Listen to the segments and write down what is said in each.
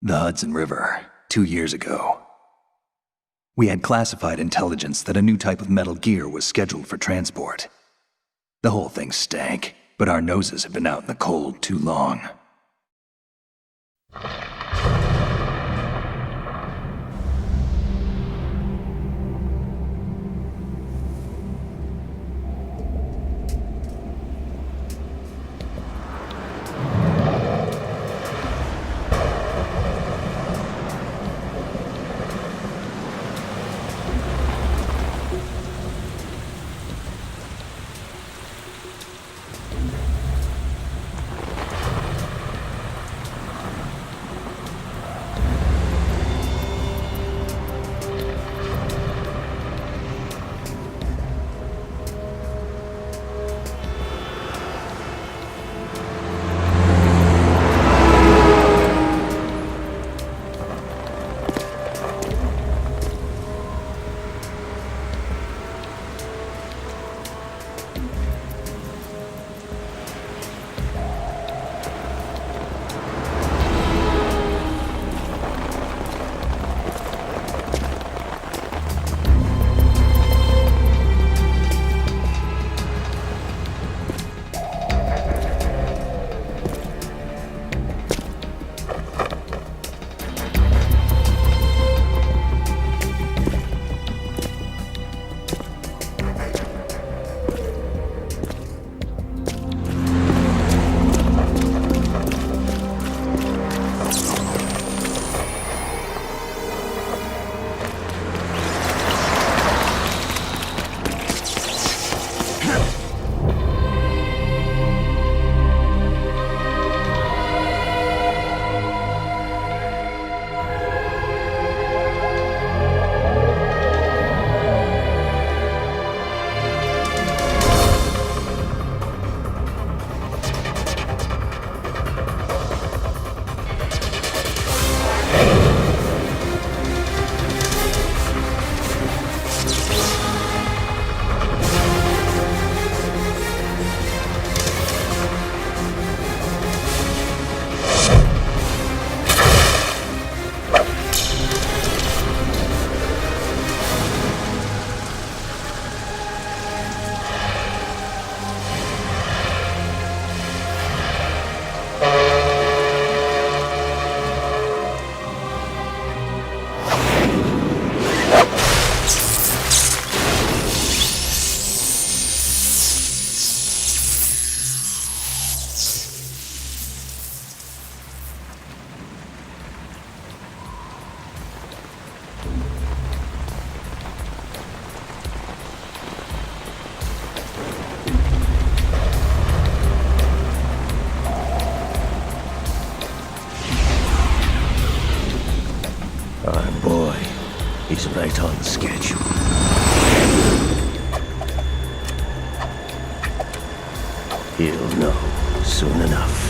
The Hudson River, 2 years ago. We had classified intelligence that a new type of metal gear was scheduled for transport. The whole thing stank, but our noses had been out in the cold too long. Our boy, he's right on schedule. He'll know soon enough.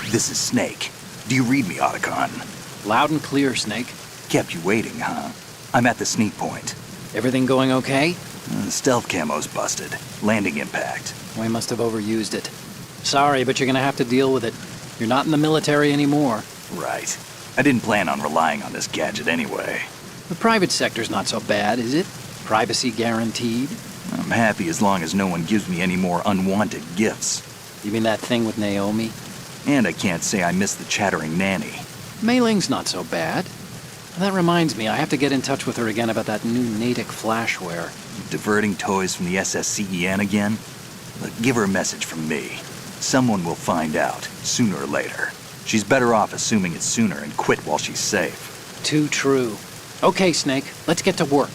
This is Snake. Do you read me, Otacon? Loud and clear, Snake. Kept you waiting, huh? I'm at the sneak point. Everything going okay? The stealth camo's busted. Landing impact. We must have overused it. Sorry, but you're gonna have to deal with it. You're not in the military anymore. Right. I didn't plan on relying on this gadget anyway. The private sector's not so bad, is it? Privacy guaranteed? I'm happy as long as no one gives me any more unwanted gifts. You mean that thing with Naomi? And I can't say I miss the chattering nanny. Mei Ling's not so bad. That reminds me, I have to get in touch with her again about that new Natick flashware. Diverting toys from the SSCEN again? Look, give her a message from me. Someone will find out, sooner or later. She's better off assuming it's sooner and quit while she's safe. Too true. Okay, Snake, let's get to work.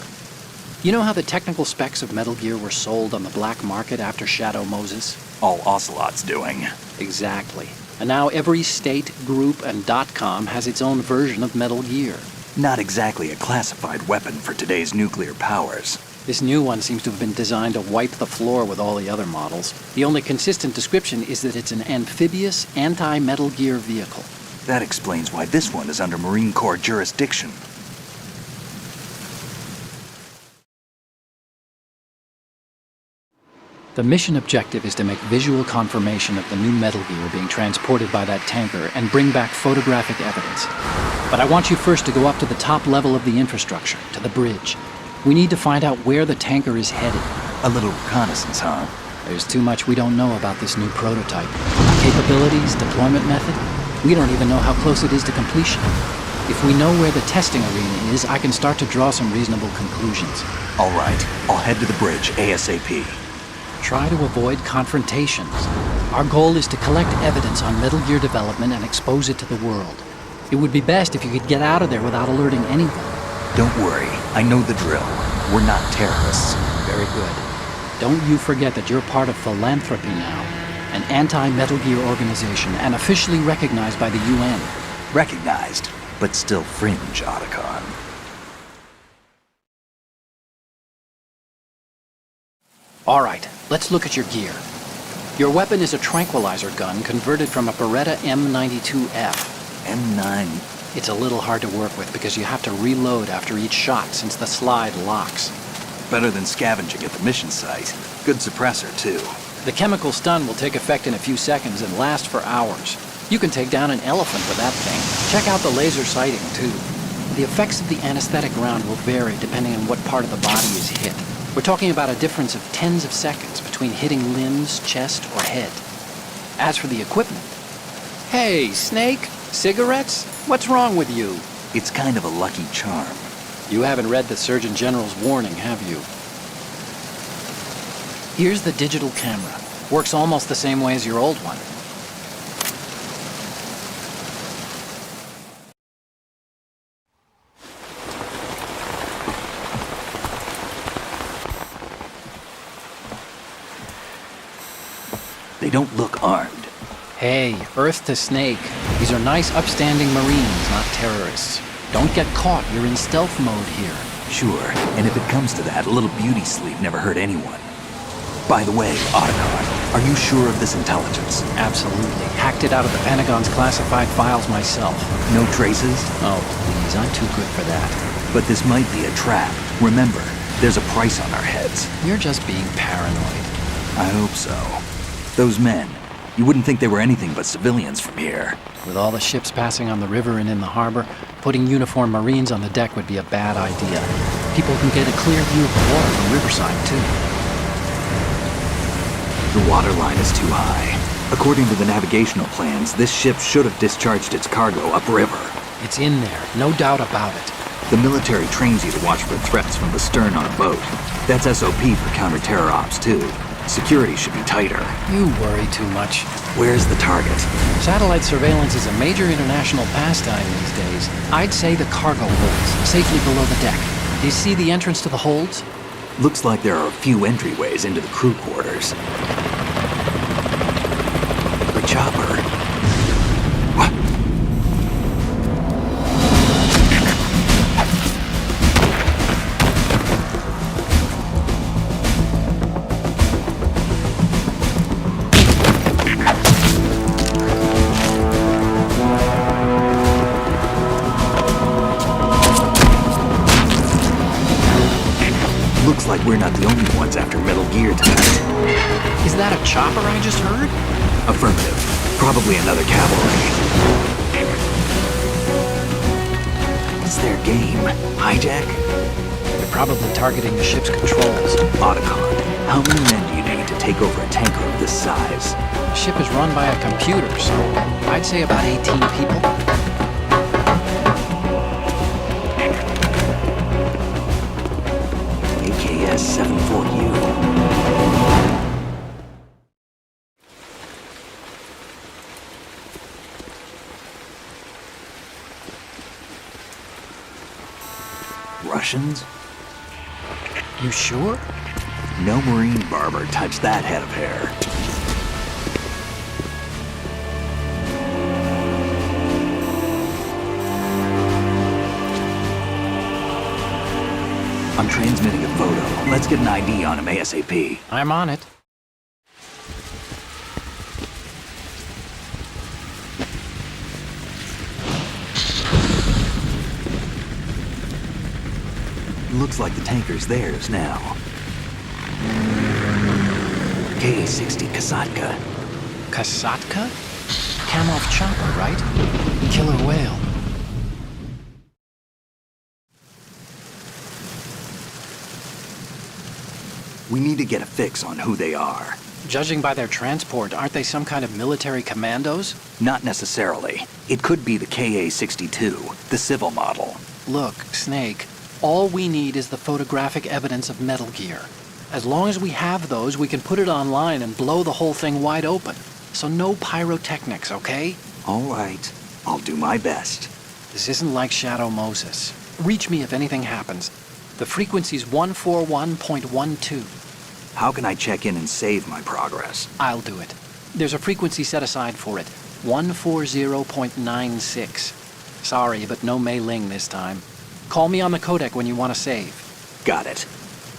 You know how the technical specs of Metal Gear were sold on the black market after Shadow Moses? All Ocelot's doing. Exactly. And now every state, group, and .com has its own version of Metal Gear. Not exactly a classified weapon for today's nuclear powers. This new one seems to have been designed to wipe the floor with all the other models. The only consistent description is that it's an amphibious, anti-Metal Gear vehicle. That explains why this one is under Marine Corps jurisdiction. The mission objective is to make visual confirmation of the new Metal Gear being transported by that tanker and bring back photographic evidence. But I want you first to go up to the top level of the infrastructure, to the bridge. We need to find out where the tanker is headed. A little reconnaissance, huh? There's too much we don't know about this new prototype. Capabilities, deployment method. We don't even know how close it is to completion. If we know where the testing arena is, I can start to draw some reasonable conclusions. All right, I'll head to the bridge ASAP. Try to avoid confrontations. Our goal is to collect evidence on Metal Gear development and expose it to the world. It would be best if you could get out of there without alerting anyone. Don't worry, I know the drill. We're not terrorists. Very good. Don't you forget that you're part of Philanthropy now, an anti-Metal Gear organization and officially recognized by the UN. Recognized, but still fringe, Otacon. All right, let's look at your gear. Your weapon is a tranquilizer gun converted from a Beretta M92F. M9. It's a little hard to work with because you have to reload after each shot since the slide locks. Better than scavenging at the mission site. Good suppressor, too. The chemical stun will take effect in a few seconds and last for hours. You can take down an elephant with that thing. Check out the laser sighting, too. The effects of the anesthetic round will vary depending on what part of the body is hit. We're talking about a difference of tens of seconds between hitting limbs, chest, or head. As for the equipment... Hey, Snake! Cigarettes? What's wrong with you? It's kind of a lucky charm. You haven't read the Surgeon General's warning, have you? Here's the digital camera. Works almost the same way as your old one. They don't look armed. Hey, Earth to Snake. These are nice, upstanding Marines, not terrorists. Don't get caught. You're in stealth mode here. Sure, and if it comes to that, a little beauty sleep never hurt anyone. By the way, Otacon, are you sure of this intelligence? Absolutely. Hacked it out of the Pentagon's classified files myself. No traces? Oh, please, I'm too good for that. But this might be a trap. Remember, there's a price on our heads. You're just being paranoid. I hope so. Those men, you wouldn't think they were anything but civilians from here. With all the ships passing on the river and in the harbor, putting uniformed Marines on the deck would be a bad idea. People can get a clear view of the water from Riverside, too. The water line is too high. According to the navigational plans, this ship should have discharged its cargo upriver. It's in there, no doubt about it. The military trains you to watch for threats from the stern on a boat. That's SOP for counter-terror ops, too. Security should be tighter. You worry too much. Where's the target? Satellite surveillance is a major international pastime these days. I'd say the cargo holds, safely below the deck. Do you see the entrance to the holds? Looks like there are a few entryways into the crew quarters. The chopper. What? Looks like we're not the only ones after Metal Gear tonight. Is that a chopper I just heard? Affirmative. Probably another cavalry. What's their game? Hijack? They're probably targeting the ship's controls. Otacon, how many men do you need to take over a tanker of this size? The ship is run by a computer, so I'd say about 18 people. AKS 74U. Russians? You sure? No marine barber touched that head of hair. I'm transmitting a photo. Let's get an ID on him ASAP. I'm on it. Looks like the tanker's theirs now. Ka-60 Kasatka. Kasatka? Kamov chopper, right? Killer whale. We need to get a fix on who they are. Judging by their transport, aren't they some kind of military commandos? Not necessarily. It could be the Ka-62, the civil model. Look, Snake, all we need is the photographic evidence of Metal Gear. As long as we have those, we can put it online and blow the whole thing wide open. So no pyrotechnics, okay? All right. I'll do my best. This isn't like Shadow Moses. Reach me if anything happens. The frequency's 141.12. How can I check in and save my progress? I'll do it. There's a frequency set aside for it. 140.96. Sorry, but no Mei Ling this time. Call me on the codec when you want to save. Got it.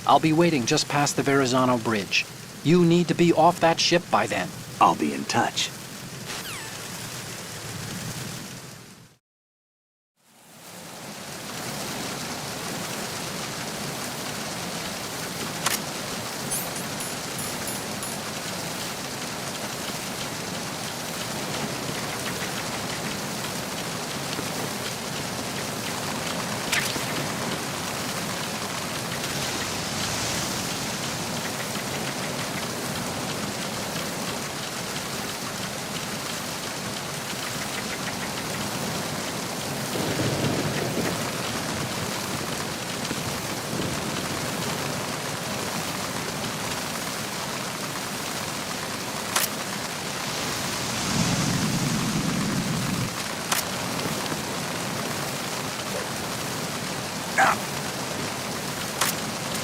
I'll be waiting just past the Verrazano Bridge. You need to be off that ship by then. I'll be in touch.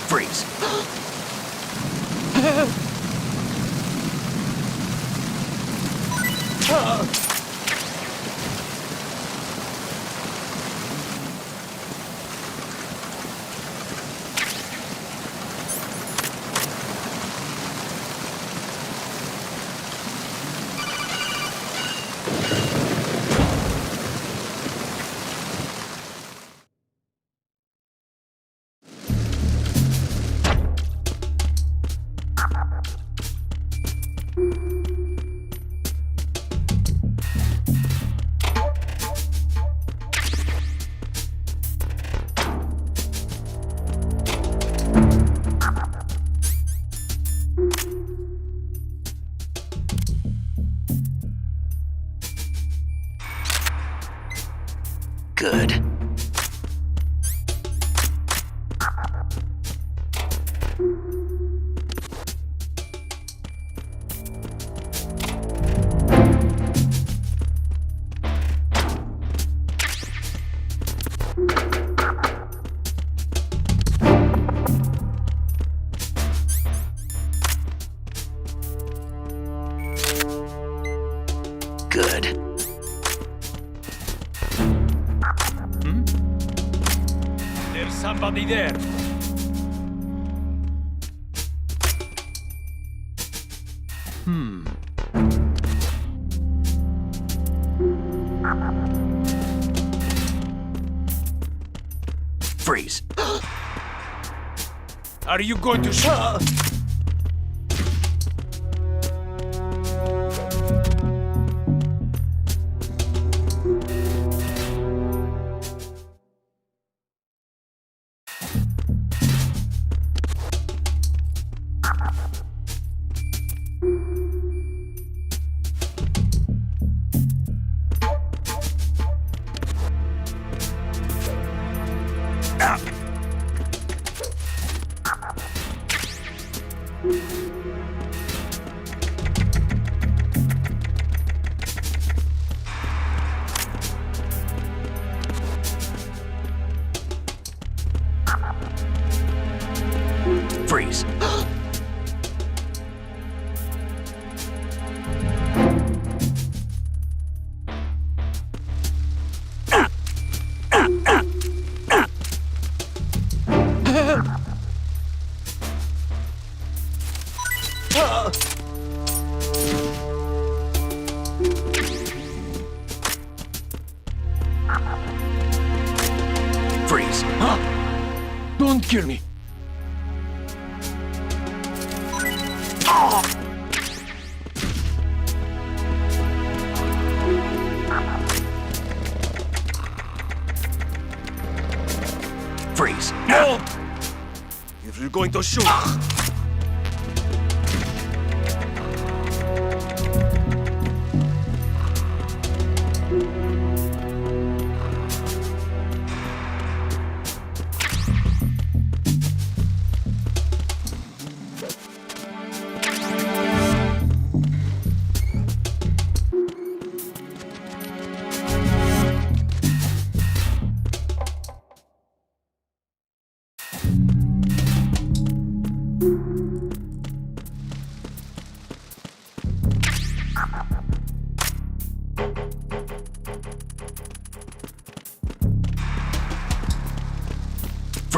Freeze. Good. Good. There's somebody there. Freeze. Are you going to shoot? Freeze. Don't kill me. Freeze. No! If you're going to shoot,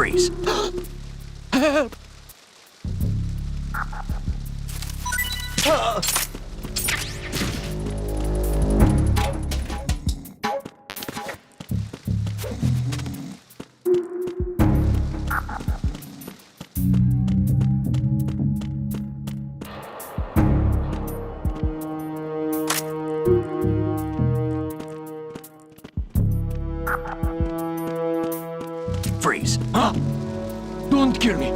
Freeze. Freeze. don't kill me.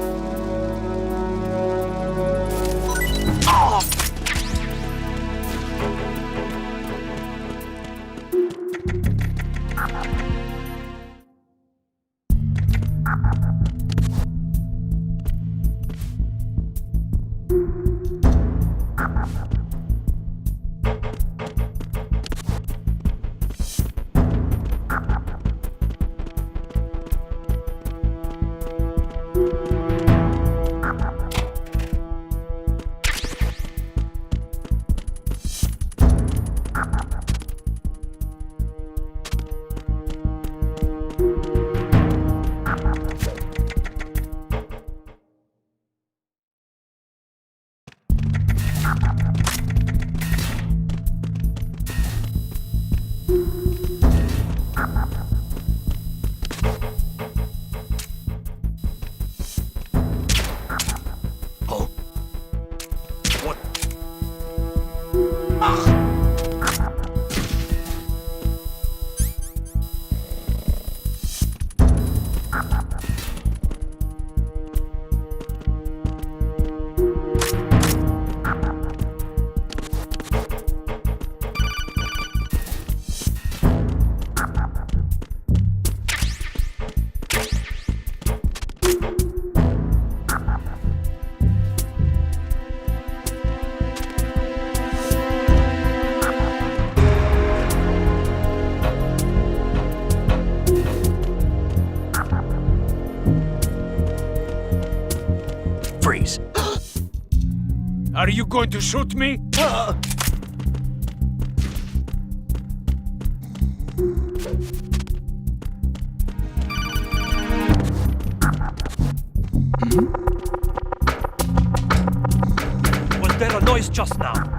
Freeze. Are you going to shoot me? Was there a noise just now?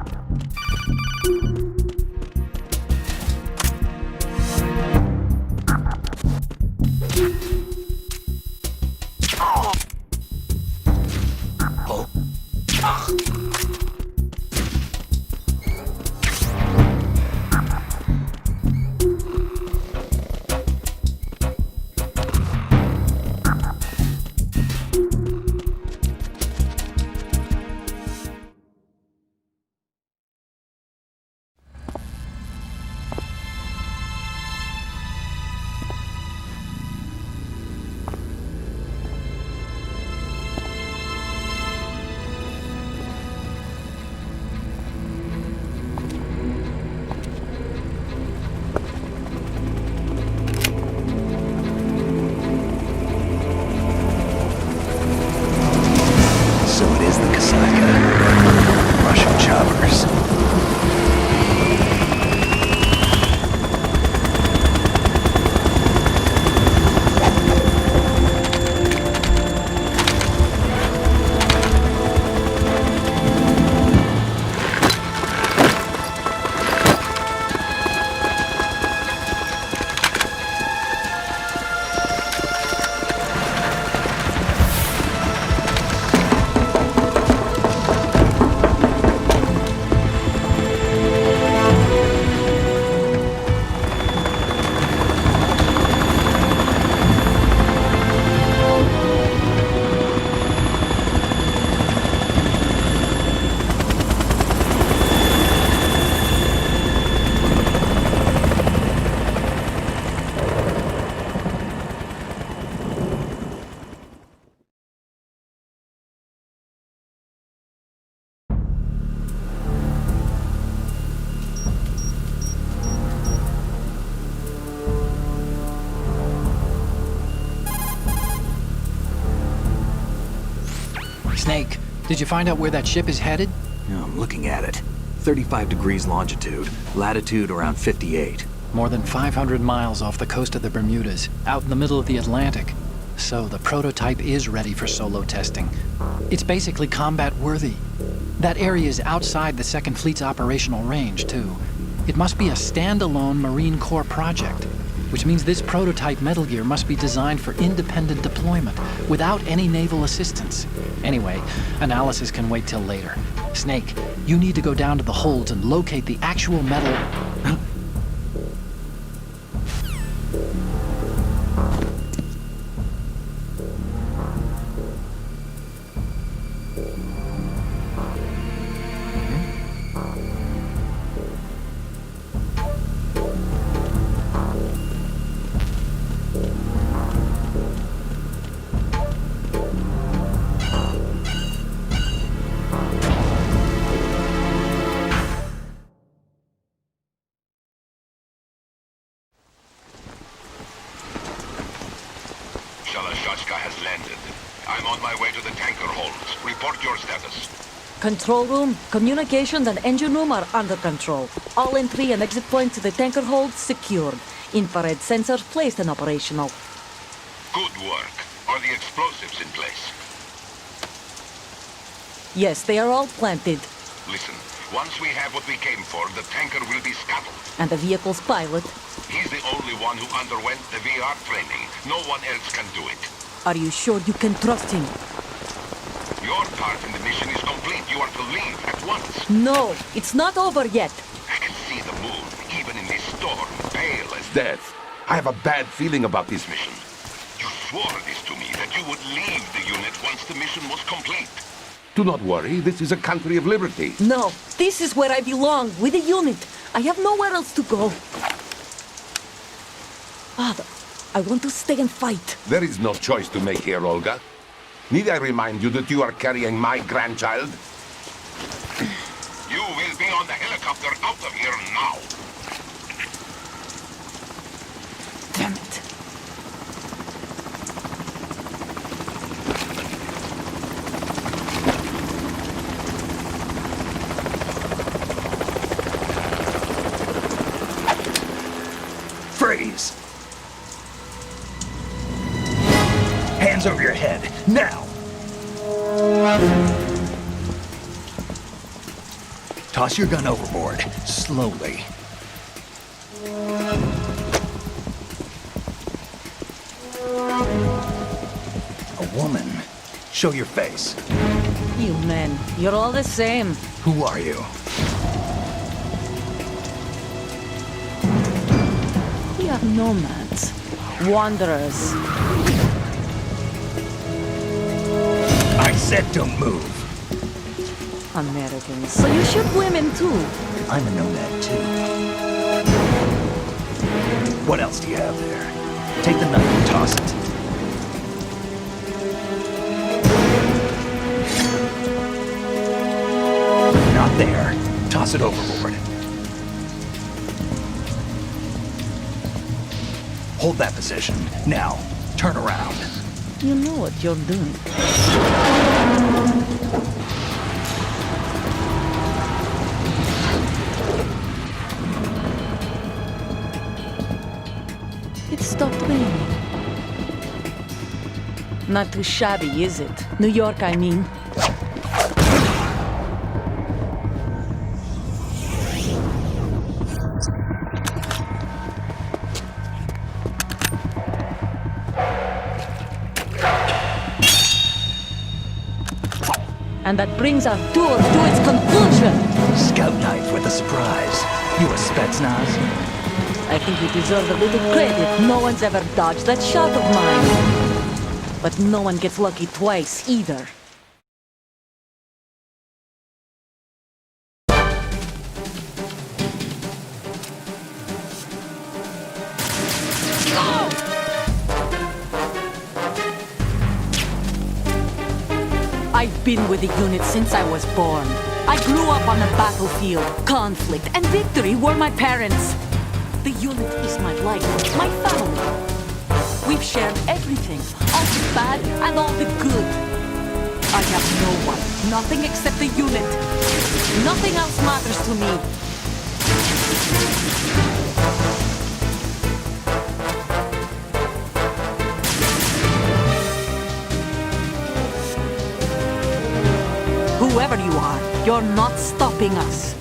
Did you find out where that ship is headed? Yeah, I'm looking at it. 35 degrees longitude, latitude around 58. More than 500 miles off the coast of the Bermudas, out in the middle of the Atlantic. So the prototype is ready for solo testing. It's basically combat-worthy. That area is outside the Second Fleet's operational range, too. It must be a standalone Marine Corps project, which means this prototype Metal Gear must be designed for independent deployment, without any naval assistance. Anyway, analysis can wait till later. Snake, you need to go down to the holds and locate the actual metal... Shalashaska has landed. I'm on my way to the tanker holds. Report your status. Control room, communications and engine room are under control. All entry and exit points to the tanker hold secured. Infrared sensors placed and operational. Good work. Are the explosives in place? Yes, they are all planted. Listen, once we have what we came for, the tanker will be scuttled. And the vehicle's pilot. He's the only one who underwent the VR training. No one else can do it. Are you sure you can trust him? Your part in the mission is complete. You are to leave at once. No, it's not over yet. I can see the moon, even in this storm, pale as death. I have a bad feeling about this mission. You swore this to me, that you would leave the unit once the mission was complete. Do not worry, this is a country of liberty. No, this is where I belong, with the unit. I have nowhere else to go. Father, I want to stay and fight. There is no choice to make here, Olga. Need I remind you that you are carrying my grandchild? You will be on the helicopter out of here now. Damn it. Freeze! Hands over your head, now! Toss your gun overboard, slowly. A woman. Show your face. You men, you're all the same. Who are you? We are nomads. Wanderers. I said don't move. Americans. So you shoot women too. I'm a nomad too. What else do you have there? Take the knife and toss it. Not there. Toss it overboard. Hold that position. Now, turn around. You know what you're doing. It stopped raining. Not too shabby, is it? New York, I mean. And that brings our tour to its conclusion. Scout knife with a surprise. You a Spetsnaz? I think you deserve a little credit. No one's ever dodged that shot of mine. But no one gets lucky twice, either. I've been with the unit since I was born. I grew up on the battlefield. Conflict and victory were my parents. The unit is my life, my family. We've shared everything, all the bad and all the good. I have no one. Nothing except the unit. Nothing else matters to me. Whoever you are, you're not stopping us.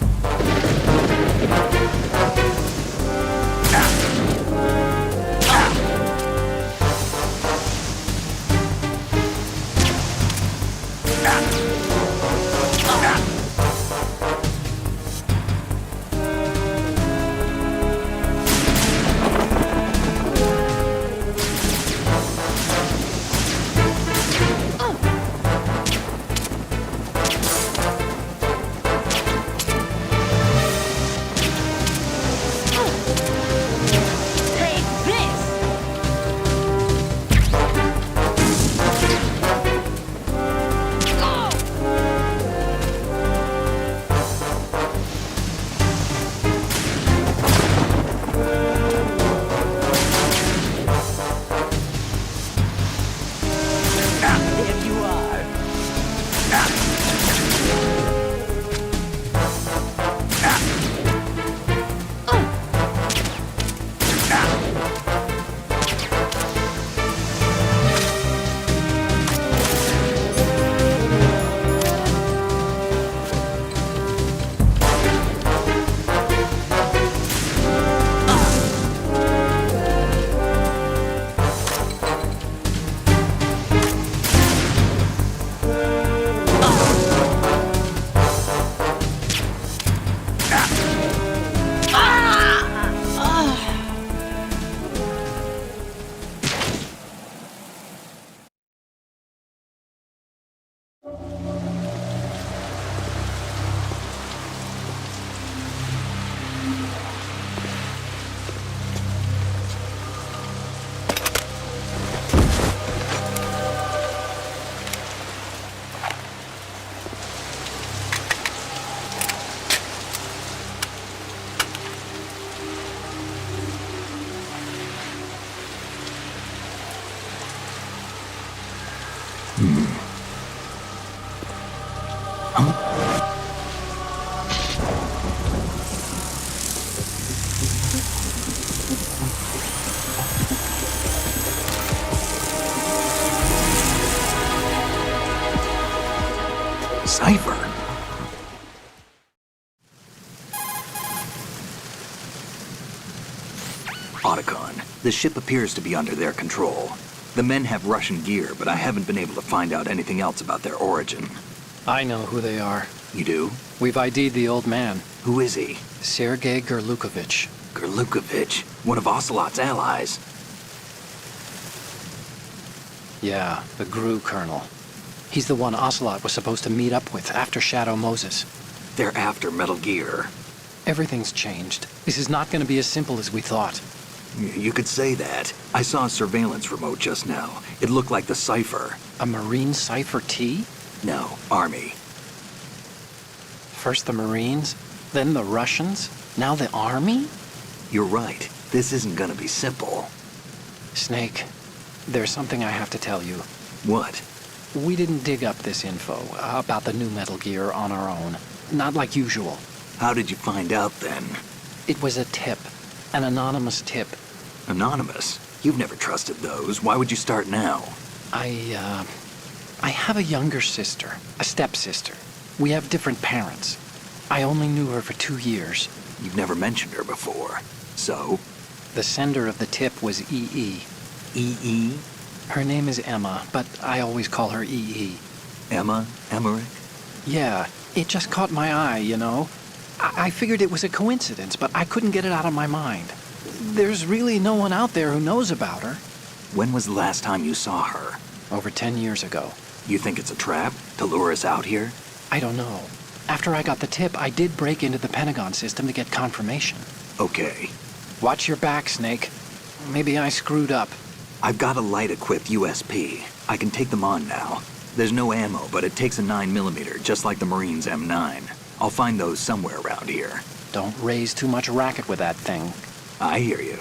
Cipher? Otacon, the ship appears to be under their control. The men have Russian gear, but I haven't been able to find out anything else about their origin. I know who they are. You do? We've ID'd the old man, Who is he? Sergei Gerlukovich. Gerlukovich, one of Ocelot's allies. Yeah, the GRU colonel. He's the one Ocelot was supposed to meet up with after Shadow Moses. They're after Metal Gear. Everything's changed. This is not going to be as simple as we thought. You could say that. I saw a surveillance remote just now. It looked like the Cipher. A Marine Cipher T? No, Army. First the Marines, then the Russians, now the Army? You're right. This isn't gonna be simple. Snake, there's something I have to tell you. What? We didn't dig up this info about the new Metal Gear on our own. Not like usual. How did you find out then? It was a tip. An anonymous tip. Anonymous? You've never trusted those. Why would you start now? I have a younger sister, a stepsister. We have different parents. I only knew her for 2 years. You've never mentioned her before. So? The sender of the tip was EE. EE? Her name is Emma, but I always call her EE. Emma? Emmerich? Yeah, it just caught my eye, you know? I figured it was a coincidence, but I couldn't get it out of my mind. There's really no one out there who knows about her. When was the last time you saw her? Over 10 years ago. You think it's a trap? To lure us out here? I don't know. After I got the tip, I did break into the Pentagon system to get confirmation. Okay. Watch your back, Snake. Maybe I screwed up. I've got a light-equipped USP. I can take them on now. There's no ammo, but it takes a 9mm, just like the Marines' M9. I'll find those somewhere around here. Don't raise too much racket with that thing. I hear you.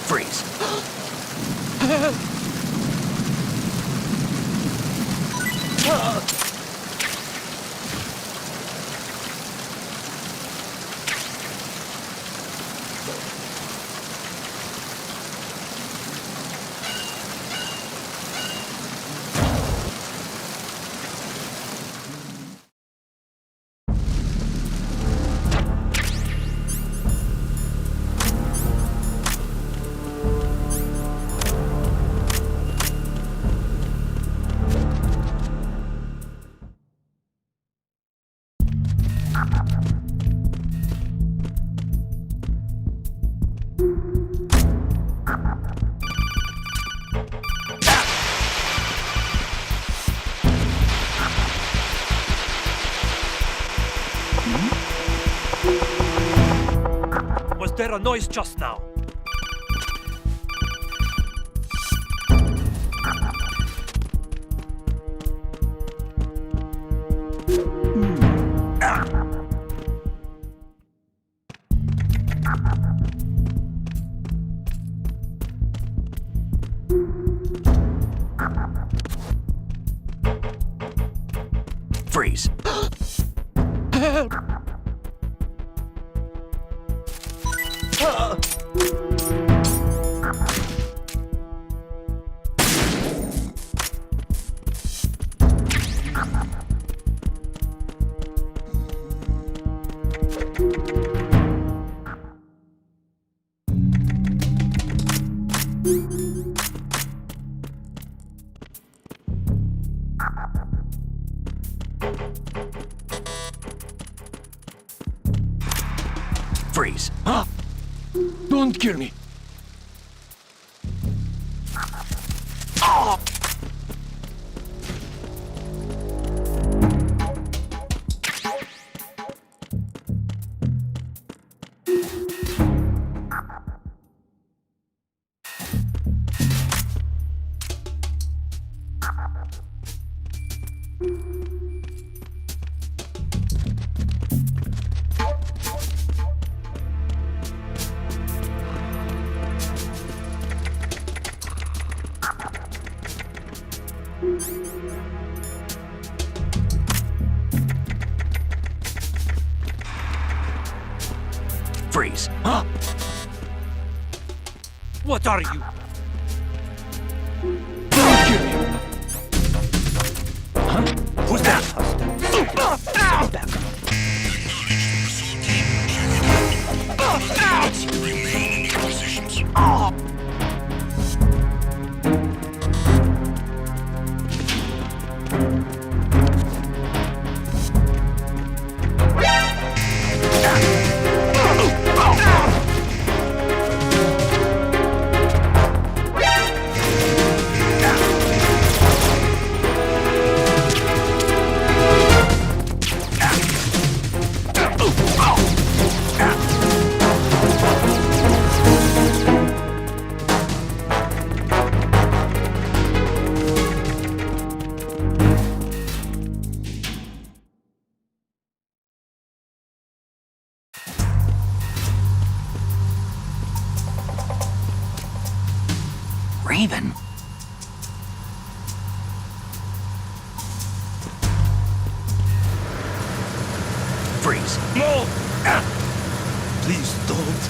Freeze. Was there a noise just now? Freeze. Freeze. Don't kill me. Freeze. What are you? Don't kill me. Who's that? Back up. Remain in your positions. Raven? Freeze. No! Please don't.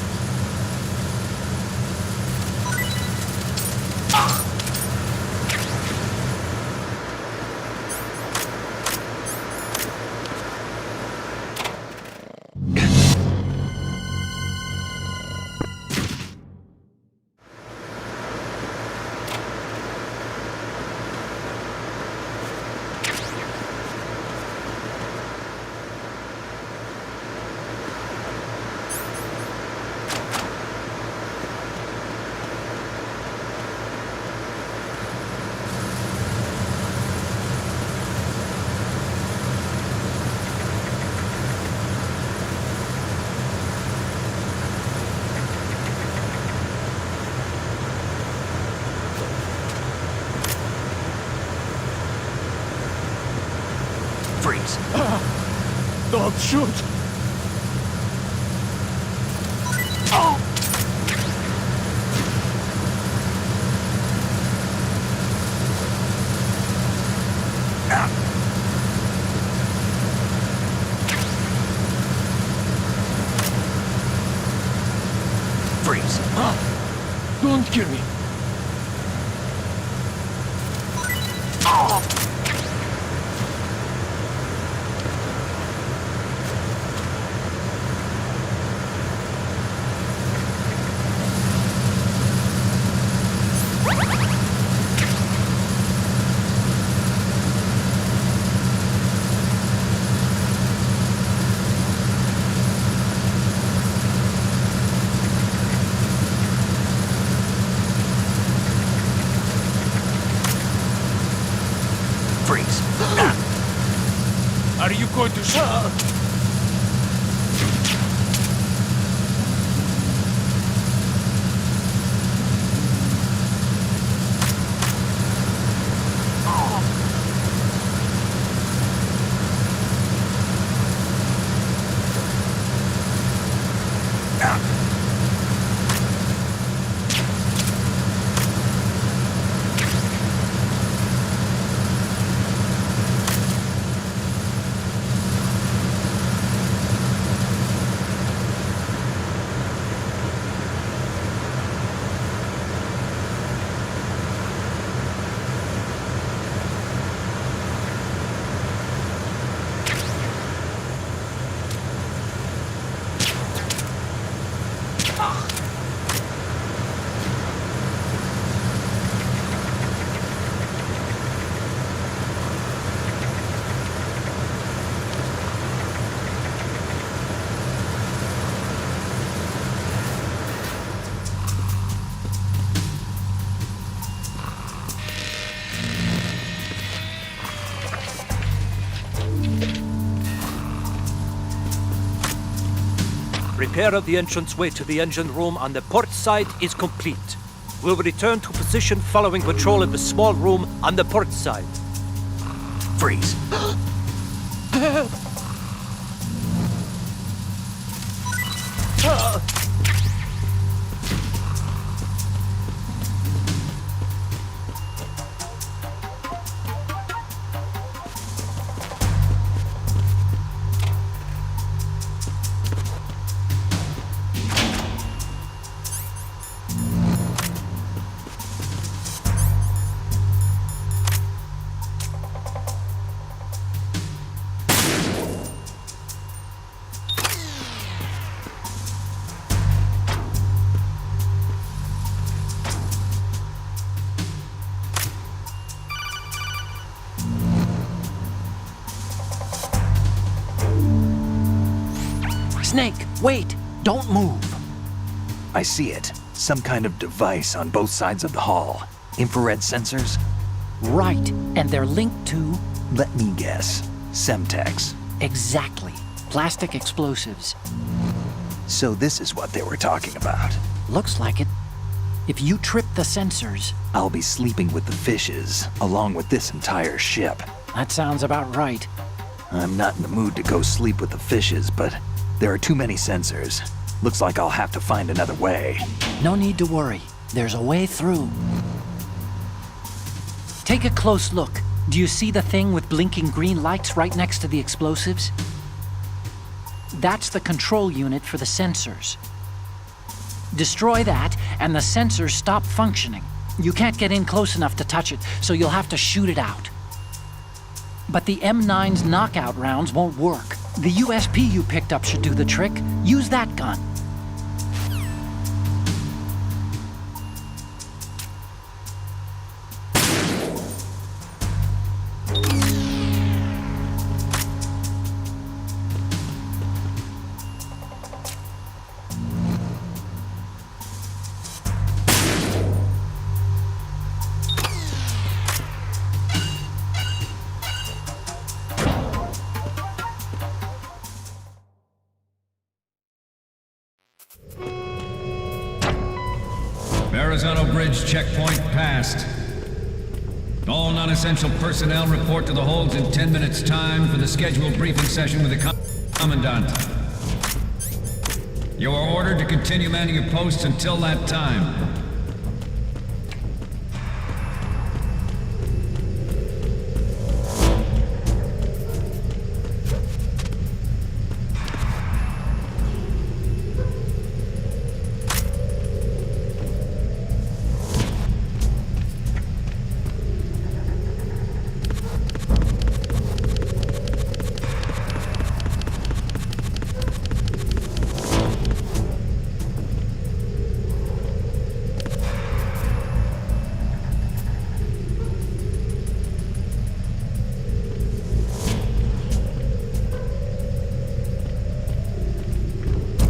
Freeze. Don't shoot. Don't kill me. Freeze. Are you going to shoot? Repair of the entranceway to the engine room on the port side is complete. We'll return to position following patrol of the small room on the port side. Freeze. Snake, wait! Don't move! I see it. Some kind of device on both sides of the hall. Infrared sensors? Right, and they're linked to... Let me guess. Semtex. Exactly. Plastic explosives. So this is what they were talking about. Looks like it. If you trip the sensors... I'll be sleeping with the fishes, along with this entire ship. That sounds about right. I'm not in the mood to go sleep with the fishes, but there are too many sensors. Looks like I'll have to find another way. No need to worry. There's a way through. Take a close look. Do you see the thing with blinking green lights right next to the explosives? That's the control unit for the sensors. Destroy that, and the sensors stop functioning. You can't get in close enough to touch it, so you'll have to shoot it out. But the M9's knockout rounds won't work. The USP you picked up should do the trick. Use that gun. Verrazano Bridge checkpoint passed. All non-essential personnel report to the holds in 10 minutes' time for the scheduled briefing session with the Commandant. You are ordered to continue manning your posts until that time.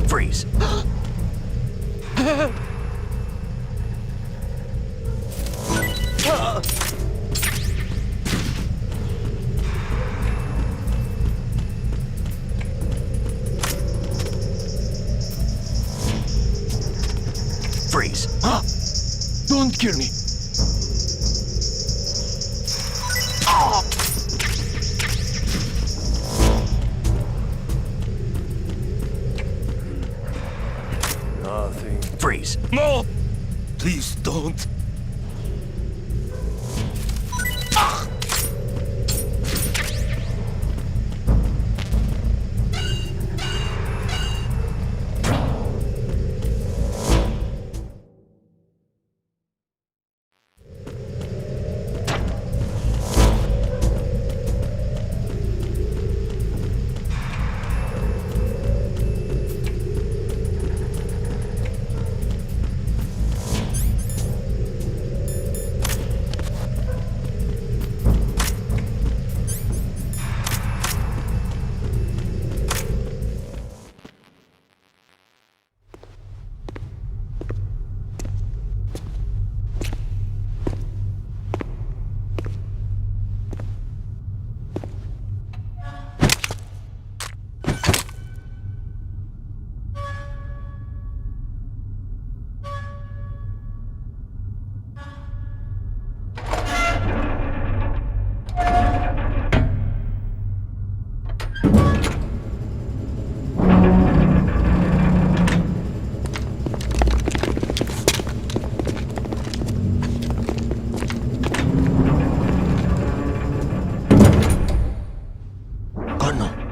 Freeze. Freeze. Don't kill me. Nothing. Freeze. No! Please don't.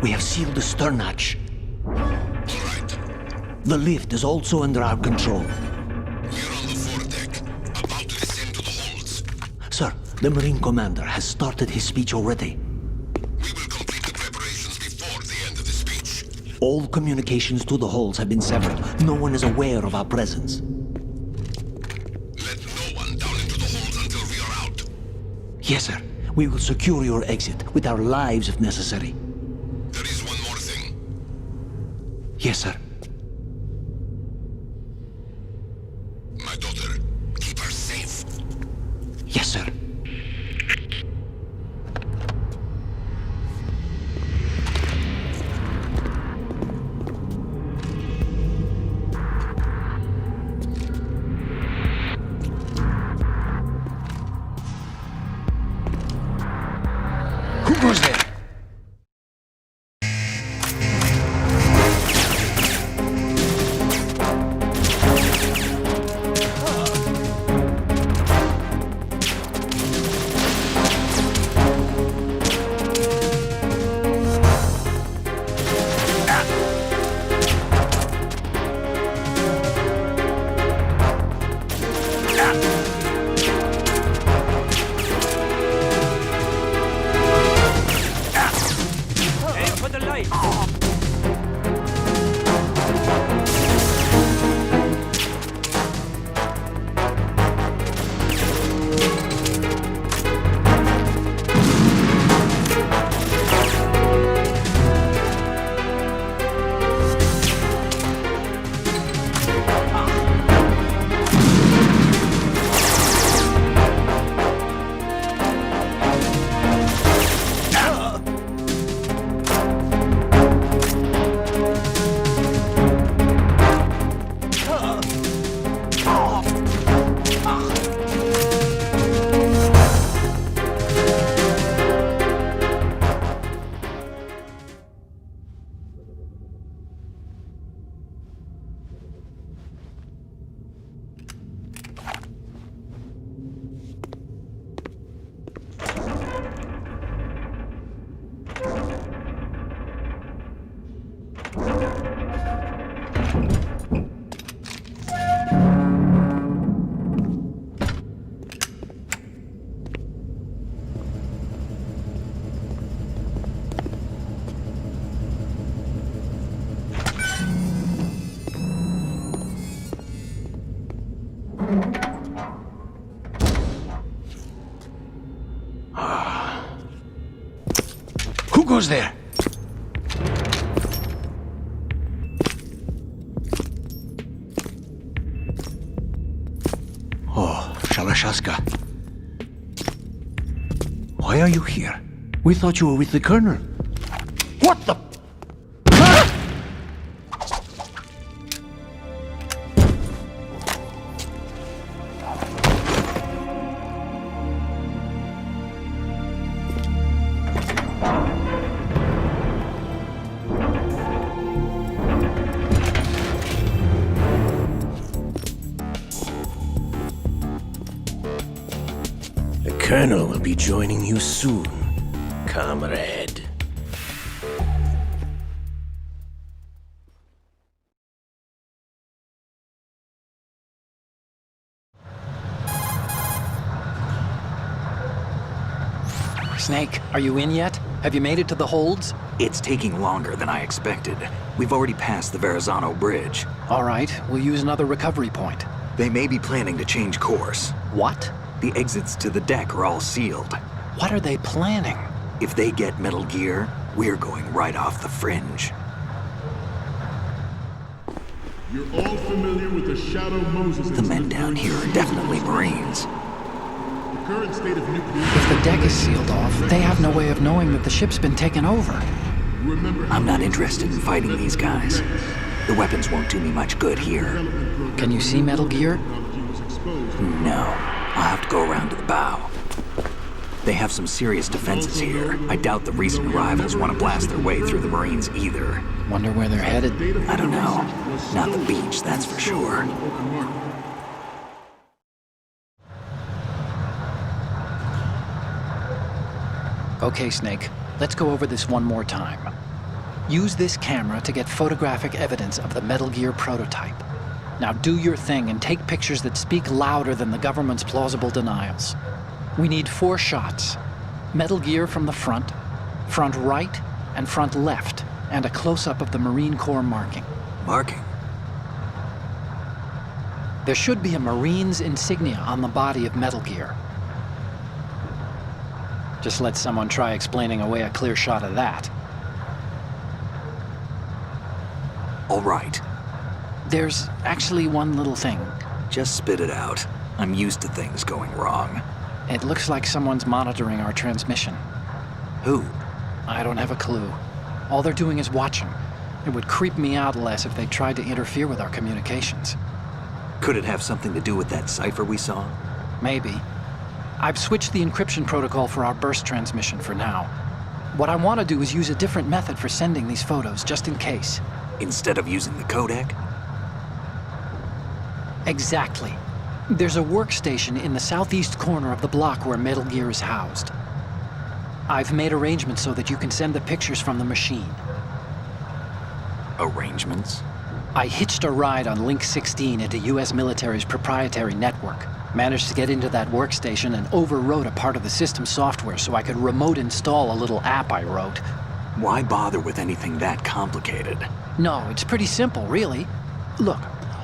We have sealed the stern hatch. All right. The lift is also under our control. We're on the foredeck, about to descend to the holds. Sir, the Marine Commander has started his speech already. We will complete the preparations before the end of the speech. All communications to the holds have been severed. No one is aware of our presence. Let no one down into the holds until we are out. Yes, sir. We will secure your exit with our lives if necessary. There is one more thing. Yes, sir. My daughter, keep her safe. Yes, sir. Who goes there? Aim for the light. Who goes there? Prochaska. Why are you here? We thought you were with the Colonel. What the... The Colonel will be joining you soon, comrade. Snake, are you in yet? Have you made it to the holds? It's taking longer than I expected. We've already passed the Verrazano Bridge. All right, we'll use another recovery point. They may be planning to change course. What? The exits to the deck are all sealed. What are they planning? If they get Metal Gear, we're going right off the fringe. You're all familiar with the Shadow Moses The men down here are definitely Marines. The current state of nuclear... If the deck is sealed off, they have no way of knowing that the ship's been taken over. Remember, I'm not interested in fighting these guys. The weapons won't do me much good here. Can you see Metal Gear? No. I'll have to go around to the bow. They have some serious defenses here. I doubt the recent arrivals want to blast their way through the Marines either. Wonder where they're headed? I don't know. Not the beach, that's for sure. Okay, Snake. Let's go over this one more time. Use this camera to get photographic evidence of the Metal Gear prototype. Now do your thing and take pictures that speak louder than the government's plausible denials. We need 4 shots. Metal Gear from the front right, and front left, and a close-up of the Marine Corps marking. Marking? There should be a Marine's insignia on the body of Metal Gear. Just let someone try explaining away a clear shot of that. All right. There's actually one little thing. Just spit it out. I'm used to things going wrong. It looks like someone's monitoring our transmission. Who? I don't have a clue. All they're doing is watching. It would creep me out less if they tried to interfere with our communications. Could it have something to do with that cipher we saw? Maybe. I've switched the encryption protocol for our burst transmission for now. What I want to do is use a different method for sending these photos, just in case. Instead of using the codec? Exactly. There's a workstation in the southeast corner of the block where Metal Gear is housed. I've made arrangements so that you can send the pictures from the machine. Arrangements? I hitched a ride on Link 16 into US military's proprietary network. Managed to get into that workstation and overwrote a part of the system software so I could remote install a little app I wrote. Why bother with anything that complicated? No, it's pretty simple, really. Look,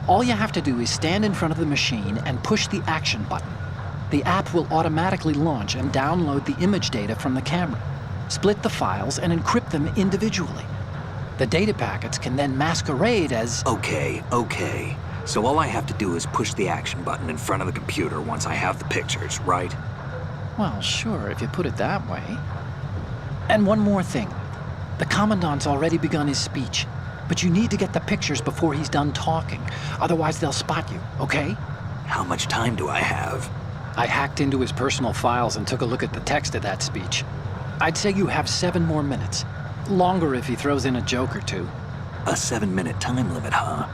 all you have to do is stand in front of the machine and push the action button. The app will automatically launch and download the image data from the camera, split the files, and encrypt them individually. The data packets can then masquerade as... Okay. So all I have to do is push the action button in front of the computer once I have the pictures, right? Well, sure, if you put it that way. And one more thing. The Commandant's already begun his speech, but you need to get the pictures before he's done talking. Otherwise, they'll spot you, okay? How much time do I have? I hacked into his personal files and took a look at the text of that speech. I'd say you have 7 more minutes. Longer if he throws in a joke or two. A 7-minute time limit, huh?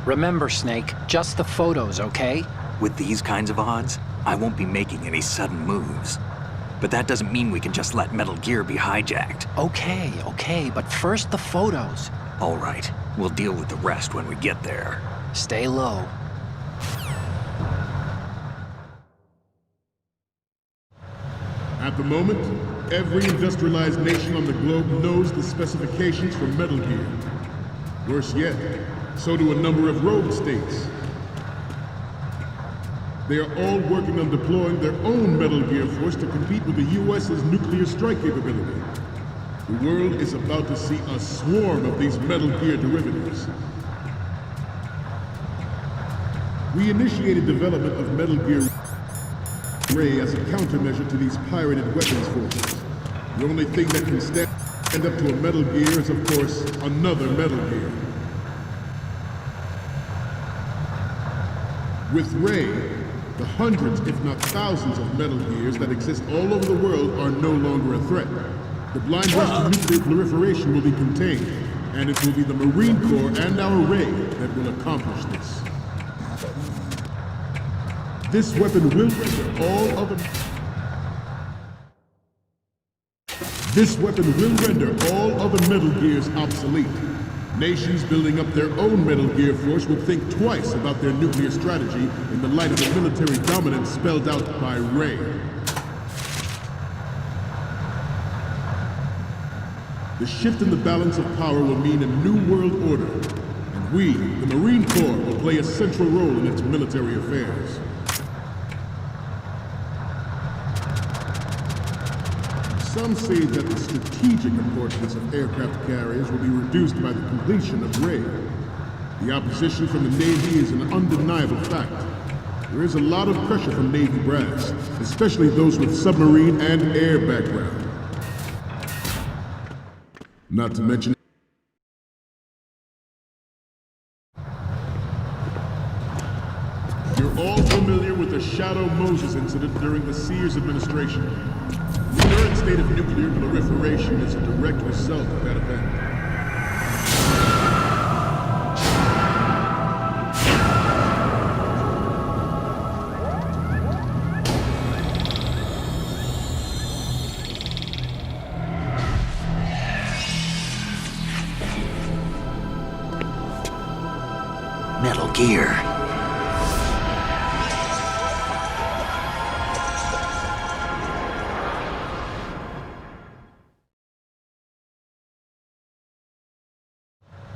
Remember, Snake, just the photos, okay? With these kinds of odds, I won't be making any sudden moves. But that doesn't mean we can just let Metal Gear be hijacked. Okay, but first the photos. All right, we'll deal with the rest when we get there. Stay low. At the moment, every industrialized nation on the globe knows the specifications for Metal Gear. Worse yet, so do a number of rogue states. They are all working on deploying their own Metal Gear force to compete with the U.S.'s nuclear strike capability. The world is about to see a swarm of these Metal Gear derivatives. We initiated development of Metal Gear Ray as a countermeasure to these pirated weapons forces. The only thing that can stand up to a Metal Gear is, of course, another Metal Gear. With Ray, the hundreds, if not thousands, of Metal Gears that exist all over the world are no longer a threat. The blind rush to nuclear proliferation will be contained, and it will be the Marine Corps and our Ray that will accomplish this. This weapon will render all other... This weapon will render all other Metal Gears obsolete. Nations building up their own Metal Gear force will think twice about their nuclear strategy in the light of the military dominance spelled out by Ray. The shift in the balance of power will mean a new world order, and we, the Marine Corps, will play a central role in its military affairs. Some say that the strategic importance of aircraft carriers will be reduced by the completion of Ray. The opposition from the Navy is an undeniable fact. There is a lot of pressure from Navy brass, especially those with submarine and air background. Not to mention... You're all familiar with the Shadow Moses incident during the Sears administration. The current state of nuclear proliferation is a direct result of that event. Metal Gear.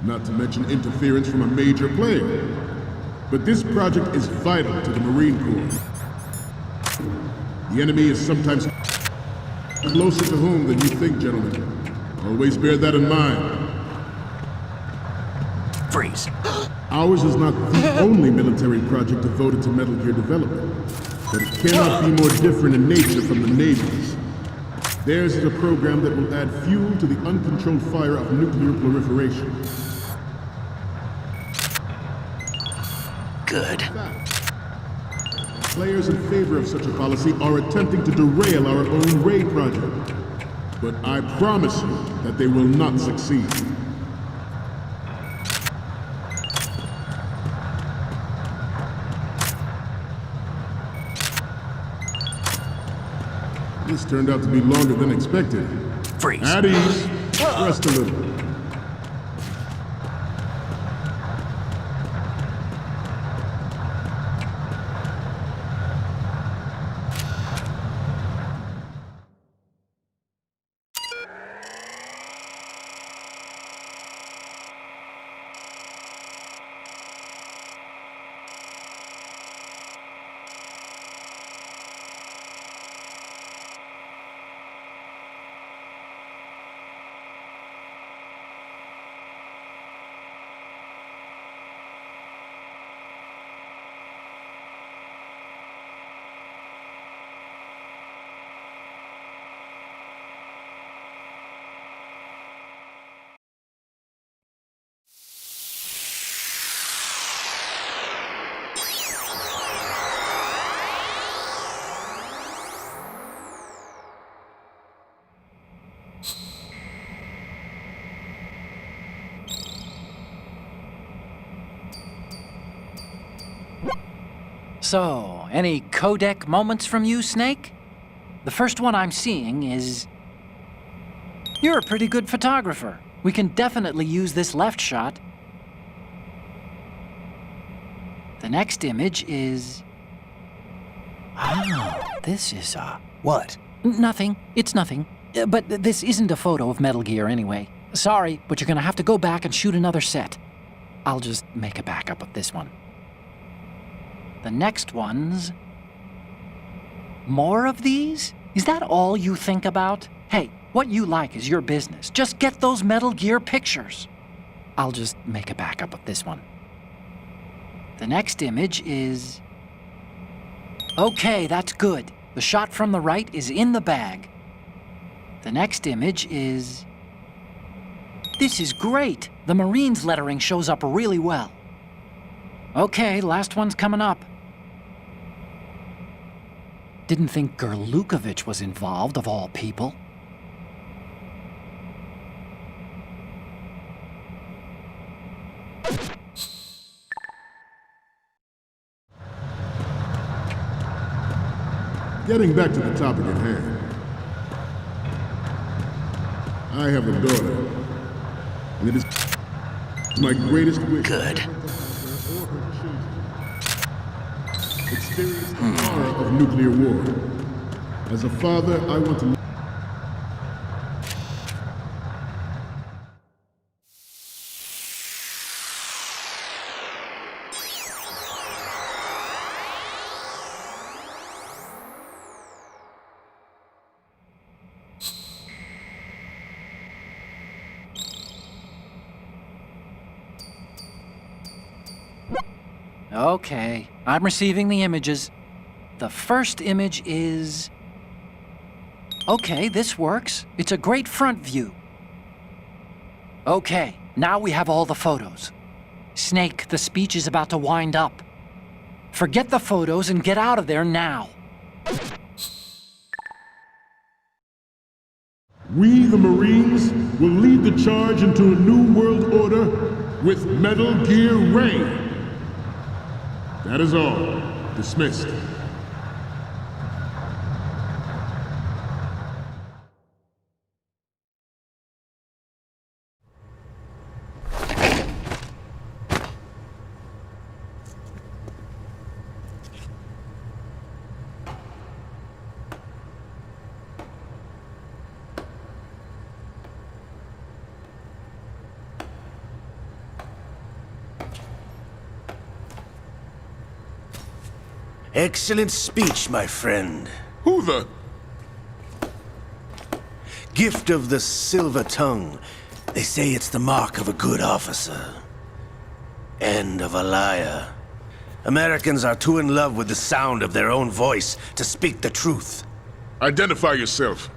Not to mention interference from a major player. But this project is vital to the Marine Corps. The enemy is sometimes closer to home than you think, gentlemen. Always bear that in mind. Freeze. Ours is not the only military project devoted to Metal Gear development, but it cannot be more different in nature from the Navy's. Theirs is a program that will add fuel to the uncontrolled fire of nuclear proliferation. Good. Players in favor of such a policy are attempting to derail our own Ray project. But I promise you that they will not succeed. This turned out to be longer than expected. Freeze. At ease. Rest a little. So, any codec moments from you, Snake? The first one I'm seeing is... You're a pretty good photographer. We can definitely use this left shot. The next image is... Oh, this is What? Nothing. It's nothing. But this isn't a photo of Metal Gear anyway. Sorry, but you're gonna have to go back and shoot another set. I'll just make a backup of this one. The next one's... More of these? Is that all you think about? Hey, what you like is your business. Just get those Metal Gear pictures. I'll just make a backup of this one. The next image is... Okay, that's good. The shot from the right is in the bag. The next image is... This is great! The Marines lettering shows up really well. Okay, last one's coming up. Didn't think Gerlukovich was involved, of all people. Getting back to the topic at hand. I have a daughter, and it is my greatest wish. Good. Experience the horror of nuclear war. As a father, I want to... Okay, I'm receiving the images. The first image is... Okay, this works. It's a great front view. Okay, now we have all the photos. Snake, the speech is about to wind up. Forget the photos and get out of there now. We, the Marines, will lead the charge into a new world order with Metal Gear Ray. That is all. Dismissed. Excellent speech, my friend. Who the... Gift of the silver tongue. They say it's the mark of a good officer. And of a liar. Americans are too in love with the sound of their own voice to speak the truth. Identify yourself.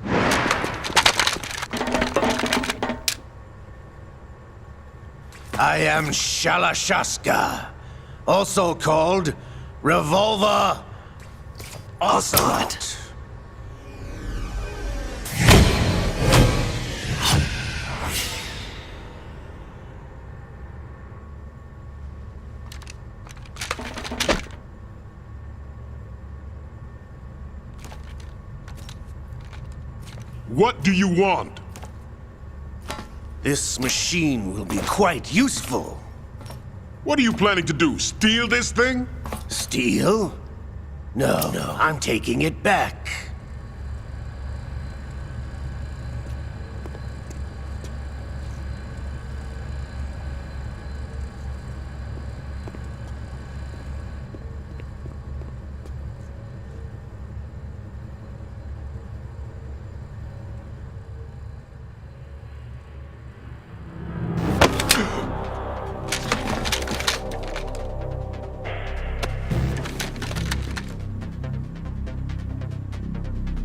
I am Shalashaska, also called Revolver Ocelot. What do you want? This machine will be quite useful. What are you planning to do? Steal this thing? Steal? No, I'm taking it back.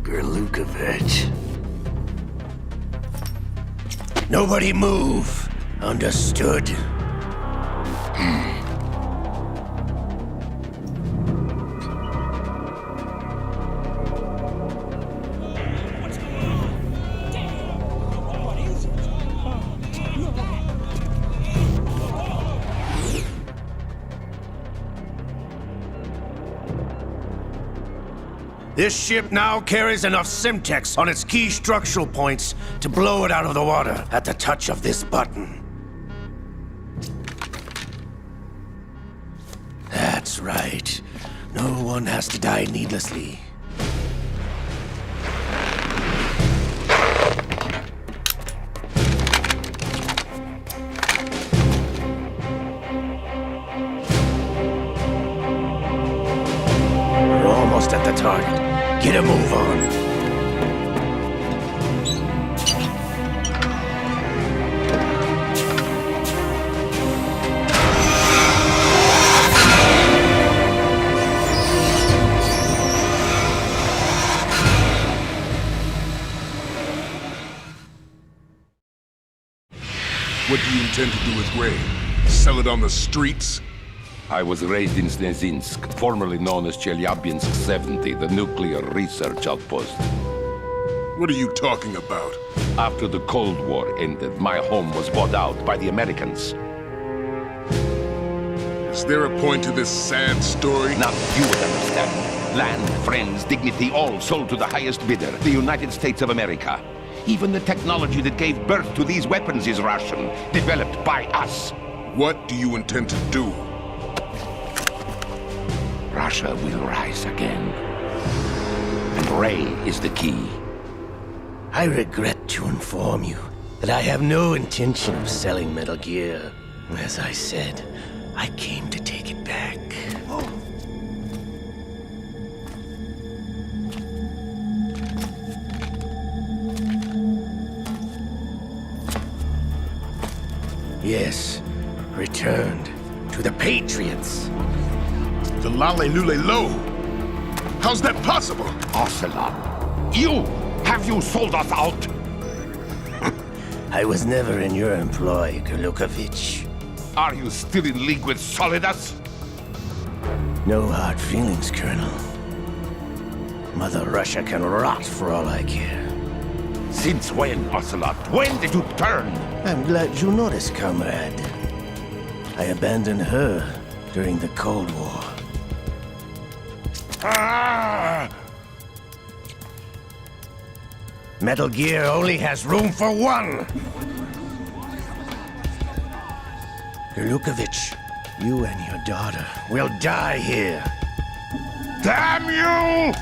Gerlukovich. Nobody move. Understood? This ship now carries enough Simtex on its key structural points to blow it out of the water at the touch of this button. That's right. No one has to die needlessly. We're almost at the target. Get a move on. intend to do with Ray? Sell it on the streets? I was raised in Snezinsk, formerly known as Chelyabinsk 70, the nuclear research outpost. What are you talking about? After the Cold War ended, my home was bought out by the Americans. Is there a point to this sad story? Now you would understand. Land, friends, dignity, all sold to the highest bidder, the United States of America. Even the technology that gave birth to these weapons is Russian, developed by us. What do you intend to do? Russia will rise again. And Ray is the key. I regret to inform you that I have no intention of selling Metal Gear. As I said, I came to take it back. Yes, returned to the Patriots. The Lale Lule Lo? How's that possible? Ocelot, you! Have you sold us out? I was never in your employ, Golukovich. Are you still in league with Solidus? No hard feelings, Colonel. Mother Russia can rot for all I care. Since when, Ocelot? When did you turn? I'm glad you noticed, comrade. I abandoned her during the Cold War. Ah! Metal Gear only has room for one! Golukovich, you and your daughter will die here. Damn you!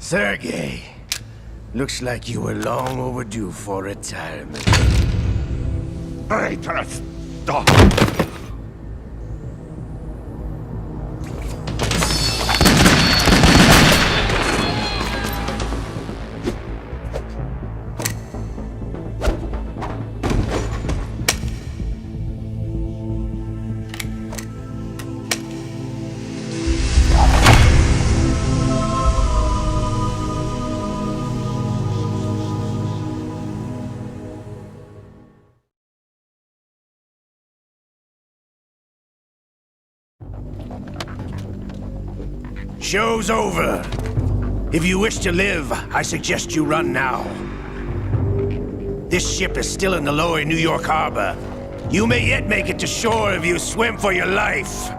Sergei, looks like you were long overdue for retirement. Traitorous dog! Show's over. If you wish to live, I suggest you run now. This ship is still in the lower New York harbor. You may yet make it to shore if you swim for your life.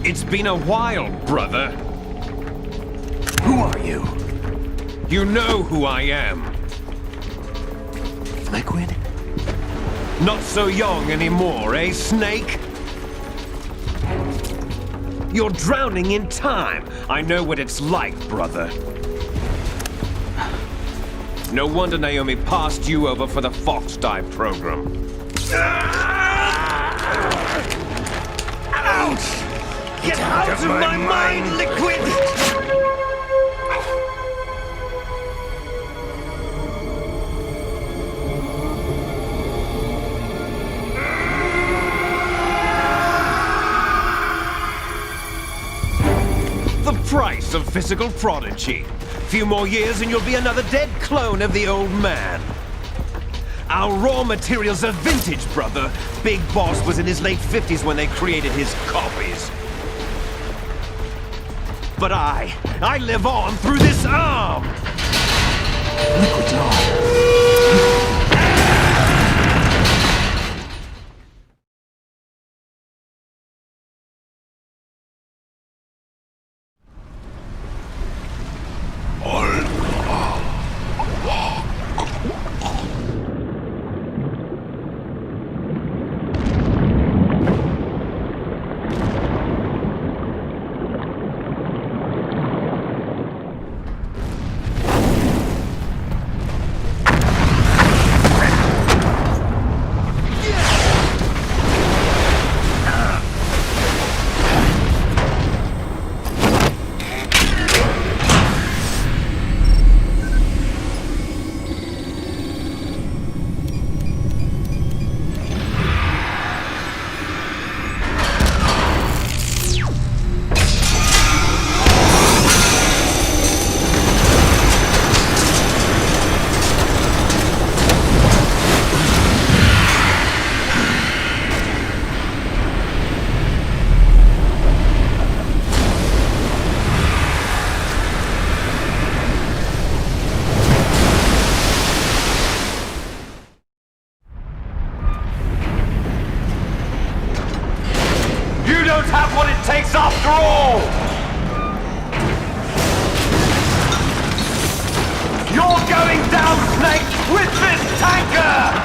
It's been a while, brother. Who are you? You know who I am. Liquid? Not so young anymore, eh, Snake? You're drowning in time. I know what it's like, brother. No wonder Naomi passed you over for the Fox Dive program. Ouch! Get out of my mind, Liquid! physical prodigy. Few more years and you'll be another dead clone of the old man. Our raw materials are vintage, brother. Big Boss was in his late 50s when they created his copies. But I live on through this arm! Liquid's on. Have what it takes after all! You're going down, Snake, with this tanker!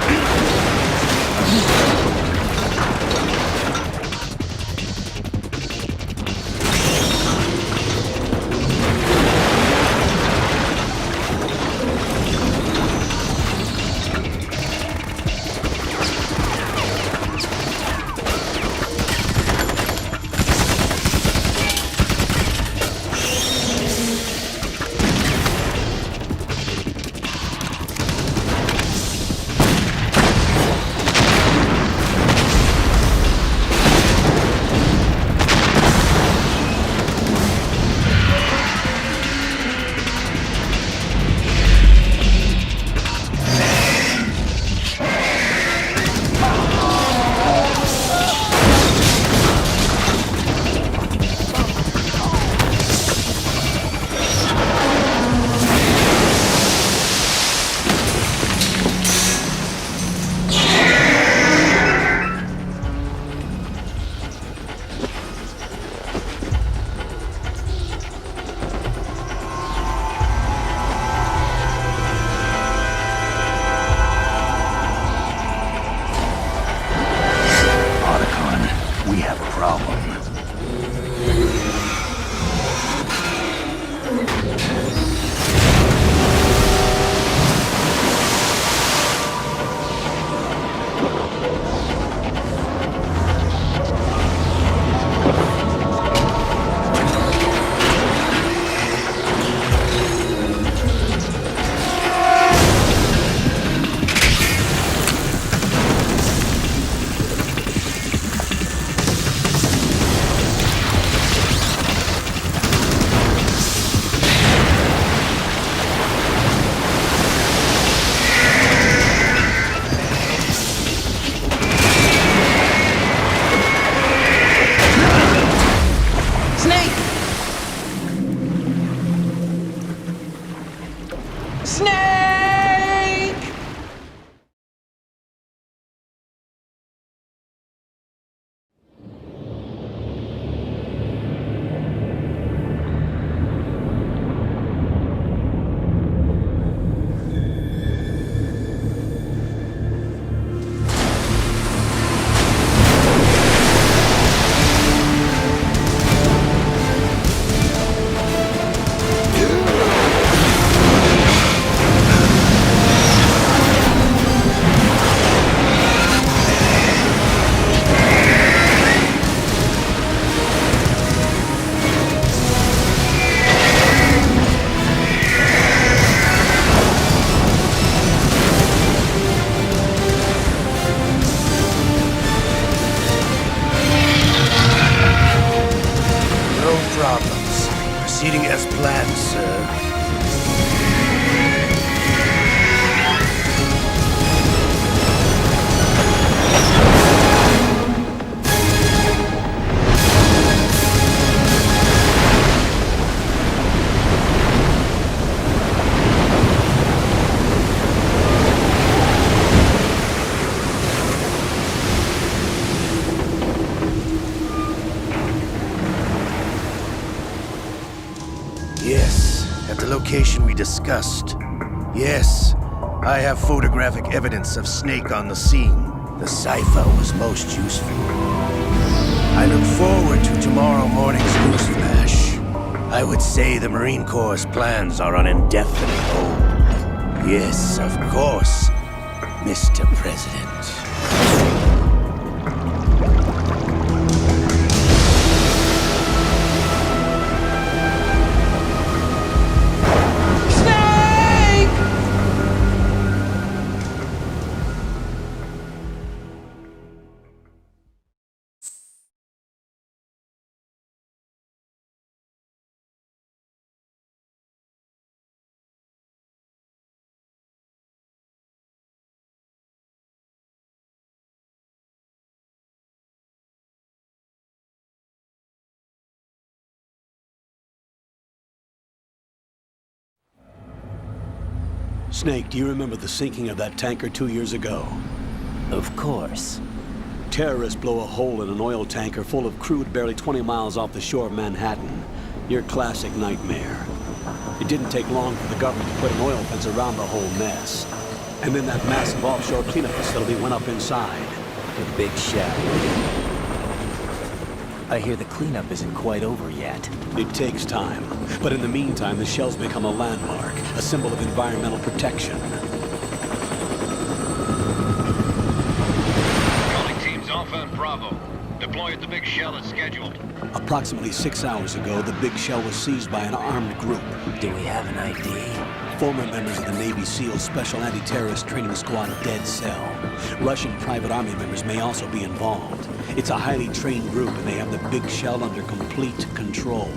discussed. Yes, I have photographic evidence of Snake on the scene. The cipher was most useful. I look forward to tomorrow morning's news flash. I would say the Marine Corps' plans are on indefinite hold. Yes, of course, Mr. President. Snake, do you remember the sinking of that tanker 2 years ago? Of course. Terrorists blow a hole in an oil tanker full of crude barely 20 miles off the shore of Manhattan. Your classic nightmare. It didn't take long for the government to put an oil fence around the whole mess. And then that massive offshore cleanup facility went up inside. The big shell. I hear the cleanup isn't quite over yet. It takes time. But in the meantime, the shell's become a landmark, a symbol of environmental protection. Calling teams Alpha and Bravo. Deploy at the big shell as scheduled. Approximately 6 hours ago, the big shell was seized by an armed group. Do we have an ID? Former members of the Navy SEAL Special Anti-Terrorist Training Squad Dead Cell. Russian private army members may also be involved. It's a highly trained group, and they have the big shell under complete control.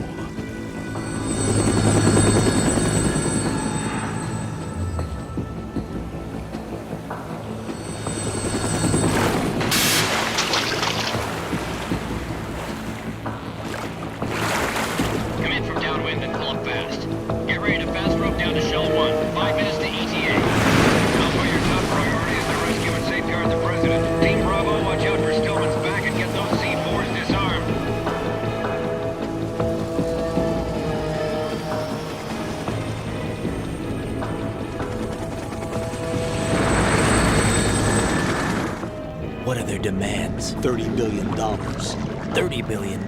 Come in from downwind and pull up fast. Get ready to fast rope down to Shell 1. 5 minutes to ETA. Alpha, your top priority is to rescue and safeguard the President. Team Bravo, watch out for Stillman's back and get those C4s disarmed. What are their demands? $30 billion. $30 billion?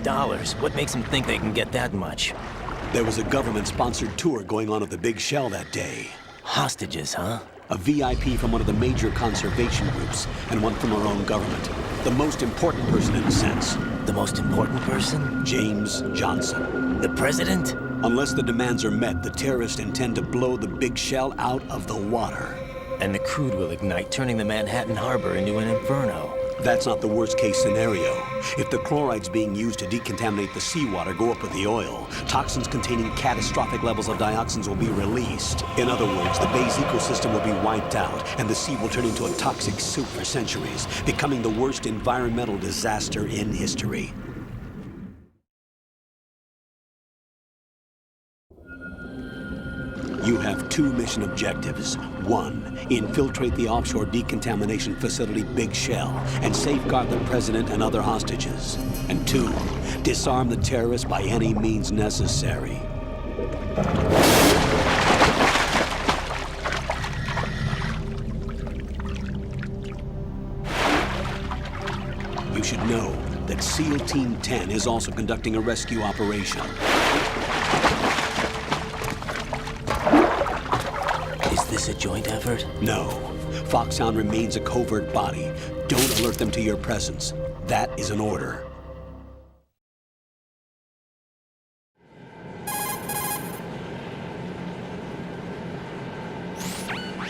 What makes them think they can get that much? There was a government-sponsored tour going on at the big shell that day. Hostages, huh? A VIP from one of the major conservation groups, and one from our own government. The most important person in a sense. The most important person? James Johnson. The President? Unless the demands are met, the terrorists intend to blow the big shell out of the water. And the crude will ignite, turning the Manhattan Harbor into an inferno. That's not the worst-case scenario. If the chlorides being used to decontaminate the seawater go up with the oil, toxins containing catastrophic levels of dioxins will be released. In other words, the bay's ecosystem will be wiped out, and the sea will turn into a toxic soup for centuries, becoming the worst environmental disaster in history. You have 2 mission objectives. 1, infiltrate the offshore decontamination facility Big Shell and safeguard the President and other hostages. And 2, disarm the terrorists by any means necessary. You should know that SEAL Team 10 is also conducting a rescue operation. Is this a joint effort? No. Foxhound remains a covert body. Don't alert them to your presence. That is an order.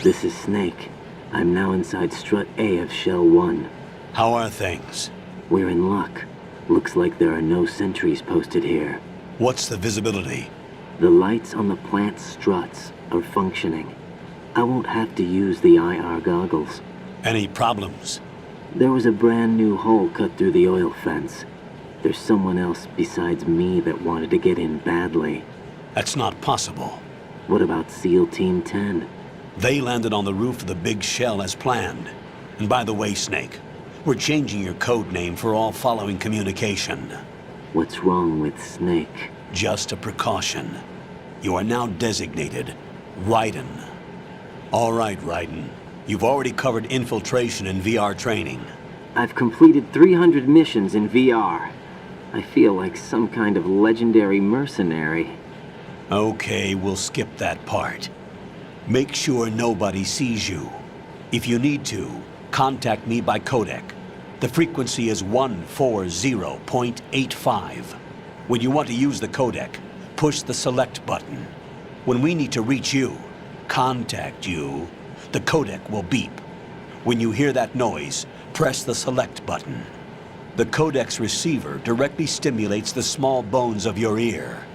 This is Snake. I'm now inside Strut A of Shell 1. How are things? We're in luck. Looks like there are no sentries posted here. What's the visibility? The lights on the plant struts are functioning. I won't have to use the IR goggles. Any problems? There was a brand new hole cut through the oil fence. There's someone else besides me that wanted to get in badly. That's not possible. What about SEAL Team 10? They landed on the roof of the Big Shell as planned. And by the way, Snake, we're changing your code name for all following communication. What's wrong with Snake? Just a precaution. You are now designated Raiden. All right, Raiden. You've already covered infiltration and VR training. I've completed 300 missions in VR. I feel like some kind of legendary mercenary. Okay, we'll skip that part. Make sure nobody sees you. If you need to, contact me by codec. The frequency is 140.85. When you want to use the codec, push the select button. When we need to reach you, contact you, the codec will beep. When you hear that noise, press the select button. The codec's receiver directly stimulates the small bones of your ear.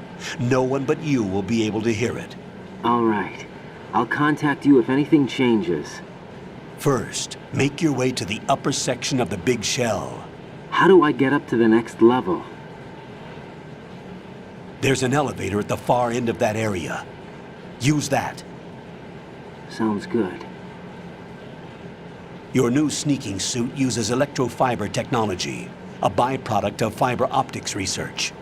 No one but you will be able to hear it. All right. I'll contact you if anything changes. First, make your way to the upper section of the big shell. How do I get up to the next level? There's an elevator at the far end of that area. Use that. Sounds good. Your new sneaking suit uses electrofiber technology, a byproduct of fiber optics research.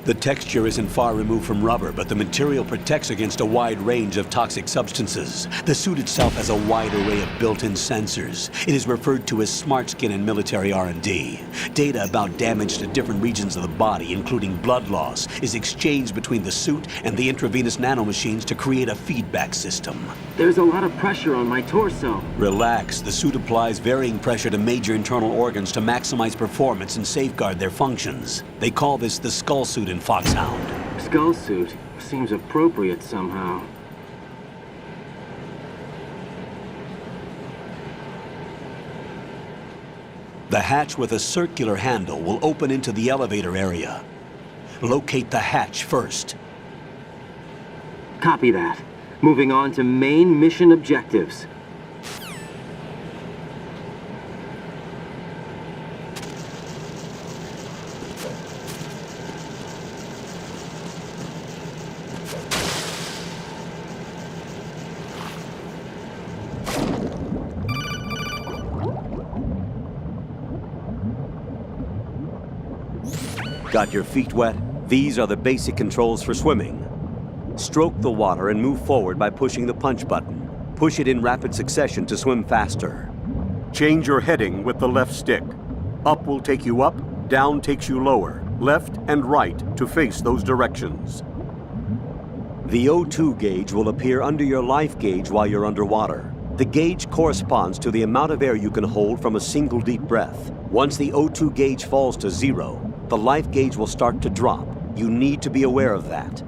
The texture isn't far removed from rubber, but the material protects against a wide range of toxic substances. The suit itself has a wide array of built-in sensors. It is referred to as smart skin in military R&D. Data about damage to different regions of the body, including blood loss, is exchanged between the suit and the intravenous nanomachines to create a feedback system. There's a lot of pressure on my torso. Relax. The suit applies varying pressure to major internal organs to maximize performance and safeguard their functions. They call this the skull suit in Foxhound. Skull suit seems appropriate somehow. The hatch with a circular handle will open into the elevator area. Locate the hatch first. Copy that. Moving on to main mission objectives. Got your feet wet? These are the basic controls for swimming. Stroke the water and move forward by pushing the punch button. Push it in rapid succession to swim faster. Change your heading with the left stick. Up will take you up, down takes you lower, left and right to face those directions. The O2 gauge will appear under your life gauge while you're underwater. The gauge corresponds to the amount of air you can hold from a single deep breath. Once the O2 gauge falls to 0, the life gauge will start to drop. You need to be aware of that.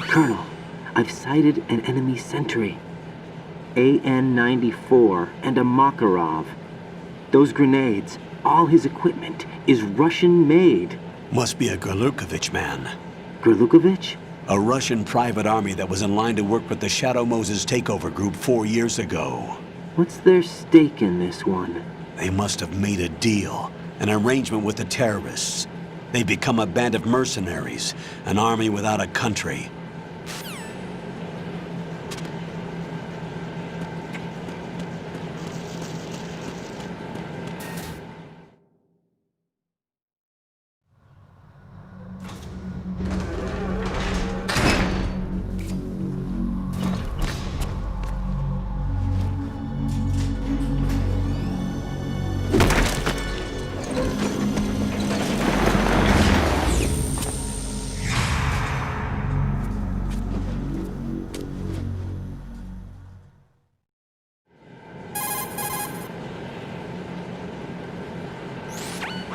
Colonel, I've sighted an enemy sentry. AN-94 and a Makarov. Those grenades, all his equipment, is Russian-made. Must be a Gorlukovich man. Gorlukovich? A Russian private army that was in line to work with the Shadow Moses takeover group 4 years ago. What's their stake in this one? They must have made a deal, an arrangement with the terrorists. They become a band of mercenaries, an army without a country.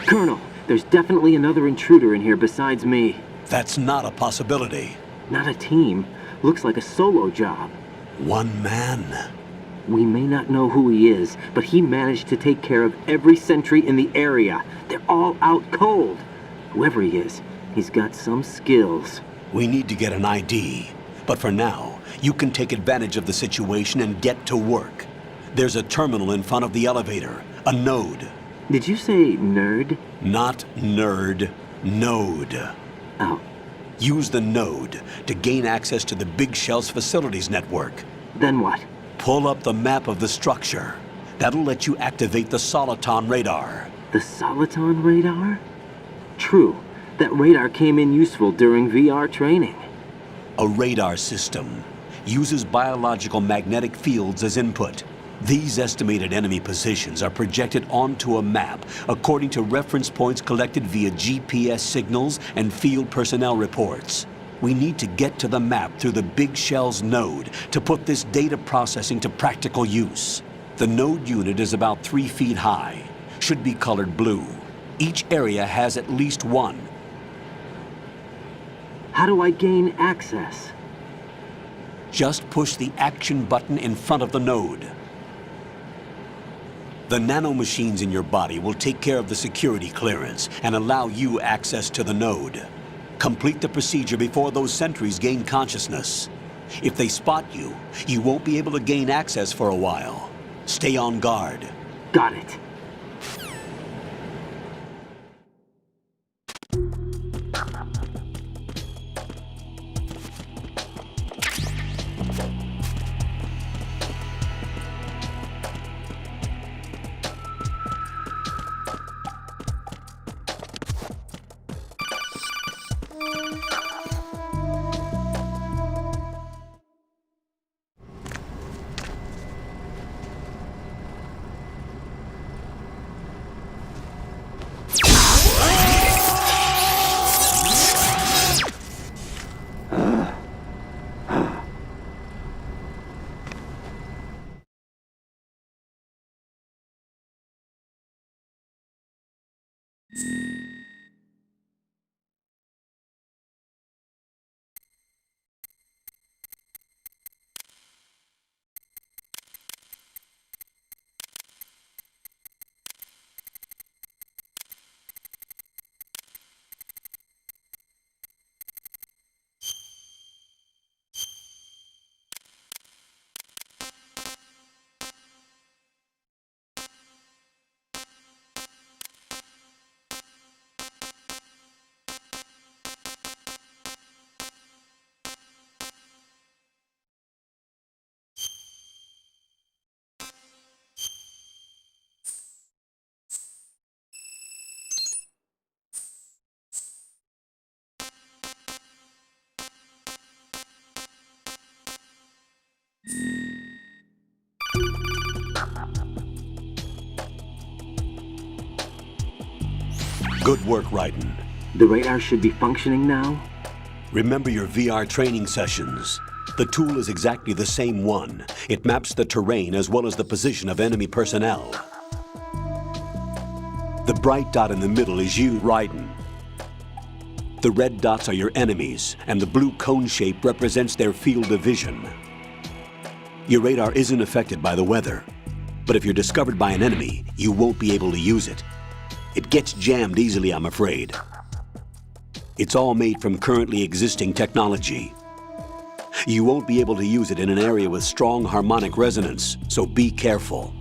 Colonel, there's definitely another intruder in here besides me. That's not a possibility. Not a team. Looks like a solo job. One man. We may not know who he is, but he managed to take care of every sentry in the area. They're all out cold. Whoever he is, he's got some skills. We need to get an ID. But for now, you can take advantage of the situation and get to work. There's a terminal in front of the elevator. A node. Did you say nerd? Not nerd. Node. Oh. Use the node to gain access to the Big Shell's facilities network. Then what? Pull up the map of the structure. That'll let you activate the Soliton radar. The Soliton radar? True. That radar came in useful during VR training. A radar system uses biological magnetic fields as input. These estimated enemy positions are projected onto a map according to reference points collected via GPS signals and field personnel reports. We need to get to the map through the Big Shell's node to put this data processing to practical use. The node unit is about 3 feet high, should be colored blue. Each area has at least one. How do I gain access? Just push the action button in front of the node. The nanomachines in your body will take care of the security clearance and allow you access to the node. Complete the procedure before those sentries gain consciousness. If they spot you, you won't be able to gain access for a while. Stay on guard. Got it. Good work, Raiden. The radar should be functioning now? Remember your VR training sessions. The tool is exactly the same one. It maps the terrain as well as the position of enemy personnel. The bright dot in the middle is you, Raiden. The red dots are your enemies, and the blue cone shape represents their field of vision. Your radar isn't affected by the weather, but if you're discovered by an enemy, you won't be able to use it. It gets jammed easily, I'm afraid. It's all made from currently existing technology. You won't be able to use it in an area with strong harmonic resonance, so be careful.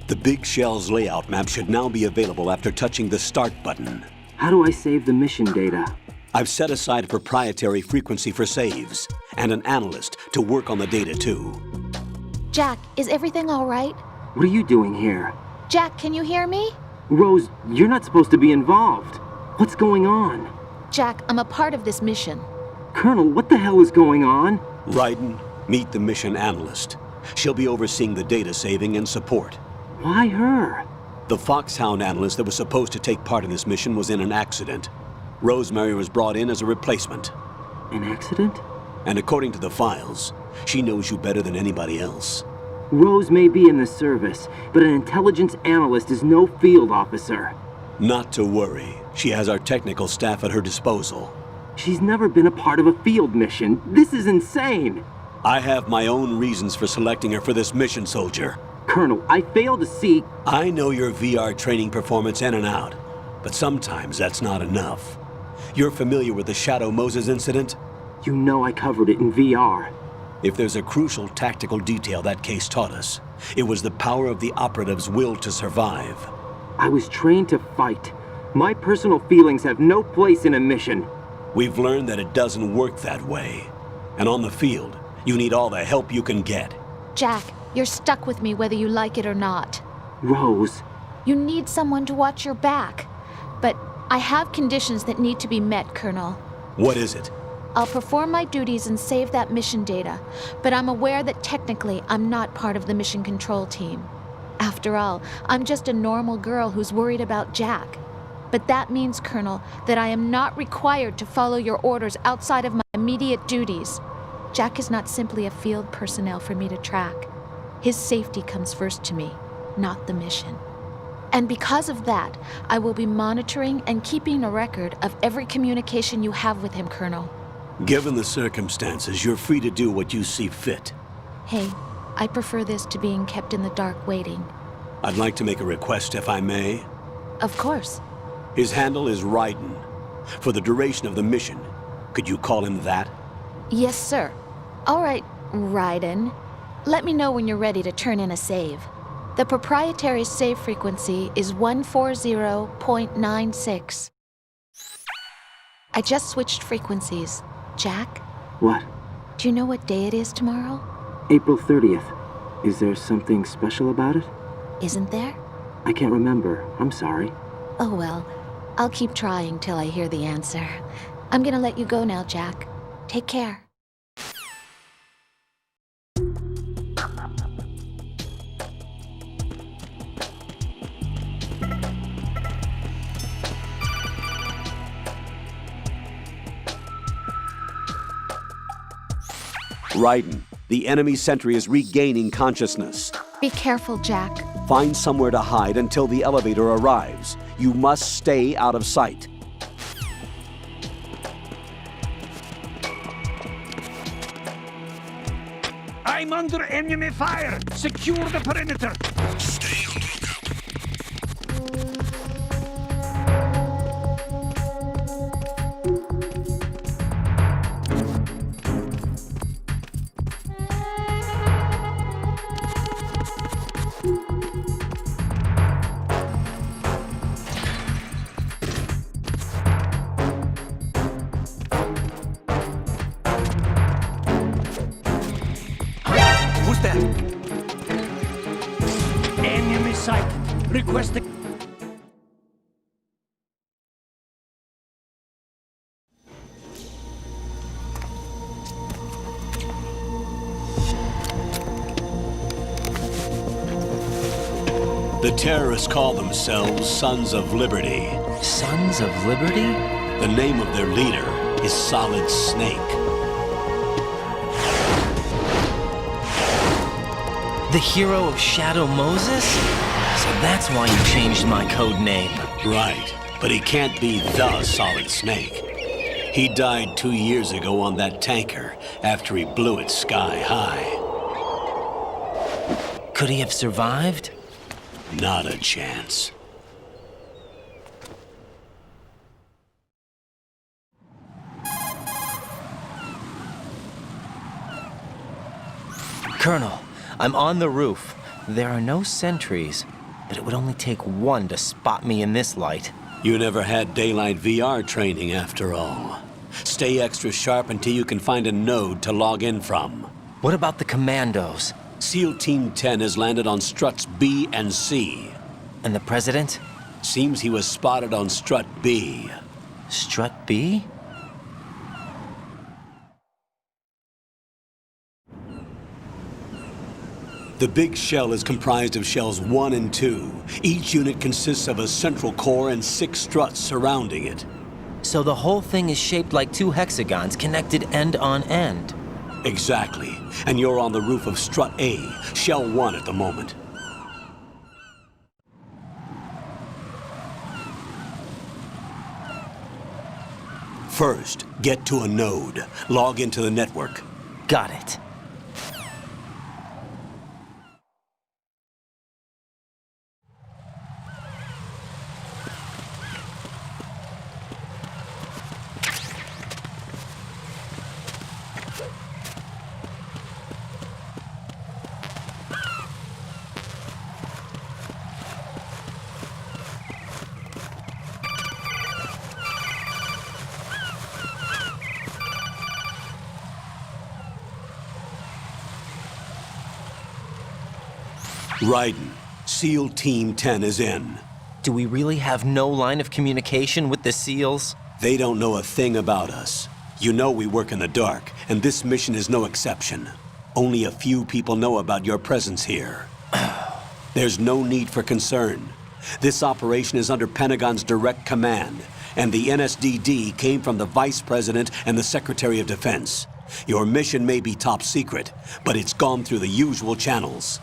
The Big Shell's layout map should now be available after touching the Start button. How do I save the mission data? I've set aside a proprietary frequency for saves, and an analyst to work on the data too. Jack, is everything all right? What are you doing here? Jack, can you hear me? Rose, you're not supposed to be involved. What's going on? Jack, I'm a part of this mission. Colonel, what the hell is going on? Raiden, meet the mission analyst. She'll be overseeing the data saving and support. Why her? The Foxhound analyst that was supposed to take part in this mission was in an accident. Rosemary was brought in as a replacement. An accident? And according to the files, she knows you better than anybody else. Rose may be in the service, but an intelligence analyst is no field officer. Not to worry. She has our technical staff at her disposal. She's never been a part of a field mission. This is insane! I have my own reasons for selecting her for this mission, soldier. Colonel, I fail to see... I know your VR training performance in and out, but sometimes that's not enough. You're familiar with the Shadow Moses incident? You know I covered it in VR. If there's a crucial tactical detail that case taught us, it was the power of the operative's will to survive. I was trained to fight. My personal feelings have no place in a mission. We've learned that it doesn't work that way. And on the field, you need all the help you can get. Jack, you're stuck with me whether you like it or not. Rose. You need someone to watch your back. But I have conditions that need to be met, Colonel. What is it? I'll perform my duties and save that mission data, but I'm aware that technically I'm not part of the mission control team. After all, I'm just a normal girl who's worried about Jack. But that means, Colonel, that I am not required to follow your orders outside of my immediate duties. Jack is not simply a field personnel for me to track. His safety comes first to me, not the mission. And because of that, I will be monitoring and keeping a record of every communication you have with him, Colonel. Given the circumstances, you're free to do what you see fit. Hey, I prefer this to being kept in the dark waiting. I'd like to make a request, if I may. Of course. His handle is Raiden. For the duration of the mission, could you call him that? Yes, sir. All right, Raiden. Let me know when you're ready to turn in a save. The proprietary save frequency is 140.96. I just switched frequencies. Jack? What? Do you know what day it is tomorrow? April 30th. Is there something special about it? Isn't there? I can't remember. I'm sorry. Oh well. I'll keep trying till I hear the answer. I'm gonna let you go now, Jack. Take care. Raiden, the enemy sentry is regaining consciousness. Be careful, Jack. Find somewhere to hide until the elevator arrives. You must stay out of sight. I'm under enemy fire! Secure the perimeter! Stay on lookout. Who's there? Enemy sight. Request the... The terrorists call themselves Sons of Liberty. Sons of Liberty? The name of their leader is Solid Snake. The hero of Shadow Moses? So that's why you changed my code name. Right, but he can't be the Solid Snake. He died 2 years ago on that tanker after he blew it sky high. Could he have survived? Not a chance. Colonel, I'm on the roof. There are no sentries, but it would only take one to spot me in this light. You never had daylight VR training after all. Stay extra sharp until you can find a node to log in from. What about the commandos? SEAL Team 10 has landed on struts B and C. And the President? Seems he was spotted on strut B. Strut B? The big shell is comprised of shells 1 and 2. Each unit consists of a central core and 6 struts surrounding it. So the whole thing is shaped like 2 hexagons connected end on end. Exactly. And you're on the roof of strut A, shell 1 at the moment. First, get to a node. Log into the network. Got it. Raiden, SEAL Team 10 is in. Do we really have no line of communication with the SEALs? They don't know a thing about us. You know we work in the dark, and this mission is no exception. Only a few people know about your presence here. There's no need for concern. This operation is under Pentagon's direct command, and the NSDD came from the Vice President and the Secretary of Defense. Your mission may be top secret, but it's gone through the usual channels.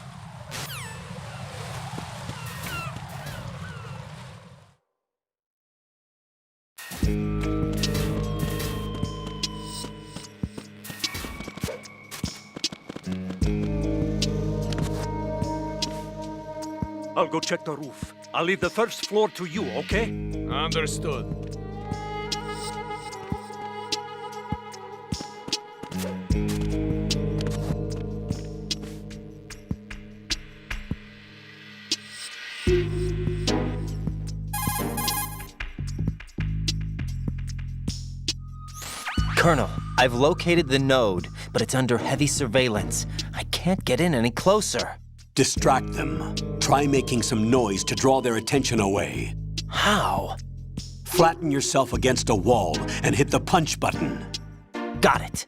I'll go check the roof. I'll leave the first floor to you, okay? Understood. Colonel, I've located the node, but it's under heavy surveillance. I can't get in any closer. Distract them. Try making some noise to draw their attention away. How? Flatten yourself against a wall and hit the punch button. Got it.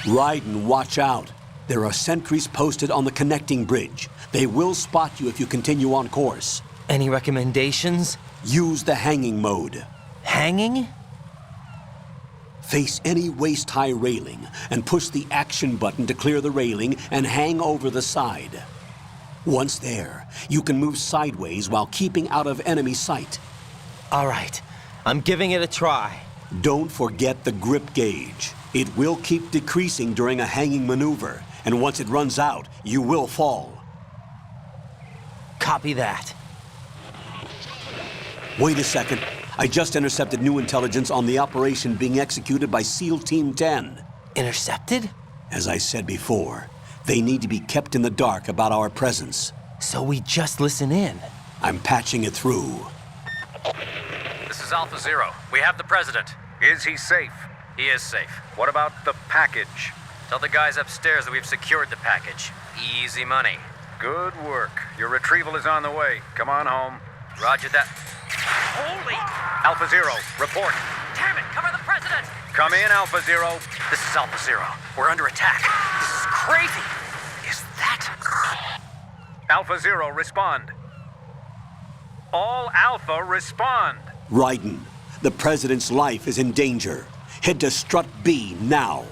Raiden, watch out. There are sentries posted on the connecting bridge. They will spot you if you continue on course. Any recommendations? Use the hanging mode. Hanging? Face any waist-high railing and push the action button to clear the railing and hang over the side. Once there, you can move sideways while keeping out of enemy sight. All right, I'm giving it a try. Don't forget the grip gauge. It will keep decreasing during a hanging maneuver, and once it runs out, you will fall. Copy that. Wait a second. I just intercepted new intelligence on the operation being executed by SEAL Team 10. Intercepted? As I said before, they need to be kept in the dark about our presence. So we just listen in. I'm patching it through. This is Alpha Zero. We have the President. Is he safe? He is safe. What about the package? Tell the guys upstairs that we've secured the package. Easy money. Good work. Your retrieval is on the way. Come on home. Roger that. Holy! Alpha Zero, report. Damn it! Cover the president! Come in, Alpha Zero. This is Alpha Zero. We're under attack. This is crazy. Is that... Alpha Zero, respond. All Alpha, respond. Raiden, the President's life is in danger. Head to Strut B now.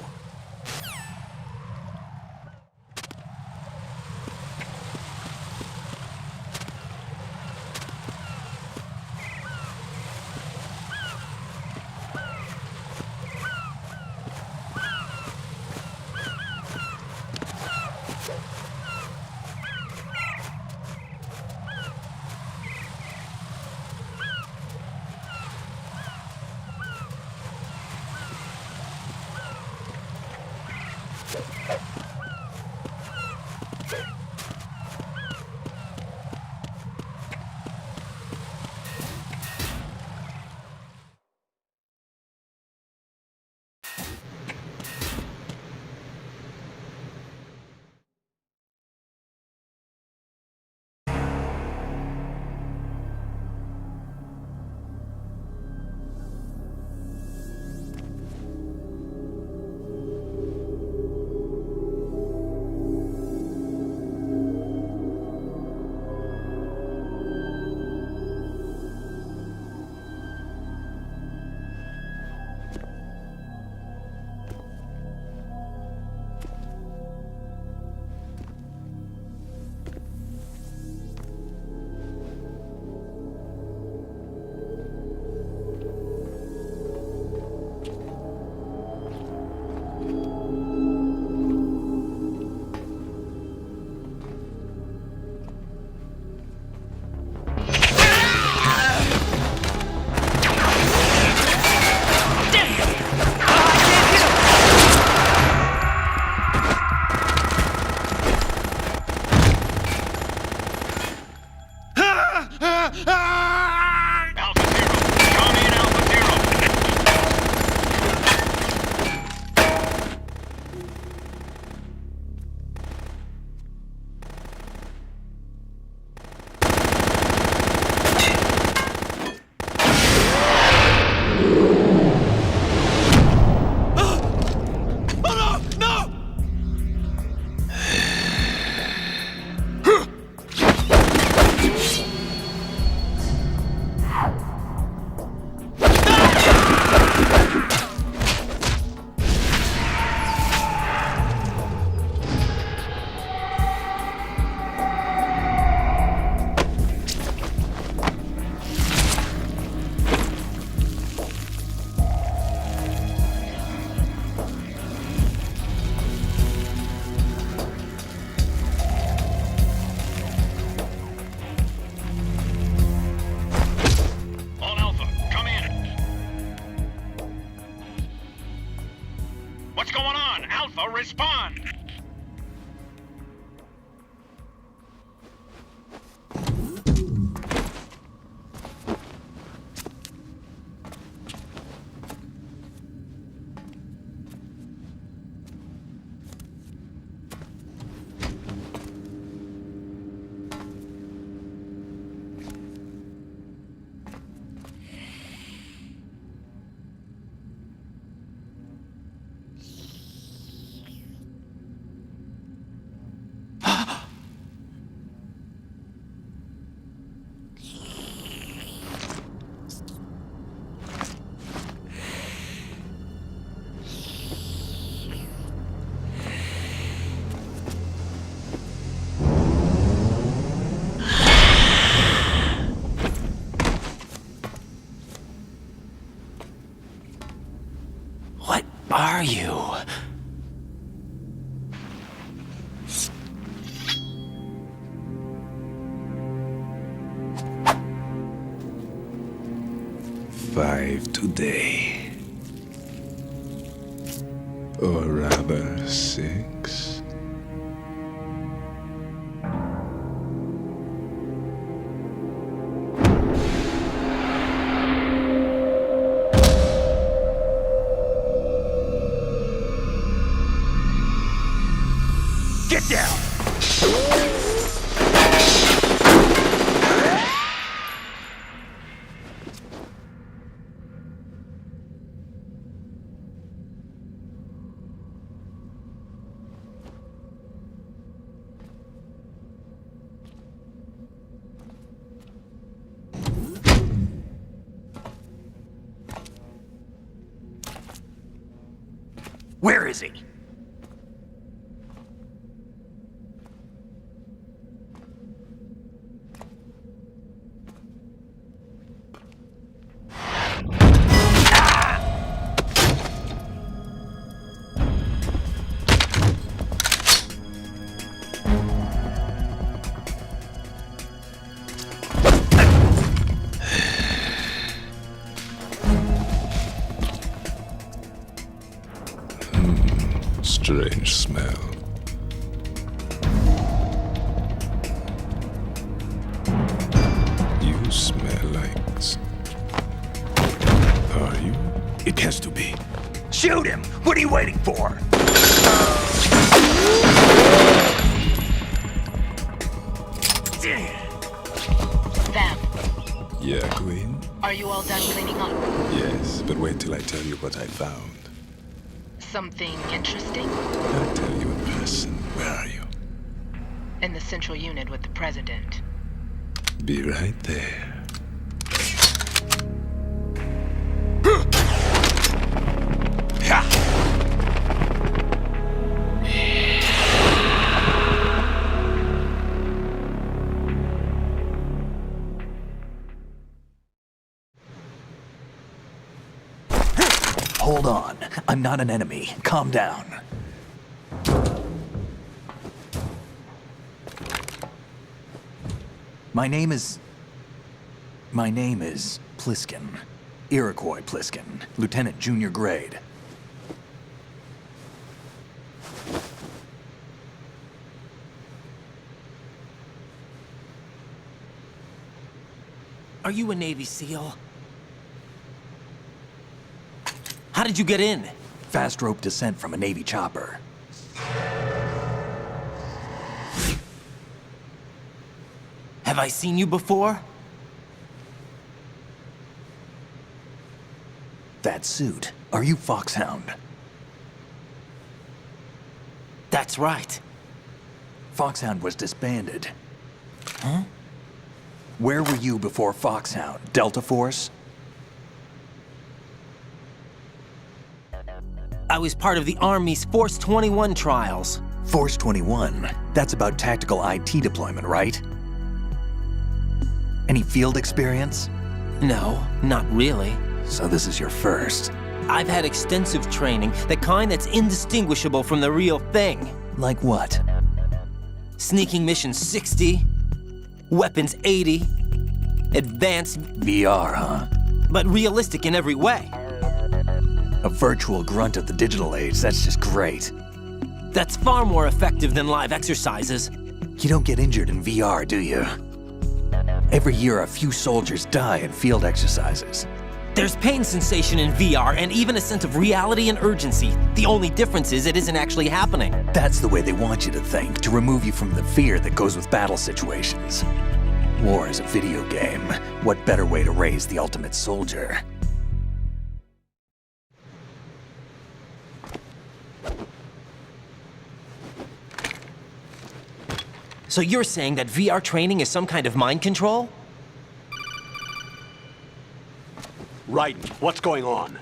Respond! Are you? Five today. Or rather, 6. Where is he? Strange smell. You smell like... Are you? It has to be. Shoot him! What are you waiting for? Vamp, Yeah, Queen? are you all done cleaning up? Yes, but wait till I tell you what I found. Something interesting? I'll tell you in person. Where are you? In the central unit with the president. Be right there. Hold on. I'm not an enemy. Calm down. My name is Pliskin. Iroquois Pliskin. Lieutenant Junior Grade. Are you a Navy SEAL? How did you get in? Fast rope descent from a Navy chopper. Have I seen you before? That suit. Are you Foxhound? That's right. Foxhound was disbanded. Huh? Where were you before Foxhound? Delta Force? I was part of the Army's Force 21 trials. Force 21? That's about tactical IT deployment, right? Any field experience? No, not really. So this is your first. I've had extensive training, the kind that's indistinguishable from the real thing. Like what? Sneaking mission 60, weapons 80, advanced... VR, huh? But realistic in every way. A virtual grunt of the digital age, that's just great. That's far more effective than live exercises. You don't get injured in VR, do you? Every year, a few soldiers die in field exercises. There's pain sensation in VR and even a sense of reality and urgency. The only difference is it isn't actually happening. That's the way they want you to think, to remove you from the fear that goes with battle situations. War is a video game. What better way to raise the ultimate soldier? So you're saying that VR training is some kind of mind control? Right. What's going on?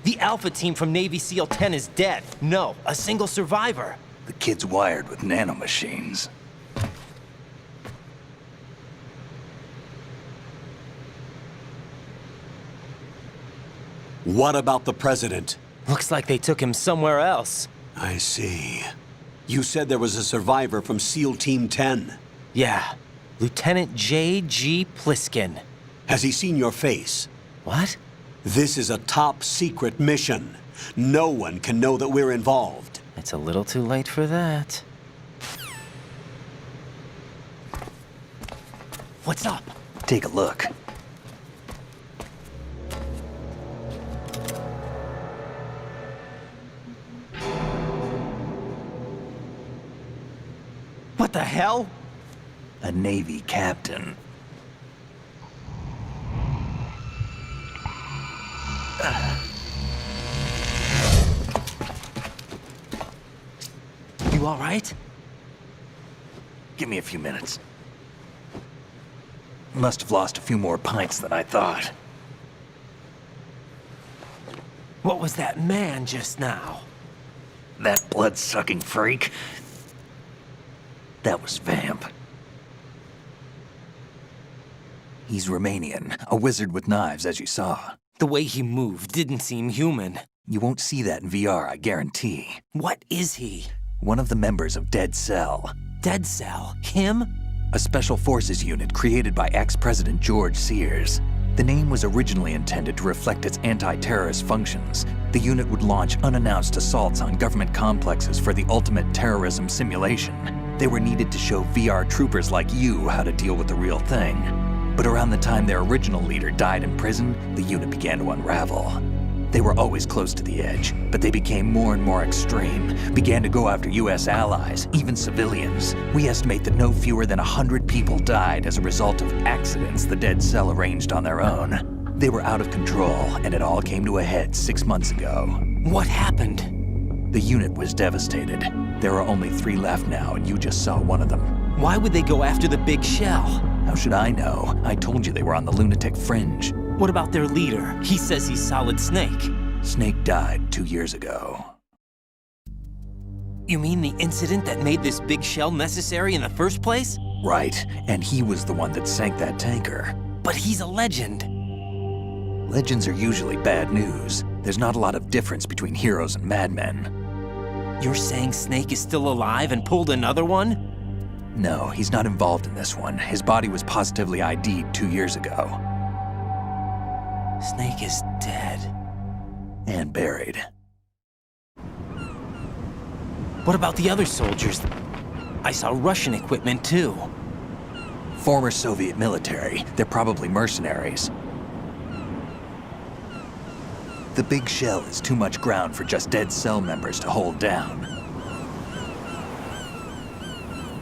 The Alpha team from Navy SEAL 10 is dead. No, a single survivor. The kid's wired with nanomachines. What about the president? Looks like they took him somewhere else. I see. You said there was a survivor from SEAL Team 10. Yeah. Lieutenant J.G. Pliskin. Has he seen your face? What? This is a top secret mission. No one can know that we're involved. It's a little too late for that. What's up? Take a look. What the hell? A Navy captain. You all right? Give me a few minutes. Must have lost a few more pints than I thought. What was that man just now? That blood-sucking freak. That was Vamp. He's Romanian, a wizard with knives, as you saw. The way he moved didn't seem human. You won't see that in VR, I guarantee. What is he? One of the members of Dead Cell. Dead Cell? Him? A special forces unit created by ex-President George Sears. The name was originally intended to reflect its anti-terrorist functions. The unit would launch unannounced assaults on government complexes for the ultimate terrorism simulation. They were needed to show VR troopers like you how to deal with the real thing. But around the time their original leader died in prison, the unit began to unravel. They were always close to the edge, but they became more and more extreme, began to go after US allies, even civilians. We estimate that no fewer than 100 people died as a result of accidents the Dead Cell arranged on their own. They were out of control, and it all came to a head 6 months ago. What happened? The unit was devastated. There are only 3 left now, and you just saw one of them. Why would they go after the big shell? How should I know? I told you they were on the lunatic fringe. What about their leader? He says he's Solid Snake. Snake died 2 years ago. You mean the incident that made this big shell necessary in the first place? Right, and he was the one that sank that tanker. But he's a legend. Legends are usually bad news. There's not a lot of difference between heroes and madmen. You're saying Snake is still alive and pulled another one? No, he's not involved in this one. His body was positively ID'd 2 years ago. Snake is dead. And buried. What about the other soldiers? I saw Russian equipment too. Former Soviet military. They're probably mercenaries. The big shell is too much ground for just Dead Cell members to hold down.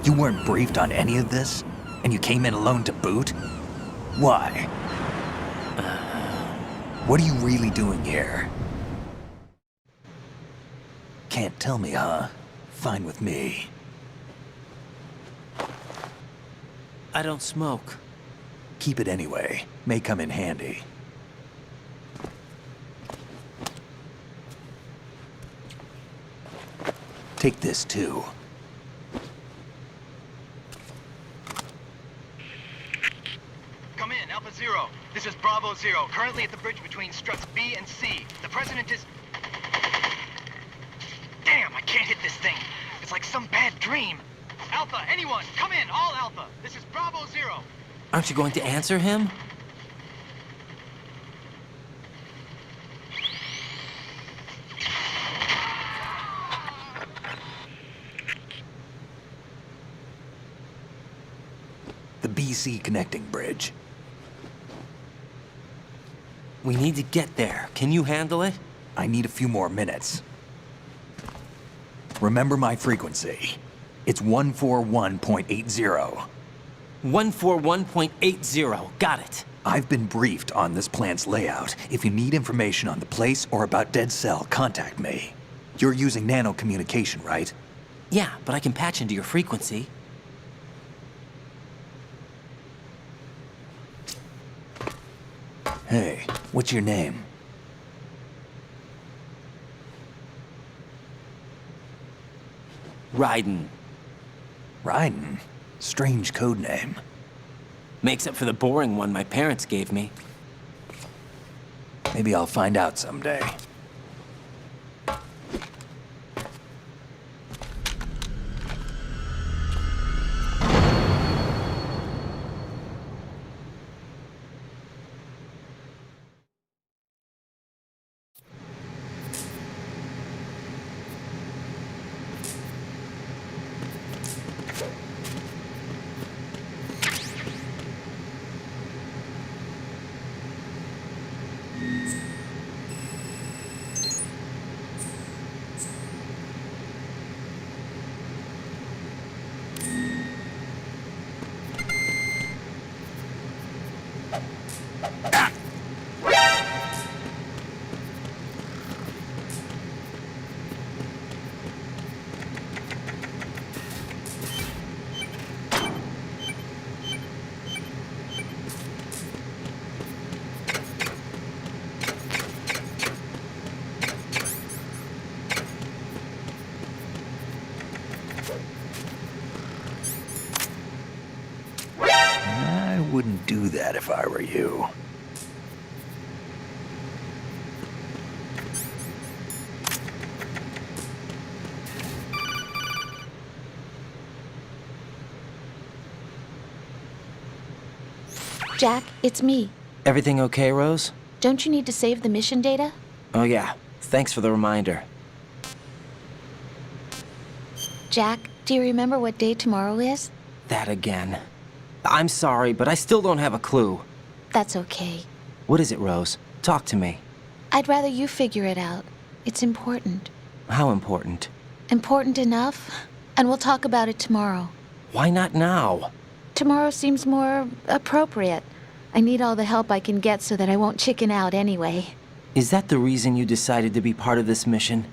You weren't briefed on any of this? And you came in alone to boot? Why? What are you really doing here? Can't tell me, huh? Fine with me. I don't smoke. Keep it anyway. May come in handy. Take this too. Come in, Alpha Zero. This is Bravo Zero, currently at the bridge between struts B and C. The President is... Damn, I can't hit this thing. It's like some bad dream. Alpha, anyone, come in, all Alpha. This is Bravo Zero. Aren't you going to answer him? The BC connecting bridge. We need to get there. Can you handle it? I need a few more minutes. Remember my frequency. It's 141.80. 141.80. Got it. I've been briefed on this plant's layout. If you need information on the place or about Dead Cell, contact me. You're using nano communication, right? Yeah, but I can patch into your frequency. Hey, what's your name? Raiden. Raiden? Strange code name. Makes up for the boring one my parents gave me. Maybe I'll find out someday. I'd do that if I were you. Jack, it's me. Everything okay, Rose? Don't you need to save the mission data? Oh yeah, thanks for the reminder. Jack, do you remember what day tomorrow is? That again. I'm sorry, but I still don't have a clue. That's okay. What is it, Rose? Talk to me. I'd rather you figure it out. It's important. How important? Important enough? And we'll talk about it tomorrow. Why not now? Tomorrow seems more appropriate. I need all the help I can get so that I won't chicken out anyway. Is that the reason you decided to be part of this mission?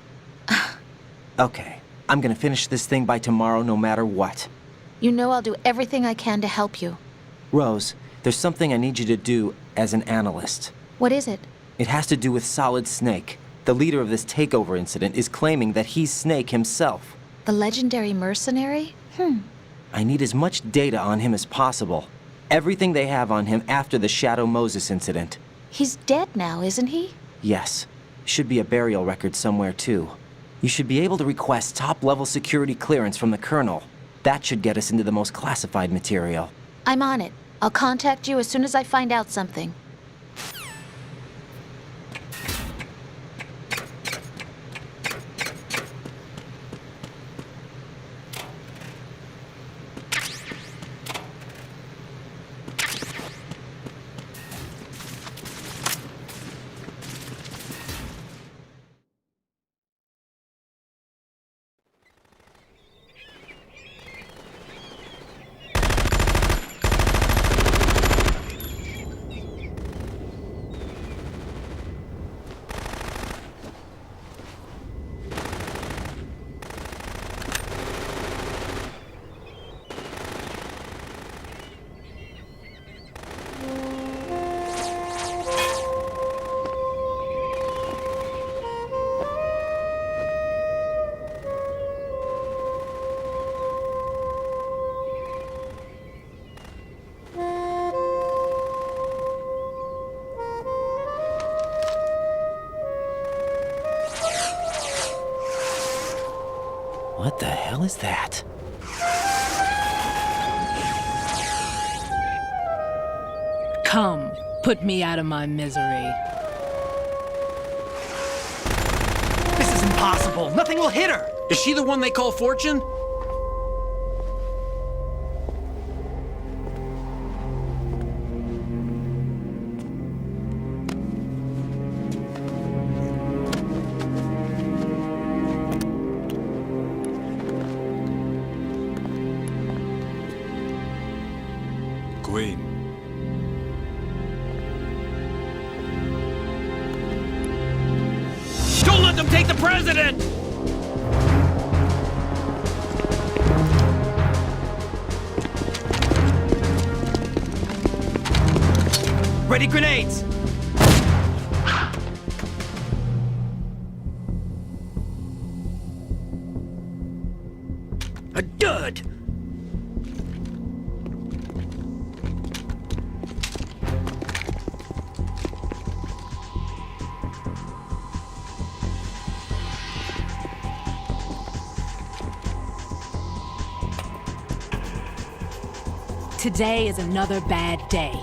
Okay, I'm gonna finish this thing by tomorrow no matter what. You know I'll do everything I can to help you. Rose, there's something I need you to do as an analyst. What is it? It has to do with Solid Snake. The leader of this takeover incident is claiming that he's Snake himself. The legendary mercenary? I need as much data on him as possible. Everything they have on him after the Shadow Moses incident. He's dead now, isn't he? Yes. Should be a burial record somewhere, too. You should be able to request top-level security clearance from the Colonel. That should get us into the most classified material. I'm on it. I'll contact you as soon as I find out something. What the hell is that? Come, put me out of my misery. This is impossible. Nothing will hit her. Is she the one they call Fortune? Queen. Don't let them take the president! Ready grenades! A dud! Today is another bad day.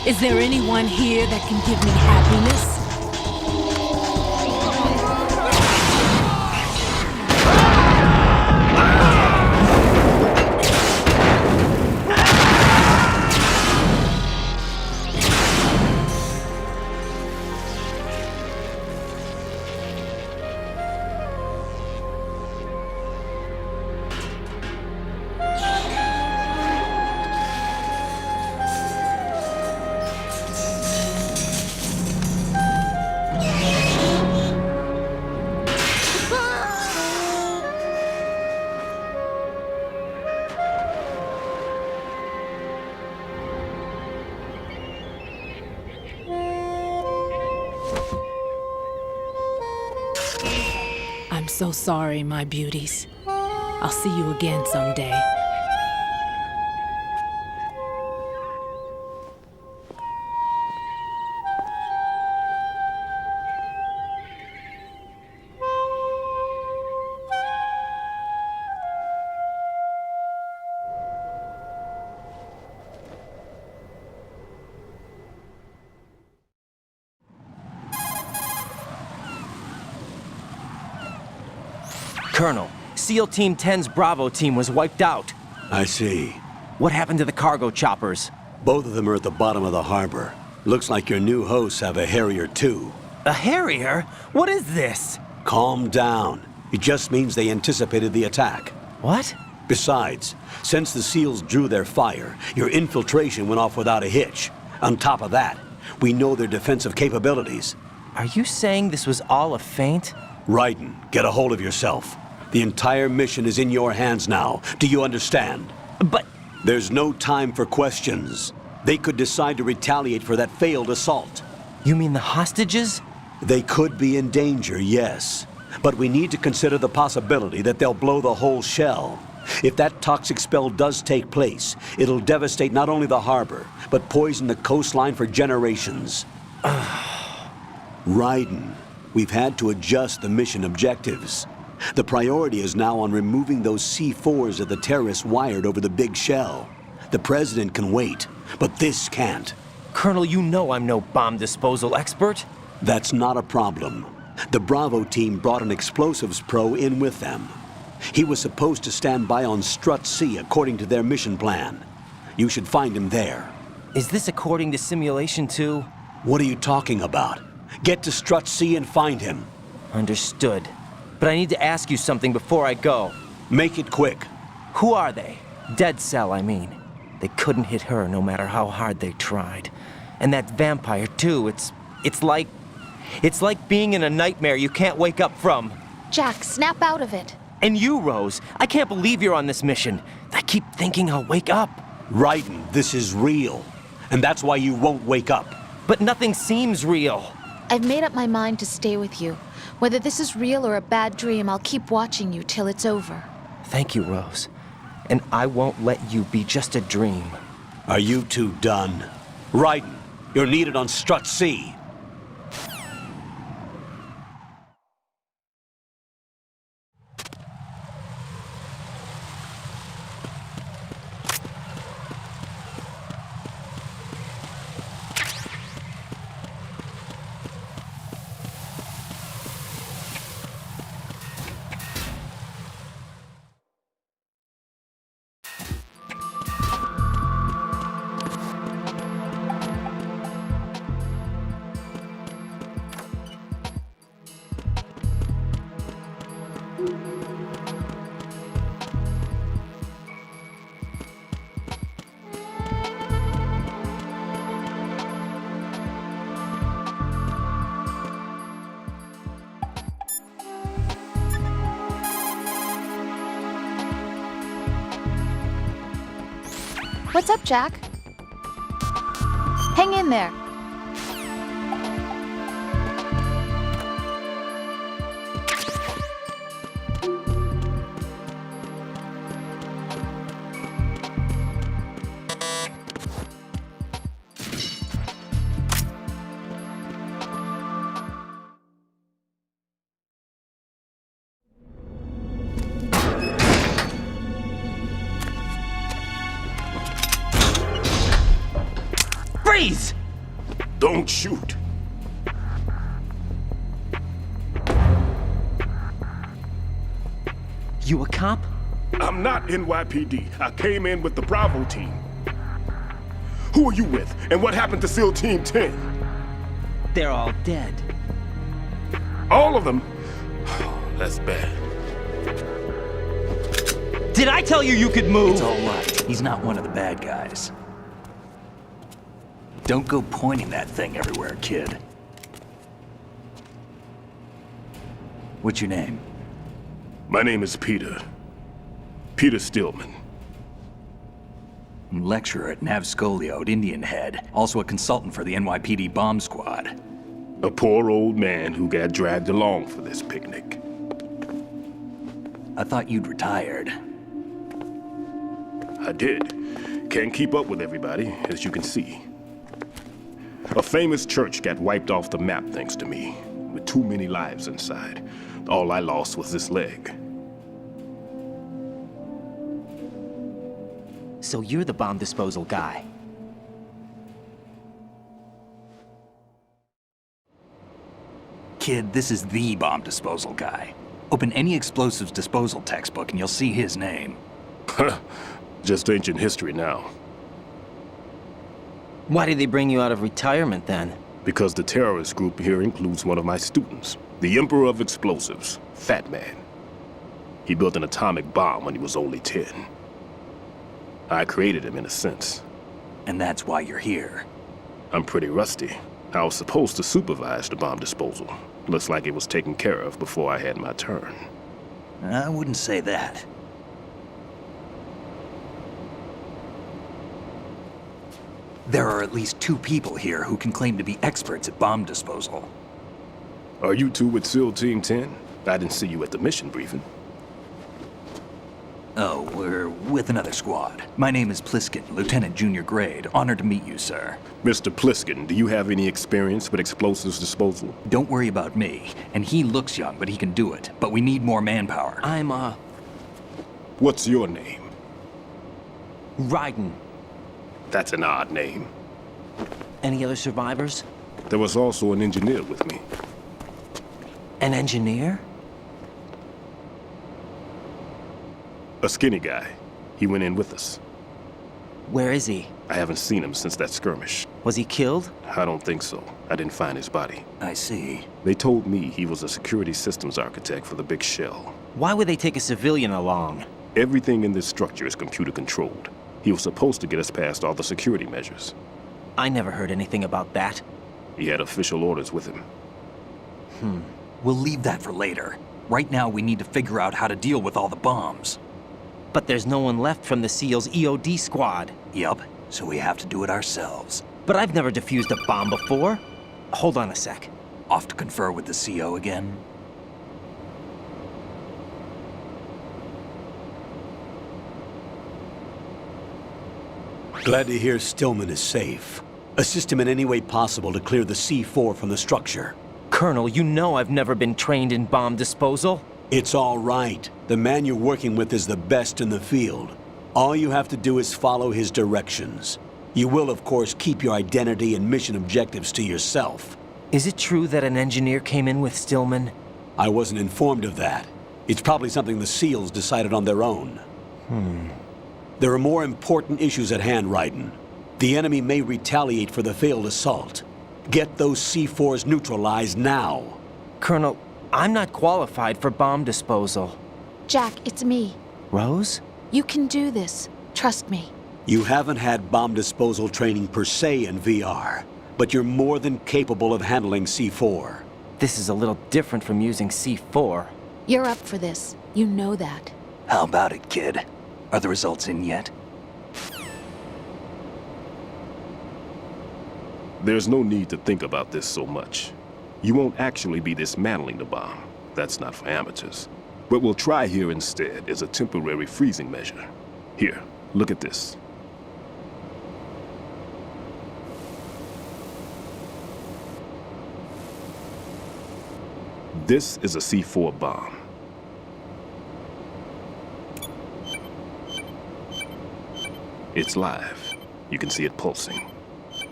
Is there anyone here that can give me happiness? I'm so sorry, my beauties. I'll see you again someday. Colonel, SEAL Team 10's Bravo team was wiped out. I see. What happened to the cargo choppers? Both of them are at the bottom of the harbor. Looks like your new hosts have a Harrier too. A Harrier? What is this? Calm down. It just means they anticipated the attack. What? Besides, since the SEALs drew their fire, your infiltration went off without a hitch. On top of that, we know their defensive capabilities. Are you saying this was all a feint? Raiden, get a hold of yourself. The entire mission is in your hands now. Do you understand? But... There's no time for questions. They could decide to retaliate for that failed assault. You mean the hostages? They could be in danger, yes. But we need to consider the possibility that they'll blow the whole shell. If that toxic spell does take place, it'll devastate not only the harbor, but poison the coastline for generations. Raiden, we've had to adjust the mission objectives. The priority is now on removing those C4s that the terrorists wired over the big shell. The President can wait, but this can't. Colonel, you know I'm no bomb disposal expert. That's not a problem. The Bravo team brought an explosives pro in with them. He was supposed to stand by on Strut C according to their mission plan. You should find him there. Is this according to Simulation 2? What are you talking about? Get to Strut C and find him. Understood. But I need to ask you something before I go. Make it quick. Who are they? Dead Cell, I mean. They couldn't hit her no matter how hard they tried. And that vampire, too, it's like being in a nightmare you can't wake up from. Jack, snap out of it. And you, Rose, I can't believe you're on this mission. I keep thinking I'll wake up. Raiden, this is real. And that's why you won't wake up. But nothing seems real. I've made up my mind to stay with you. Whether this is real or a bad dream, I'll keep watching you till it's over. Thank you, Rose. And I won't let you be just a dream. Are you two done? Raiden, you're needed on Strut C. What's up, Jack? Hang in there. Freeze! Don't shoot. You a cop? I'm not NYPD. I came in with the Bravo team. Who are you with? And what happened to SEAL Team 10? They're all dead. All of them? That's bad. Did I tell you you could move? It's all right. He's not one of the bad guys. Don't go pointing that thing everywhere, kid. What's your name? My name is Peter. Peter Stillman. Lecturer at Navscolio at Indian Head. Also a consultant for the NYPD bomb squad. A poor old man who got dragged along for this picnic. I thought you'd retired. I did. Can't keep up with everybody, as you can see. A famous church got wiped off the map thanks to me, with too many lives inside. All I lost was this leg. So you're the bomb disposal guy. Kid, this is the bomb disposal guy. Open any explosives disposal textbook and you'll see his name. Just ancient history now. Why did they bring you out of retirement then? Because the terrorist group here includes one of my students, the Emperor of Explosives, Fat Man. He built an atomic bomb when he was only 10. I created him in a sense. And that's why you're here. I'm pretty rusty. I was supposed to supervise the bomb disposal. Looks like it was taken care of before I had my turn. I wouldn't say that. There are at least 2 people here who can claim to be experts at bomb disposal. Are you 2 with SEAL Team 10? I didn't see you at the mission briefing. Oh, we're with another squad. My name is Pliskin, Lieutenant Junior Grade. Honored to meet you, sir. Mr. Pliskin, do you have any experience with explosives disposal? Don't worry about me. And he looks young, but he can do it. But we need more manpower. What's your name? Raiden. That's an odd name. Any other survivors? There was also an engineer with me. An engineer? A skinny guy. He went in with us. Where is he? I haven't seen him since that skirmish. Was he killed? I don't think so. I didn't find his body. I see. They told me he was a security systems architect for the big shell. Why would they take a civilian along? Everything in this structure is computer controlled. He was supposed to get us past all the security measures. I never heard anything about that. He had official orders with him. We'll leave that for later. Right now, we need to figure out how to deal with all the bombs. But there's no one left from the SEAL's EOD squad. Yup, so we have to do it ourselves. But I've never defused a bomb before. Hold on a sec. Off to confer with the CO again? Glad to hear Stillman is safe. Assist him in any way possible to clear the C4 from the structure. Colonel, you know I've never been trained in bomb disposal. It's all right. The man you're working with is the best in the field. All you have to do is follow his directions. You will, of course, keep your identity and mission objectives to yourself. Is it true that an engineer came in with Stillman? I wasn't informed of that. It's probably something the SEALs decided on their own. There are more important issues at hand, Raiden. The enemy may retaliate for the failed assault. Get those C4s neutralized now. Colonel, I'm not qualified for bomb disposal. Jack, it's me. Rose? You can do this. Trust me. You haven't had bomb disposal training per se in VR, but you're more than capable of handling C4. This is a little different from using C4. You're up for this. You know that. How about it, kid? Are the results in yet? There's no need to think about this so much. You won't actually be dismantling the bomb. That's not for amateurs. What we'll try here instead is a temporary freezing measure. Here, look at this. This is a C4 bomb. It's live. You can see it pulsing.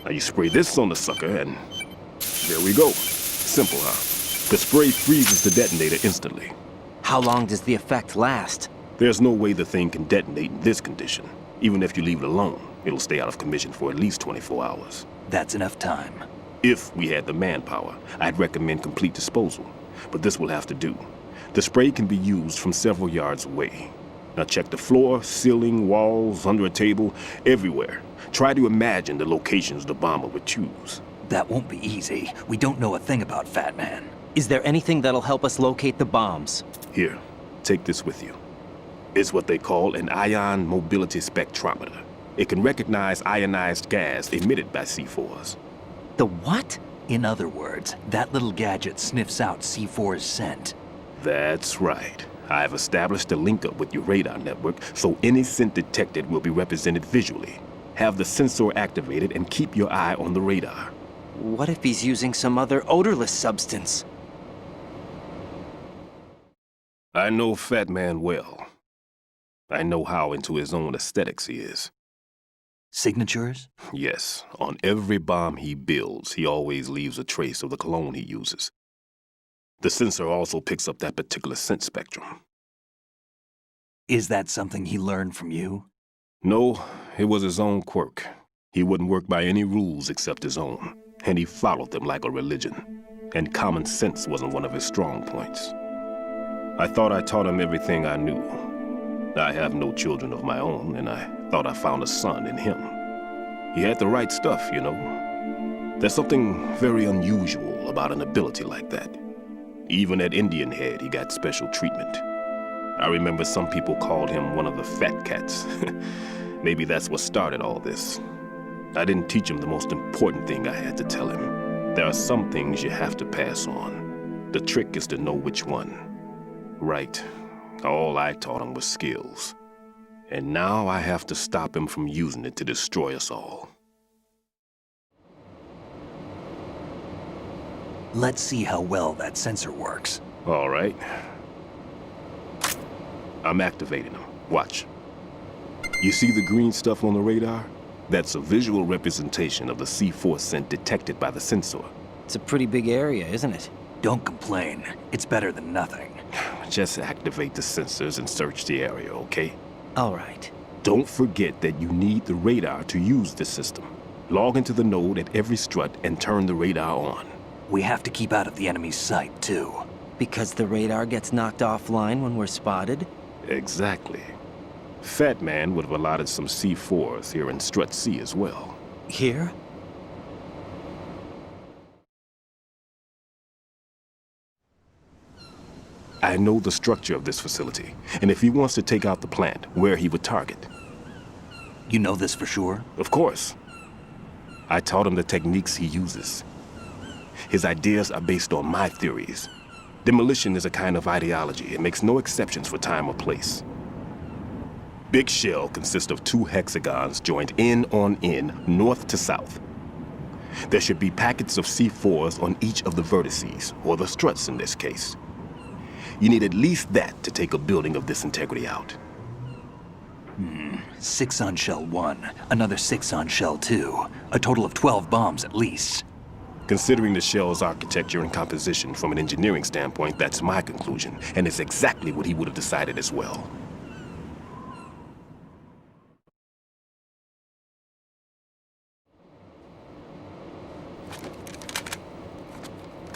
Now you spray this on the sucker and there we go. Simple, huh? The spray freezes the detonator instantly. How long does the effect last? There's no way the thing can detonate in this condition. Even if you leave it alone, it'll stay out of commission for at least 24 hours. That's enough time. If we had the manpower, I'd recommend complete disposal. But this will have to do. The spray can be used from several yards away. Now check the floor, ceiling, walls, under a table, everywhere. Try to imagine the locations the bomber would choose. That won't be easy. We don't know a thing about Fat Man. Is there anything that'll help us locate the bombs? Here, take this with you. It's what they call an ion mobility spectrometer. It can recognize ionized gas emitted by C4s. The what? In other words, that little gadget sniffs out C4's scent. That's right. I have established a link-up with your radar network, so any scent detected will be represented visually. Have the sensor activated and keep your eye on the radar. What if he's using some other odorless substance? I know Fat Man well. I know how into his own aesthetics he is. Signatures? Yes, on every bomb he builds, he always leaves a trace of the cologne he uses. The sensor also picks up that particular scent spectrum. Is that something he learned from you? No, it was his own quirk. He wouldn't work by any rules except his own, and he followed them like a religion. And common sense wasn't one of his strong points. I thought I taught him everything I knew. I have no children of my own, and I thought I found a son in him. He had the right stuff, you know. There's something very unusual about an ability like that. Even at Indian Head, he got special treatment. I remember some people called him one of the fat cats. Maybe that's what started all this. I didn't teach him the most important thing I had to tell him. There are some things you have to pass on. The trick is to know which one. Right. All I taught him was skills. And now I have to stop him from using it to destroy us all. Let's see how well that sensor works. All right. I'm activating them. Watch. You see the green stuff on the radar? That's a visual representation of the C4 scent detected by the sensor. It's a pretty big area, isn't it? Don't complain. It's better than nothing. Just activate the sensors and search the area, okay? All right. Don't forget that you need the radar to use the system. Log into the node at every strut and turn the radar on. We have to keep out of the enemy's sight, too. Because the radar gets knocked offline when we're spotted? Exactly. Fat Man would have allotted some C4s here in Strut C as well. Here? I know the structure of this facility, and if he wants to take out the plant, where he would target. You know this for sure? Of course. I taught him the techniques he uses. His ideas are based on my theories. Demolition is a kind of ideology. It makes no exceptions for time or place. Big Shell consists of 2 hexagons joined end on end, north to south. There should be packets of C4s on each of the vertices, or the struts in this case. You need at least that to take a building of this integrity out. 6 on Shell 1, another 6 on Shell 2. A total of 12 bombs at least. Considering the shell's architecture and composition from an engineering standpoint, that's my conclusion, and it's exactly what he would have decided as well.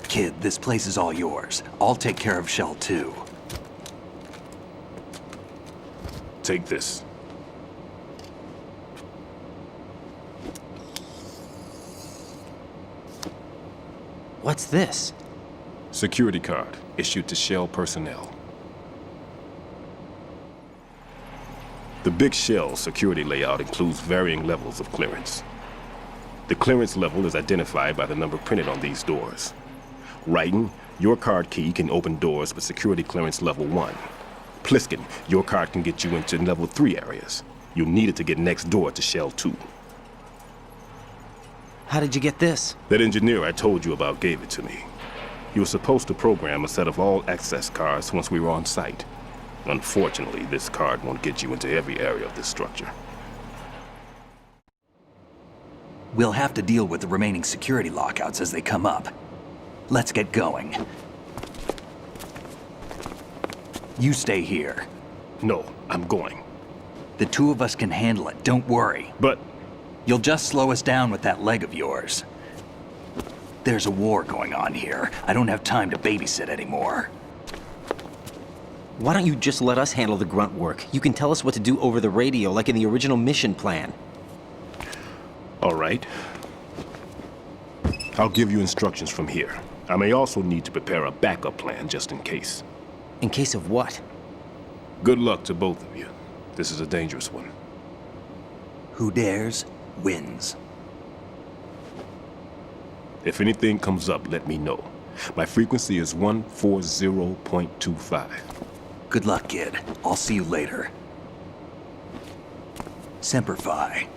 Kid, this place is all yours. I'll take care of Shell 2. Take this. What's this? Security card, issued to Shell personnel. The Big Shell security layout includes varying levels of clearance. The clearance level is identified by the number printed on these doors. Writing, your card key can open doors with security clearance level 1. Pliskin, your card can get you into level 3 areas. You'll need it to get next door to Shell 2. How did you get this? That engineer I told you about gave it to me. He was supposed to program a set of all access cards once we were on site. Unfortunately, this card won't get you into every area of this structure. We'll have to deal with the remaining security lockouts as they come up. Let's get going. You stay here. No, I'm going. The 2 of us can handle it, don't worry. But... You'll just slow us down with that leg of yours. There's a war going on here. I don't have time to babysit anymore. Why don't you just let us handle the grunt work? You can tell us what to do over the radio, like in the original mission plan. All right. I'll give you instructions from here. I may also need to prepare a backup plan just in case. In case of what? Good luck to both of you. This is a dangerous one. Who dares, wins. If anything comes up, let me know. My frequency is 140.25. Good luck, kid. I'll see you later. Semper Fi.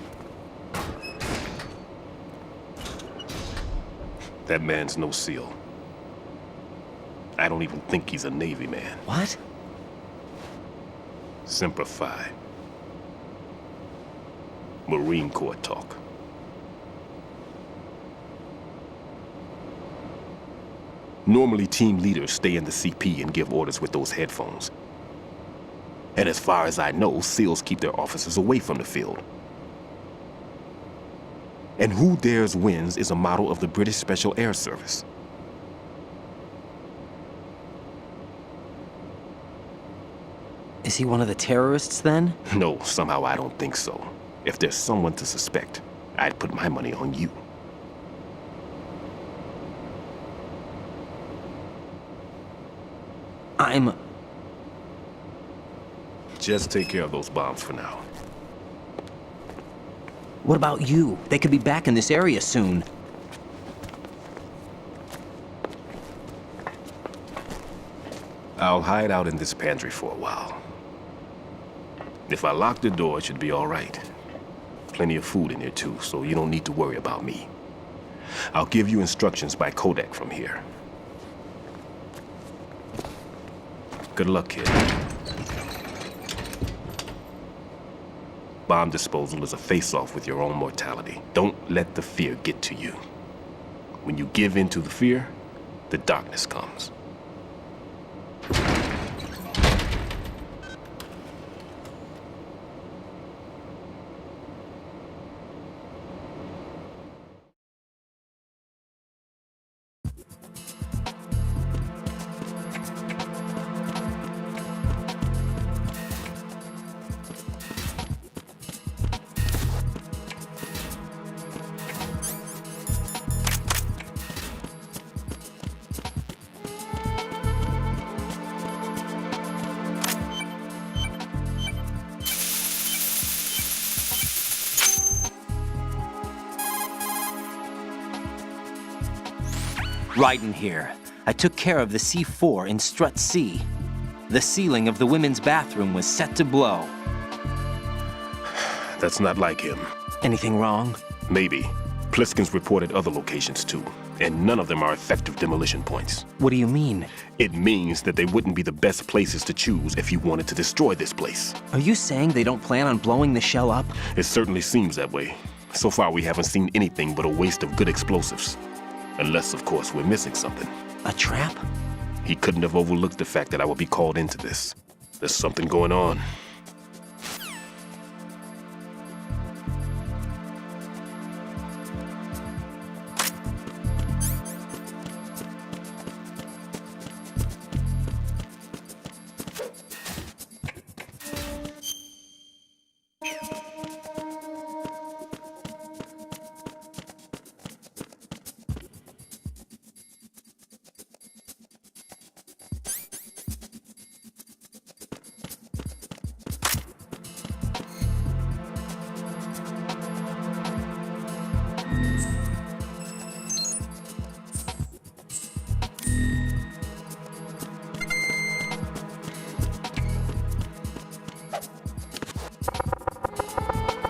That man's no SEAL. I don't even think he's a Navy man. What? Semper Fi. Marine Corps talk. Normally, team leaders stay in the CP and give orders with those headphones. And as far as I know, SEALs keep their officers away from the field. And Who Dares Wins is a model of the British Special Air Service. Is he one of the terrorists then? No, somehow I don't think so. If there's someone to suspect, I'd put my money on you. Just take care of those bombs for now. What about you? They could be back in this area soon. I'll hide out in this pantry for a while. If I lock the door, it should be all right. Plenty of food in here too, so you don't need to worry about me. I'll give you instructions by Kodak from here. Good luck, kid. Bomb disposal is a face-off with your own mortality. Don't let the fear get to you. When you give in to the fear, the darkness comes. Ryden here. I took care of the C4 in Strut C. The ceiling of the women's bathroom was set to blow. That's not like him. Anything wrong? Maybe. Pliskin's reported other locations too, and none of them are effective demolition points. What do you mean? It means that they wouldn't be the best places to choose if you wanted to destroy this place. Are you saying they don't plan on blowing the shell up? It certainly seems that way. So far, we haven't seen anything but a waste of good explosives. Unless, of course, we're missing something. A trap? He couldn't have overlooked the fact that I would be called into this. There's something going on.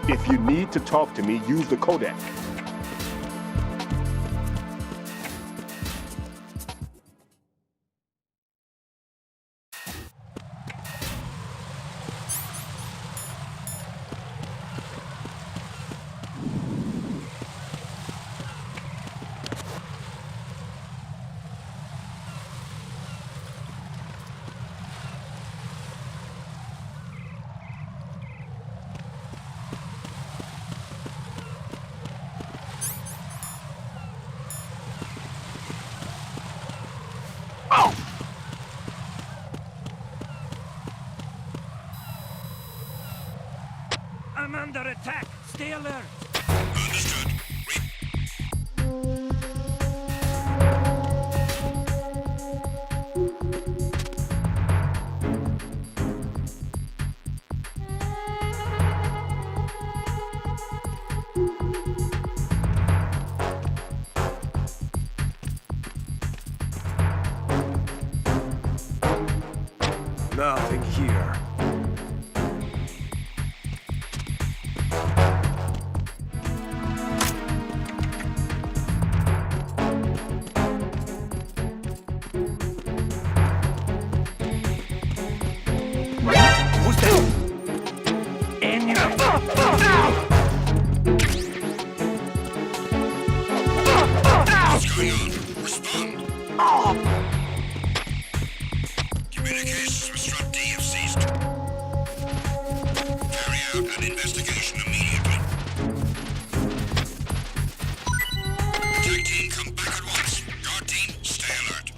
If you need to talk to me, use the Kodak. I'm under attack. Stay alert. Understood. Nothing going on? Respond. Communications with Strut D have ceased. Carry out an investigation immediately. Attack team, come back at once. Guard team, stay alert.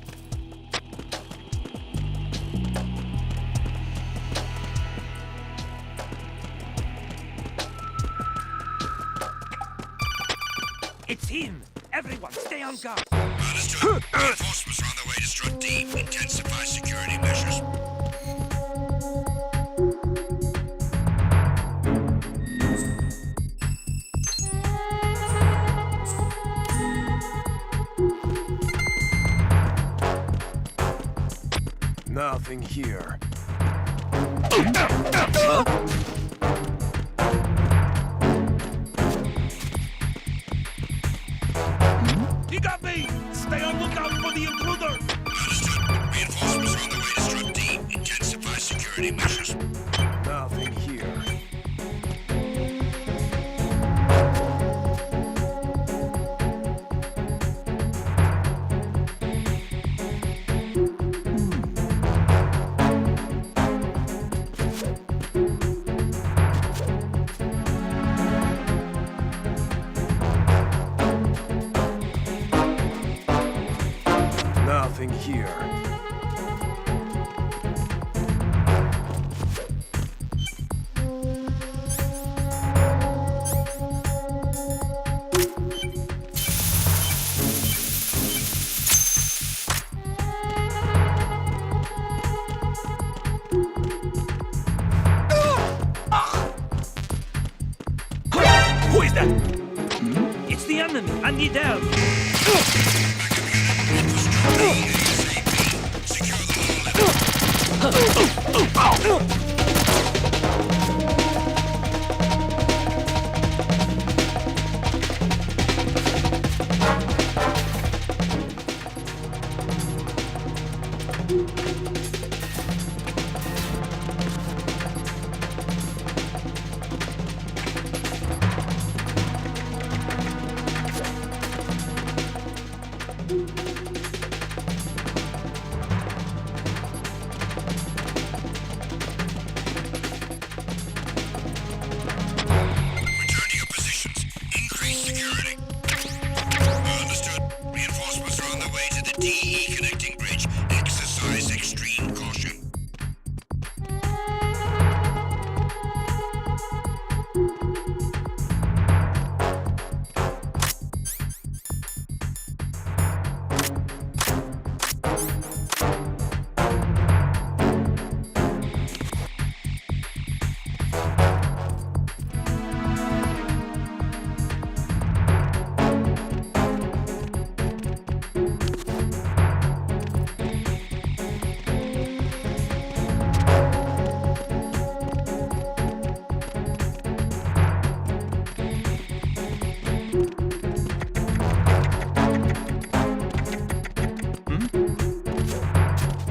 It's him! Everyone, stay on guard! Understood. Reinforcements are on their way to Strut D. Intensify security measures. Nothing here. You got me! Stay on lookout for the intruder! Understood. Reinforcements are on their way to Strut D. Intensify security measures. Nothing here. Nothing here. Who is that? It's the enemy! I need help! Return to your positions. Increase security. Understood. Reinforcements are on their way to the DE connecting bridge. Exercise extreme caution.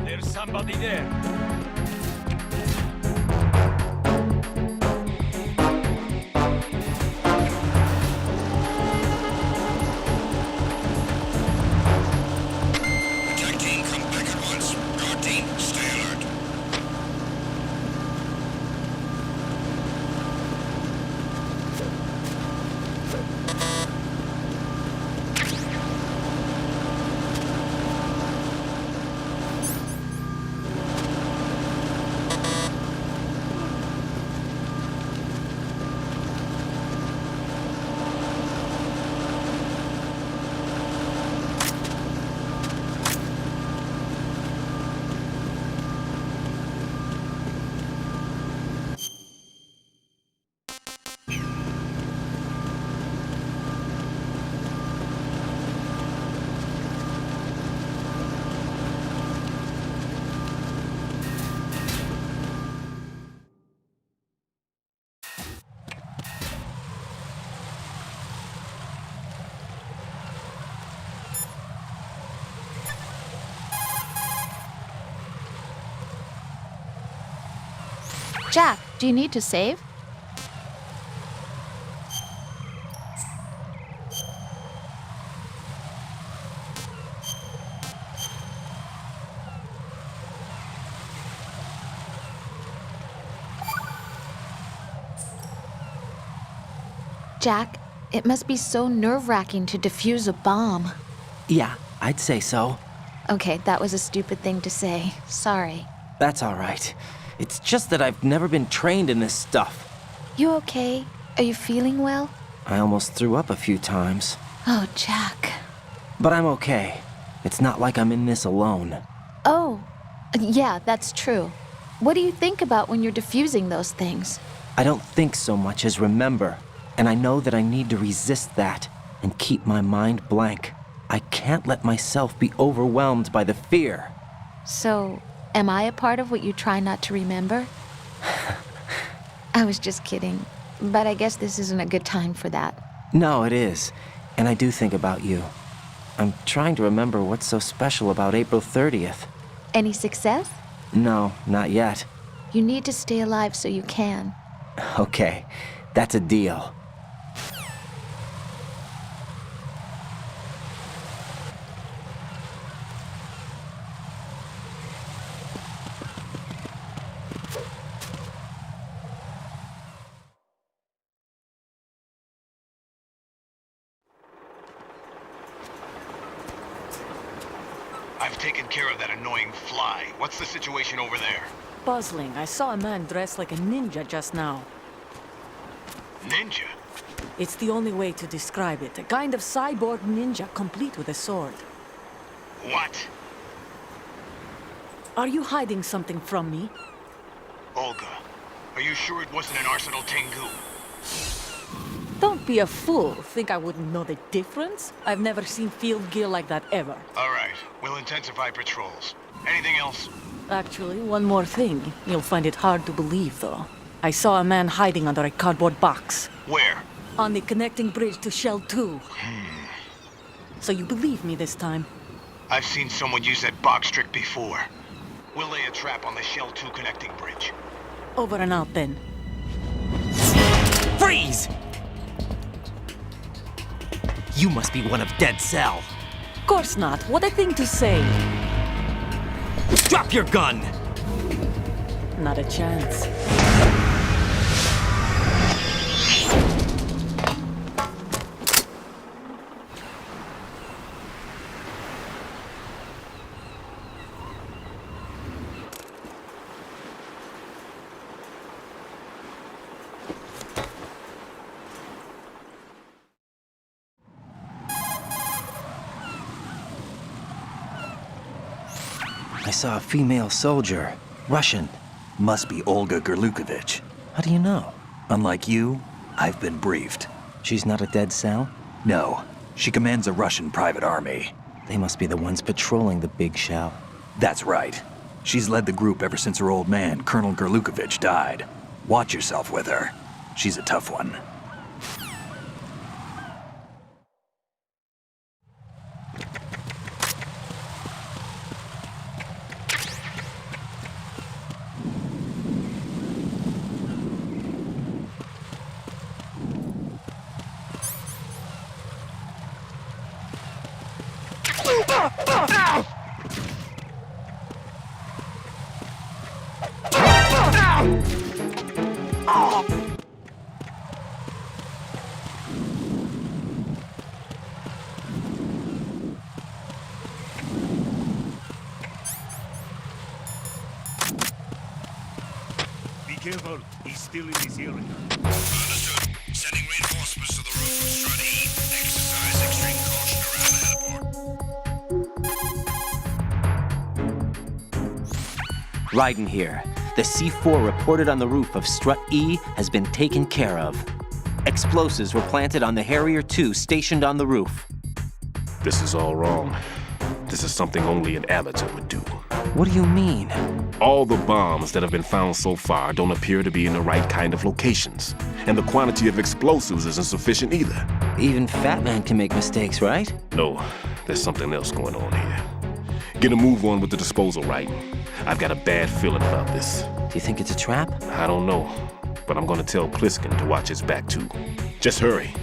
There's somebody there. Attack team, come back at once. Guard team, stay alert. Jack, do you need to save? Jack, it must be so nerve-wracking to defuse a bomb. Yeah, I'd say so. Okay, that was a stupid thing to say. Sorry. That's all right. It's just that I've never been trained in this stuff. You okay? Are you feeling well? I almost threw up a few times. Oh, Jack. But I'm okay. It's not like I'm in this alone. Oh, yeah, that's true. What do you think about when you're defusing those things? I don't think so much as remember, and I know that I need to resist that and keep my mind blank. I can't let myself be overwhelmed by the fear. So, am I a part of what you try not to remember? I was just kidding, but I guess this isn't a good time for that. No, it is, and I do think about you. I'm trying to remember what's so special about April 30th. Any success? No, not yet. You need to stay alive so you can. Okay, that's a deal. I've taken care of that annoying fly. What's the situation over there? Puzzling. I saw a man dressed like a ninja just now. Ninja? It's the only way to describe it. A kind of cyborg ninja, complete with a sword. What? Are you hiding something from me? Olga, are you sure it wasn't an Arsenal Tengu? Don't be a fool. Think I wouldn't know the difference? I've never seen field gear like that ever. All right, we'll intensify patrols. Anything else? Actually, one more thing. You'll find it hard to believe, though. I saw a man hiding under a cardboard box. Where? On the connecting bridge to Shell 2. So you believe me this time? I've seen someone use that box trick before. We'll lay a trap on the Shell 2 connecting bridge. Over and out, then. Freeze! You must be one of Dead Cell. Course not. What a thing to say. Drop your gun! Not a chance. I saw a female soldier. Russian. Must be Olga Gerlukovich. How do you know? Unlike you, I've been briefed. She's not a Dead Cell? No. She commands a Russian private army. They must be the ones patrolling the big shell. That's right. She's led the group ever since her old man, Colonel Gerlukovich, died. Watch yourself with her. She's a tough one. Be careful, he's still in this area. Understood. Sending reinforcements to the roof of Strut E. Exercise extreme caution around the heliport. Raiden here. The C4 reported on the roof of Strut E has been taken care of. Explosives were planted on the Harrier 2 stationed on the roof. This is all wrong. This is something only an amateur would do. What do you mean? All the bombs that have been found so far don't appear to be in the right kind of locations. And the quantity of explosives isn't sufficient either. Even Fat Man can make mistakes, right? No, there's something else going on here. Get a move on with the disposal, Raiden. I've got a bad feeling about this. Do you think it's a trap? I don't know, but I'm gonna tell Pliskin to watch his back too. Just hurry.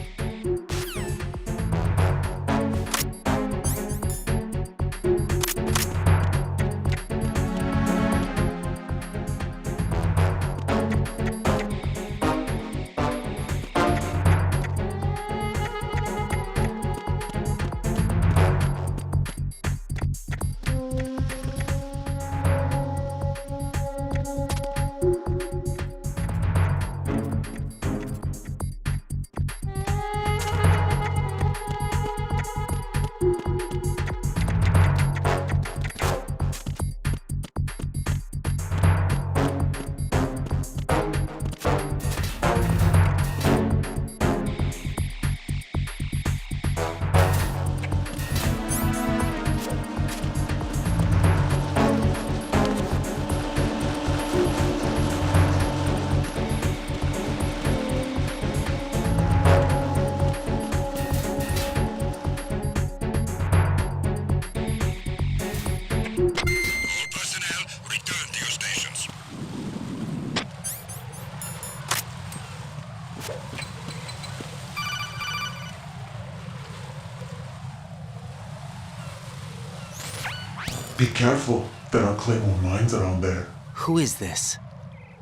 Be careful. There are claymore mines around there. Who is this?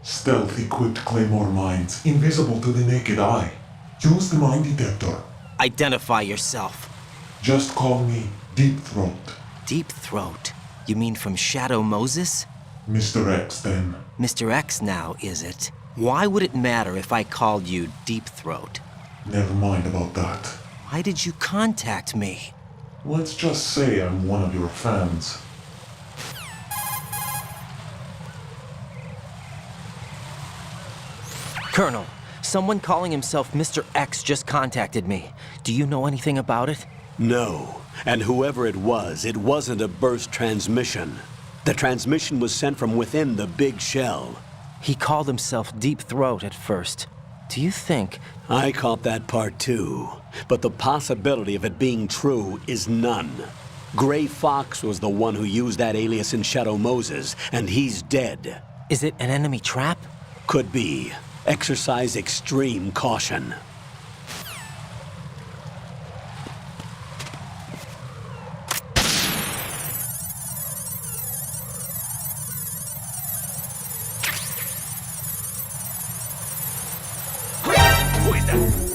Stealth-equipped claymore mines, invisible to the naked eye. Use the mine detector. Identify yourself. Just call me Deep Throat. Deep Throat? You mean from Shadow Moses? Mr. X, then. Mr. X now, is it? Why would it matter if I called you Deep Throat? Never mind about that. Why did you contact me? Let's just say I'm one of your fans. Colonel, someone calling himself Mr. X just contacted me. Do you know anything about it? No. And whoever it wasn't a burst transmission. The transmission was sent from within the big shell. He called himself Deep Throat at first. Do you think... I caught that part too. But the possibility of it being true is none. Gray Fox was the one who used that alias in Shadow Moses, and he's dead. Is it an enemy trap? Could be. Exercise extreme caution. Who is that?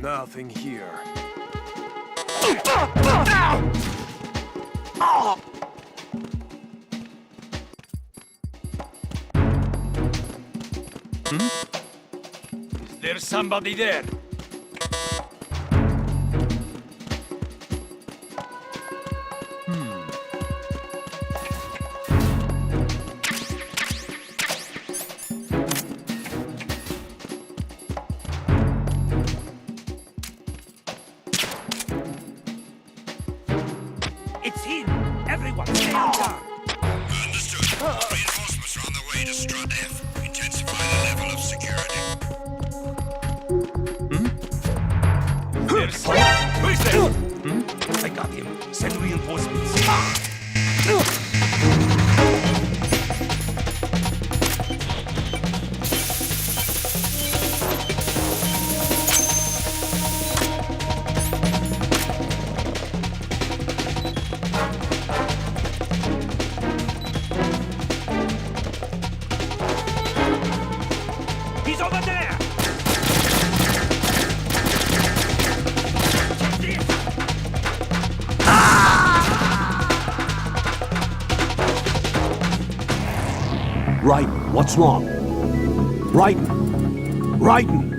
Nothing here. Is there somebody there? It's him! Everyone, stay on guard! Understood. Reinforcements are on the way to Strut F. Intensify the level of security. There's... Who is there? I got him. Send reinforcements. He's over there! Raiden, what's wrong? Raiden! Raiden!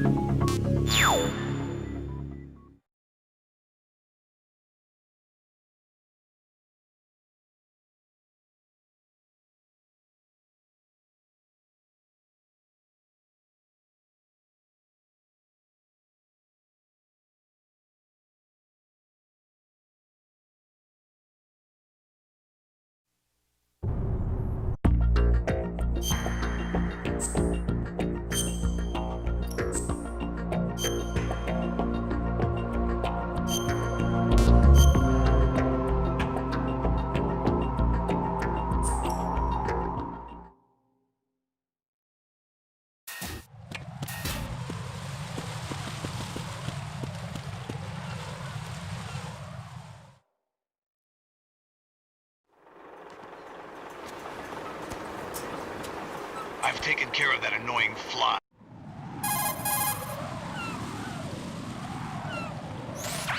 I've taken care of that annoying fly.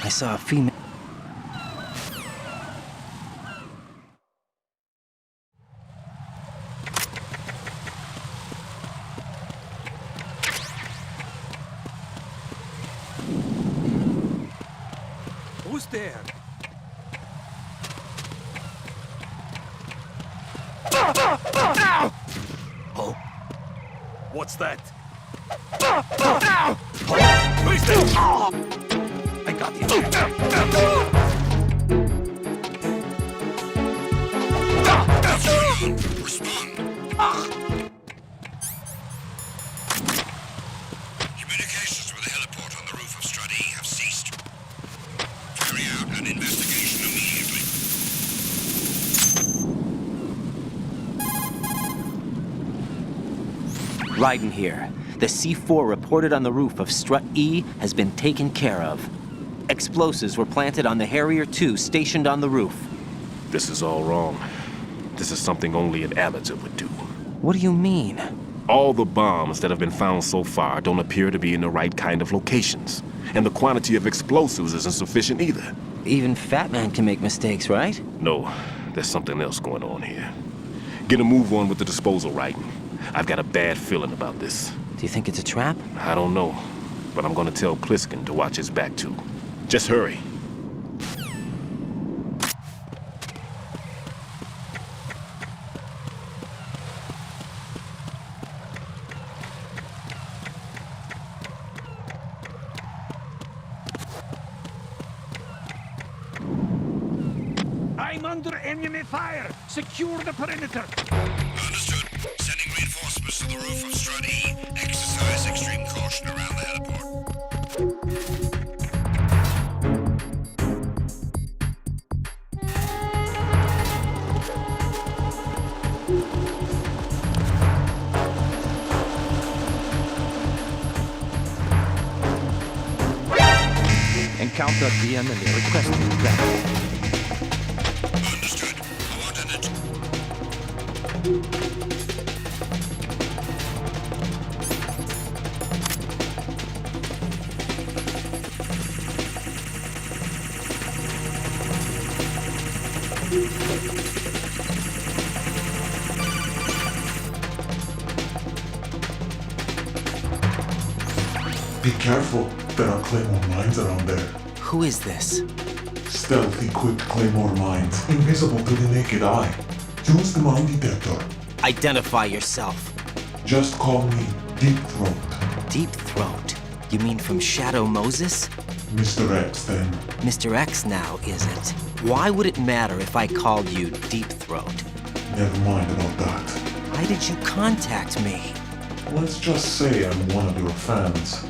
I saw a female... Who's there? Oh. What's that? Who is that? I got him. Raiden here. The C4 reported on the roof of Strut E has been taken care of. Explosives were planted on the Harrier 2 stationed on the roof. This is all wrong. This is something only an amateur would do. What do you mean? All the bombs that have been found so far don't appear to be in the right kind of locations. And the quantity of explosives isn't sufficient either. Even Fat Man can make mistakes, right? No, there's something else going on here. Get a move on with the disposal, Raiden. I've got a bad feeling about this. Do you think it's a trap? I don't know, but I'm gonna tell Pliskin to watch his back too. Just hurry. I'm under enemy fire! Secure the perimeter! Understood. Sending reinforcements to the roof of Strut E. Exercise extreme caution around the heliport. Encounter the enemy requesting backup. Understood. Coordinate. Be careful. There are Claymore mines around there. Who is this? Stealth equipped Claymore mines, invisible to the naked eye. Use the mine detector. Identify yourself. Just call me Deep Throat. Deep Throat? You mean from Shadow Moses? Mr. X, then. Mr. X now, is it? Why would it matter if I called you Deep Throat? Never mind about that. Why did you contact me? Let's just say I'm one of your fans.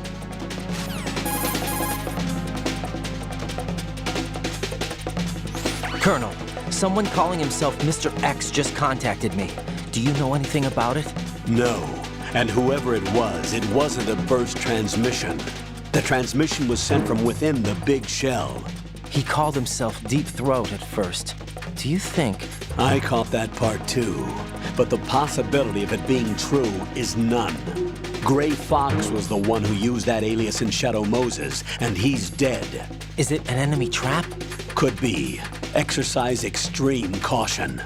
Colonel, someone calling himself Mr. X just contacted me. Do you know anything about it? No. And whoever it wasn't a burst transmission. The transmission was sent from within the big shell. He called himself Deep Throat at first. Do you think... I caught that part too. But the possibility of it being true is none. Gray Fox was the one who used that alias in Shadow Moses, and he's dead. Is it an enemy trap? Could be. Exercise extreme caution.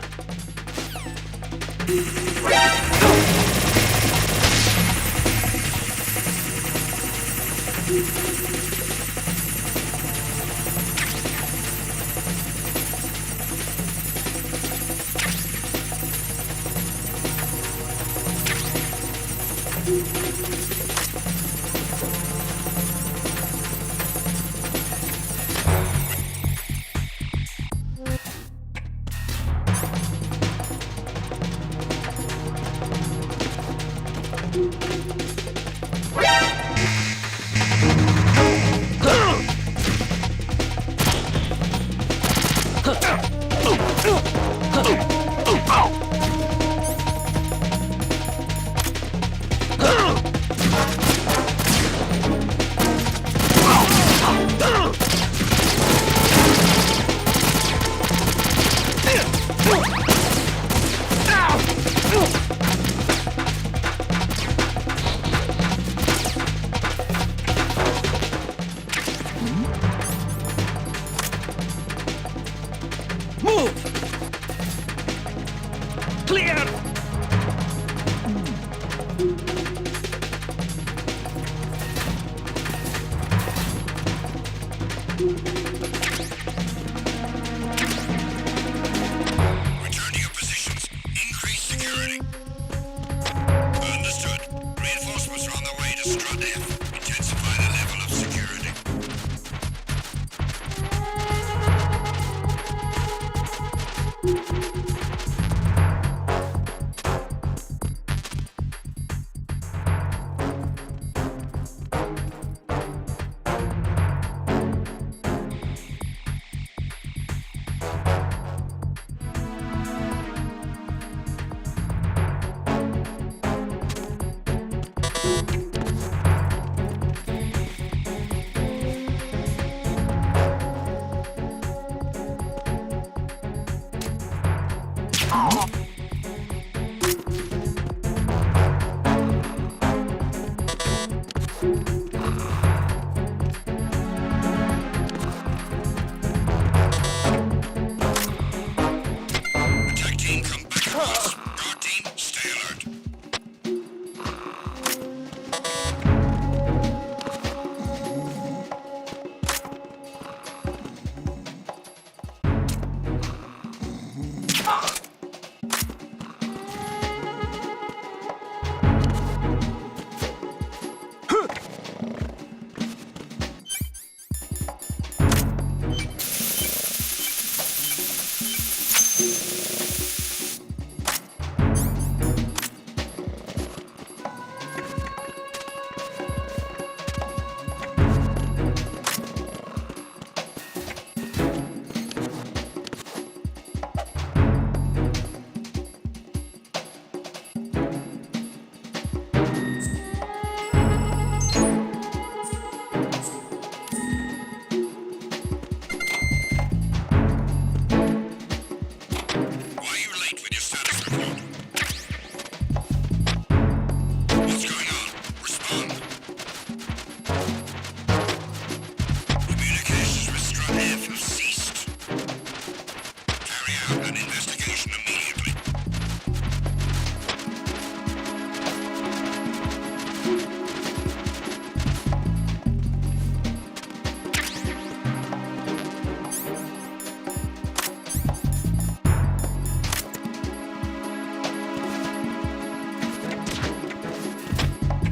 Return to your positions. Increase security. Understood. Reinforcements are on their way to Strut F. Intensify the level of security. Attack team, come back at once. Guard team, stay alert.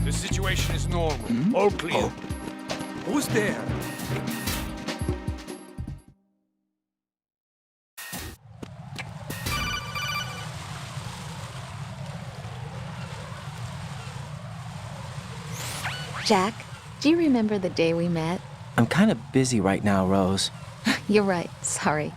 The situation is normal. All clear. Who's there? Jack, do you remember the day we met? I'm kind of busy right now, Rose. You're right, sorry.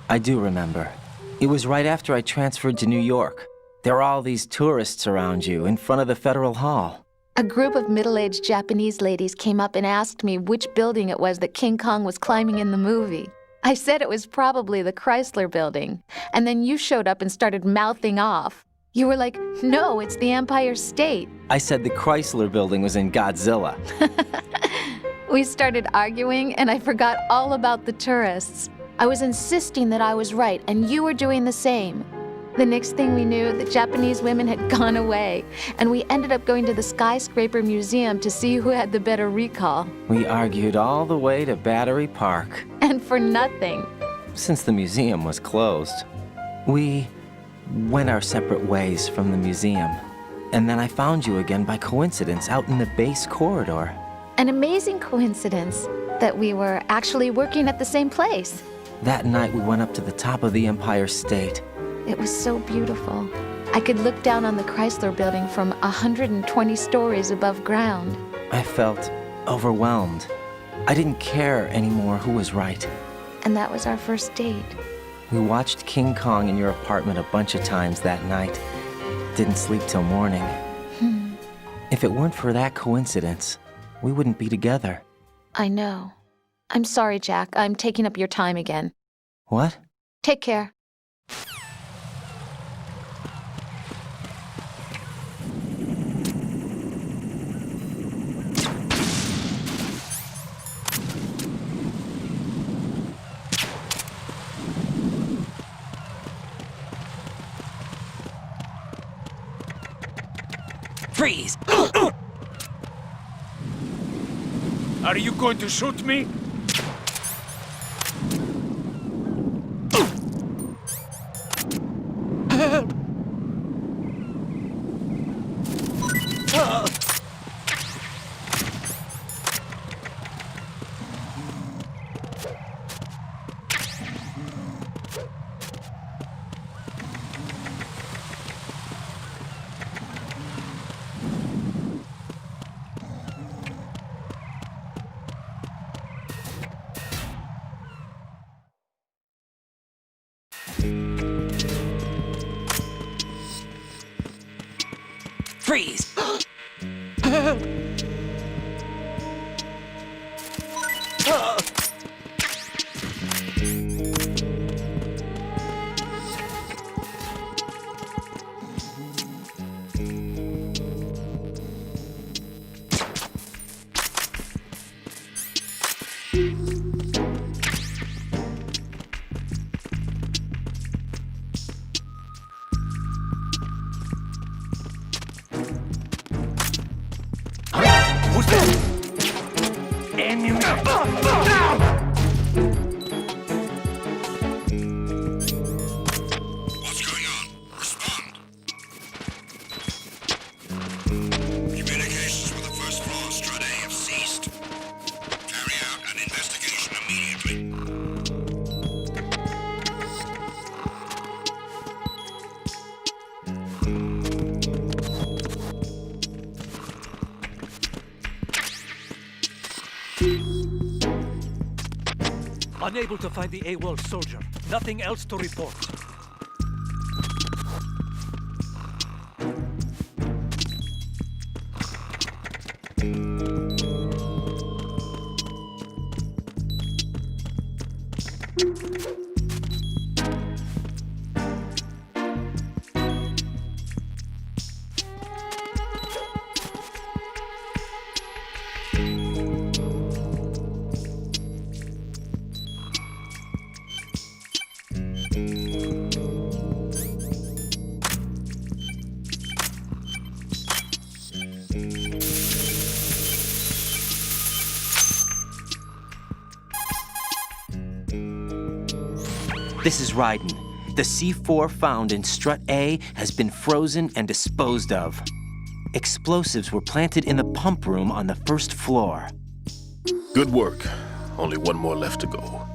I do remember. It was right after I transferred to New York. There are all these tourists around you in front of the Federal Hall. A group of middle-aged Japanese ladies came up and asked me which building it was that King Kong was climbing in the movie. I said it was probably the Chrysler Building, and then you showed up and started mouthing off. You were like, no, it's the Empire State. I said the Chrysler Building was in Godzilla. We started arguing, and I forgot all about the tourists. I was insisting that I was right, and you were doing the same. The next thing we knew, the Japanese women had gone away, and we ended up going to the Skyscraper Museum to see who had the better recall. We argued all the way to Battery Park. And for nothing. Since the museum was closed, we went our separate ways from the museum. And then I found you again by coincidence out in the base corridor. An amazing coincidence that we were actually working at the same place. That night we went up to the top of the Empire State. It was so beautiful. I could look down on the Chrysler Building from 120 stories above ground. I felt overwhelmed. I didn't care anymore who was right. And that was our first date. We watched King Kong in your apartment a bunch of times that night. Didn't sleep till morning. If it weren't for that coincidence, we wouldn't be together. I know. I'm sorry, Jack. I'm taking up your time again. What? Take care. Freeze! Are you going to shoot me? Freeze! What's going on? Respond. Communications with the first floor, Strut A, have ceased. Carry out an investigation immediately. Unable to find the AWOL soldier. Nothing else to report. This is Raiden. The C4 found in Strut A has been frozen and disposed of. Explosives were planted in the pump room on the first floor. Good work. Only one more left to go.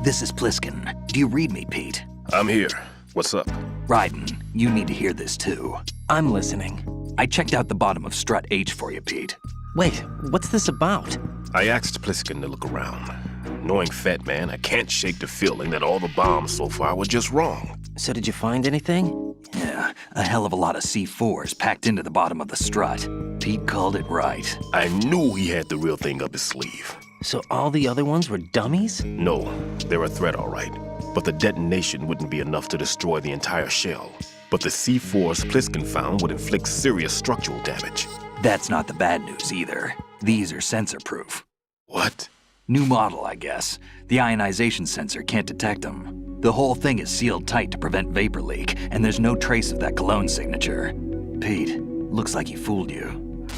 This is Pliskin. Do you read me, Pete? I'm here. What's up? Raiden, you need to hear this too. I'm listening. I checked out the bottom of Strut H for you, Pete. Wait, what's this about? I asked Pliskin to look around. Knowing Fat Man, I can't shake the feeling that all the bombs so far were just wrong. So did you find anything? Yeah, a hell of a lot of C4s packed into the bottom of the strut. Pete called it right. I knew he had the real thing up his sleeve. So all the other ones were dummies? No, they're a threat, all right. But the detonation wouldn't be enough to destroy the entire shell. But the C4s Pliskin found would inflict serious structural damage. That's not the bad news either. These are sensor-proof. What? New model, I guess. The ionization sensor can't detect them. The whole thing is sealed tight to prevent vapor leak, and there's no trace of that cologne signature. Pete, looks like he fooled you.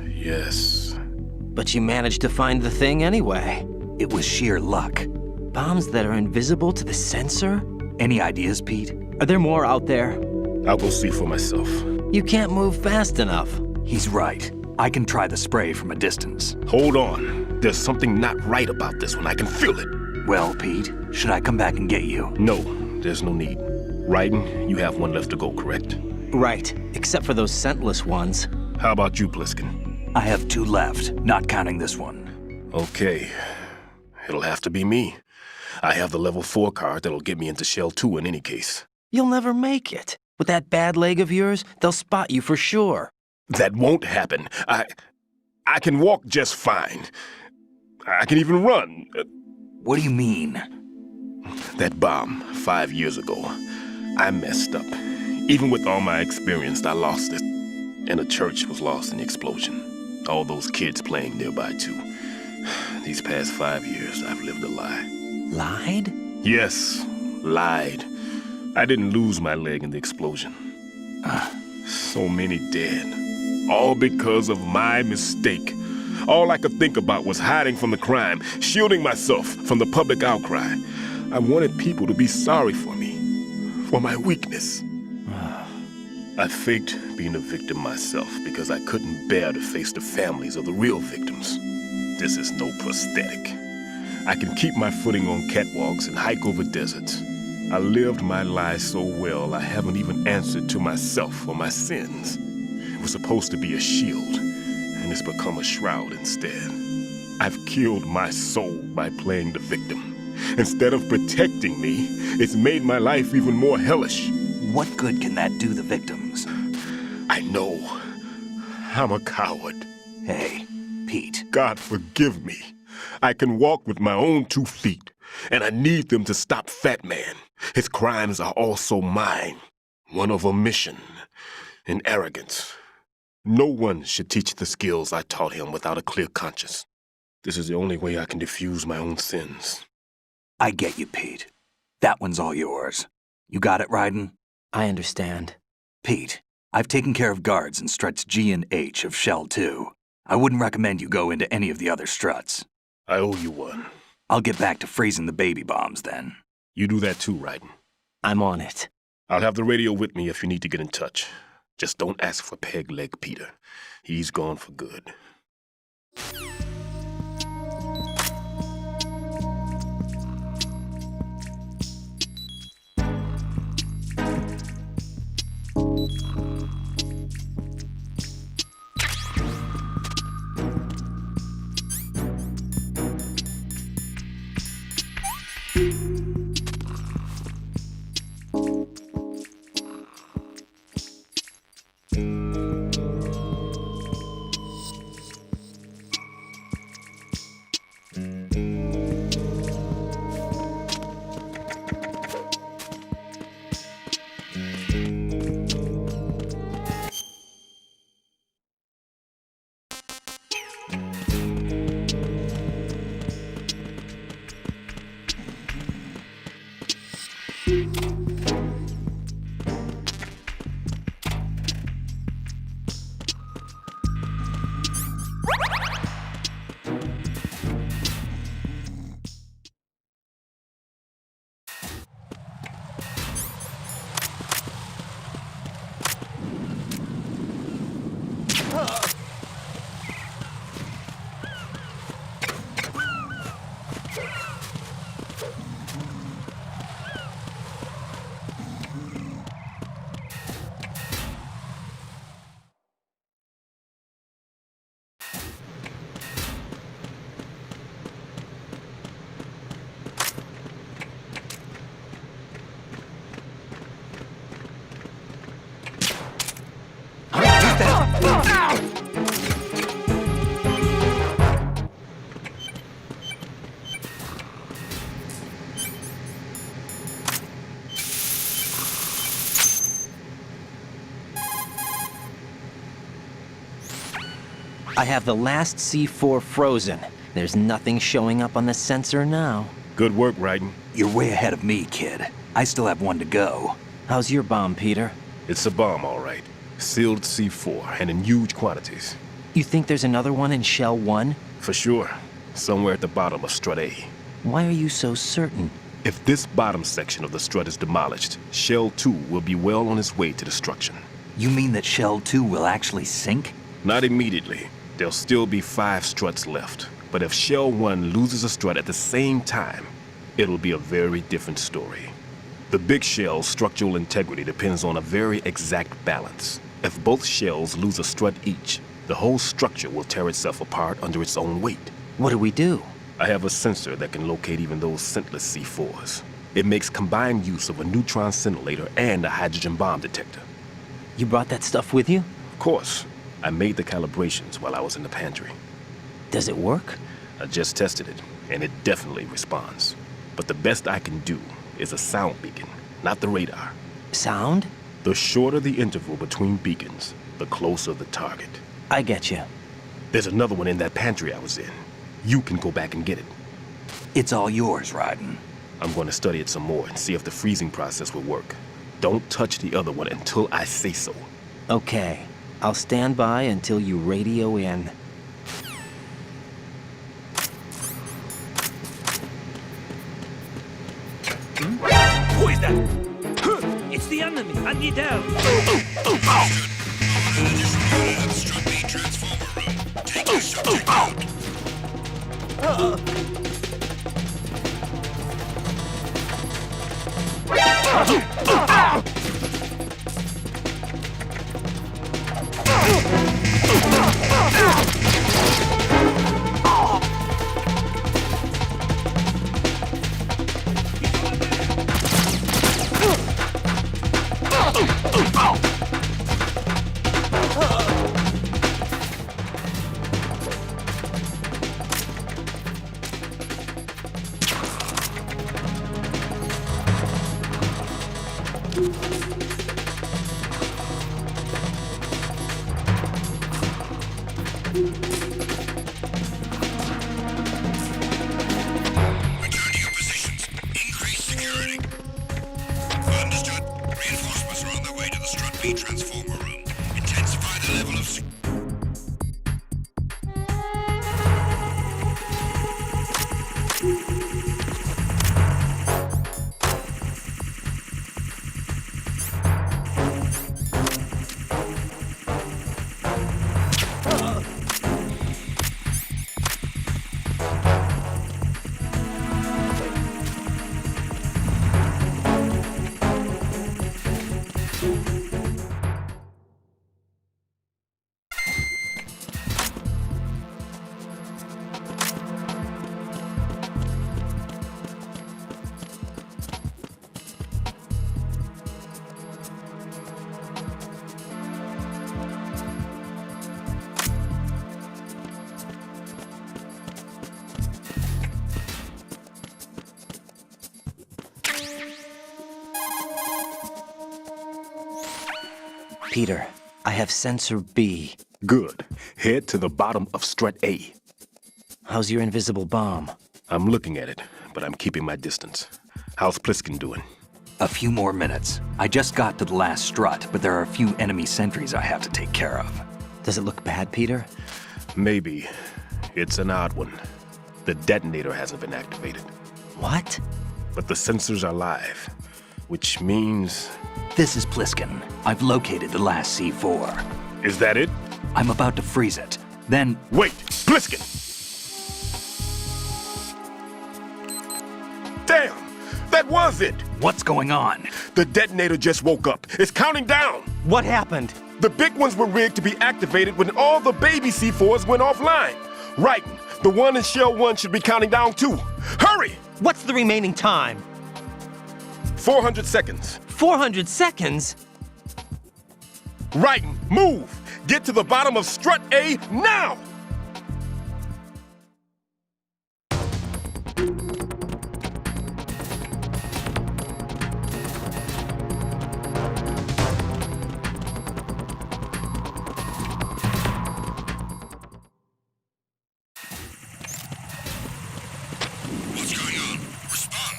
Yes. But you managed to find the thing anyway. It was sheer luck. Bombs that are invisible to the sensor? Any ideas, Pete? Are there more out there? I'll go see for myself. You can't move fast enough. He's right. I can try the spray from a distance. Hold on. There's something not right about this one. I can feel it. Well, Pete, should I come back and get you? No, there's no need. Raiden, you have one left to go, correct? Right, except for those scentless ones. How about you, Pliskin? I have 2 left, not counting this one. Okay. It'll have to be me. I have the level 4 card that'll get me into Shell 2 in any case. You'll never make it. With that bad leg of yours, they'll spot you for sure. That won't happen. I can walk just fine. I can even run. What do you mean? That bomb 5 years ago, I messed up. Even with all my experience, I lost it. And the church was lost in the explosion. All those kids playing nearby, too. These past 5 years, I've lived a lie. Lied? Yes, lied. I didn't lose my leg in the explosion. So many dead. All because of my mistake. All I could think about was hiding from the crime, shielding myself from the public outcry. I wanted people to be sorry for me, for my weakness. I faked being a victim myself because I couldn't bear to face the families of the real victims. This is no prosthetic. I can keep my footing on catwalks and hike over deserts. I lived my life so well I haven't even answered to myself for my sins. It was supposed to be a shield, and it's become a shroud instead. I've killed my soul by playing the victim. Instead of protecting me, it's made my life even more hellish. What good can that do the victims? I know. I'm a coward. Hey, Pete. God forgive me. I can walk with my own 2 feet, and I need them to stop Fat Man. His crimes are also mine. One of omission and arrogance. No one should teach the skills I taught him without a clear conscience. This is the only way I can diffuse my own sins. I get you, Pete. That one's all yours. You got it, Raiden? I understand. Pete, I've taken care of guards in struts G and H of Shell 2. I wouldn't recommend you go into any of the other struts. I owe you one. I'll get back to freezing the baby bombs then. You do that too, Raiden. I'm on it. I'll have the radio with me if you need to get in touch. Just don't ask for Peg Leg Peter. He's gone for good. I have the last C4 frozen. There's nothing showing up on the sensor now. Good work, Raiden. You're way ahead of me, kid. I still have one to go. How's your bomb, Peter? It's a bomb, all right. Sealed C4, and in huge quantities. You think there's another one in Shell 1? For sure. Somewhere at the bottom of Strut A. Why are you so certain? If this bottom section of the strut is demolished, Shell 2 will be well on its way to destruction. You mean that Shell 2 will actually sink? Not immediately. There'll still be 5 struts left. But if Shell 1 loses a strut at the same time, it'll be a very different story. The big shell's structural integrity depends on a very exact balance. If both shells lose a strut each, the whole structure will tear itself apart under its own weight. What do we do? I have a sensor that can locate even those scentless C4s. It makes combined use of a neutron scintillator and a hydrogen bomb detector. You brought that stuff with you? Of course. I made the calibrations while I was in the pantry. Does it work? I just tested it, and it definitely responds. But the best I can do is a sound beacon, not the radar. Sound? The shorter the interval between beacons, the closer the target. I get you. There's another one in that pantry I was in. You can go back and get it. It's all yours, Raiden. I'm going to study it some more and see if the freezing process will work. Don't touch the other one until I say so. Okay. I'll stand by until you radio in. Who is that? It's the enemy. I need help. Take your subject out. Return to your positions. Increase security. Understood. Reinforcements are on their way to the Strut B transformer room. Intensify the level of Peter, I have sensor B. Good. Head to the bottom of strut A. How's your invisible bomb? I'm looking at it, but I'm keeping my distance. How's Pliskin doing? A few more minutes. I just got to the last strut, but there are a few enemy sentries I have to take care of. Does it look bad, Peter? Maybe. It's an odd one. The detonator hasn't been activated. What? But the sensors are live, which means... This is Pliskin. I've located the last C4. Is that it? I'm about to freeze it. Then... Wait! Pliskin! Damn! That was it! What's going on? The detonator just woke up. It's counting down! What happened? The big ones were rigged to be activated when all the baby C4s went offline. Right. The one in Shell 1 should be counting down too. Hurry! What's the remaining time? 400 seconds. 400 seconds? Right. Move! Get to the bottom of strut A now! What's going on? Respond.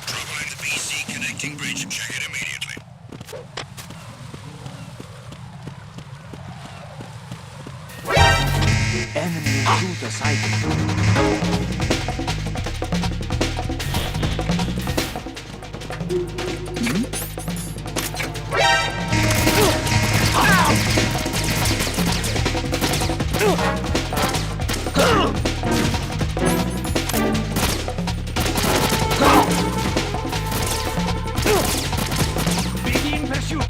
Trouble in the BC connecting bridge. Check it immediately. Enemy intruder sighted. Begin pursuit.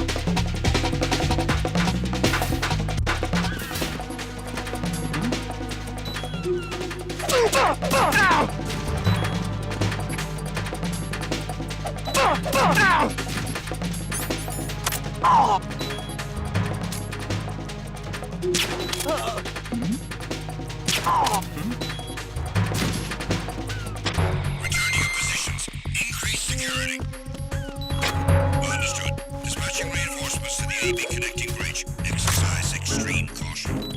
Return to your positions. Increase security. Understood. Dispatching reinforcements to the AB connecting bridge. Exercise extreme caution.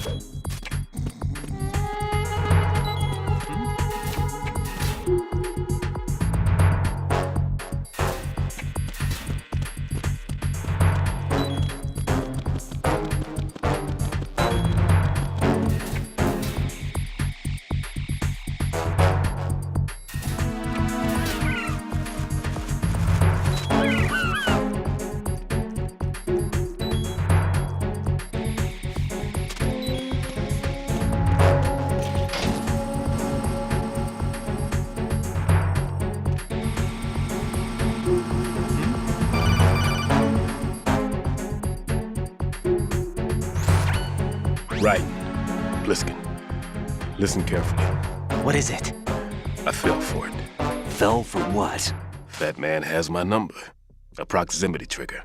Right. Pliskin. Listen carefully. What is it? I fell for it. Fell for what? That man has my number. A proximity trigger.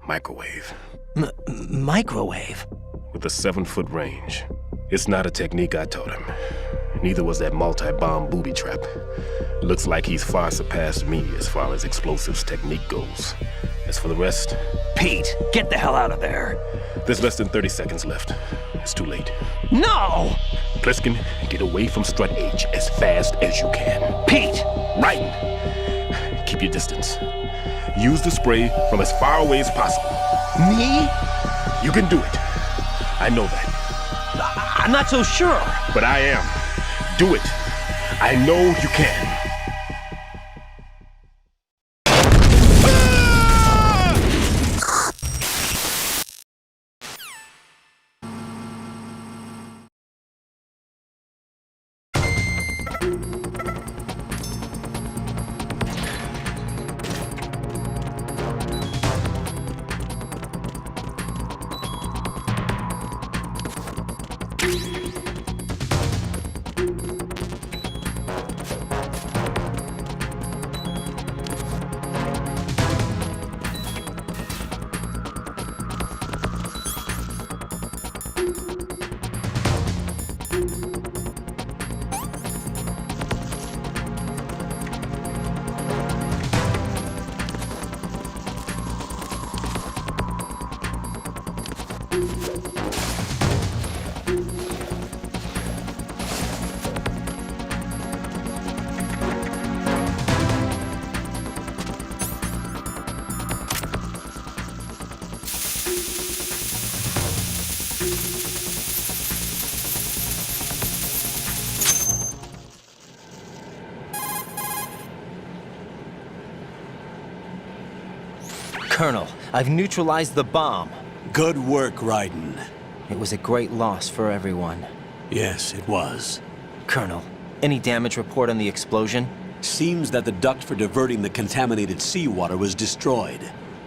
Microwave. Microwave? With a 7-foot range. It's not a technique I taught him. Neither was that multi-bomb booby trap. Looks like he's far surpassed me as far as explosives technique goes. As for the rest... Pete, get the hell out of there. There's less than 30 seconds left. It's too late. No! Pliskin, get away from strut H as fast as you can. Pete! Right! Keep your distance. Use the spray from as far away as possible. Me? You can do it. I know that. I'm not so sure. But I am. Do it. I know you can. Colonel, I've neutralized the bomb. Good work, Raiden. It was a great loss for everyone. Yes, it was. Colonel, any damage report on the explosion? Seems that the duct for diverting the contaminated seawater was destroyed,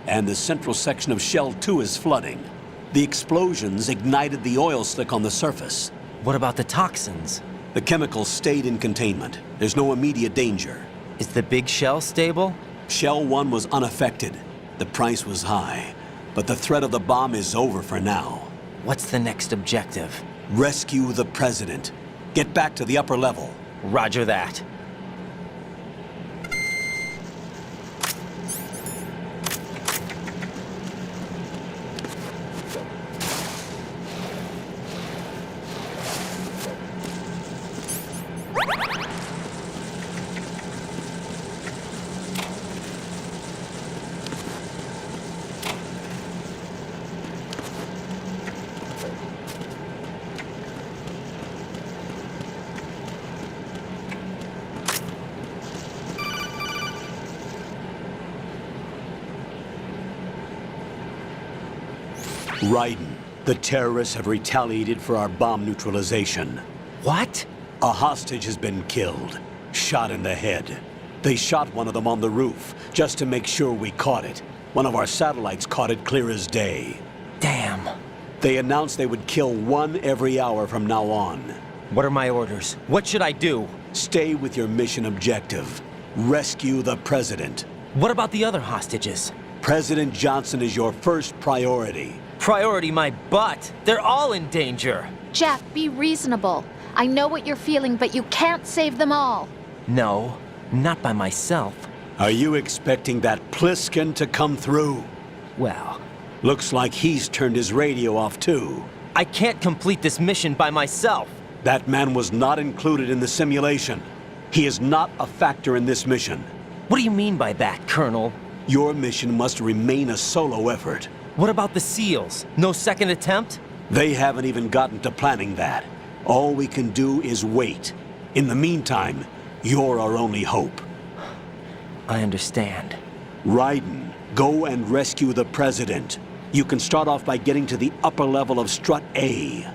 and the central section of Shell 2 is flooding. The explosions ignited the oil slick on the surface. What about the toxins? The chemicals stayed in containment. There's no immediate danger. Is the big shell stable? Shell 1 was unaffected. The price was high, but the threat of the bomb is over for now. What's the next objective? Rescue the President. Get back to the upper level. Roger that. Raiden, the terrorists have retaliated for our bomb neutralization. What? A hostage has been killed, shot in the head. They shot one of them on the roof, just to make sure we caught it. One of our satellites caught it clear as day. Damn. They announced they would kill one every hour from now on. What are my orders? What should I do? Stay with your mission objective. Rescue the President. What about the other hostages? President Johnson is your first priority. Priority my butt. They're all in danger. Jack, be reasonable. I know what you're feeling, but you can't save them all. No, not by myself. Are you expecting that Pliskin to come through? Well... Looks like he's turned his radio off too. I can't complete this mission by myself. That man was not included in the simulation. He is not a factor in this mission. What do you mean by that, Colonel? Your mission must remain a solo effort. What about the SEALs? No second attempt? They haven't even gotten to planning that. All we can do is wait. In the meantime, you're our only hope. I understand. Raiden, go and rescue the President. You can start off by getting to the upper level of Strut A.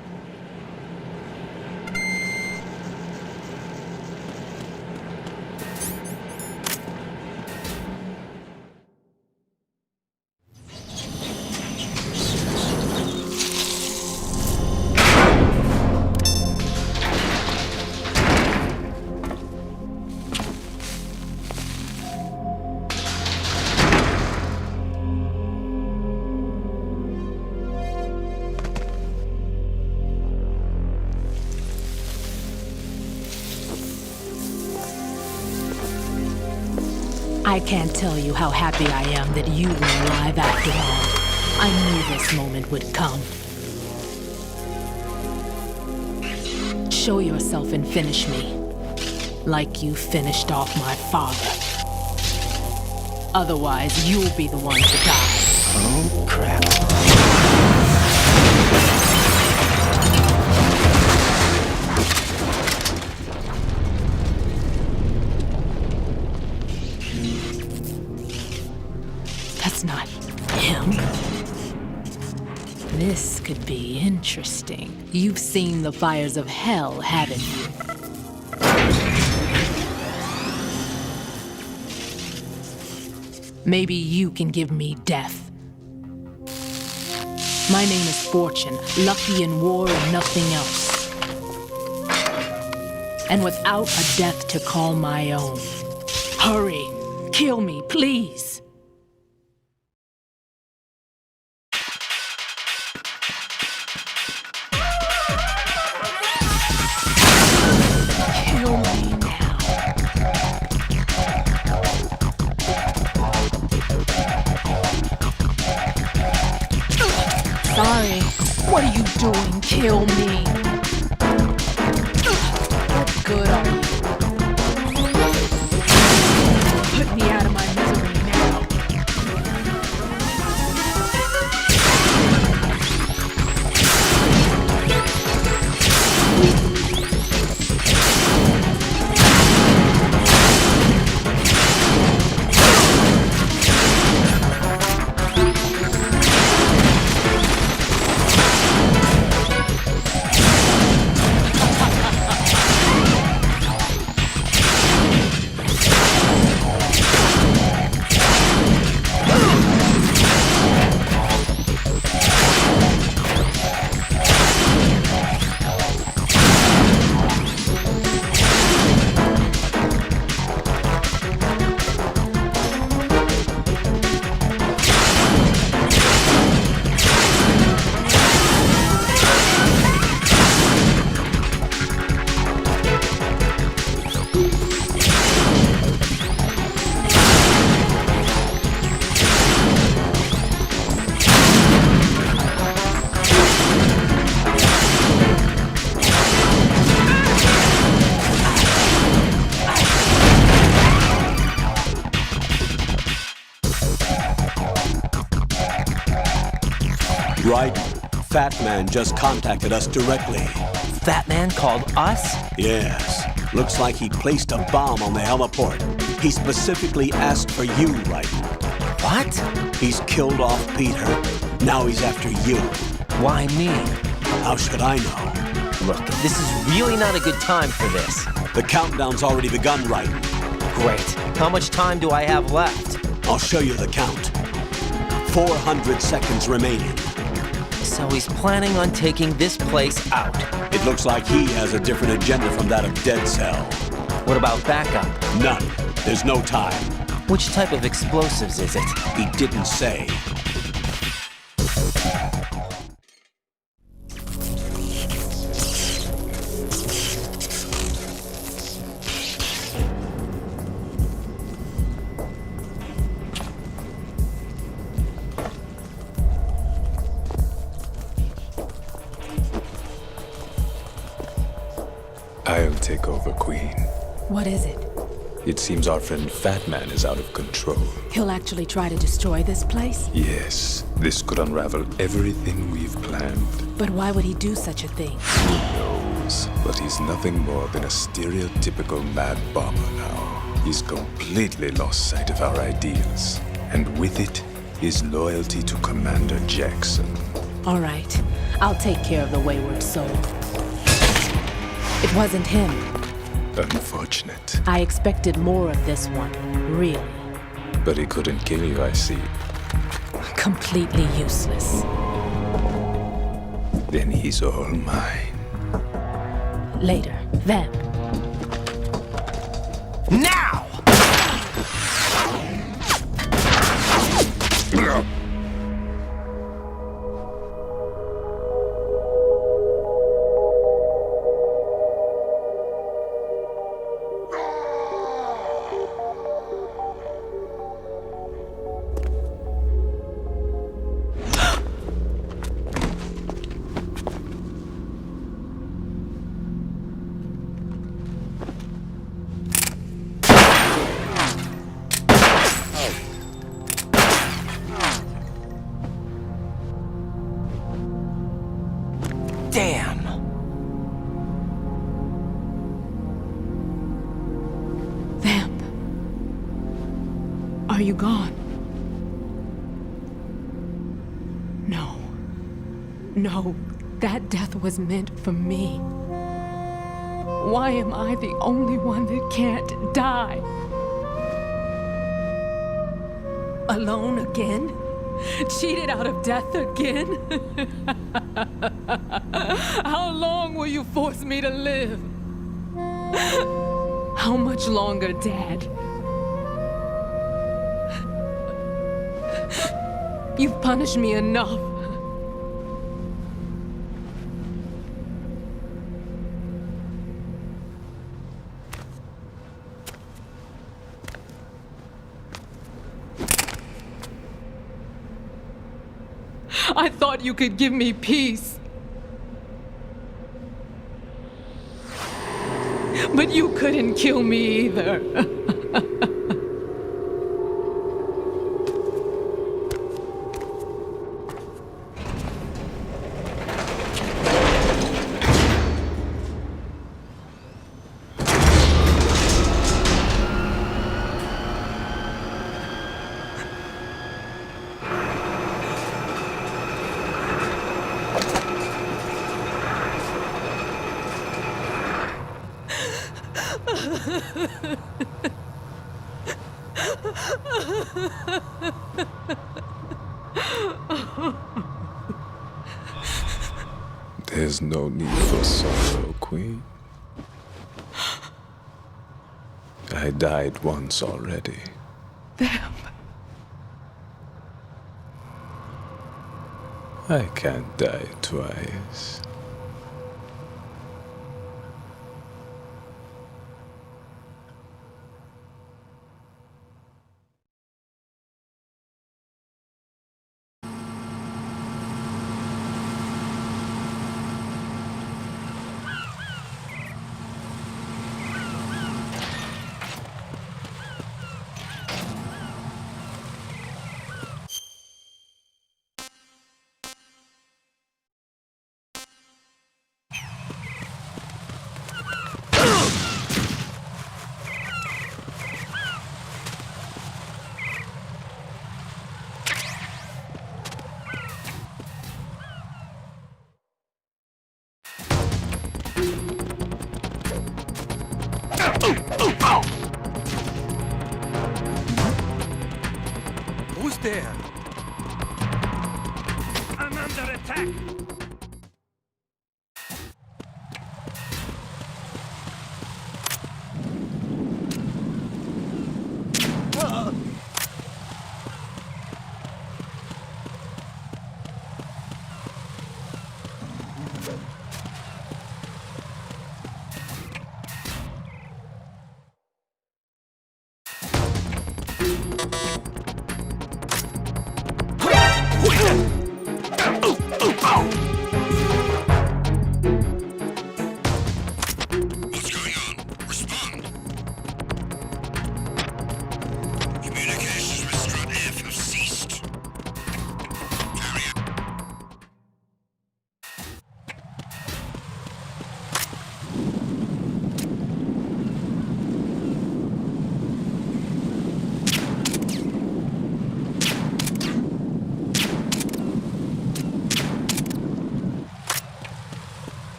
I can't tell you how happy I am that you were alive after all. I knew this moment would come. Show yourself and finish me. Like you finished off my father. Otherwise, you'll be the one to die. Oh, crap. That's not him. This could be interesting. You've seen the fires of hell, haven't you? Maybe you can give me death. My name is Fortune, lucky in war and nothing else. And without a death to call my own. Hurry, kill me, please. Sorry. What are you doing? Kill me. What good are you? Put me out of my misery now. Fat Man just contacted us directly. Fat Man called us? Yes. Looks like he placed a bomb on the heliport. He specifically asked for you, Raiden. What? He's killed off Peter. Now he's after you. Why me? How should I know? Look, this is really not a good time for this. The countdown's already begun, Raiden. Great. How much time do I have left? I'll show you the count. 400 seconds remaining. So he's planning on taking this place out. It looks like he has a different agenda from that of Dead Cell. What about backup? None. There's no time. Which type of explosives is it? He didn't say. I'll take over, Queen. What is it? It seems our friend Fat Man is out of control. He'll actually try to destroy this place? Yes, this could unravel everything we've planned. But why would he do such a thing? Who knows? But he's nothing more than a stereotypical mad bomber now. He's completely lost sight of our ideals. And with it, his loyalty to Commander Jackson. All right. I'll take care of the wayward soul. It wasn't him. Unfortunate. I expected more of this one, really. But he couldn't kill you, I see. Completely useless. Then he's all mine. Later. Then. Now! Damn! Vamp. Are you gone? No. No, that death was meant for me. Why am I the only one that can't die? Alone again? Cheated out of death again? How long will you force me to live? How much longer, Dad? You've punished me enough. I thought you could give me peace. But you couldn't kill me either. There's no need for sorrow, Queen. I died once already. Vamp. I can't die twice. Who's there? I'm under attack! What's going on? Respond. Communications with Strut F have ceased.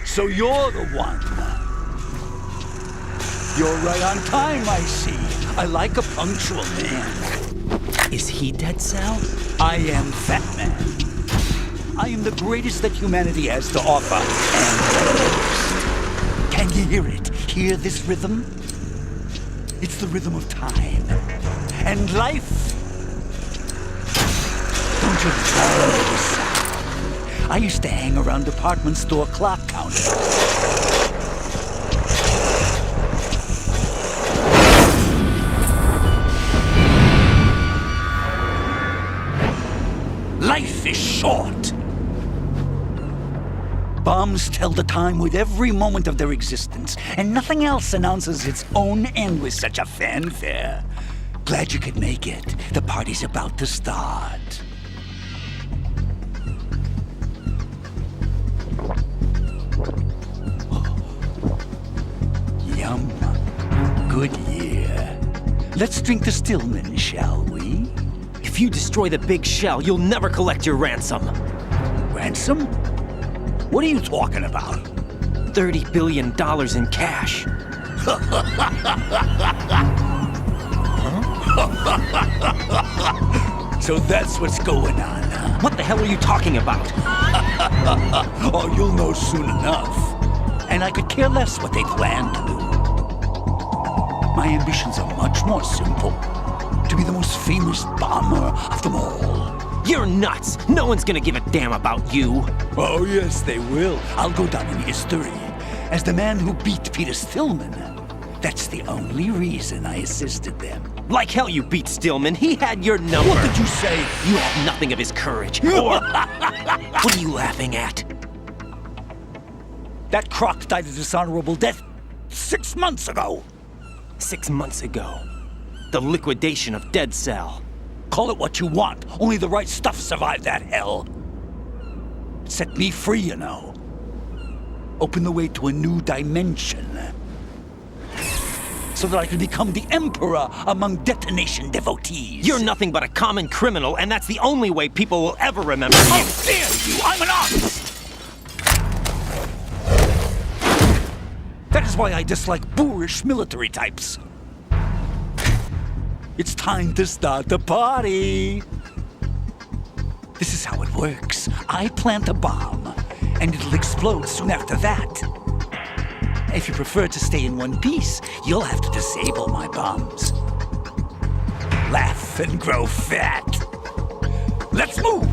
So you're the one. You're right on time, I see. I like a punctual man. Is he Dead Cell? I am Fat Man. I am the greatest that humanity has to offer, and the most. Can you hear it? Hear this rhythm? It's the rhythm of time. And life. Don't you love this sound? I used to hang around department store clock counters. Life is short. Bombs tell the time with every moment of their existence, and nothing else announces its own end with such a fanfare. Glad you could make it. The party's about to start. Yum. Good year. Let's drink to Stillman, shall we? If you destroy the big shell, you'll never collect your ransom. Ransom? What are you talking about? $30 billion in cash. So that's what's going on, huh? What the hell are you talking about? Oh, you'll know soon enough. And I could care less what they plan to do. My ambitions are much more simple. To be the most famous bomber of them all. You're nuts! No one's gonna give a damn about you. Oh, yes, they will. I'll go down in history as the man who beat Peter Stillman. That's the only reason I assisted them. Like hell you beat Stillman. He had your number. What did you say? You have nothing of his courage. Or... What are you laughing at? That croc died a dishonorable death 6 months ago. 6 months ago. The liquidation of Dead Cell. Call it what you want. Only the right stuff survived that hell. It set me free, you know. Opened the way to a new dimension. So that I could become the emperor among detonation devotees. You're nothing but a common criminal, and that's the only way people will ever remember you. How dare you! I'm an artist! That is why I dislike boorish military types. It's time to start the party. This is how it works. I plant a bomb, and it'll explode soon after that. If you prefer to stay in one piece, you'll have to disable my bombs. Laugh and grow fat. Let's move!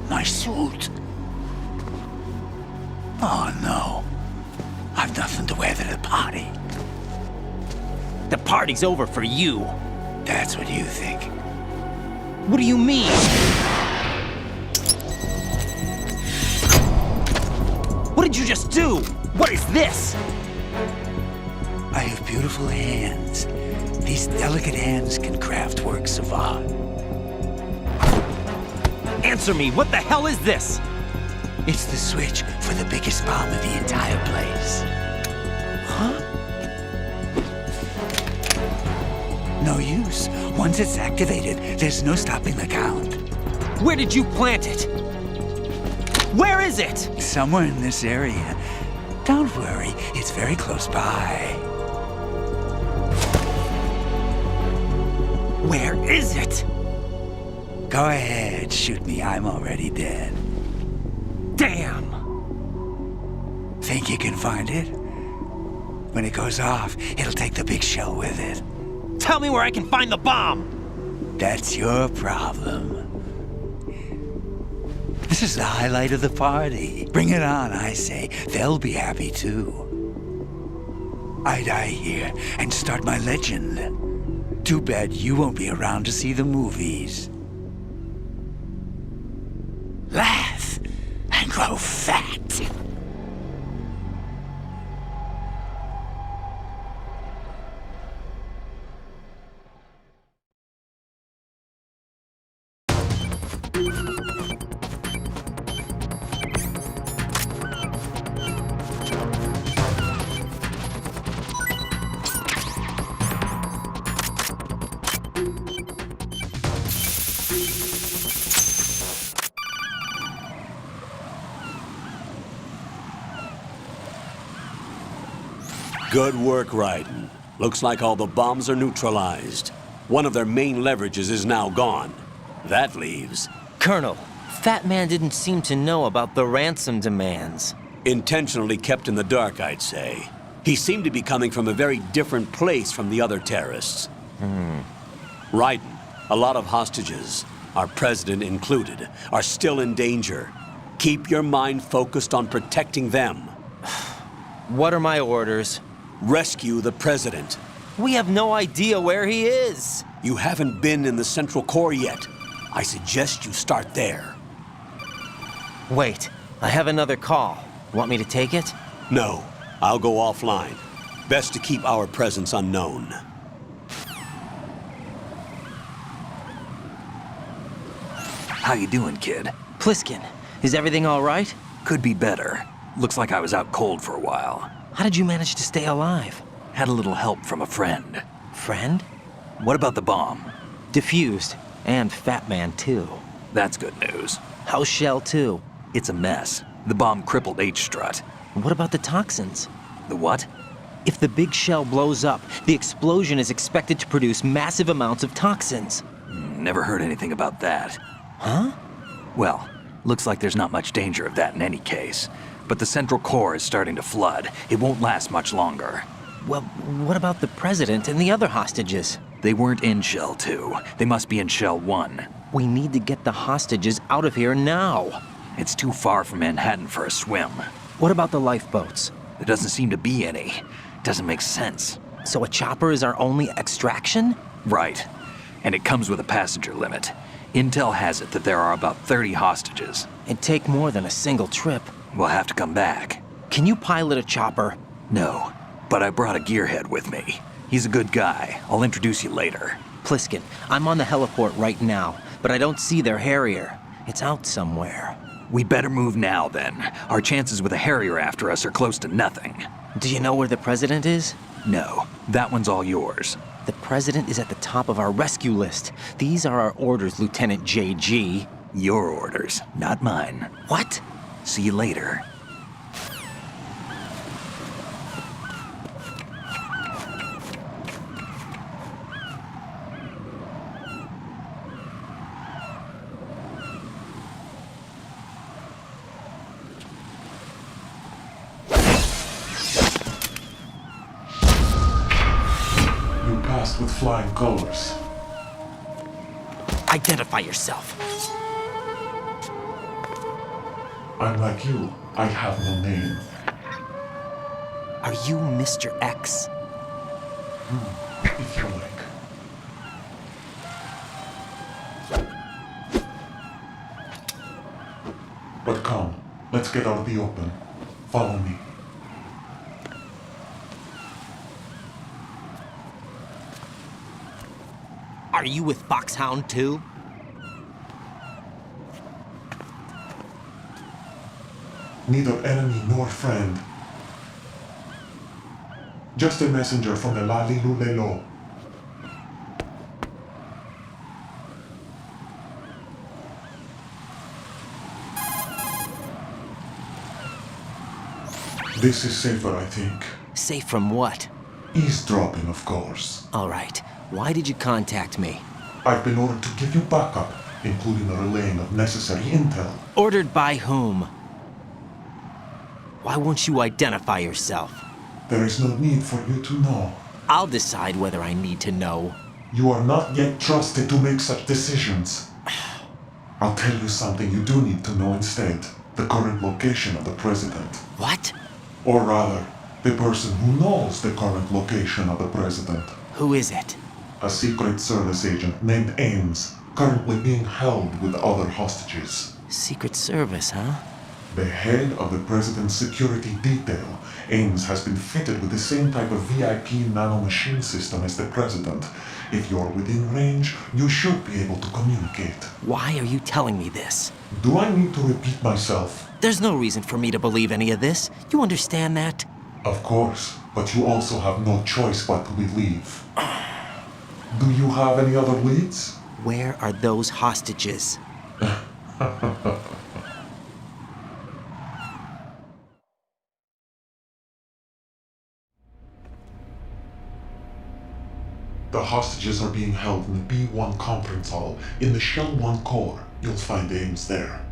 My suit. Oh no. I've nothing to wear to the party. The party's over for you. That's what you think. What do you mean? What did you just do? What is this? I have beautiful hands. These delicate hands can craft works of art. Answer me, what the hell is this? It's the switch for the biggest bomb in the entire place. Huh? No use. Once it's activated, there's no stopping the count. Where did you plant it? Where is it? Somewhere in this area. Don't worry, it's very close by. Where is it? Go ahead, shoot me. I'm already dead. Damn! Think you can find it? When it goes off, it'll take the big show with it. Tell me where I can find the bomb! That's your problem. This is the highlight of the party. Bring it on, I say. They'll be happy too. I die here and start my legend. Too bad you won't be around to see the movies. Laugh and grow fat. Good work, Raiden. Looks like all the bombs are neutralized. One of their main leverages is now gone. That leaves... Colonel, Fat Man didn't seem to know about the ransom demands. Intentionally kept in the dark, I'd say. He seemed to be coming from a very different place from the other terrorists. Raiden, a lot of hostages, our president included, are still in danger. Keep your mind focused on protecting them. What are my orders? Rescue the President. We have no idea where he is. You haven't been in the Central Core yet. I suggest you start there. Wait, I have another call. Want me to take it? No, I'll go offline. Best to keep our presence unknown. How you doing, kid? Pliskin, is everything all right? Could be better. Looks like I was out cold for a while. How did you manage to stay alive? Had a little help from a friend. Friend? What about the bomb? Diffused. And Fat Man, too. That's good news. How's Shell 2? It's a mess. The bomb crippled H-Strut. What about the toxins? The what? If the big shell blows up, the explosion is expected to produce massive amounts of toxins. Never heard anything about that. Huh? Well, looks like there's not much danger of that in any case. But the Central Core is starting to flood. It won't last much longer. Well, what about the President and the other hostages? They weren't in Shell 2. They must be in Shell 1. We need to get the hostages out of here now. It's too far from Manhattan for a swim. What about the lifeboats? There doesn't seem to be any. Doesn't make sense. So a chopper is our only extraction? Right. And it comes with a passenger limit. Intel has it that there are about 30 hostages. It'd take more than a single trip. We'll have to come back. Can you pilot a chopper? No, but I brought a gearhead with me. He's a good guy. I'll introduce you later. Pliskin, I'm on the heliport right now, but I don't see their Harrier. It's out somewhere. We better move now, then. Our chances with a Harrier after us are close to nothing. Do you know where the President is? No, that one's all yours. The President is at the top of our rescue list. These are our orders, Lieutenant JG. Your orders, not mine. What? See you later. With flying colors. Identify yourself. I'm like you. I have no name. Are you Mr. X? If you like. But come, let's get out of the open. Follow me. Are you with Foxhound too? Neither enemy nor friend. Just a messenger from the Lalilulelo. This is safer, I think. Safe from what? Eavesdropping, of course. All right. Why did you contact me? I've been ordered to give you backup, including the relaying of necessary intel. Ordered by whom? Why won't you identify yourself? There is no need for you to know. I'll decide whether I need to know. You are not yet trusted to make such decisions. I'll tell you something you do need to know instead. The current location of the President. What? Or rather, the person who knows the current location of the President. Who is it? A Secret Service agent named Ames, currently being held with other hostages. Secret Service, huh? The head of the President's security detail, Ames has been fitted with the same type of VIP nanomachine system as the President. If you're within range, you should be able to communicate. Why are you telling me this? Do I need to repeat myself? There's no reason for me to believe any of this. You understand that? Of course, but you also have no choice but to believe. Do you have any other leads? Where are those hostages? The hostages are being held in the B1 conference hall in the Shell 1 core. You'll find Ames there.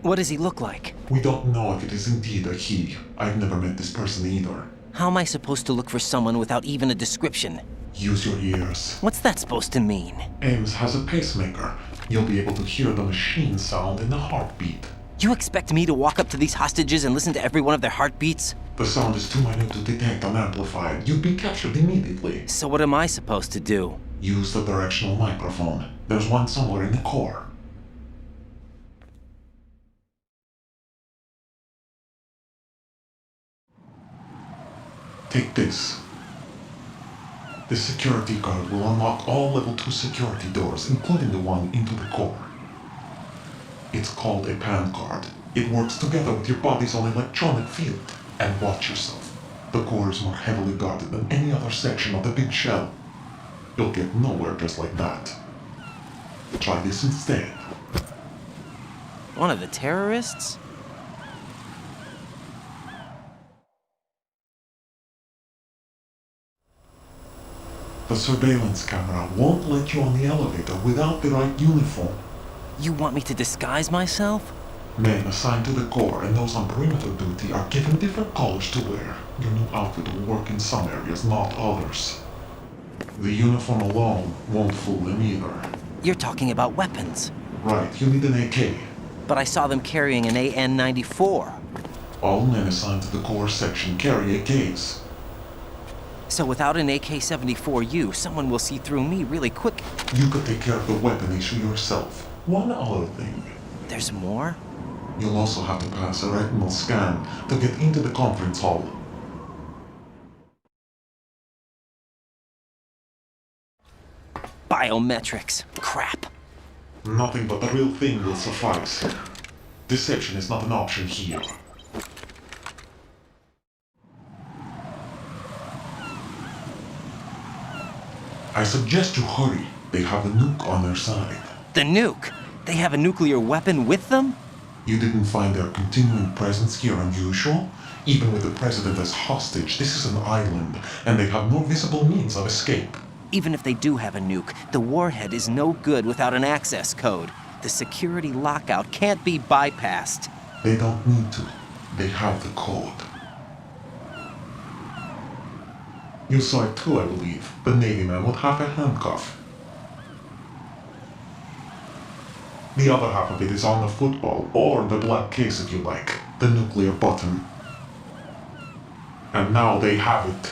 What does he look like? We don't know if it is indeed a he. I've never met this person either. How am I supposed to look for someone without even a description? Use your ears. What's that supposed to mean? Ames has a pacemaker. You'll be able to hear the machine sound in the heartbeat. You expect me to walk up to these hostages and listen to every one of their heartbeats? The sound is too minute to detect and amplify it. You'd be captured immediately. So what am I supposed to do? Use the directional microphone. There's one somewhere in the core. Take this. This security card will unlock all level 2 security doors, including the one into the core. It's called a PAN card. It works together with your body's own electronic field. And watch yourself. The core is more heavily guarded than any other section of the big shell. You'll get nowhere just like that. Try this instead. One of the terrorists? The surveillance camera won't let you on the elevator without the right uniform. You want me to disguise myself? Men assigned to the core and those on perimeter duty are given different colors to wear. Your new outfit will work in some areas, not others. The uniform alone won't fool them either. You're talking about weapons. Right, you need an AK. But I saw them carrying an AN-94. All men assigned to the core section carry AKs. So without an AK-74U, someone will see through me really quick. You could take care of the weapon issue yourself. One other thing. There's more? You'll also have to pass a retinal scan to get into the conference hall. Biometrics. Crap. Nothing but the real thing will suffice. Deception is not an option here. I suggest you hurry. They have a nuke on their side. The nuke? They have a nuclear weapon with them? You didn't find their continuing presence here unusual? Even with the president as hostage, this is an island, and they have no visible means of escape. Even if they do have a nuke, the warhead is no good without an access code. The security lockout can't be bypassed. They don't need to. They have the code. You saw it too, I believe. The Navy man with half a handcuff. The other half of it is on the football, or the black case if you like. The nuclear button. And now they have it.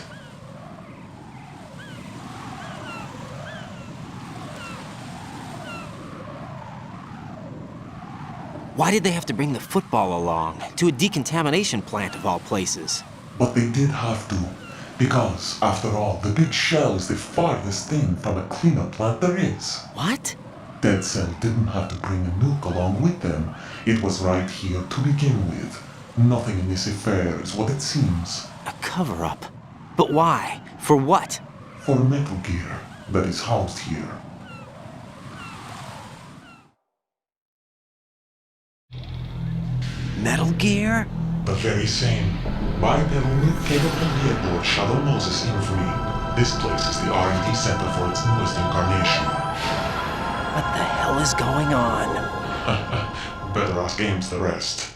Why did they have to bring the football along? To a decontamination plant of all places. But they did have to. Because, after all, the big shell is the farthest thing from a cleanup plant there is. What? Dead Cell didn't have to bring a nuke along with them. It was right here to begin with. Nothing in this affair is what it seems. A cover-up? But why? For what? For Metal Gear that is housed here. Metal Gear? The very same. Bipedal nuke-capable vehicle of Shadow Moses infamy. This place is the R&D center for its newest incarnation. What the hell is going on? Better ask Ames the rest.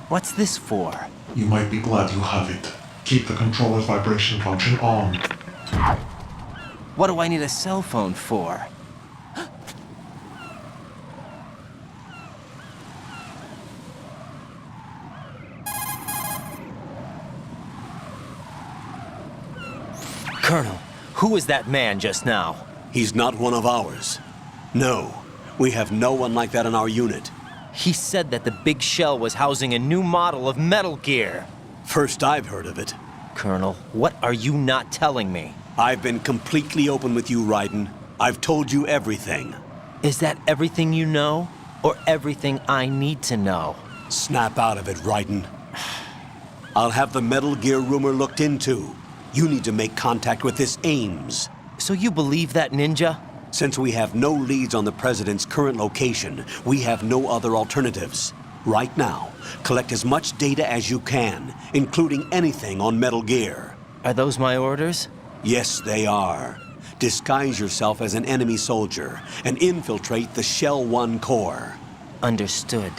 What's this for? You might be glad you have it. Keep the controller's vibration function on. What do I need a cell phone for? Colonel, who was that man just now? He's not one of ours. No, we have no one like that in our unit. He said that the big shell was housing a new model of Metal Gear. First I've heard of it. Colonel, what are you not telling me? I've been completely open with you, Raiden. I've told you everything. Is that everything you know? Or everything I need to know? Snap out of it, Raiden. I'll have the Metal Gear rumor looked into. You need to make contact with this Ames. So you believe that ninja? Since we have no leads on the President's current location, we have no other alternatives. Right now, collect as much data as you can, including anything on Metal Gear. Are those my orders? Yes, they are. Disguise yourself as an enemy soldier and infiltrate the Shell 1 core. Understood.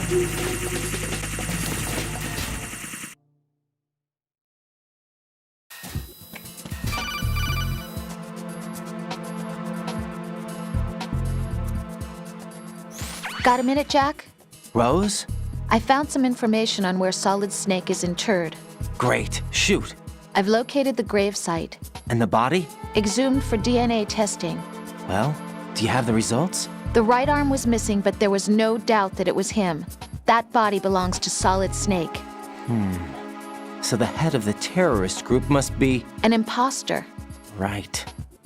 Got a minute, Jack? Rose? I found some information on where Solid Snake is interred. Great. Shoot. I've located the grave site. And the body? Exhumed for DNA testing. Well, do you have the results? The right arm was missing, but there was no doubt that it was him. That body belongs to Solid Snake. So the head of the terrorist group must be... An imposter. Right.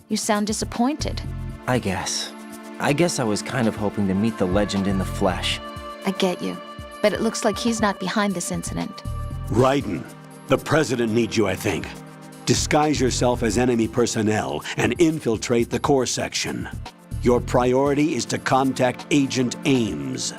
You sound disappointed. I guess I was kind of hoping to meet the legend in the flesh. I get you. But it looks like he's not behind this incident. Raiden, the president needs you, I think. Disguise yourself as enemy personnel and infiltrate the core section. Your priority is to contact Agent Ames.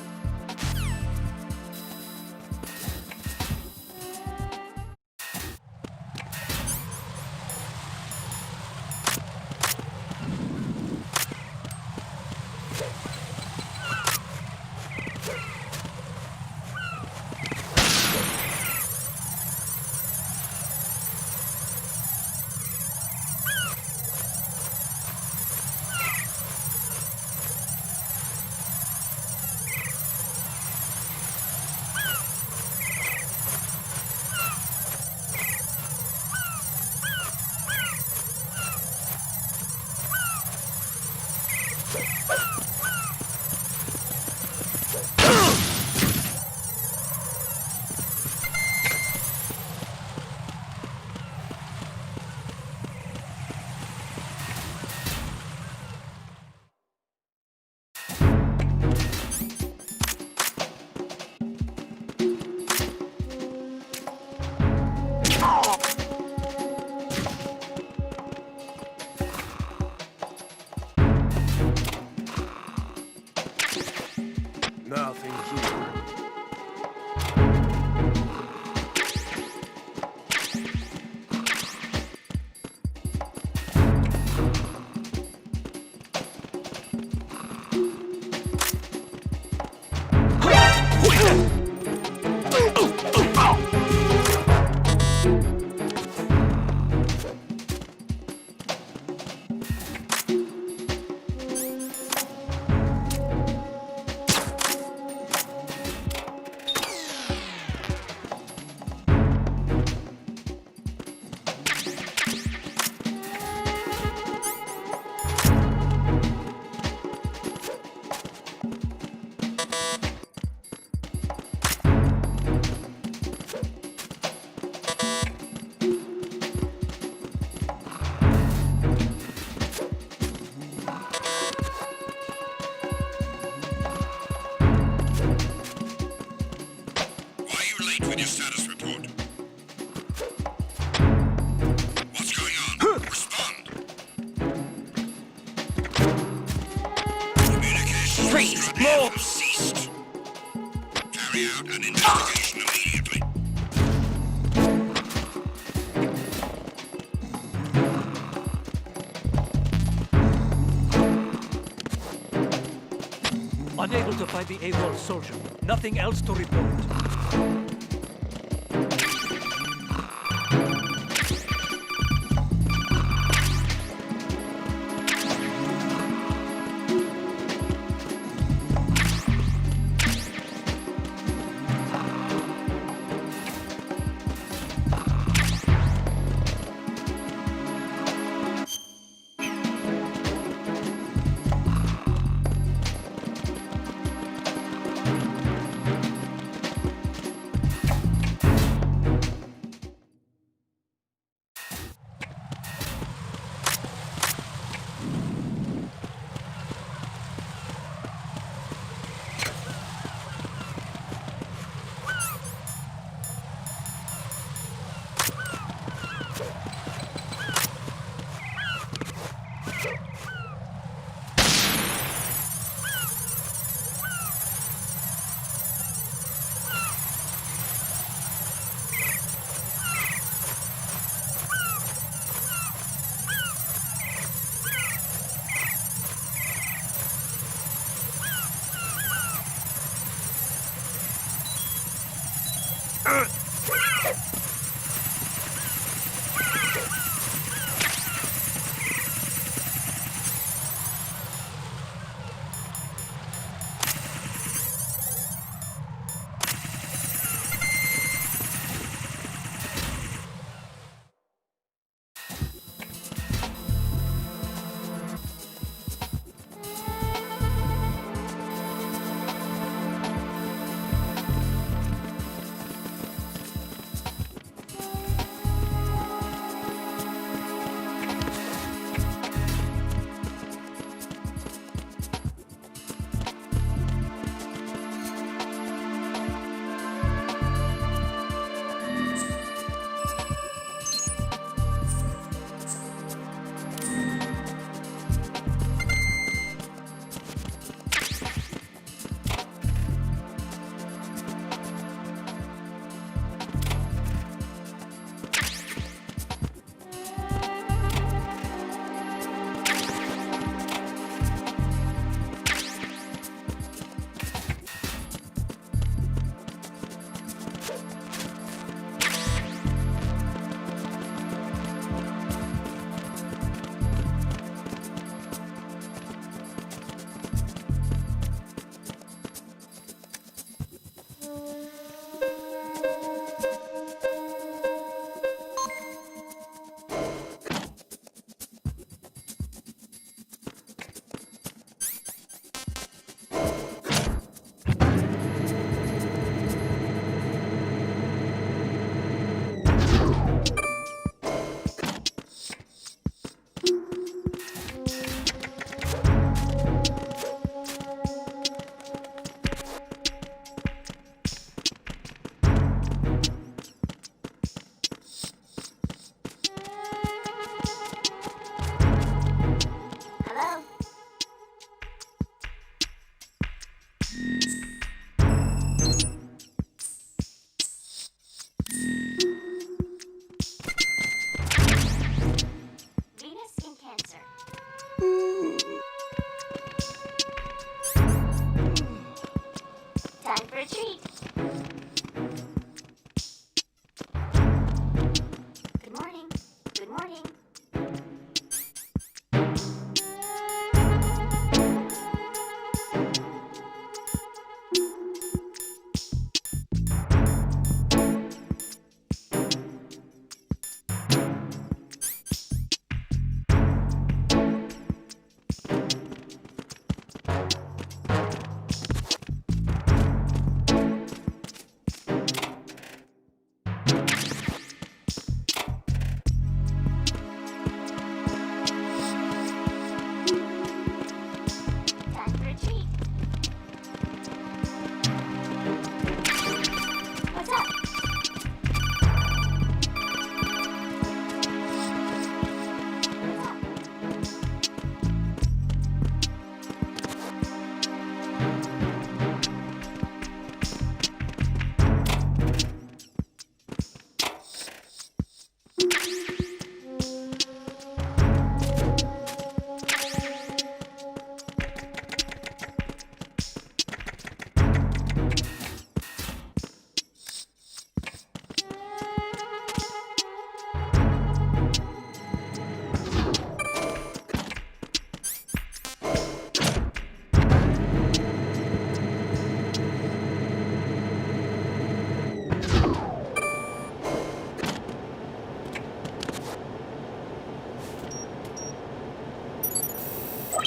Unable to find the AWOL soldier. Nothing else to report.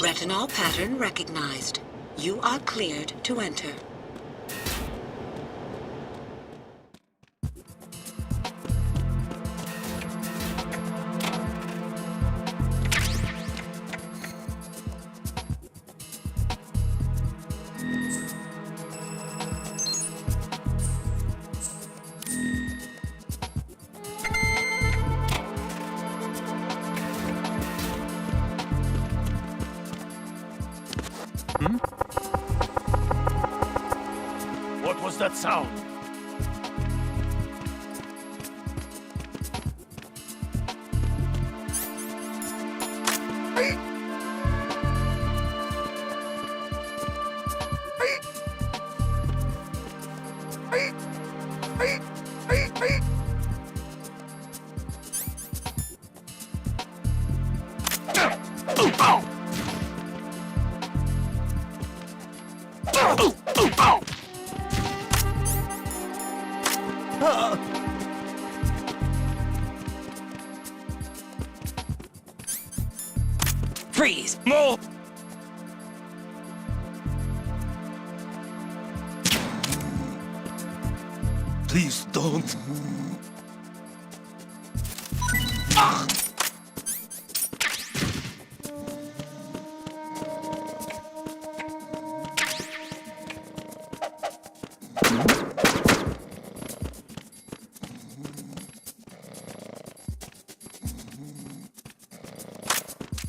Retinol pattern recognized. You are cleared to enter. What was that sound? Freeze! No! Please don't.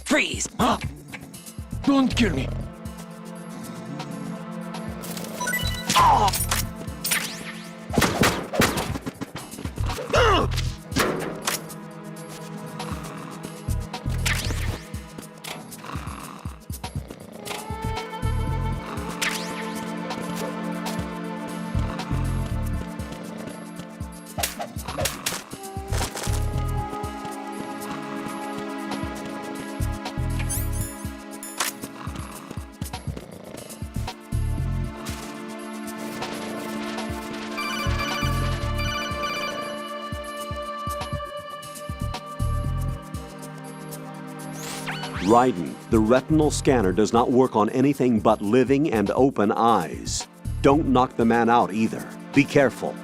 Freeze! Don't kill me. Raiden, the retinal scanner does not work on anything but living and open eyes. Don't knock the man out either. Be careful.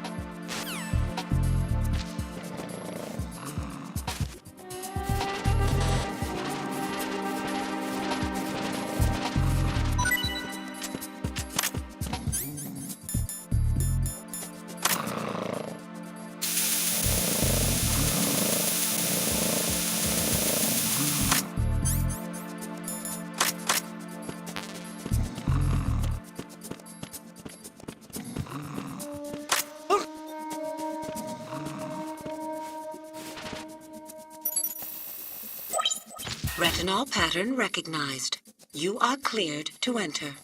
Retinol pattern recognized. You are cleared to enter.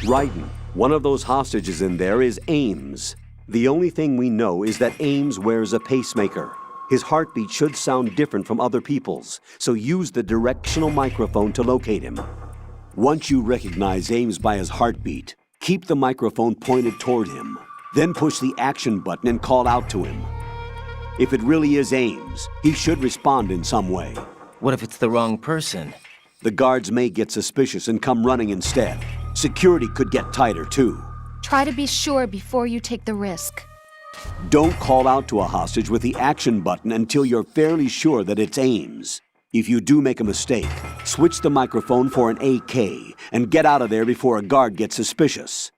Raiden, one of those hostages in there is Ames. The only thing we know is that Ames wears a pacemaker. His heartbeat should sound different from other people's, so use the directional microphone to locate him. Once you recognize Ames by his heartbeat, keep the microphone pointed toward him. Then push the action button and call out to him. If it really is Ames, he should respond in some way. What if it's the wrong person? The guards may get suspicious and come running instead. Security could get tighter, too. Try to be sure before you take the risk. Don't call out to a hostage with the action button until you're fairly sure that it's Ames. If you do make a mistake, switch the microphone for an AK and get out of there before a guard gets suspicious.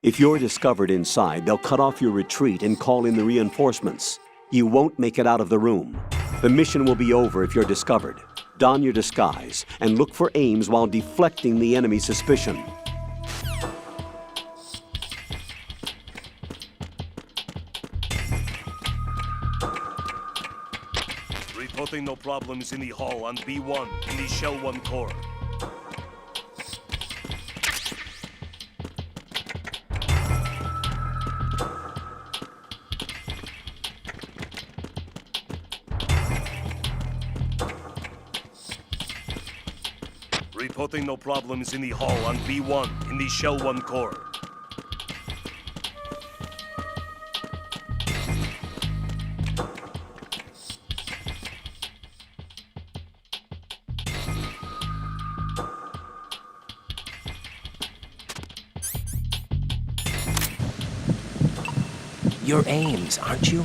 If you're discovered inside, they'll cut off your retreat and call in the reinforcements. You won't make it out of the room. The mission will be over if you're discovered. Don your disguise and look for Ames while deflecting the enemy's suspicion. Reporting no problems in the hall on B1 in the Shell 1 core. Reporting no problems in the hall on B1 in the Shell 1 core. You're Ames, aren't you?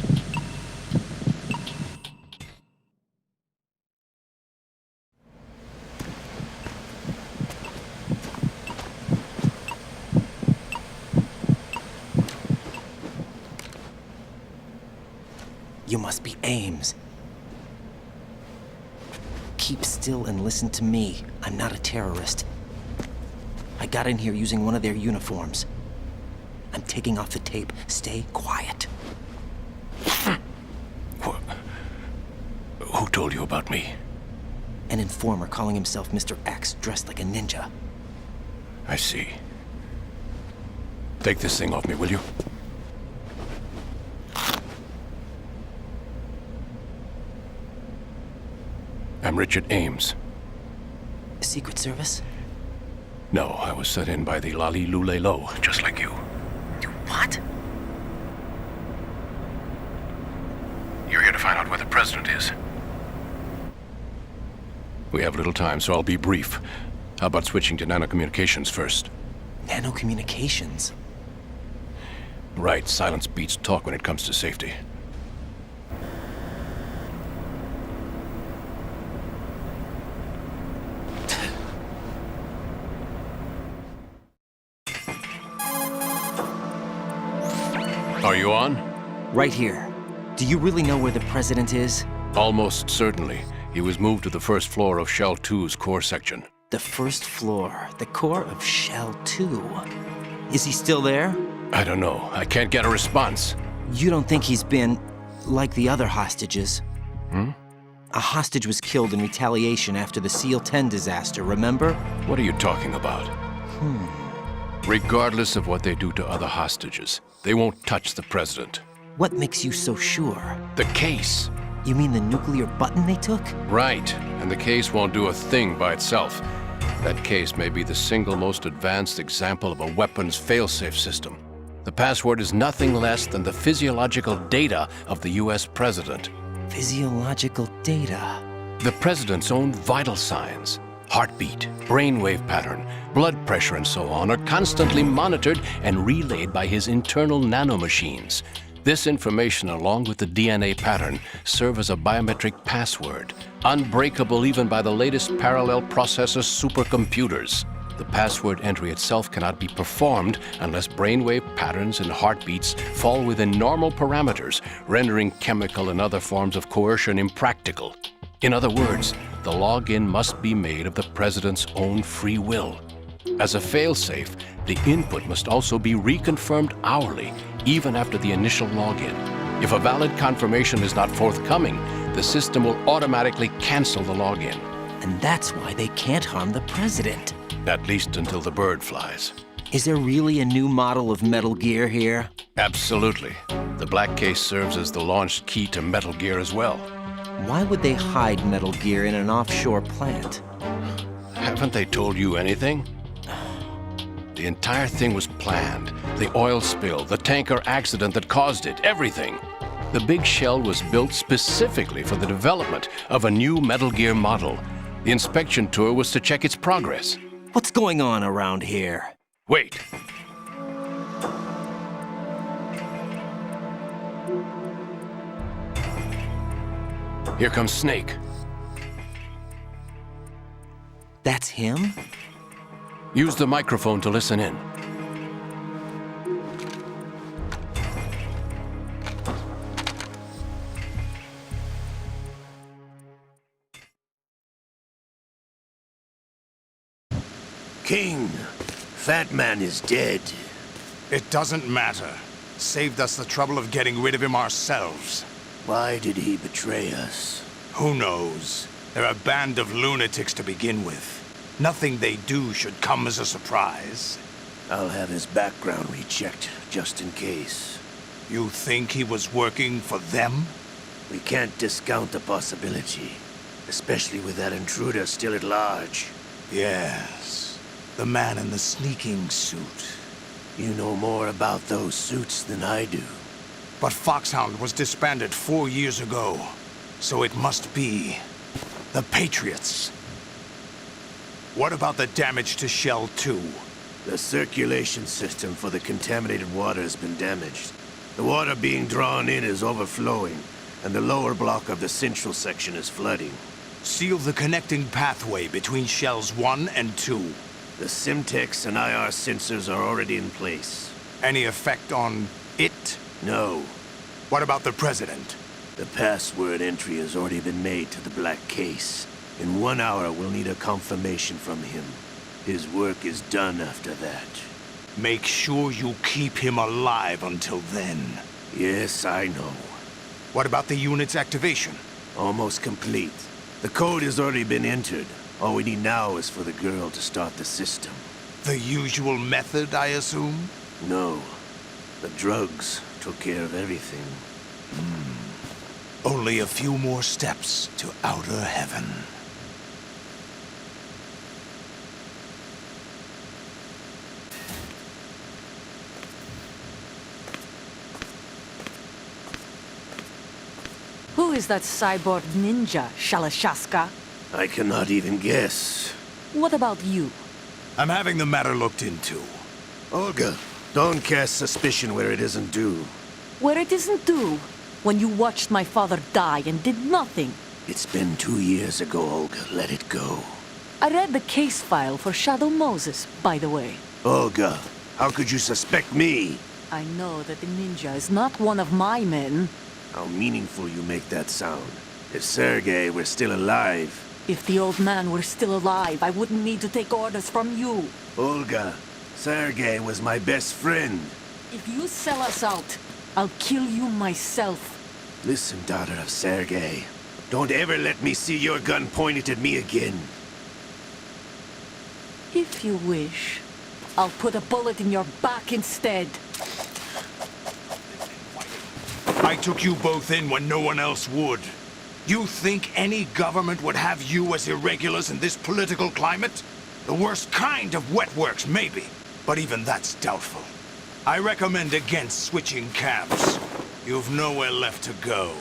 You must be Ames. keep still and listen to me. I'm not a terrorist. I got in here using one of their uniforms. I'm taking off the tape. Stay quiet. Who told you about me? An informer calling himself Mr. X, dressed like a ninja. I see. Take this thing off me, will you? I'm Richard Ames. Secret Service? No, I was sent in by the Lali Lule Lo, just like you. What? You're here to find out where the president is. We have little time, so I'll be brief. How about switching to nanocommunications first? Nanocommunications? Right, silence beats talk when it comes to safety. Are you on? Right here. Do you really know where the president is? Almost certainly. He was moved to the first floor of Shell 2's core section. The first floor, the core of Shell 2. Is he still there? I don't know. I can't get a response. You don't think he's been like the other hostages? A hostage was killed in retaliation after the SEAL 10 disaster, remember? What are you talking about? Regardless of what they do to other hostages, they won't touch the president. What makes you so sure? The case. You mean the nuclear button they took? Right, and the case won't do a thing by itself. That case may be the single most advanced example of a weapons failsafe system. The password is nothing less than the physiological data of the US president. Physiological data? The president's own vital signs, heartbeat, brainwave pattern, blood pressure, and so on, are constantly monitored and relayed by his internal nanomachines. This information, along with the DNA pattern, serve as a biometric password, unbreakable even by the latest parallel processor supercomputers. The password entry itself cannot be performed unless brainwave patterns and heartbeats fall within normal parameters, rendering chemical and other forms of coercion impractical. In other words, the login must be made of the president's own free will. As a failsafe, the input must also be reconfirmed hourly, even after the initial login. If a valid confirmation is not forthcoming, the system will automatically cancel the login. And that's why they can't harm the president. At least until the bird flies. Is there really a new model of Metal Gear here? Absolutely. The black case serves as the launch key to Metal Gear as well. Why would they hide Metal Gear in an offshore plant? Haven't they told you anything? The entire thing was planned. The oil spill, the tanker accident that caused it, everything. The big shell was built specifically for the development of a new Metal Gear model. The inspection tour was to check its progress. What's going on around here? Wait. Here comes Snake. That's him? Use the microphone to listen in. King, Fat Man is dead. It doesn't matter. Saved us the trouble of getting rid of him ourselves. Why did he betray us? Who knows? They're a band of lunatics to begin with. Nothing they do should come as a surprise. I'll have his background rechecked, just in case. You think he was working for them? We can't discount the possibility, especially with that intruder still at large. Yes, the man in the sneaking suit. You know more about those suits than I do. But Foxhound was disbanded 4 years ago, so it must be the Patriots. What about the damage to Shell 2? The circulation system for the contaminated water has been damaged. The water being drawn in is overflowing, and the lower block of the central section is flooding. Seal the connecting pathway between Shells 1 and 2. The Simtex and IR sensors are already in place. Any effect on it? No. What about the President? The password entry has already been made to the black case. In 1 hour, we'll need a confirmation from him. His work is done after that. Make sure you keep him alive until then. Yes, I know. What about the unit's activation? Almost complete. The code has already been entered. All we need now is for the girl to start the system. The usual method, I assume? No. The drugs took care of everything. Only a few more steps to outer heaven. Who is that cyborg ninja, Shalashaska? I cannot even guess. What about you? I'm having the matter looked into. Olga, don't cast suspicion where it isn't due. Where it isn't due? When you watched my father die and did nothing. It's been 2 years ago, Olga. Let it go. I read the case file for Shadow Moses, by the way. Olga, how could you suspect me? I know that the ninja is not one of my men. How meaningful you make that sound. If Sergei were still alive... If the old man were still alive, I wouldn't need to take orders from you. Olga, Sergei was my best friend. If you sell us out, I'll kill you myself. Listen, daughter of Sergei. Don't ever let me see your gun pointed at me again. If you wish, I'll put a bullet in your back instead. I took you both in when no one else would. You think any government would have you as irregulars in this political climate? The worst kind of wet works, maybe. But even that's doubtful. I recommend against switching camps. You've nowhere left to go.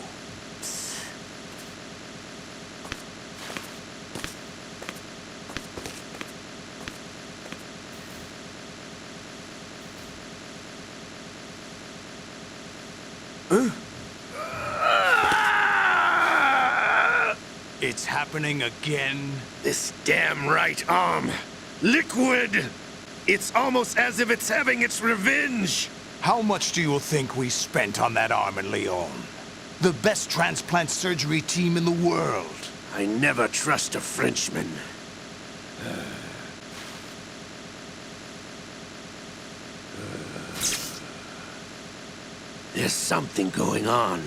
It's happening again? This damn right arm. Liquid! It's almost as if it's having its revenge! How much do you think we spent on that arm in Lyon? The best transplant surgery team in the world. I never trust a Frenchman. There's something going on.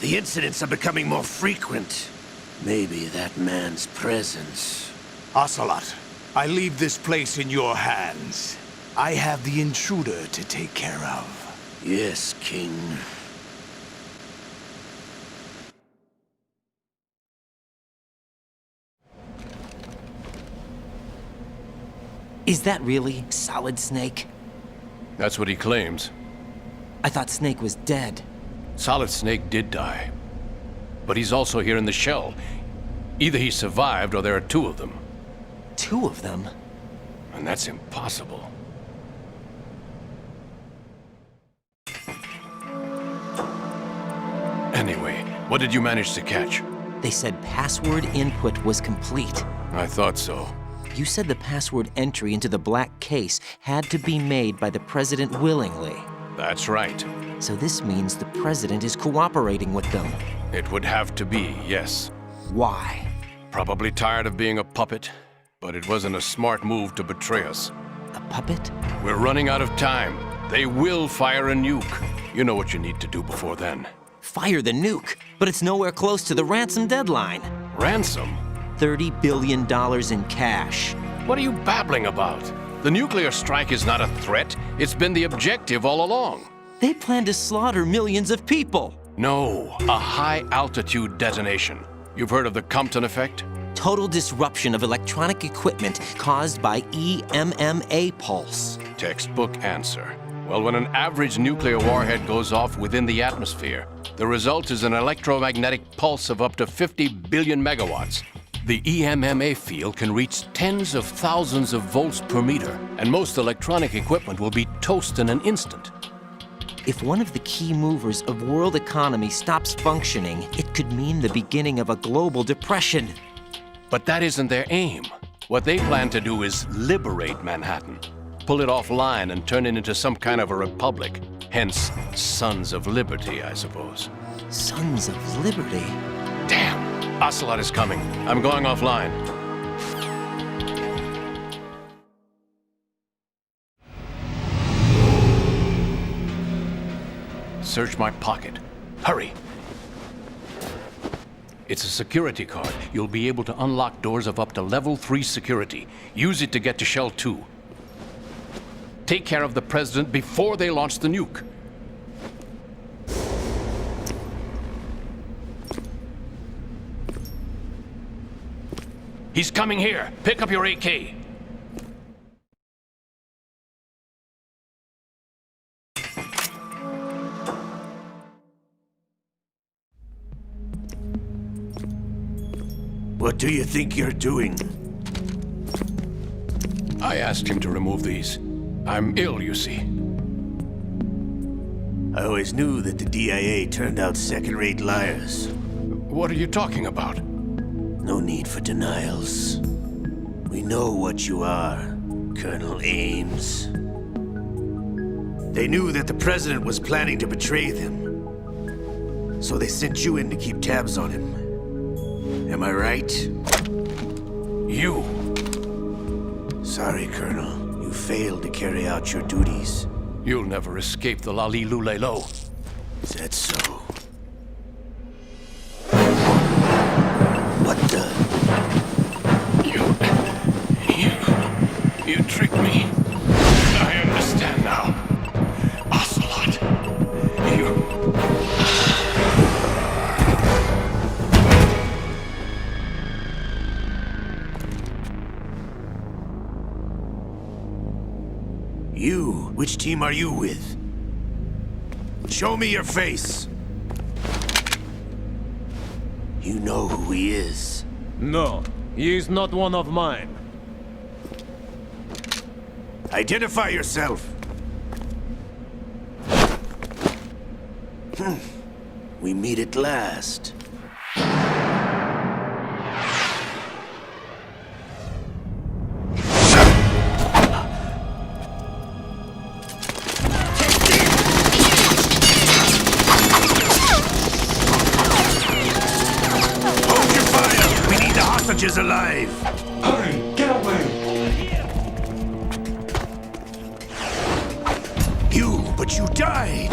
The incidents are becoming more frequent. Maybe that man's presence. Ocelot, I leave this place in your hands. I have the intruder to take care of. Yes, King. Is that really Solid Snake? That's what he claims. I thought Snake was dead. Solid Snake did die. But he's also here in the shell. Either he survived or there are two of them. Two of them? And that's impossible. Anyway, what did you manage to catch? They said password input was complete. I thought so. You said the password entry into the black case had to be made by the president willingly. That's right. So this means the president is cooperating with them. It would have to be, yes. Why? Probably tired of being a puppet, but it wasn't a smart move to betray us. A puppet? We're running out of time. They will fire a nuke. You know what you need to do before then. Fire the nuke, but it's nowhere close to the ransom deadline. Ransom? $30 billion in cash. What are you babbling about? The nuclear strike is not a threat. It's been the objective all along. They plan to slaughter millions of people. No, a high-altitude detonation. You've heard of the Compton effect? Total disruption of electronic equipment caused by EMMA pulse. Textbook answer. Well, when an average nuclear warhead goes off within the atmosphere, the result is an electromagnetic pulse of up to 50 billion megawatts. The EMMA field can reach tens of thousands of volts per meter, and most electronic equipment will be toast in an instant. If one of the key movers of world economy stops functioning, it could mean the beginning of a global depression. But that isn't their aim. What they plan to do is liberate Manhattan, pull it offline and turn it into some kind of a republic. Hence, Sons of Liberty, I suppose. Sons of Liberty? Damn! Ocelot is coming. I'm going offline. Search my pocket. Hurry! It's a security card. You'll be able to unlock doors of up to level 3 security. Use it to get to Shell 2. Take care of the President before they launch the nuke. He's coming here. Pick up your AK. What do you think you're doing? I asked him to remove these. I'm ill, you see. I always knew that the DIA turned out second-rate liars. What are you talking about? No need for denials. We know what you are, Colonel Ames. They knew that the President was planning to betray them. So they sent you in to keep tabs on him. Am I right? You! Sorry, Colonel. You failed to carry out your duties. You'll never escape the Lali Lulelo. Is that so? What the? You tricked me. I understand now. Ocelot. You? Which team are you with? Show me your face! You know who he is. No, he is not one of mine. Identify yourself! We meet at last. Is alive! Hurry! Get away! But you died!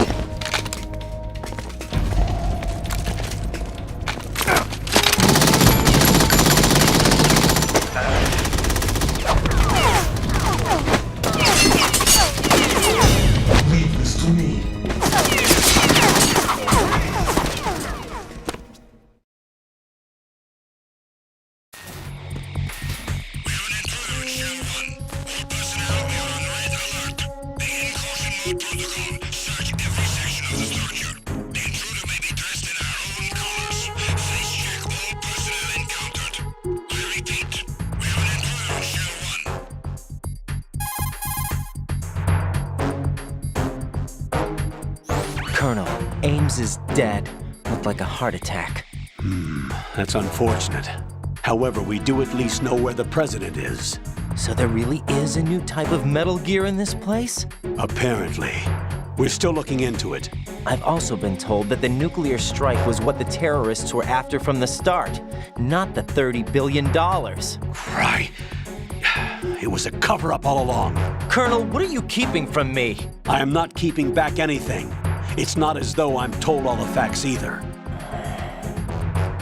Leave this to me. Colonel, Ames is dead. Looked like a heart attack. That's unfortunate. However, we do at least know where the President is. So there really is a new type of Metal Gear in this place? Apparently. We're still looking into it. I've also been told that the nuclear strike was what the terrorists were after from the start, not the $30 billion. Right. It was a cover-up all along. Colonel, what are you keeping from me? I am not keeping back anything. It's not as though I'm told all the facts either.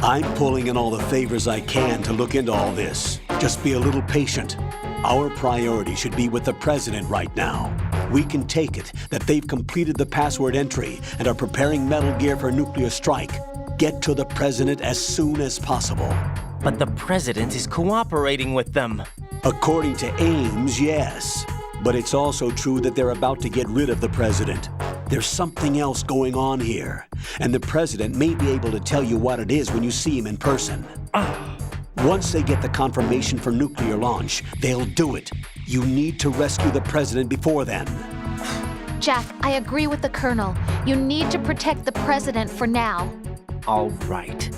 I'm pulling in all the favors I can to look into all this. Just be a little patient. Our priority should be with the President right now. We can take it that they've completed the password entry and are preparing Metal Gear for nuclear strike. Get to the President as soon as possible. But the President is cooperating with them. According to Ames, yes. But it's also true that they're about to get rid of the President. There's something else going on here, and the President may be able to tell you what it is when you see him in person. Once they get the confirmation for nuclear launch, they'll do it. You need to rescue the President before then. Jack, I agree with the Colonel. You need to protect the President for now. All right.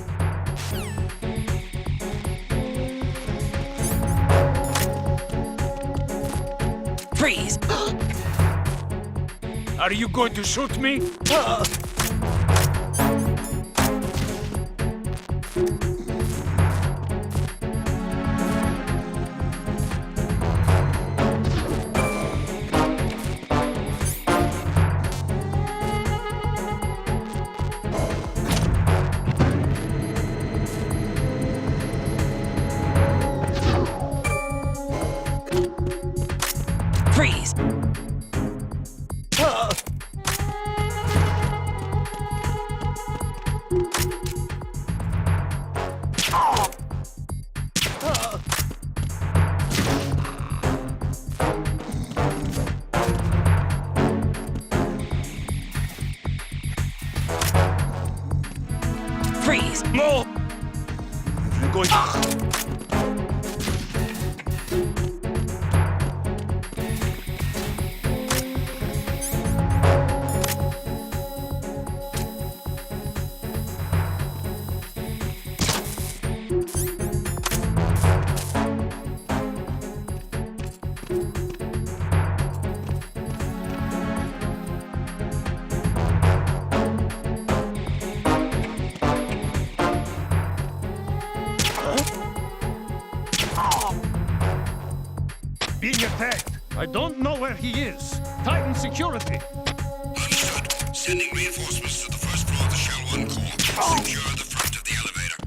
Freeze! Are you going to shoot me? Please, more! I'm going... Being attacked. I don't know where he is. Titan security. Understood. Sending reinforcements to the first floor of the Shell 1 core. Secure the front of the elevator.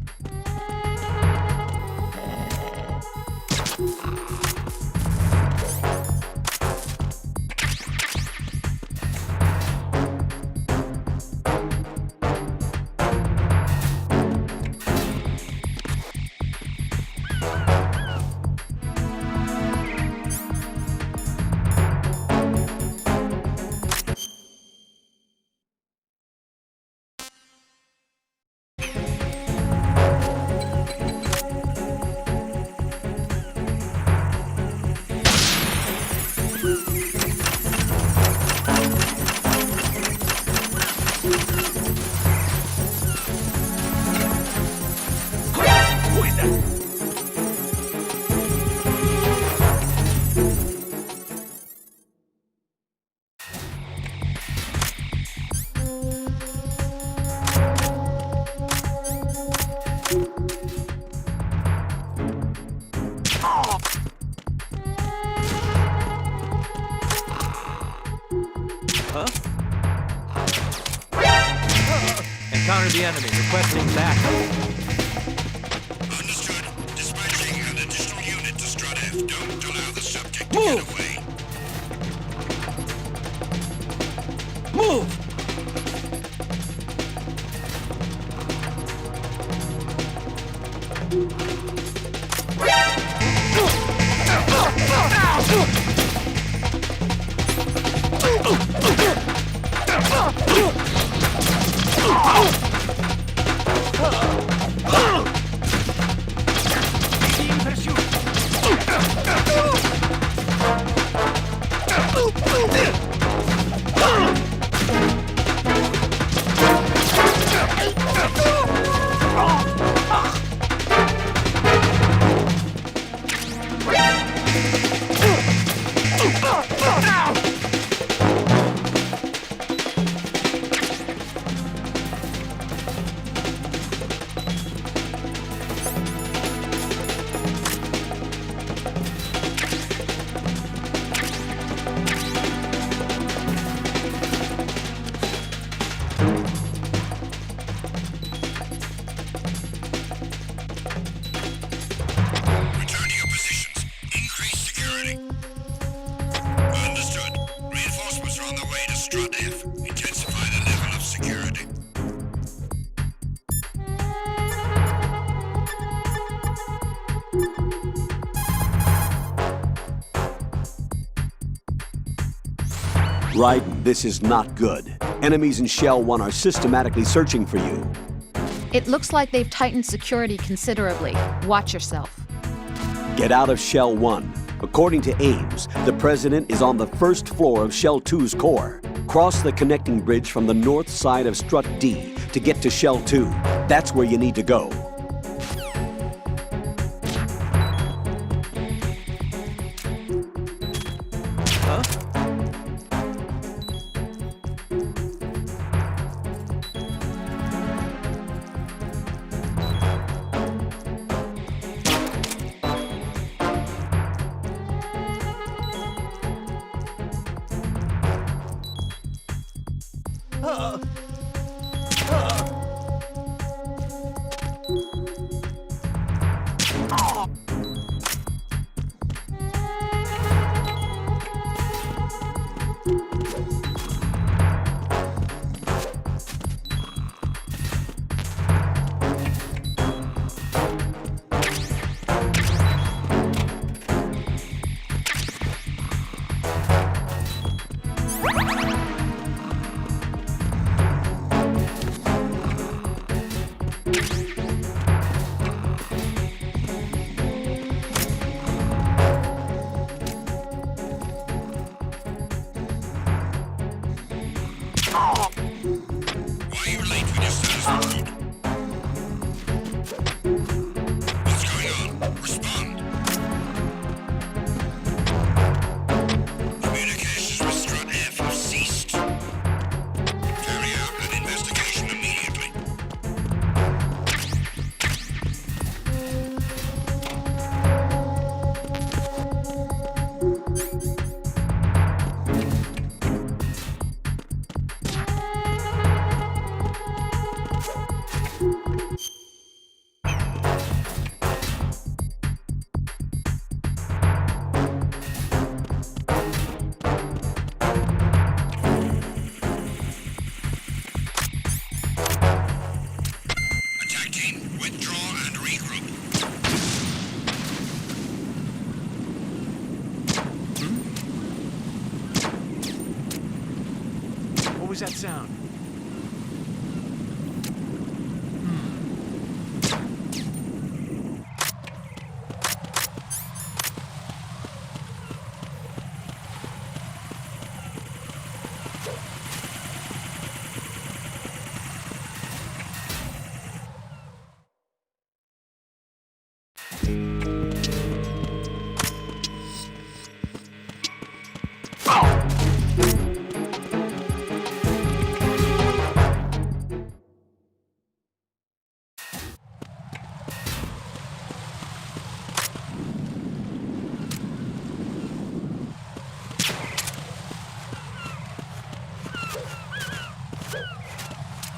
Encounter the enemy. Requesting backup. Understood. Dispatching an additional unit to Strut F. Don't allow the subject to get away. Move! Return to your positions. Increase security. Understood. Reinforcements are on the way to Strut F. Intensify the level of security. Raiden, this is not good. Enemies in Shell 1 are systematically searching for you. It looks like they've tightened security considerably. Watch yourself. Get out of Shell 1. According to Ames, the President is on the first floor of Shell 2's core. Cross the connecting bridge from the north side of Strut D to get to Shell 2. That's where you need to go. Why are you late with your status report? What's going on? Respond. Communications with Strut F have ceased. Carry out an investigation immediately. Attack team, withdraw and regroup. What was that sound?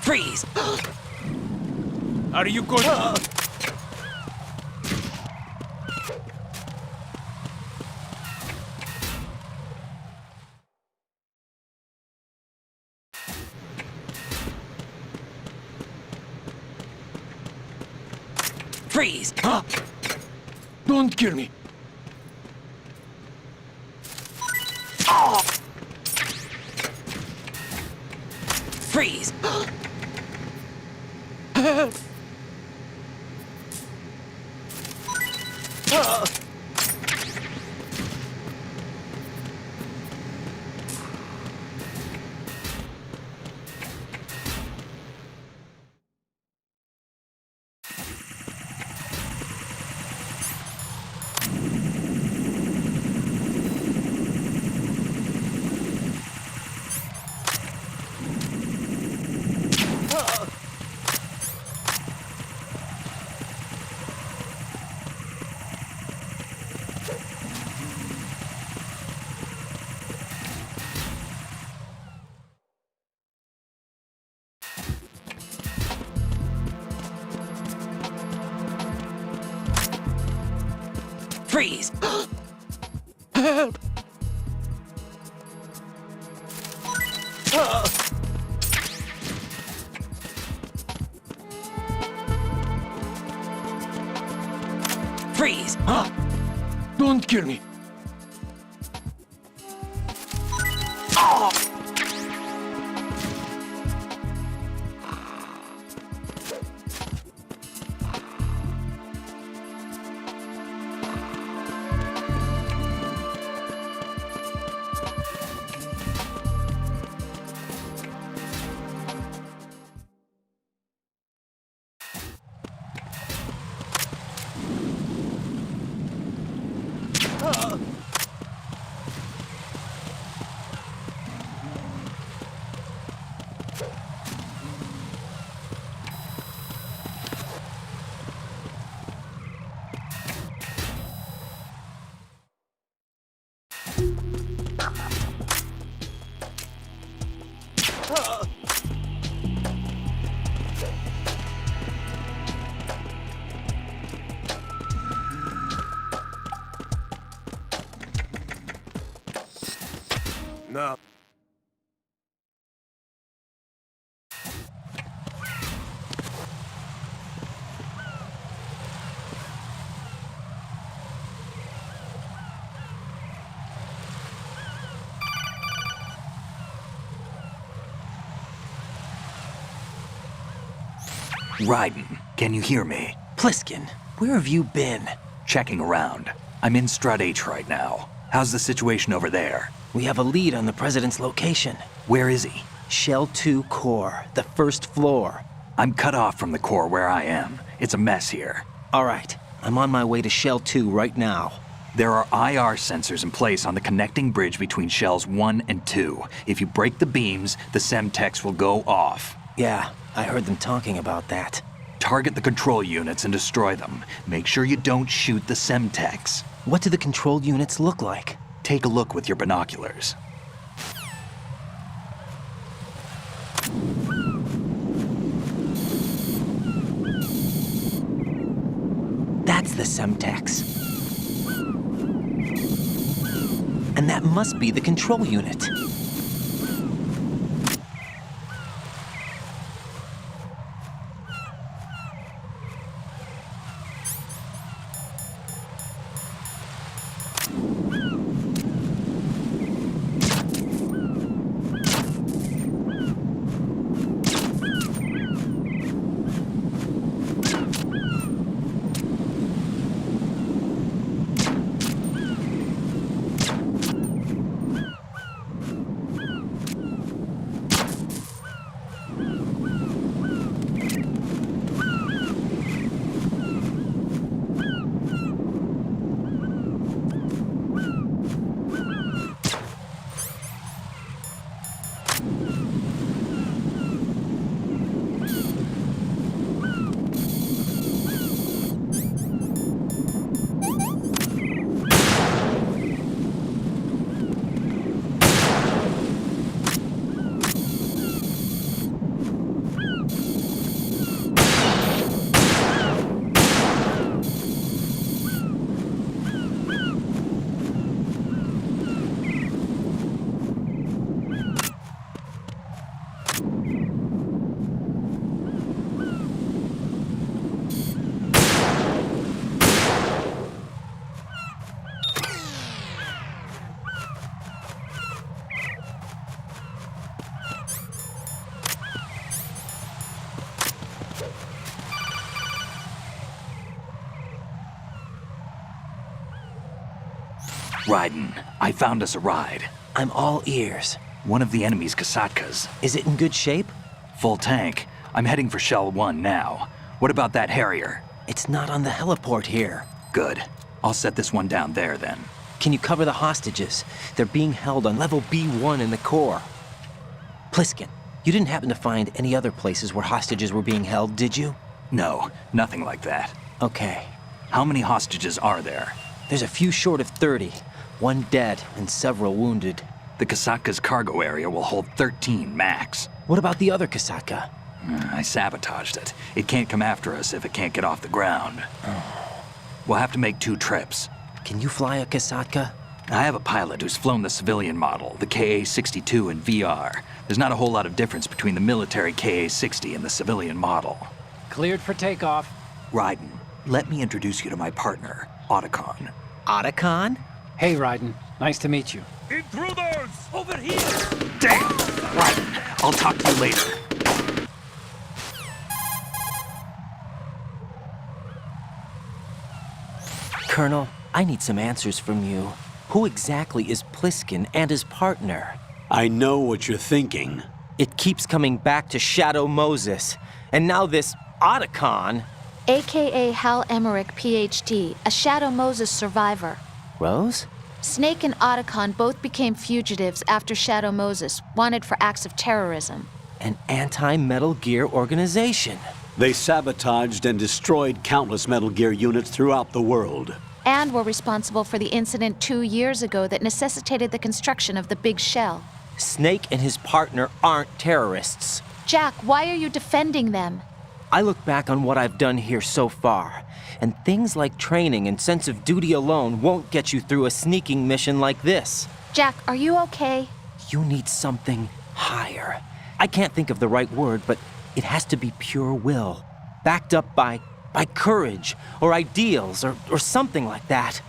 Freeze! Are you going? Freeze! Don't kill me. Freeze! Freeze! Help! Freeze! Don't kill me. No. Raiden, can you hear me? Pliskin, where have you been? Checking around. I'm in Strut H right now. How's the situation over there? We have a lead on the president's location. Where is he? Shell 2 core, the first floor. I'm cut off from the core where I am. It's a mess here. All right, I'm on my way to Shell 2 right now. There are IR sensors in place on the connecting bridge between Shells 1 and 2. If you break the beams, the Semtex will go off. Yeah, I heard them talking about that. Target the control units and destroy them. Make sure you don't shoot the Semtex. What do the control units look like? Take a look with your binoculars. That's the Semtex. And that must be the control unit. Raiden, I found us a ride. I'm all ears. One of the enemy's Kasatkas. Is it in good shape? Full tank. I'm heading for Shell 1 now. What about that Harrier? It's not on the heliport here. Good. I'll set this one down there then. Can you cover the hostages? They're being held on level B1 in the core. Pliskin, you didn't happen to find any other places where hostages were being held, did you? No, nothing like that. Okay. How many hostages are there? There's a few short of 30. One dead and several wounded. The Kasatka's cargo area will hold 13 max. What about the other Kasatka? I sabotaged it. It can't come after us if it can't get off the ground. We'll have to make 2 trips. Can you fly a Kasatka? I have a pilot who's flown the civilian model, the KA-62 in VR. There's not a whole lot of difference between the military KA-60 and the civilian model. Cleared for takeoff. Raiden, let me introduce you to my partner, Otacon. Otacon? Hey, Raiden. Nice to meet you. Intruders! Over here! Damn! Raiden, I'll talk to you later. Colonel, I need some answers from you. Who exactly is Pliskin and his partner? I know what you're thinking. It keeps coming back to Shadow Moses. And now this Otacon. AKA Hal Emmerich, PhD, a Shadow Moses survivor. Rose? Snake and Otacon both became fugitives after Shadow Moses, wanted for acts of terrorism. An anti-Metal Gear organization. They sabotaged and destroyed countless Metal Gear units throughout the world. And were responsible for the incident 2 years ago that necessitated the construction of the Big Shell. Snake and his partner aren't terrorists. Jack, why are you defending them? I look back on what I've done here so far, and things like training and sense of duty alone won't get you through a sneaking mission like this. Jack, are you okay? You need something higher. I can't think of the right word, but it has to be pure will, backed up by courage, or ideals, or something like that.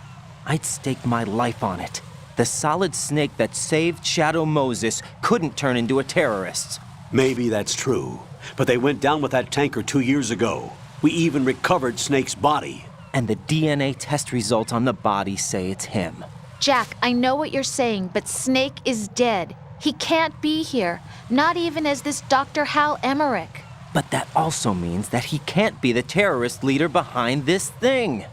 I'd stake my life on it. The solid snake that saved Shadow Moses couldn't turn into a terrorist. Maybe that's true, but they went down with that tanker 2 years ago. We even recovered Snake's body. And the DNA test results on the body say it's him. Jack, I know what you're saying, but Snake is dead. He can't be here, not even as this Dr. Hal Emmerich. But that also means that he can't be the terrorist leader behind this thing.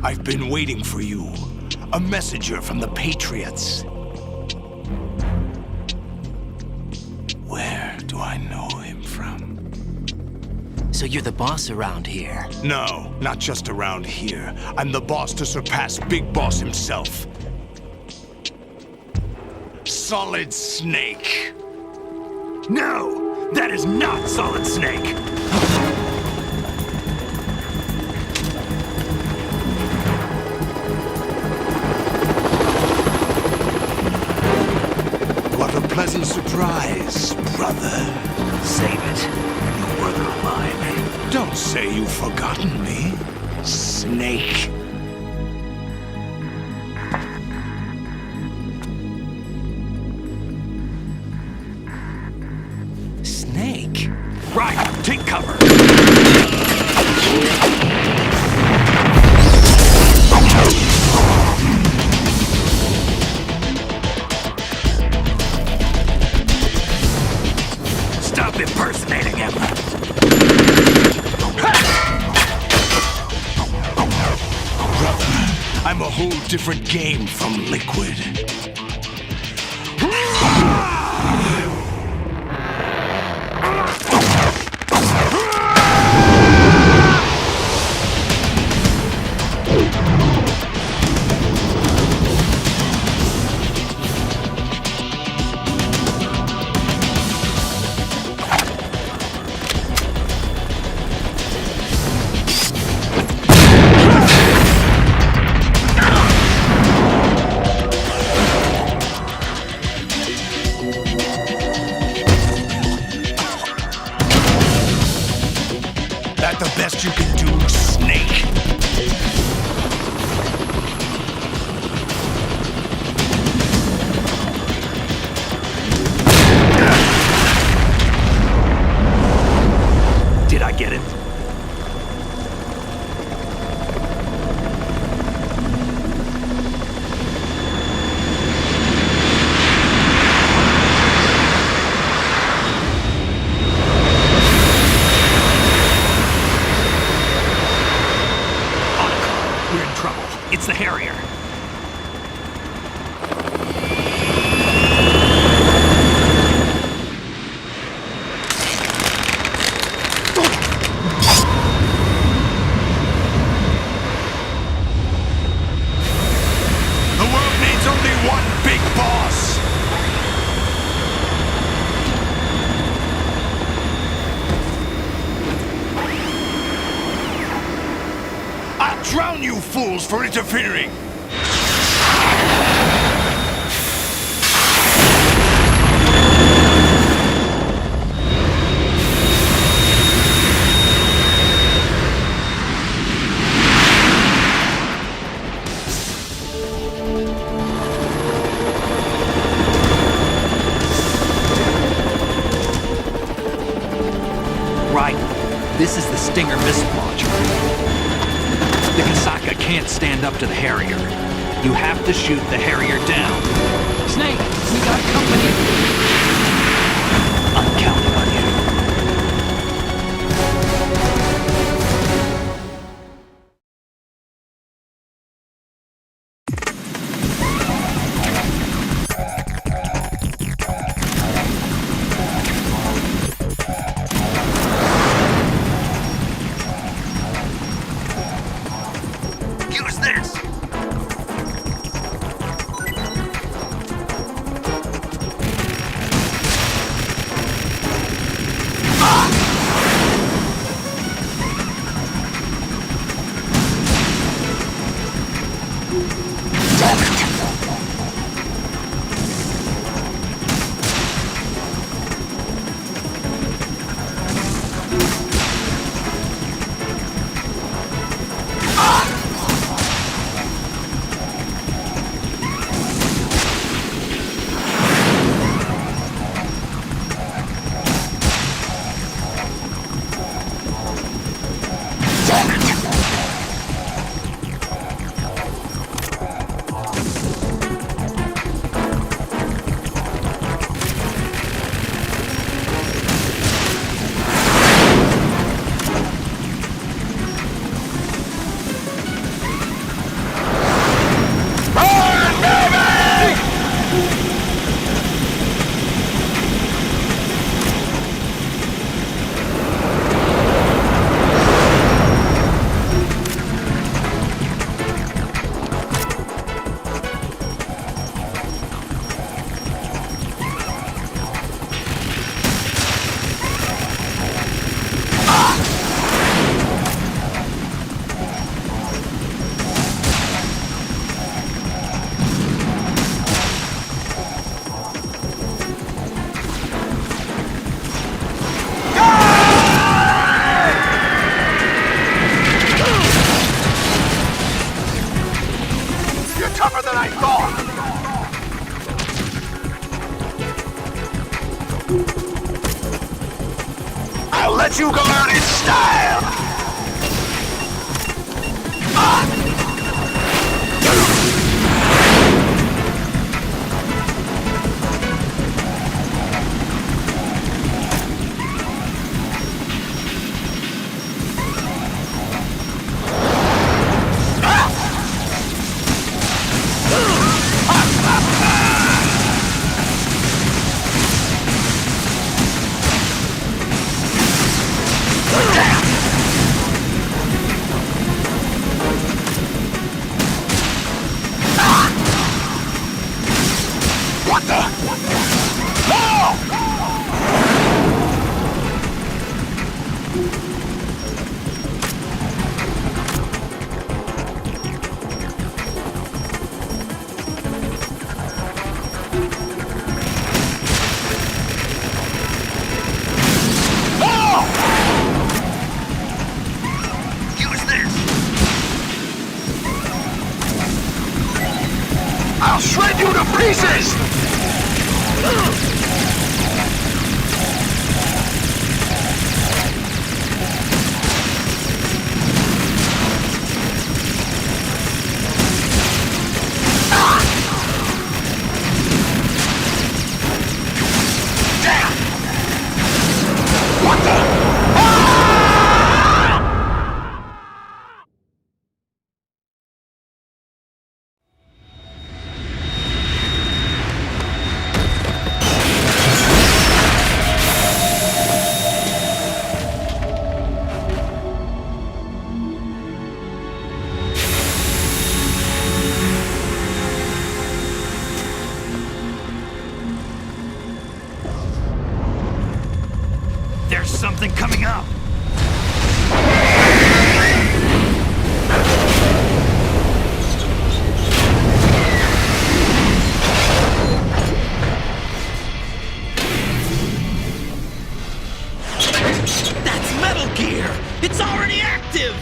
I've been waiting for you. A messenger from the Patriots. Where do I know him from? So you're the boss around here? No, not just around here. I'm the boss to surpass Big Boss himself. Solid Snake. No! That is not Solid Snake! What a pleasant surprise, brother. Save it. A new brother of mine. Don't say you've forgotten me, Snake. Snake? Right, take cover! Stop impersonating him! Brother, I'm a whole different game from Liquid. That the best you can do, Snake? Did I get it? We're in trouble. It's the Harrier. The world needs only one big boss. I'll drown you fools for interfering. Right. This is the Stinger missile launcher. The Kasaka can't stand up to the Harrier. You have to shoot the Harrier down. Snake, we got company. I'm counting on you. Use this! let you go out in style! What the? No! I'll shred you to pieces! Damn! What the? There's something coming up! That's Metal Gear! It's already active!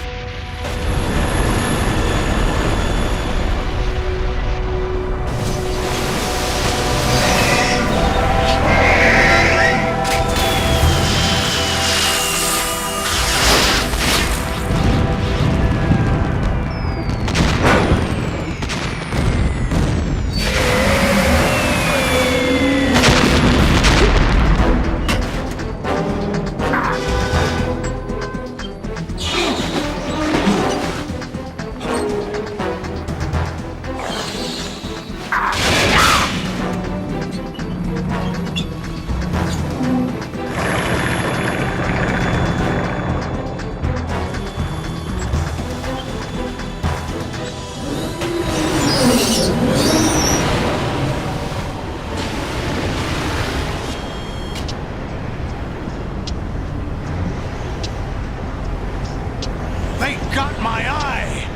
They got my eye!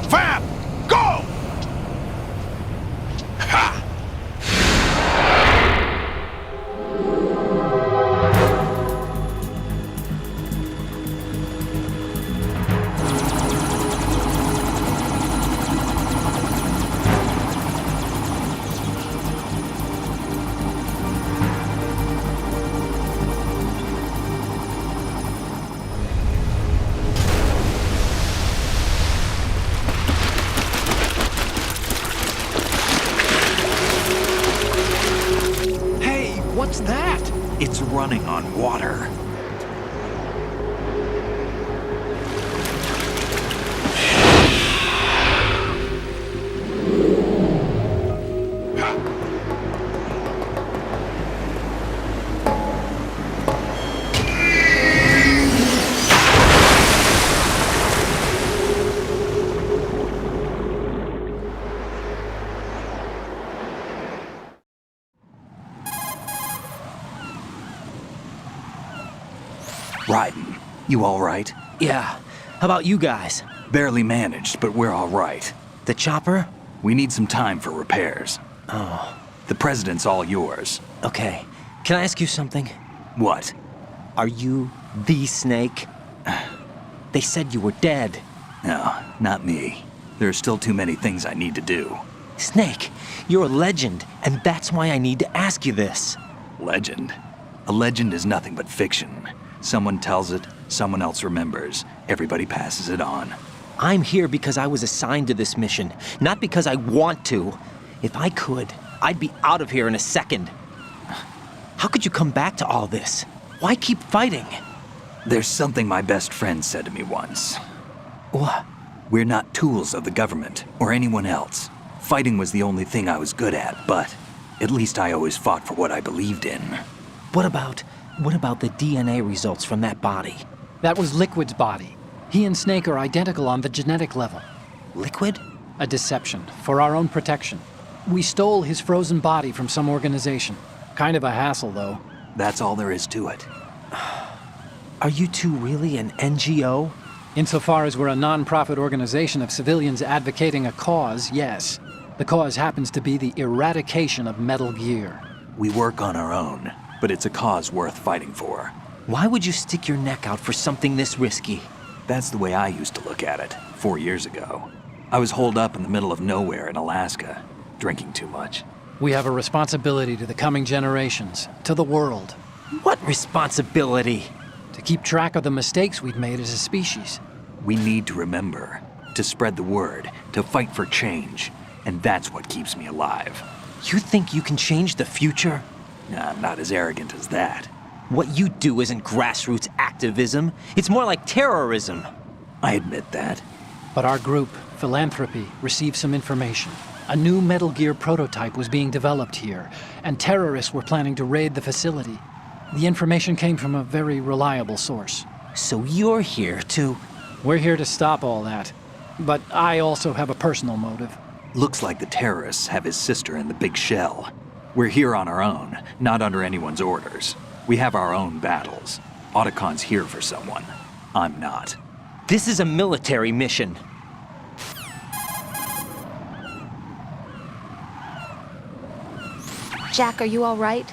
Fab! Go! Ha! What's that? It's running on water. Raiden, you all right? Yeah. How about you guys? Barely managed, but we're all right. The chopper? We need some time for repairs. Oh. The president's all yours. Okay. Can I ask you something? What? Are you the Snake? They said you were dead. No, not me. There are still too many things I need to do. Snake, you're a legend, and that's why I need to ask you this. Legend? A legend is nothing but fiction. Someone tells it, someone else remembers. Everybody passes it on. I'm here because I was assigned to this mission, not because I want to. If I could, I'd be out of here in a second. How could you come back to all this? Why keep fighting? There's something my best friend said to me once. What? We're not tools of the government or anyone else. Fighting was the only thing I was good at, but at least I always fought for what I believed in. What about the DNA results from that body? That was Liquid's body. He and Snake are identical on the genetic level. Liquid? A deception, for our own protection. We stole his frozen body from some organization. Kind of a hassle, though. That's all there is to it. Are you two really an NGO? Insofar as we're a non-profit organization of civilians advocating a cause, yes. The cause happens to be the eradication of Metal Gear. We work on our own, but it's a cause worth fighting for. Why would you stick your neck out for something this risky? That's the way I used to look at it, 4 years ago. I was holed up in the middle of nowhere in Alaska, drinking too much. We have a responsibility to the coming generations, to the world. What responsibility? To keep track of the mistakes we've made as a species. We need to remember, to spread the word, to fight for change, and that's what keeps me alive. You think you can change the future? Nah, I'm not as arrogant as that. What you do isn't grassroots activism. It's more like terrorism. I admit that. But our group, Philanthropy, received some information. A new Metal Gear prototype was being developed here, and terrorists were planning to raid the facility. The information came from a very reliable source. So you're here to... We're here to stop all that. But I also have a personal motive. Looks like the terrorists have his sister in the big shell. We're here on our own, not under anyone's orders. We have our own battles. Otacon's here for someone. I'm not. This is a military mission. Jack, are you all right?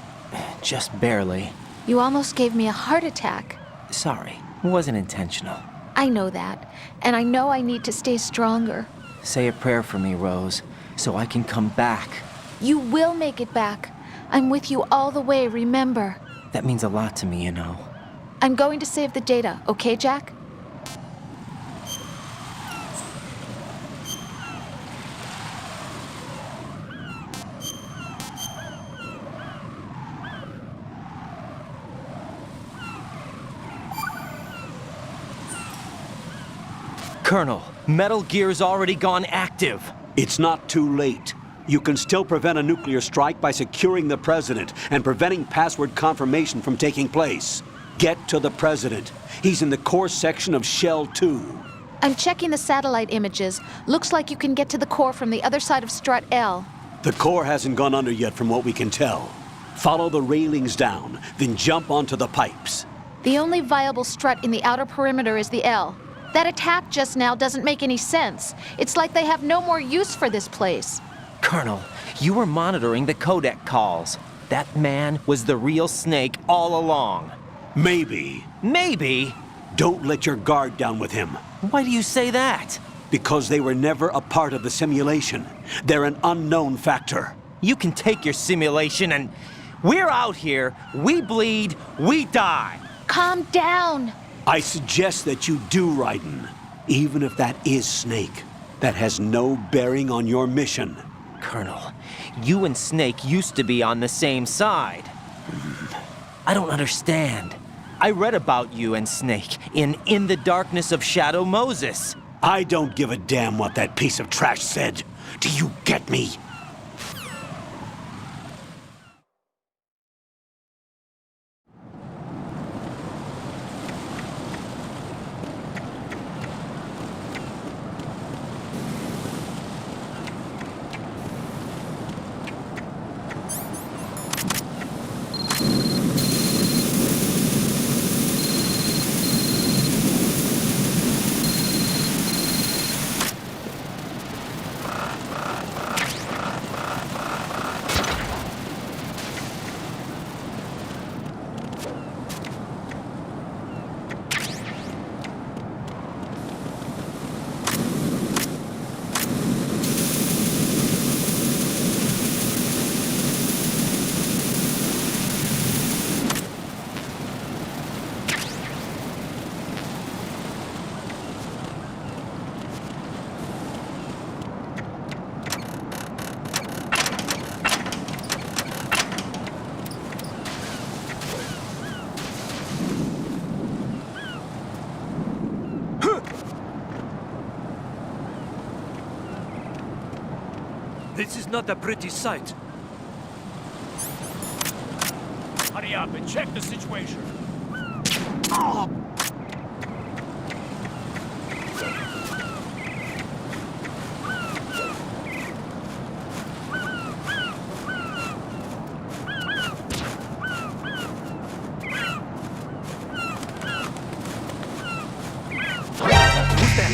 Just barely. You almost gave me a heart attack. Sorry, it wasn't intentional. I know that, and I know I need to stay stronger. Say a prayer for me, Rose, so I can come back. You will make it back. I'm with you all the way, remember? That means a lot to me, you know. I'm going to save the data, okay, Jack? Colonel, Metal Gear's already gone active. It's not too late. You can still prevent a nuclear strike by securing the President and preventing password confirmation from taking place. Get to the President. He's in the core section of Shell 2. I'm checking the satellite images. Looks like you can get to the core from the other side of Strut L. The core hasn't gone under yet from what we can tell. Follow the railings down, then jump onto the pipes. The only viable strut in the outer perimeter is the L. That attack just now doesn't make any sense. It's like they have no more use for this place. Colonel, you were monitoring the codec calls. That man was the real Snake all along. Maybe. Maybe? Don't let your guard down with him. Why do you say that? Because they were never a part of the simulation. They're an unknown factor. You can take your simulation and... We're out here, we bleed, we die. Calm down. I suggest that you do, Raiden. Even if that is Snake. That has no bearing on your mission. Colonel, you and Snake used to be on the same side. I don't understand. I read about you and Snake in the Darkness of Shadow Moses. I don't give a damn what that piece of trash said. Do you get me? This is not a pretty sight. Hurry up and check the situation. Oh.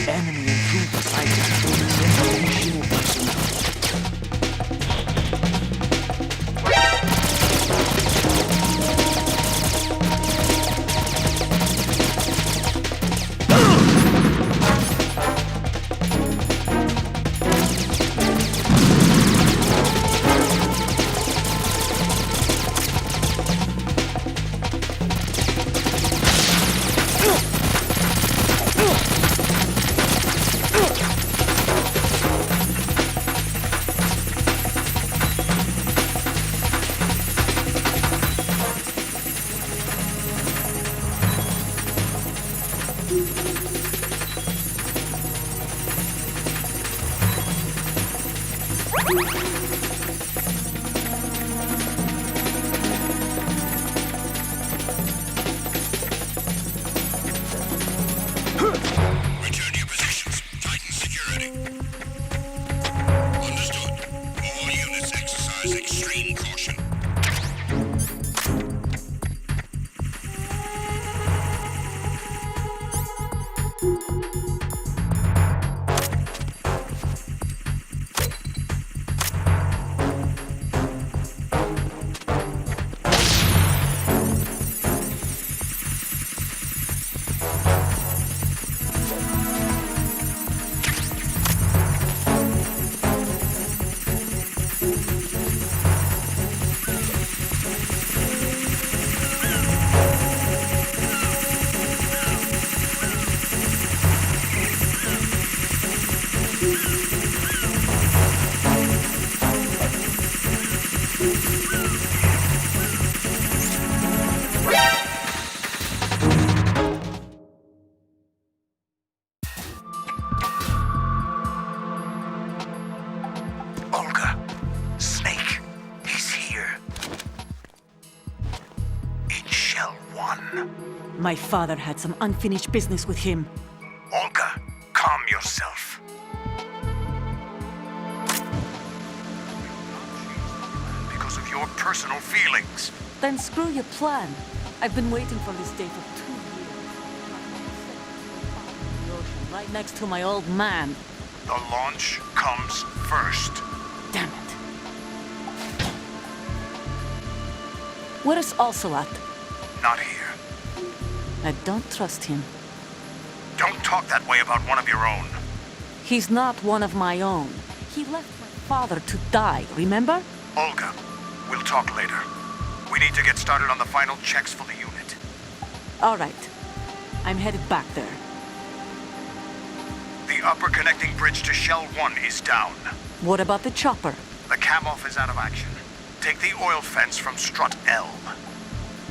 Enemy intruder sighted. Return to your positions. Titan security. Understood. All units exercise extreme caution. Olga, Snake, he's here. In Shell 1. My father had some unfinished business with him. Olga, calm yourself. Because of your personal feelings. Then screw your plan. I've been waiting for this day for 2 years. Right next to my old man. The launch comes first. Damn it. Where is Ocelot? Not here. I don't trust him. Don't talk that way about one of your own. He's not one of my own. He left my father to die, remember? Olga, we'll talk later. We need to get started on the final checks for the unit. All right. I'm headed back there. The upper connecting bridge to Shell 1 is down. What about the chopper? The cam-off is out of action. Take the oil fence from strut L.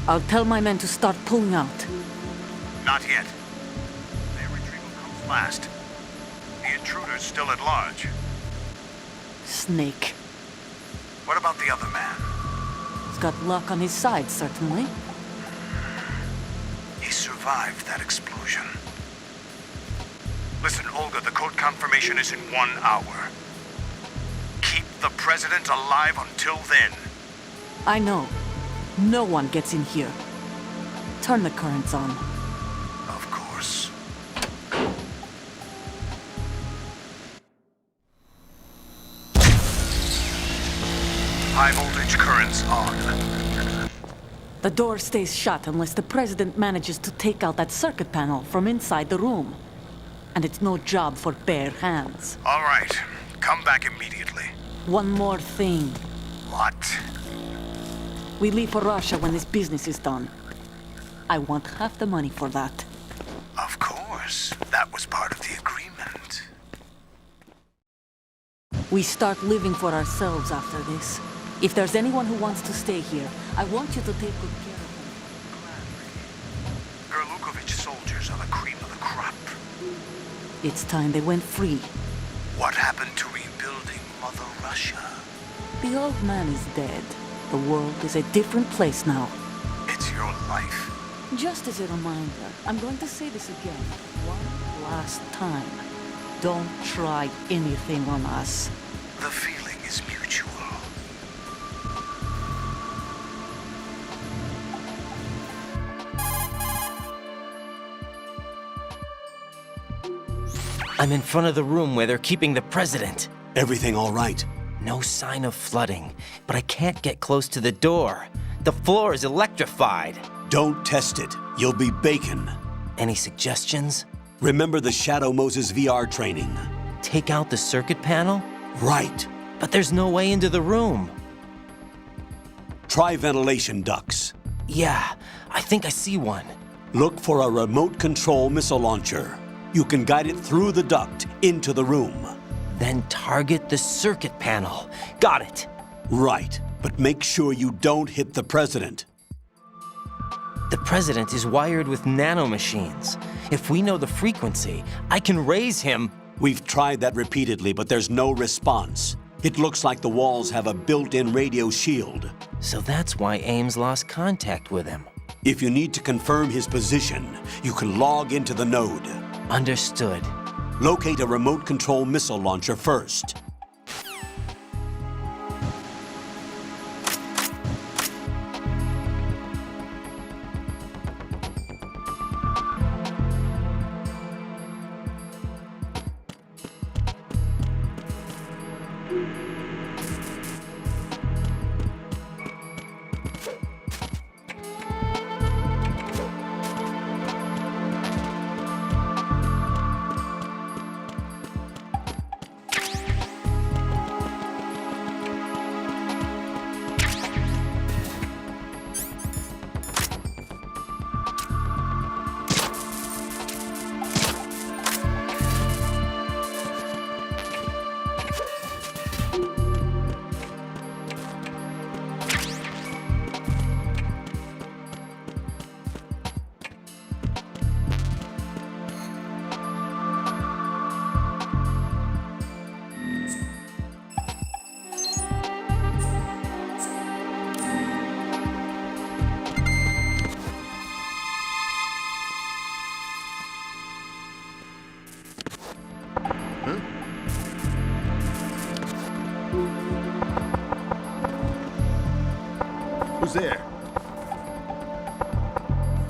I'll tell my men to start pulling out. Not yet. Their retrieval comes last. The intruder's still at large. Snake. What about the other man? He's got luck on his side, certainly. He survived that explosion. Listen, Olga, the code confirmation is in 1 hour. Keep the president alive until then. I know. No one gets in here. Turn the currents on. Of course. High voltage currents on. The door stays shut unless the president manages to take out that circuit panel from inside the room. And it's no job for bare hands. All right. Come back immediately. One more thing. What? We leave for Russia when this business is done. I want half the money for that. Of course. That was part of the agreement. We start living for ourselves after this. If there's anyone who wants to stay here, I want you to take good care of them. Gerlukovich soldiers are the cream of the crop. It's time they went free. What happened to rebuilding Mother Russia? Russia. The old man is dead. The world is a different place now. It's your life. Just as a reminder, I'm going to say this again, one last time. Don't try anything on us. The feeling is mutual. I'm in front of the room where they're keeping the president. Everything all right? No sign of flooding, but I can't get close to the door. The floor is electrified. Don't test it. You'll be bacon. Any suggestions? Remember the Shadow Moses VR training. Take out the circuit panel? Right. But there's no way into the room. Try ventilation ducts. Yeah, I think I see one. Look for a remote control missile launcher. You can guide it through the duct into the room. Then target the circuit panel. Got it. Right, but make sure you don't hit the president. The president is wired with nanomachines. If we know the frequency, I can raise him. We've tried that repeatedly, but there's no response. It looks like the walls have a built-in radio shield. So that's why Ames lost contact with him. If you need to confirm his position, you can log into the node. Understood. Locate a remote control missile launcher first. Who's there?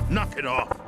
Knock it off.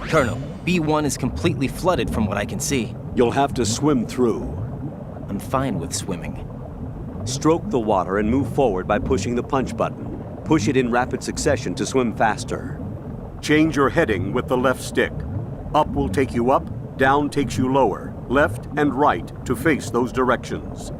Colonel, B1 is completely flooded from what I can see. You'll have to swim through. I'm fine with swimming. Stroke the water and move forward by pushing the punch button. Push it in rapid succession to swim faster. Change your heading with the left stick. Up will take you up, down takes you lower, left and right to face those directions.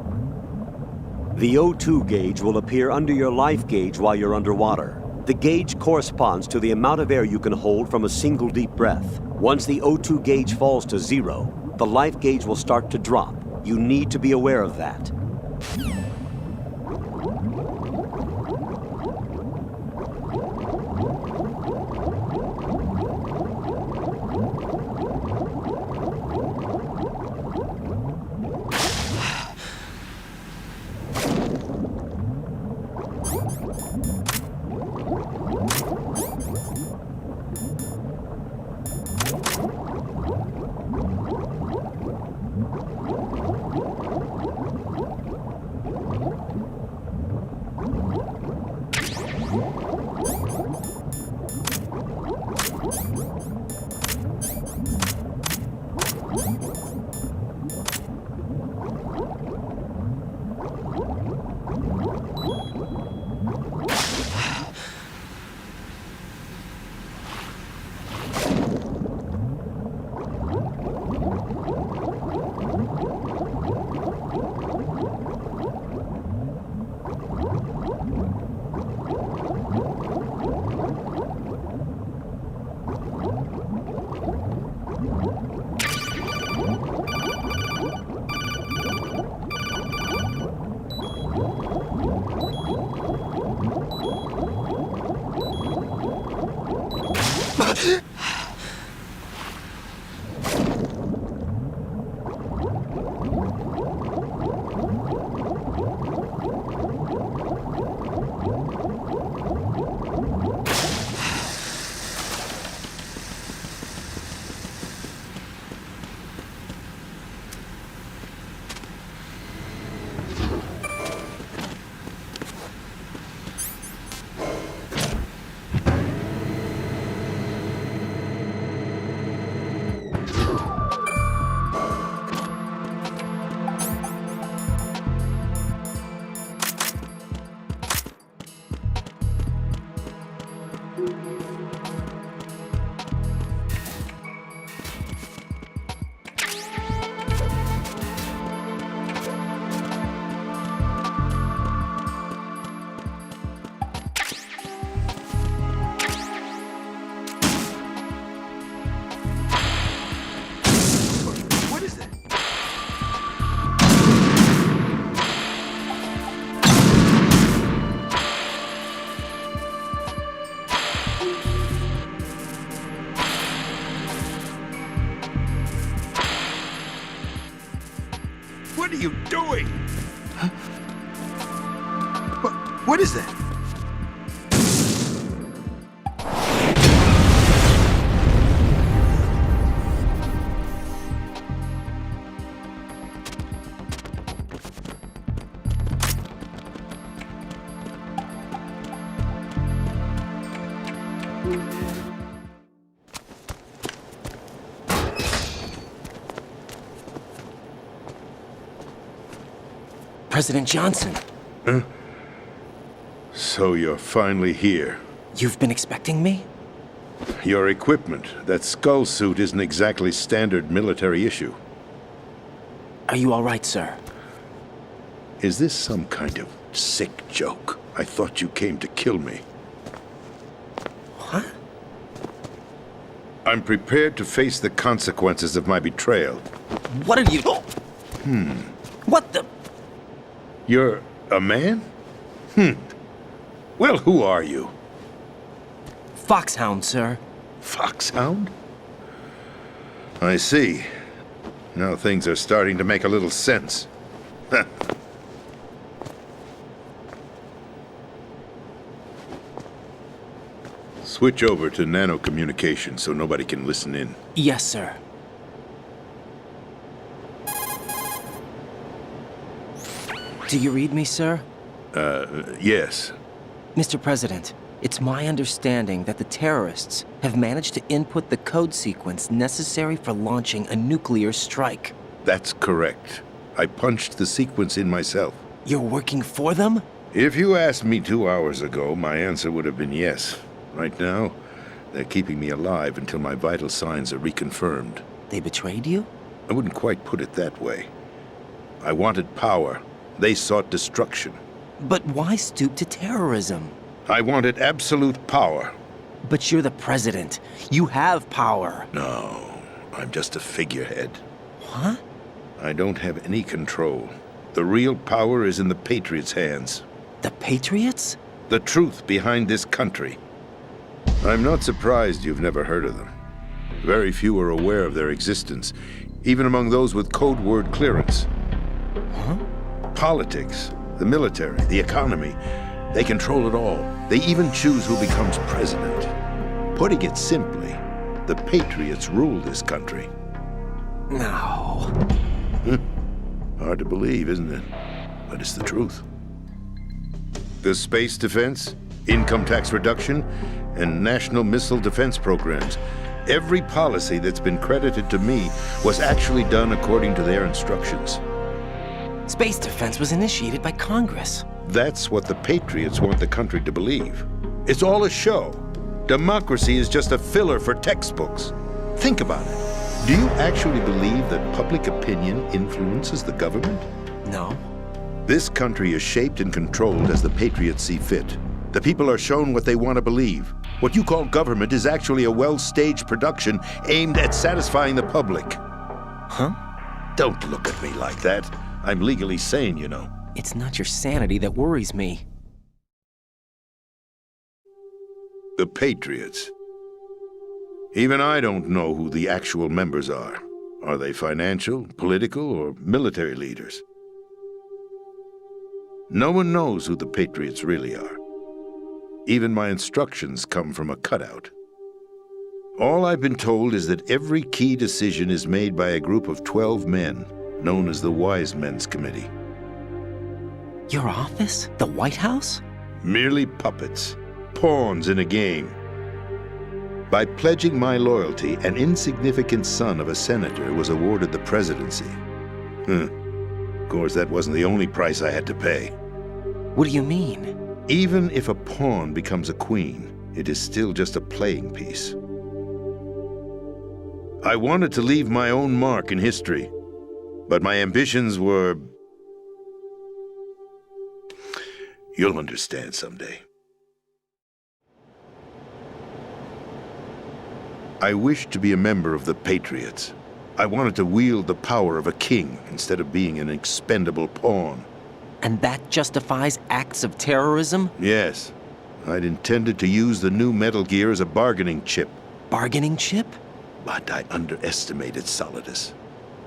The O2 gauge will appear under your life gauge while you're underwater. The gauge corresponds to the amount of air you can hold from a single deep breath. Once the O2 gauge falls to 0, the life gauge will start to drop. You need to be aware of that. What are you doing? Huh? What is that? President Johnson. Huh? So you're finally here. You've been expecting me? Your equipment, that skull suit, isn't exactly standard military issue. Are you all right, sir? Is this some kind of sick joke? I thought you came to kill me. What? I'm prepared to face the consequences of my betrayal. What are you... What the... You're a man? Well, who are you? Foxhound, sir. Foxhound? I see. Now things are starting to make a little sense. Switch over to nano-communication so nobody can listen in. Yes, sir. Do you read me, sir? Yes. Mr. President, it's my understanding that the terrorists have managed to input the code sequence necessary for launching a nuclear strike. That's correct. I punched the sequence in myself. You're working for them? If you asked me 2 hours ago, my answer would have been yes. Right now, they're keeping me alive until my vital signs are reconfirmed. They betrayed you? I wouldn't quite put it that way. I wanted power. They sought destruction. But why stoop to terrorism? I wanted absolute power. But you're the president. You have power. No, I'm just a figurehead. What? I don't have any control. The real power is in the Patriots' hands. The Patriots? The truth behind this country. I'm not surprised you've never heard of them. Very few are aware of their existence, even among those with code word clearance. Huh? Politics, the military, the economy, they control it all. They even choose who becomes president. Putting it simply, the Patriots rule this country. No. Hard to believe, isn't it? But it's the truth. The space defense, income tax reduction, and national missile defense programs. Every policy that's been credited to me was actually done according to their instructions. Space defense was initiated by Congress. That's what the Patriots want the country to believe. It's all a show. Democracy is just a filler for textbooks. Think about it. Do you actually believe that public opinion influences the government? No. This country is shaped and controlled as the Patriots see fit. The people are shown what they want to believe. What you call government is actually a well-staged production aimed at satisfying the public. Huh? Don't look at me like that. I'm legally sane, you know. It's not your sanity that worries me. The Patriots. Even I don't know who the actual members are. Are they financial, political, or military leaders? No one knows who the Patriots really are. Even my instructions come from a cutout. All I've been told is that every key decision is made by a group of 12 men, known as the Wise Men's Committee. Your office? The White House? Merely puppets, pawns in a game. By pledging my loyalty, an insignificant son of a senator was awarded the presidency. Of course, that wasn't the only price I had to pay. What do you mean? Even if a pawn becomes a queen, it is still just a playing piece. I wanted to leave my own mark in history, but my ambitions were... You'll understand someday. I wished to be a member of the Patriots. I wanted to wield the power of a king instead of being an expendable pawn. And that justifies acts of terrorism? Yes. I'd intended to use the new Metal Gear as a bargaining chip. Bargaining chip? But I underestimated Solidus.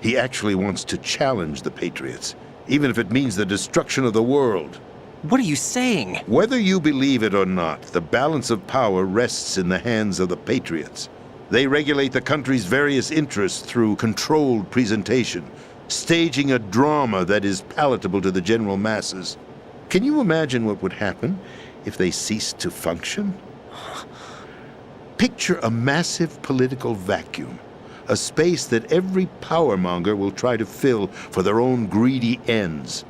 He actually wants to challenge the Patriots, even if it means the destruction of the world. What are you saying? Whether you believe it or not, the balance of power rests in the hands of the Patriots. They regulate the country's various interests through controlled presentation, staging a drama that is palatable to the general masses. Can you imagine what would happen if they ceased to function? Picture a massive political vacuum, a space that every powermonger will try to fill for their own greedy ends.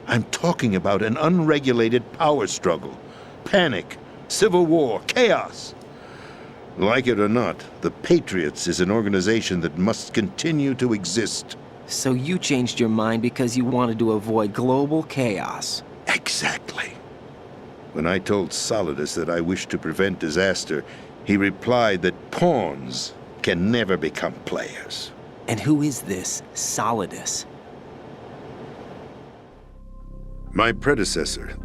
I'm talking about an unregulated power struggle, panic, civil war, chaos. Like it or not, the Patriots is an organization that must continue to exist. So you changed your mind because you wanted to avoid global chaos. Exactly. When I told Solidus that I wished to prevent disaster, he replied that pawns can never become players. And who is this Solidus? My predecessor,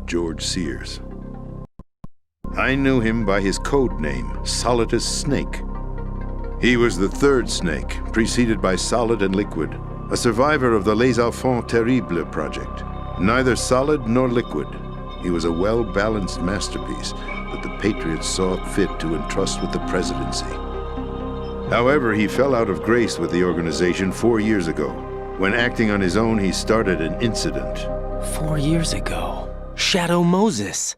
George Sears. I knew him by his code name, Solidus Snake. He was the third Snake, preceded by Solid and Liquid, a survivor of the Les Enfants Terribles project. Neither solid nor liquid, he was a well-balanced masterpiece that the Patriots saw fit to entrust with the presidency. However, he fell out of grace with the organization 4 years ago. When acting on his own, he started an incident. 4 years ago? Shadow Moses.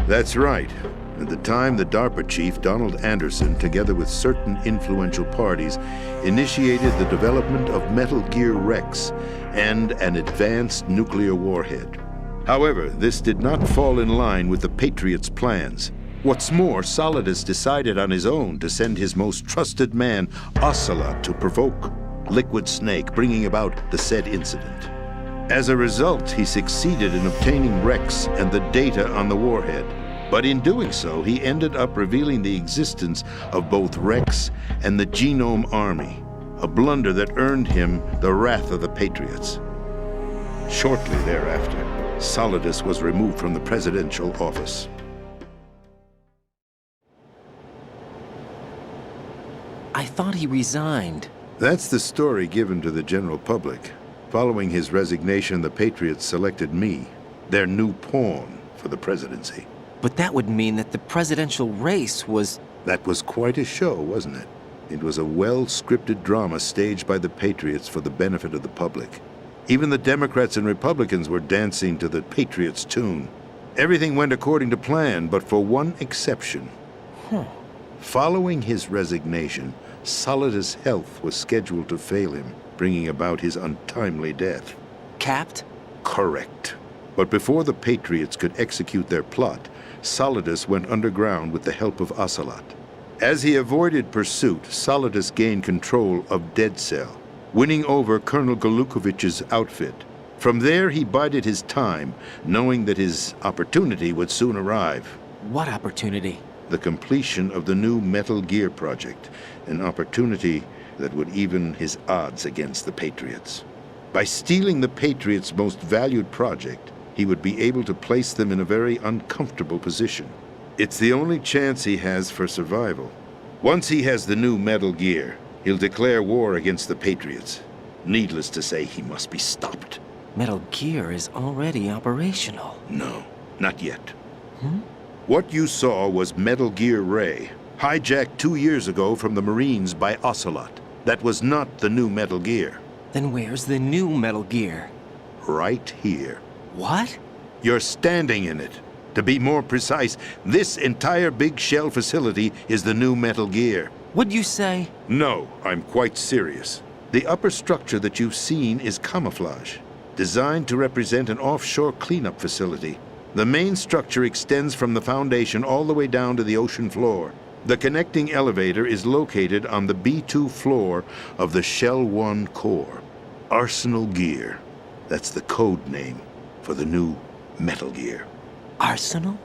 That's right. At the time, the DARPA chief, Donald Anderson, together with certain influential parties, initiated the development of Metal Gear Rex and an advanced nuclear warhead. However, this did not fall in line with the Patriots' plans. What's more, Solidus decided on his own to send his most trusted man, Ocelot, to provoke Liquid Snake, bringing about the said incident. As a result, he succeeded in obtaining Rex and the data on the warhead. But in doing so, he ended up revealing the existence of both Rex and the Genome Army, a blunder that earned him the wrath of the Patriots. Shortly thereafter, Solidus was removed from the presidential office. I thought he resigned. That's the story given to the general public. Following his resignation, the Patriots selected me, their new pawn, for the presidency. But that would mean that the presidential race was... That was quite a show, wasn't it? It was a well-scripted drama staged by the Patriots for the benefit of the public. Even the Democrats and Republicans were dancing to the Patriots' tune. Everything went according to plan, but for one exception. Following his resignation, Solidus' health was scheduled to fail him, bringing about his untimely death. Capped? Correct. But before the Patriots could execute their plot, Solidus went underground with the help of Ocelot. As he avoided pursuit, Solidus gained control of Dead Cell, winning over Colonel Golukovich's outfit. From there, he bided his time, knowing that his opportunity would soon arrive. What opportunity? The completion of the new Metal Gear project, an opportunity that would even his odds against the Patriots. By stealing the Patriots' most valued project, he would be able to place them in a very uncomfortable position. It's the only chance he has for survival. Once he has the new Metal Gear, he'll declare war against the Patriots. Needless to say, he must be stopped. Metal Gear is already operational. No, not yet. What you saw was Metal Gear Ray, hijacked 2 years ago from the Marines by Ocelot. That was not the new Metal Gear. Then where's the new Metal Gear? Right here. What? You're standing in it. To be more precise, this entire big shell facility is the new Metal Gear. Would you say? No, I'm quite serious. The upper structure that you've seen is camouflage, designed to represent an offshore cleanup facility. The main structure extends from the foundation all the way down to the ocean floor. The connecting elevator is located on the B2 floor of the Shell 1 core. Arsenal Gear. That's the code name for the new Metal Gear. Arsenal?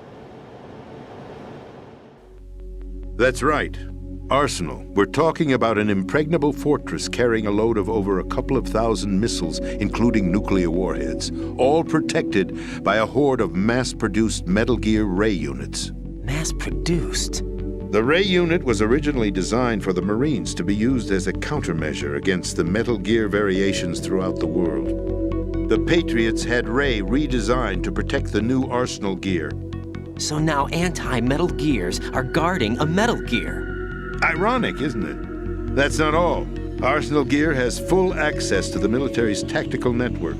That's right. Arsenal. We're talking about an impregnable fortress carrying a load of over a couple of thousand missiles, including nuclear warheads, all protected by a horde of mass-produced Metal Gear Ray units. Mass-produced? The Ray unit was originally designed for the Marines to be used as a countermeasure against the Metal Gear variations throughout the world. The Patriots had Ray redesigned to protect the new Arsenal Gear. So now anti-Metal Gears are guarding a Metal Gear. Ironic, isn't it? That's not all. Arsenal Gear has full access to the military's tactical network,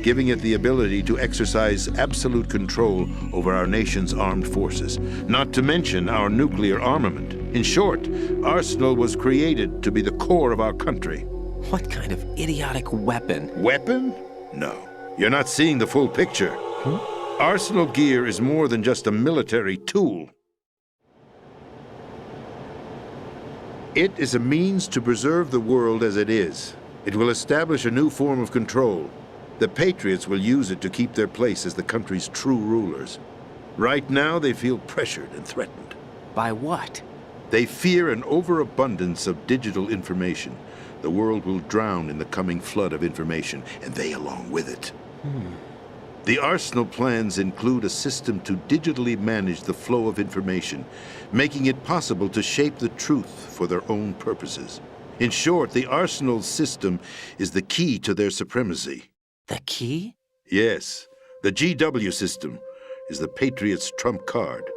giving it the ability to exercise absolute control over our nation's armed forces, not to mention our nuclear armament. In short, Arsenal was created to be the core of our country. What kind of idiotic weapon? Weapon? No. You're not seeing the full picture. Arsenal Gear is more than just a military tool. It is a means to preserve the world as it is. It will establish a new form of control. The Patriots will use it to keep their place as the country's true rulers. Right now, they feel pressured and threatened. By what? They fear an overabundance of digital information. The world will drown in the coming flood of information, and they along with it. The Arsenal plans include a system to digitally manage the flow of information, making it possible to shape the truth for their own purposes. In short, the Arsenal system is the key to their supremacy. The key? Yes. The GW system is the Patriots' trump card.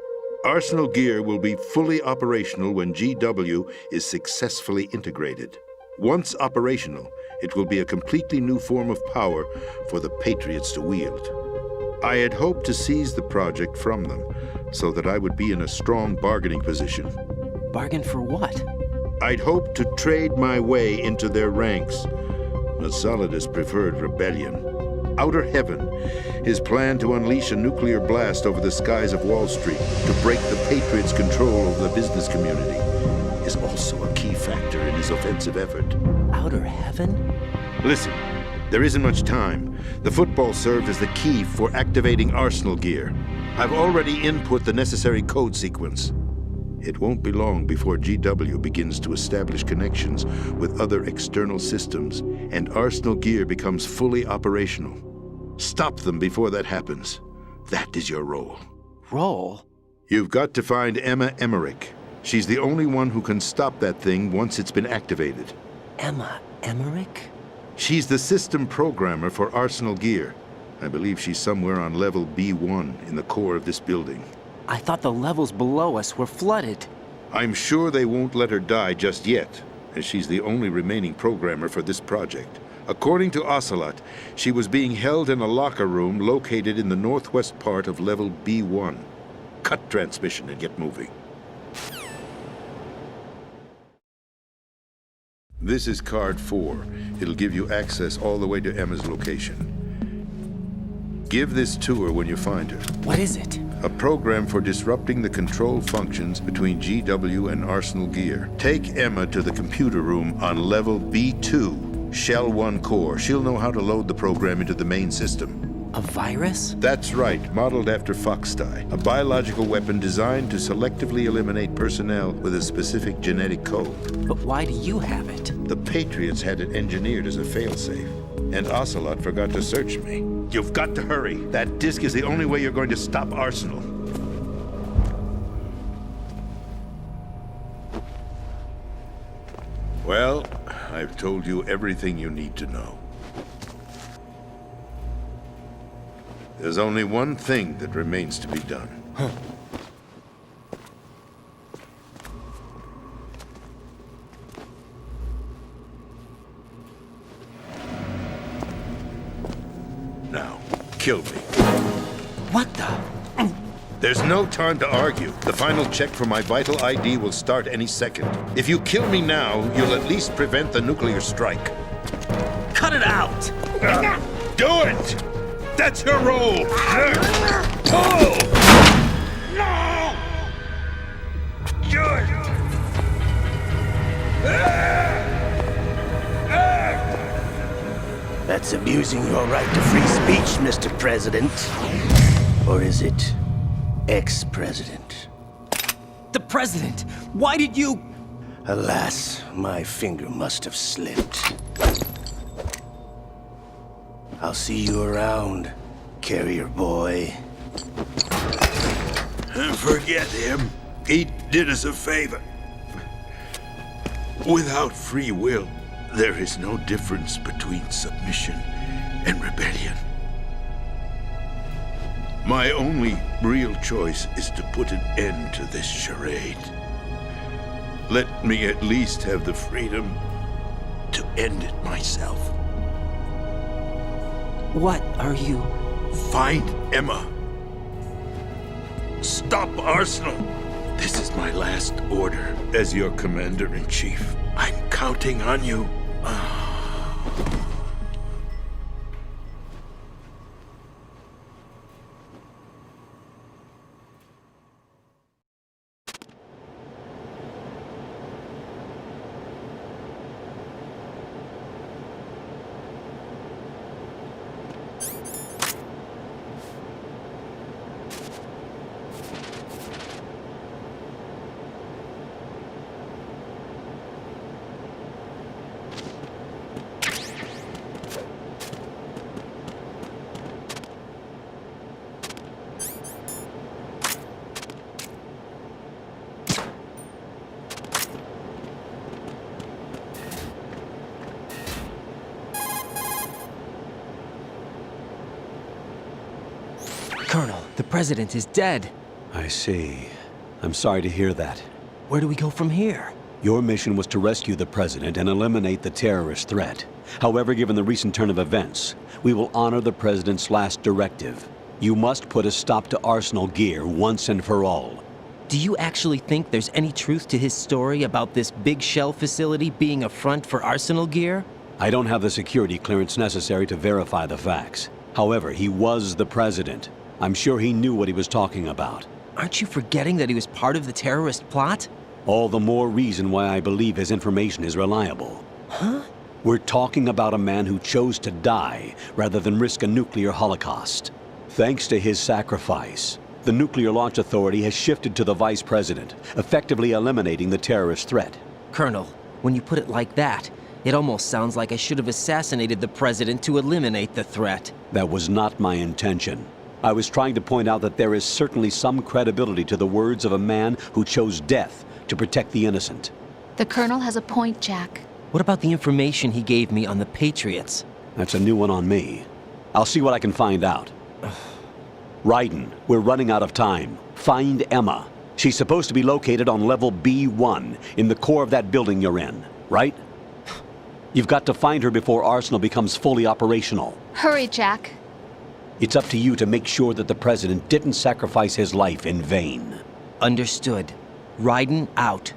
Arsenal Gear will be fully operational when GW is successfully integrated. Once operational, it will be a completely new form of power for the Patriots to wield. I had hoped to seize the project from them, so that I would be in a strong bargaining position. Bargain for what? I'd hoped to trade my way into their ranks. But Solidus preferred rebellion. Outer Heaven, his plan to unleash a nuclear blast over the skies of Wall Street to break the Patriots' control over the business community, is also a key factor in his offensive effort. Outer Heaven? Listen, there isn't much time. The football served as the key for activating Arsenal Gear. I've already input the necessary code sequence. It won't be long before GW begins to establish connections with other external systems, and Arsenal Gear becomes fully operational. Stop them before that happens. That is your role. Role? You've got to find Emma Emmerich. She's the only one who can stop that thing once it's been activated. Emma Emmerich? She's the system programmer for Arsenal Gear. I believe she's somewhere on level B1 in the core of this building. I thought the levels below us were flooded. I'm sure they won't let her die just yet, as she's the only remaining programmer for this project. According to Ocelot, she was being held in a locker room located in the northwest part of level B1. Cut transmission and get moving. This is card 4. It'll give you access all the way to Emma's location. Give this to her when you find her. What is it? A program for disrupting the control functions between GW and Arsenal Gear. Take Emma to the computer room on level B2, Shell 1 core. She'll know how to load the program into the main system. A virus? That's right, modeled after Foxdie, a biological weapon designed to selectively eliminate personnel with a specific genetic code. But why do you have it? The Patriots had it engineered as a failsafe, and Ocelot forgot to search me. You've got to hurry. That disk is the only way you're going to stop Arsenal. Well, I've told you everything you need to know. There's only one thing that remains to be done. Now, kill me. What the? There's no time to argue. The final check for my vital ID will start any second. If you kill me now, you'll at least prevent the nuclear strike. Cut it out! Do it! That's your role! Pull! No! Do it! That's abusing your right to free speech, Mr. President. Or is it ex-president? The president! Why did you... Alas, my finger must have slipped. I'll see you around, carrier boy. Forget him. He did us a favor. Without free will, there is no difference between submission and rebellion. My only real choice is to put an end to this charade. Let me at least have the freedom to end it myself. What are you... Find Emma. Stop Arsenal. This is my last order as your commander-in-chief. I'm counting on you. Colonel, the president is dead. I see. I'm sorry to hear that. Where do we go from here? Your mission was to rescue the president and eliminate the terrorist threat. However, given the recent turn of events, we will honor the president's last directive. You must put a stop to Arsenal Gear once and for all. Do you actually think there's any truth to his story about this big shell facility being a front for Arsenal Gear? I don't have the security clearance necessary to verify the facts. However, he was the president. I'm sure he knew what he was talking about. Aren't you forgetting that he was part of the terrorist plot? All the more reason why I believe his information is reliable. Huh? We're talking about a man who chose to die rather than risk a nuclear holocaust. Thanks to his sacrifice, the Nuclear Launch Authority has shifted to the vice president, effectively eliminating the terrorist threat. Colonel, when you put it like that, it almost sounds like I should have assassinated the president to eliminate the threat. That was not my intention. I was trying to point out that there is certainly some credibility to the words of a man who chose death to protect the innocent. The Colonel has a point, Jack. What about the information he gave me on the Patriots? That's a new one on me. I'll see what I can find out. Raiden, we're running out of time. Find Emma. She's supposed to be located on level B1, in the core of that building you're in, right? You've got to find her before Arsenal becomes fully operational. Hurry, Jack. It's up to you to make sure that the president didn't sacrifice his life in vain. Understood. Raiden out.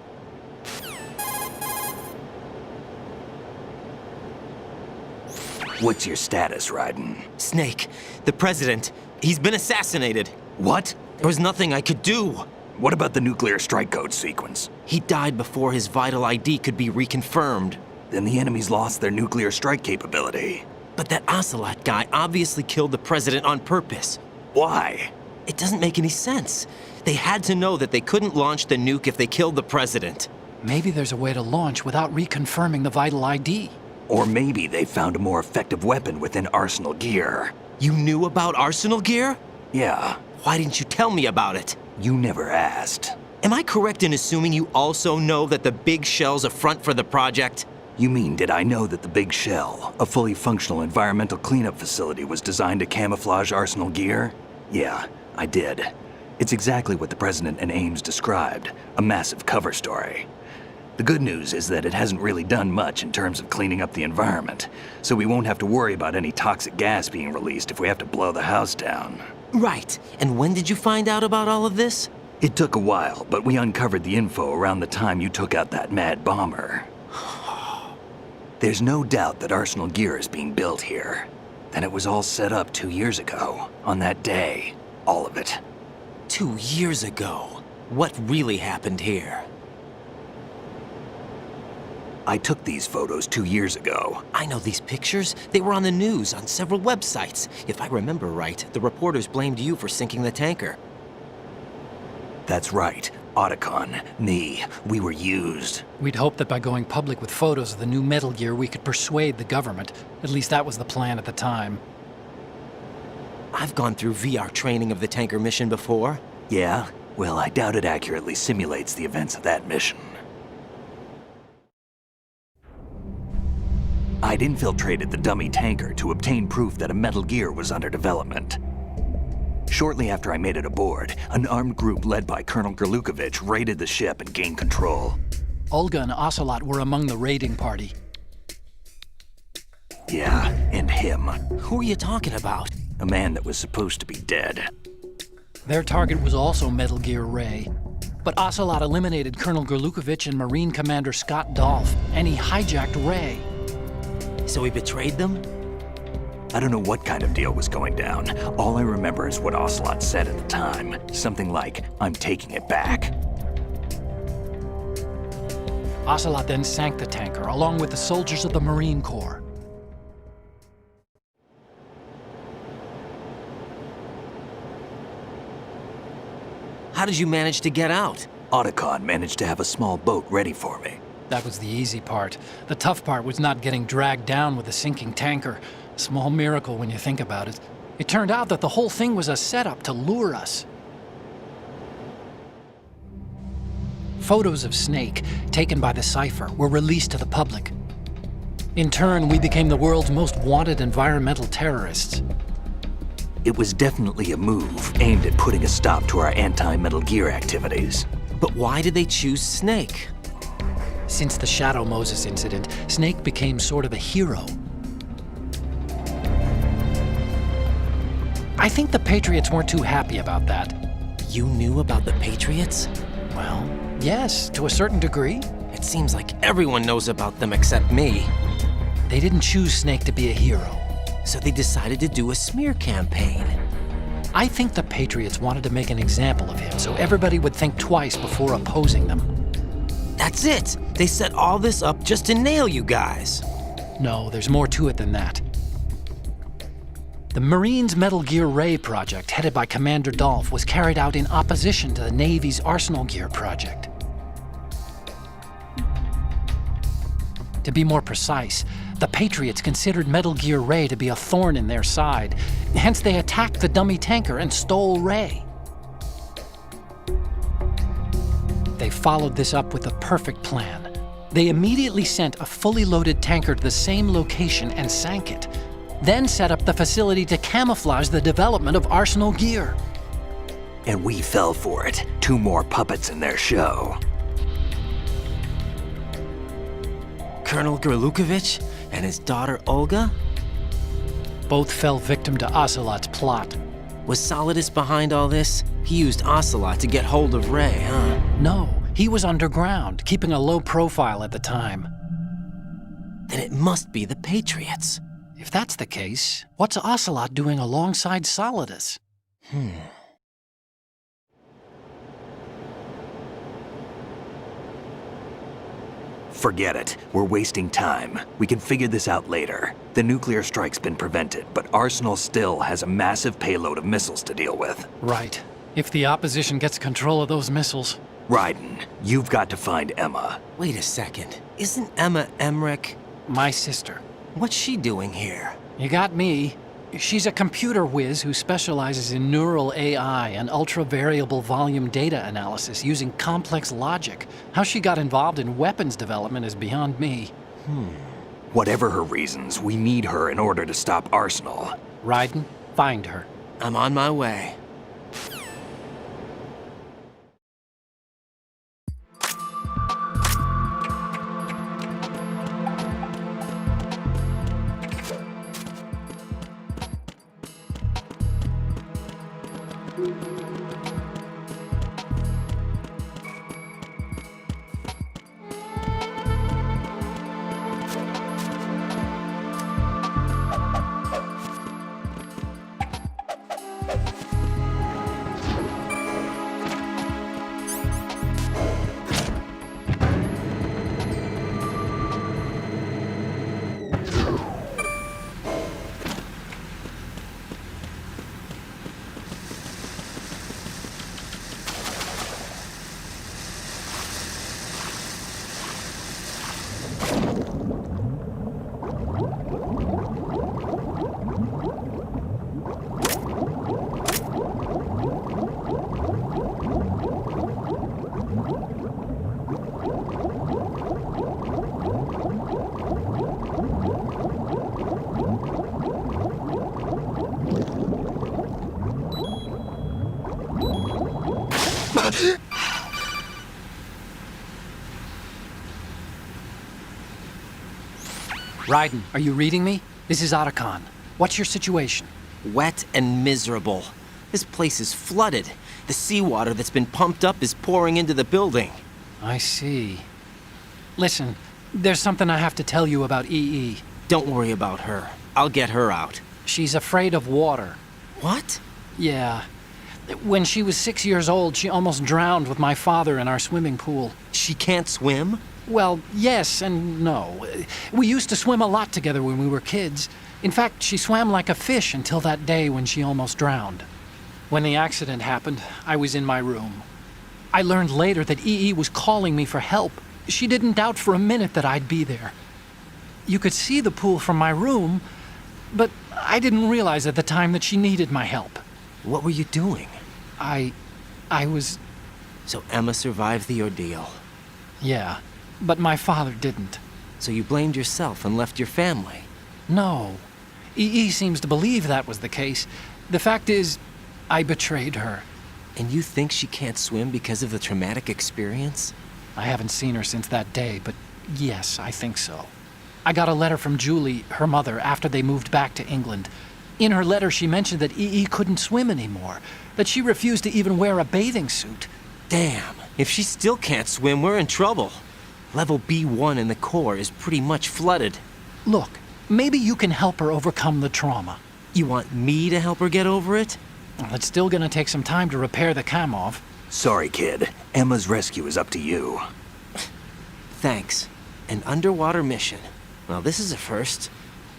What's your status, Raiden? Snake, the president, he's been assassinated. What? There was nothing I could do. What about the nuclear strike code sequence? He died before his vital ID could be reconfirmed. Then the enemy's lost their nuclear strike capability. But that Ocelot guy obviously killed the president on purpose. Why? It doesn't make any sense. They had to know that they couldn't launch the nuke if they killed the president. Maybe there's a way to launch without reconfirming the vital ID. Or maybe they found a more effective weapon within Arsenal Gear. You knew about Arsenal Gear? Yeah. Why didn't you tell me about it? You never asked. Am I correct in assuming you also know that the big shell's a front for the project? You mean, did I know that the Big Shell, a fully functional environmental cleanup facility, was designed to camouflage Arsenal gear? Yeah, I did. It's exactly what the President and Ames described, a massive cover story. The good news is that it hasn't really done much in terms of cleaning up the environment, so we won't have to worry about any toxic gas being released if we have to blow the house down. Right. And when did you find out about all of this? It took a while, but we uncovered the info around the time you took out that mad bomber. There's no doubt that Arsenal gear is being built here. And it was all set up 2 years ago, on that day. All of it. 2 years ago? What really happened here? I took these photos 2 years ago. I know these pictures. They were on the news, on several websites. If I remember right, the reporters blamed you for sinking the tanker. That's right. Otacon, me, we were used. We'd hoped that by going public with photos of the new Metal Gear, we could persuade the government. At least that was the plan at the time. I've gone through VR training of the tanker mission before. Yeah? Well, I doubt it accurately simulates the events of that mission. I'd infiltrated the dummy tanker to obtain proof that a Metal Gear was under development. Shortly after I made it aboard, an armed group led by Colonel Gerlukovich raided the ship and gained control. Olga and Ocelot were among the raiding party. Yeah, and him. Who are you talking about? A man that was supposed to be dead. Their target was also Metal Gear Ray. But Ocelot eliminated Colonel Gerlukovich and Marine Commander Scott Dolph, and he hijacked Ray. So he betrayed them? I don't know what kind of deal was going down. All I remember is what Ocelot said at the time. Something like, "I'm taking it back." Ocelot then sank the tanker, along with the soldiers of the Marine Corps. How did you manage to get out? Otacon managed to have a small boat ready for me. That was the easy part. The tough part was not getting dragged down with a sinking tanker. A small miracle when you think about it. It turned out that the whole thing was a setup to lure us. Photos of Snake, taken by the Cypher, were released to the public. In turn, we became the world's most wanted environmental terrorists. It was definitely a move aimed at putting a stop to our anti-Metal Gear activities. But why did they choose Snake? Since the Shadow Moses incident, Snake became sort of a hero. I think the Patriots weren't too happy about that. You knew about the Patriots? Well, yes, to a certain degree. It seems like everyone knows about them except me. They didn't choose Snake to be a hero. So they decided to do a smear campaign. I think the Patriots wanted to make an example of him so everybody would think twice before opposing them. That's it! They set all this up just to nail you guys. No, there's more to it than that. The Marines' Metal Gear Ray project, headed by Commander Dolph, was carried out in opposition to the Navy's Arsenal Gear project. To be more precise, the Patriots considered Metal Gear Ray to be a thorn in their side. Hence, they attacked the dummy tanker and stole Ray. They followed this up with a perfect plan. They immediately sent a fully loaded tanker to the same location and sank it. Then set up the facility to camouflage the development of Arsenal Gear. And we fell for it. 2 more puppets in their show. Colonel Gerlukovich and his daughter Olga? Both fell victim to Ocelot's plot. Was Solidus behind all this? He used Ocelot to get hold of Ray, huh? No, he was underground, keeping a low profile at the time. Then it must be the Patriots. If that's the case, what's Ocelot doing alongside Solidus? Forget it. We're wasting time. We can figure this out later. The nuclear strike's been prevented, but Arsenal still has a massive payload of missiles to deal with. Right. If the opposition gets control of those missiles. Raiden, you've got to find Emma. Wait a second. Isn't Emma Emmerich? My sister. What's she doing here? You got me. She's a computer whiz who specializes in neural AI and ultra-variable volume data analysis using complex logic. How she got involved in weapons development is beyond me. Whatever her reasons, we need her in order to stop Arsenal. Raiden, find her. I'm on my way. Raiden, are you reading me? This is Otacon. What's your situation? Wet and miserable. This place is flooded. The seawater that's been pumped up is pouring into the building. I see. Listen, there's something I have to tell you about EE. Don't worry about her. I'll get her out. She's afraid of water. What? Yeah. When she was 6 years old, she almost drowned with my father in our swimming pool. She can't swim? Well, yes and no. We used to swim a lot together when we were kids. In fact, she swam like a fish until that day when she almost drowned. When the accident happened, I was in my room. I learned later that EE was calling me for help. She didn't doubt for a minute that I'd be there. You could see the pool from my room, but I didn't realize at the time that she needed my help. What were you doing? I was... So Emma survived the ordeal. Yeah, but my father didn't. So you blamed yourself and left your family? No. EE seems to believe that was the case. The fact is, I betrayed her. And you think she can't swim because of the traumatic experience? I haven't seen her since that day, but yes, I think so. I got a letter from Julie, her mother, after they moved back to England. In her letter, she mentioned that EE couldn't swim anymore, that she refused to even wear a bathing suit. Damn, if she still can't swim, we're in trouble. Level B1 in the core is pretty much flooded. Look, maybe you can help her overcome the trauma. You want me to help her get over it? Well, it's still gonna take some time to repair the Kamov. Sorry, kid. Emma's rescue is up to you. Thanks. An underwater mission. Well, this is a first.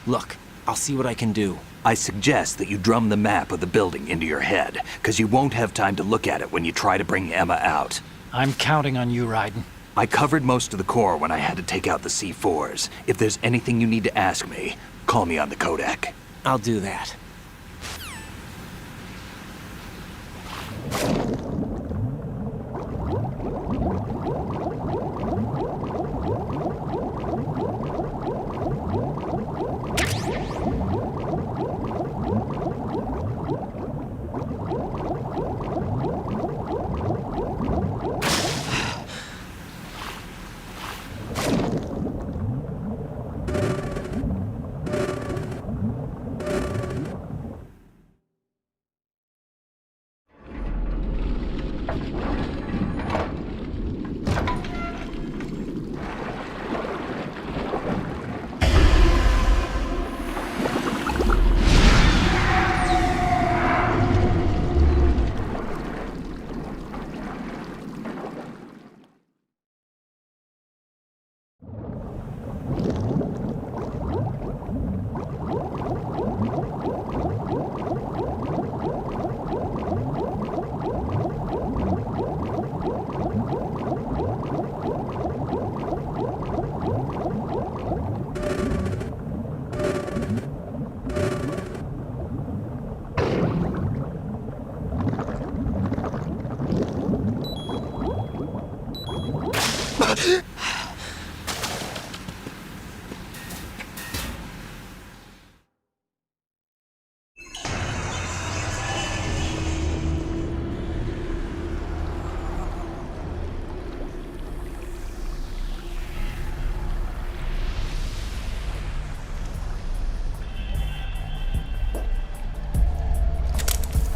Look, I'll see what I can do. I suggest that you drum the map of the building into your head, because you won't have time to look at it when you try to bring Emma out. I'm counting on you, Raiden. I covered most of the core when I had to take out the C4s. If there's anything you need to ask me, call me on the codec. I'll do that.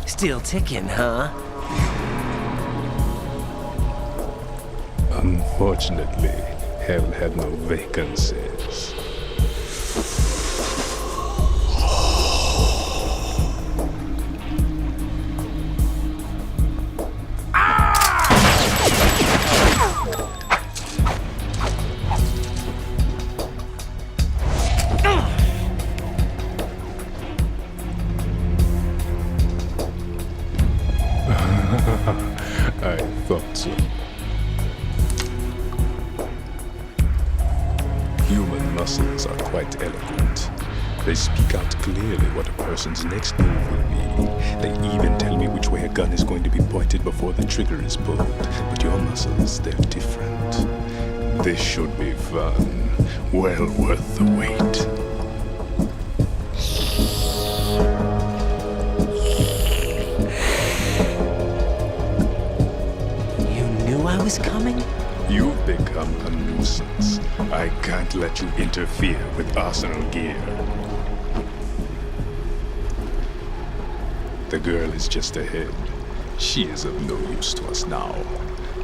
Still ticking, huh? Unfortunately, hell had no vacancies. I thought so. Human muscles are quite eloquent. They speak out clearly what a person's next move will be. They even tell me which way a gun is going to be pointed before the trigger is pulled. But your muscles, they're different. This should be fun. Well worth the wait. I was coming? You've become a nuisance. I can't let you interfere with Arsenal gear. The girl is just ahead. She is of no use to us now.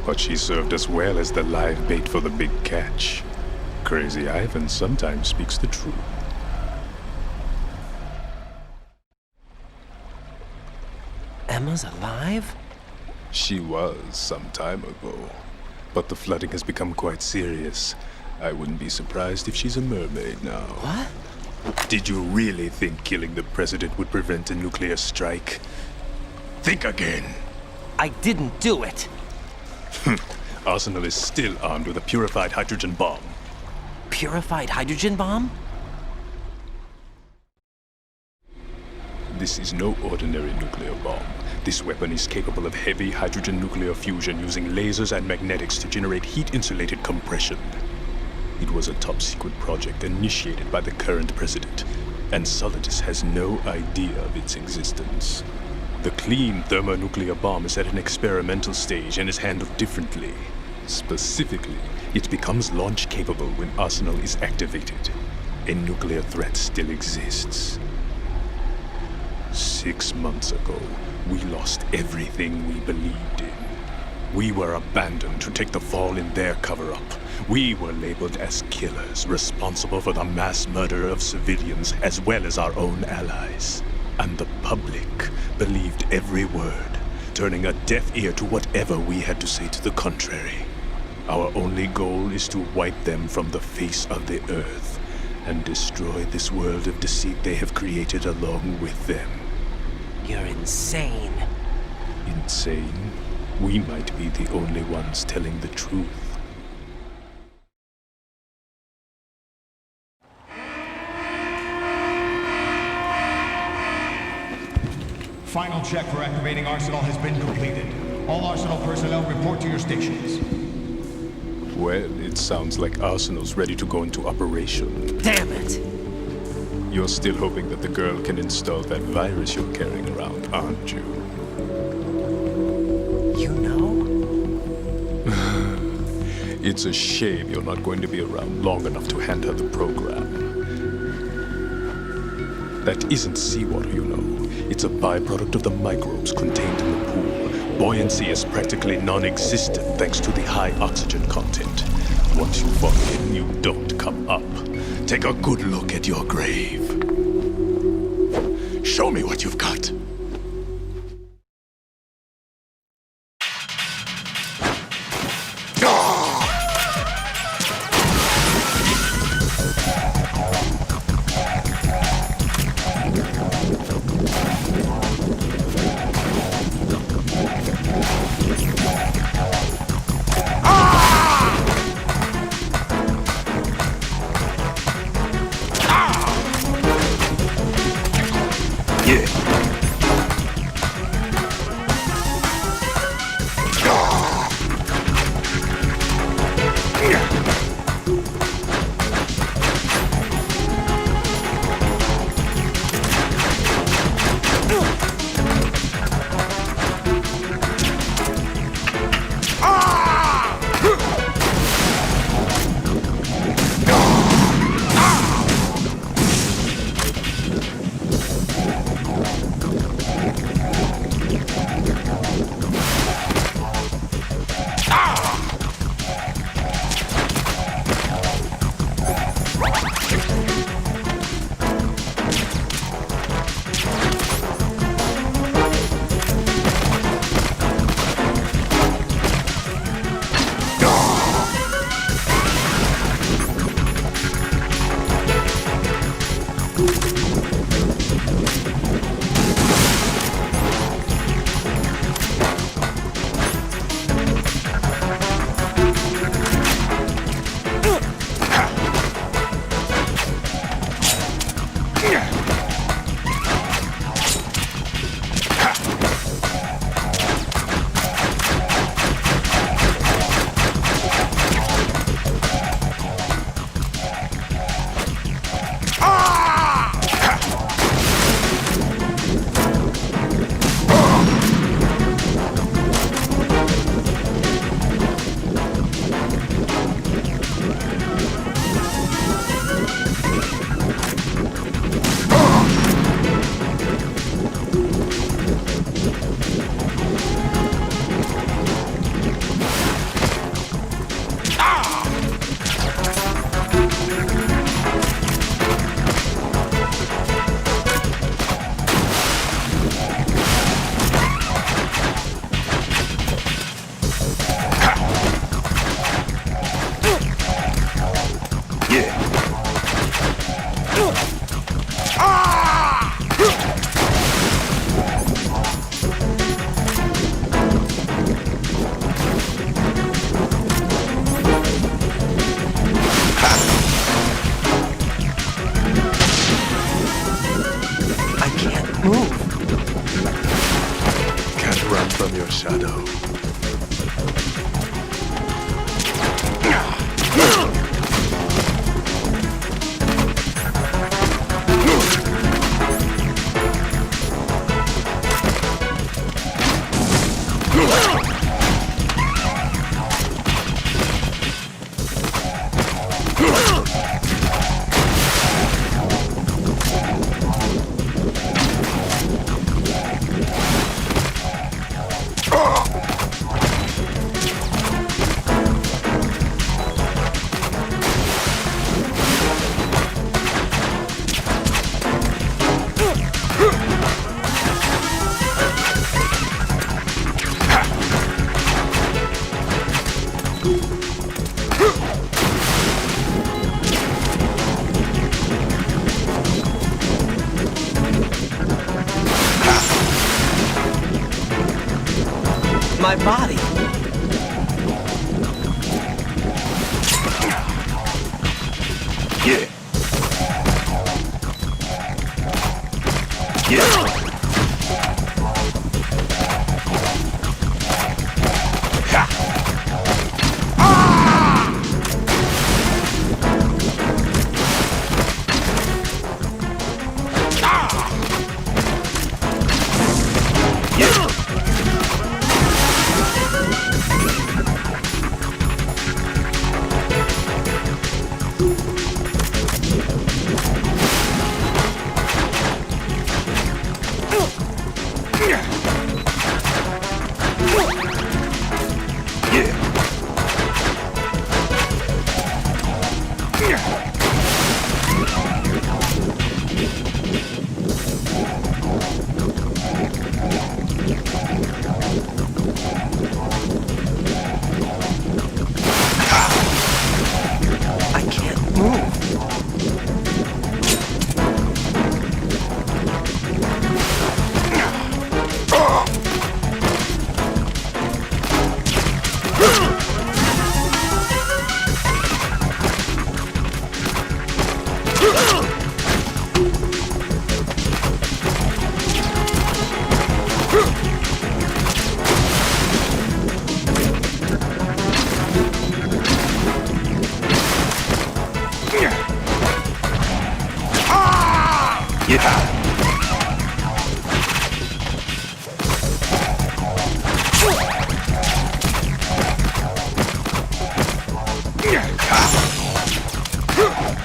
But she served us well as the live bait for the big catch. Crazy Ivan sometimes speaks the truth. Emma's alive? She was some time ago, but the flooding has become quite serious. I wouldn't be surprised if she's a mermaid now. What? Did you really think killing the president would prevent a nuclear strike? Think again. I didn't do it. Arsenal is still armed with a purified hydrogen bomb. Purified hydrogen bomb? This is no ordinary nuclear bomb. This weapon is capable of heavy hydrogen nuclear fusion using lasers and magnetics to generate heat-insulated compression. It was a top-secret project initiated by the current president, and Solidus has no idea of its existence. The clean thermonuclear bomb is at an experimental stage and is handled differently. Specifically, it becomes launch-capable when Arsenal is activated. A nuclear threat still exists. 6 months ago, we lost everything we believed in. We were abandoned to take the fall in their cover-up. We were labeled as killers, responsible for the mass murder of civilians as well as our own allies. And the public believed every word, turning a deaf ear to whatever we had to say to the contrary. Our only goal is to wipe them from the face of the earth and destroy this world of deceit they have created along with them. You're insane. Insane? We might be the only ones telling the truth. Final check for activating Arsenal has been completed. All Arsenal personnel report to your stations. Well, it sounds like Arsenal's ready to go into operation. Damn it! You're still hoping that the girl can install that virus you're carrying around, aren't you? You know? It's a shame you're not going to be around long enough to hand her the program. That isn't seawater, you know. It's a byproduct of the microbes contained in the pool. Buoyancy is practically non-existent thanks to the high oxygen content. Once you fall in, you don't come up. Take a good look at your grave. Show me what you've got. Yeah. Can't run from your shadow. My body. Yeah. Yeah.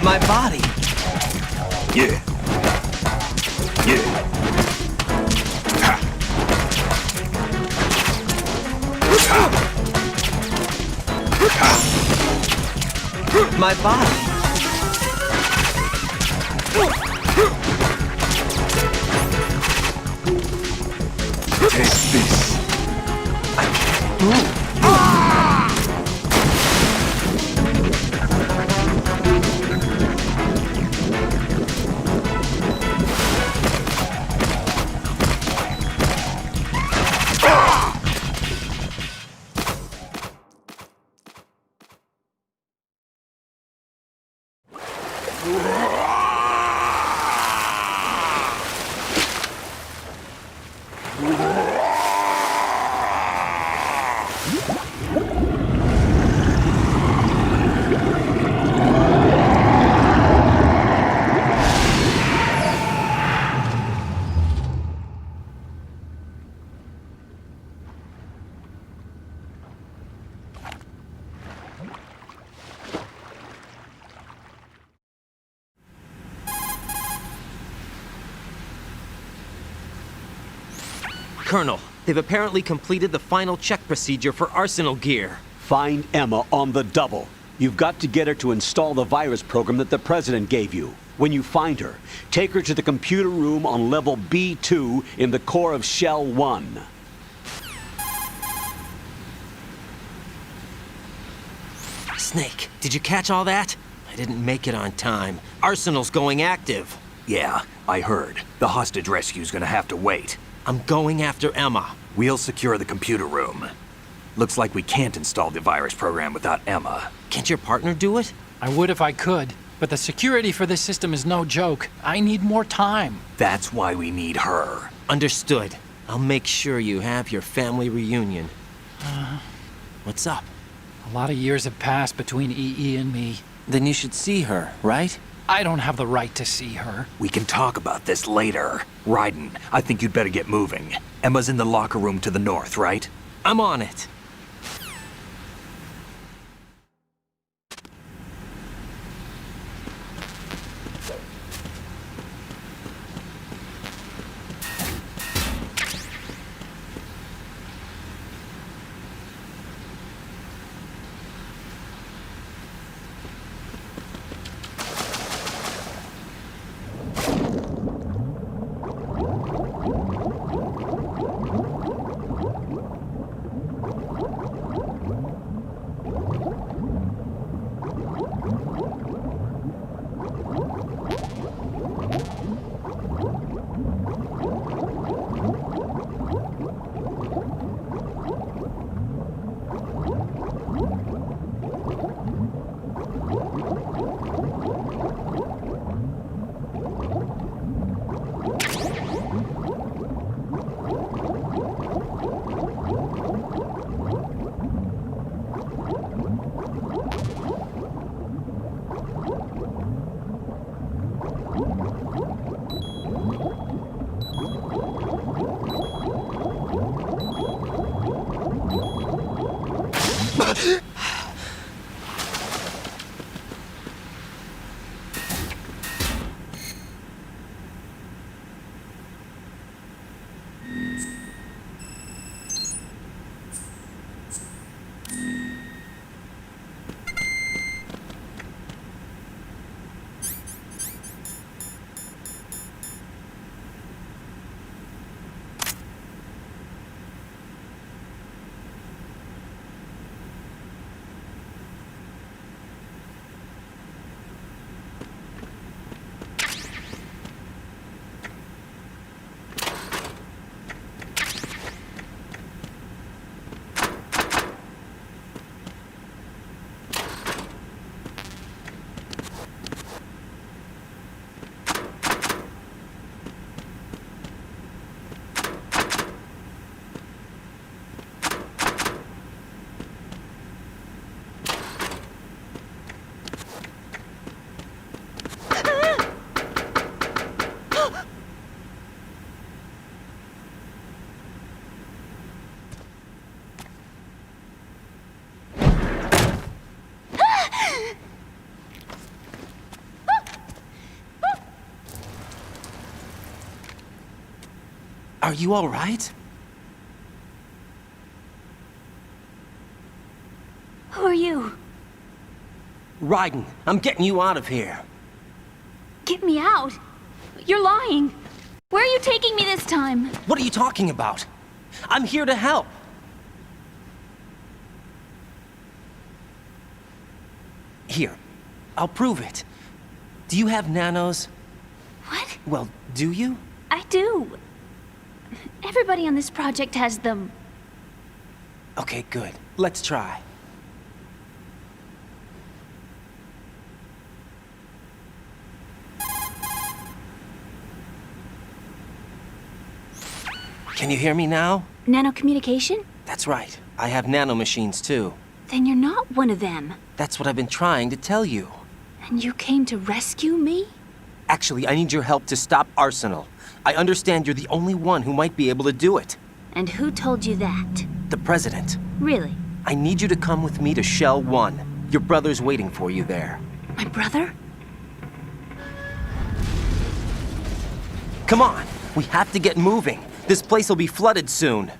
My body. Yeah. Yeah. My body. Take this. I can't move. Colonel, they've apparently completed the final check procedure for arsenal gear. Find Emma on the double. You've got to get her to install the virus program that the President gave you. When you find her, take her to the computer room on level B2 in the core of Shell 1. Snake, did you catch all that? I didn't make it on time. Arsenal's going active. Yeah, I heard. The hostage rescue's gonna have to wait. I'm going after Emma. We'll secure the computer room. Looks like we can't install the virus program without Emma. Can't your partner do it? I would if I could, but the security for this system is no joke. I need more time. That's why we need her. Understood. I'll make sure you have your family reunion. What's up? A lot of years have passed between EE and me. Then you should see her, right? I don't have the right to see her. We can talk about this later. Raiden, I think you'd better get moving. Emma's in the locker room to the north, right? I'm on it. Are you all right? Who are you? Raiden, I'm getting you out of here. Get me out. You're lying. Where are you taking me this time? What are you talking about? I'm here to help. Here, I'll prove it. Do you have nanos? What? Well, do you? I do. Everybody on this project has them. Okay, good. Let's try. Can you hear me now? Nanocommunication? That's right. I have nanomachines too. Then you're not one of them. That's what I've been trying to tell you. And you came to rescue me? Actually, I need your help to stop Arsenal. I understand you're the only one who might be able to do it. And who told you that? The President. Really? I need you to come with me to Shell 1. Your brother's waiting for you there. My brother? Come on! We have to get moving. This place will be flooded soon.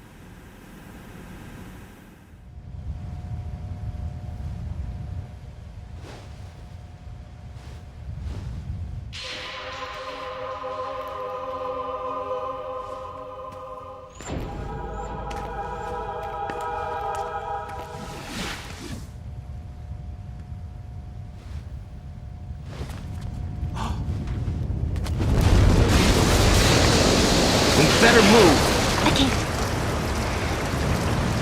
Better move.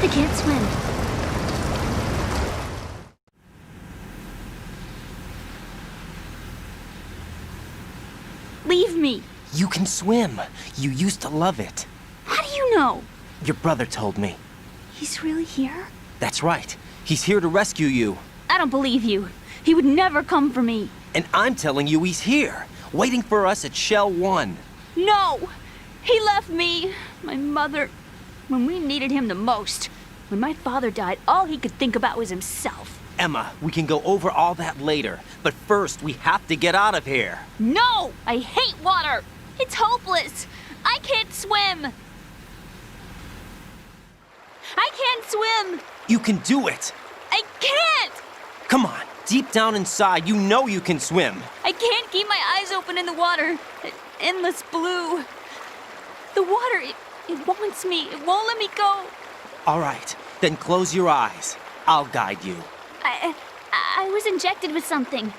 I can't swim. Leave me. You can swim. You used to love it. How do you know? Your brother told me. He's really here? That's right. He's here to rescue you. I don't believe you. He would never come for me. And I'm telling you he's here, waiting for us at Shell 1. No! He left me, my mother, when we needed him the most. When my father died, all he could think about was himself. Emma, we can go over all that later, but first we have to get out of here. No! I hate water! It's hopeless! I can't swim! I can't swim! You can do it! I can't! Come on, deep down inside, you know you can swim. I can't keep my eyes open in the water. Endless blue. The water, it wants me. It won't let me go. All right, then close your eyes. I'll guide you. I was injected with something.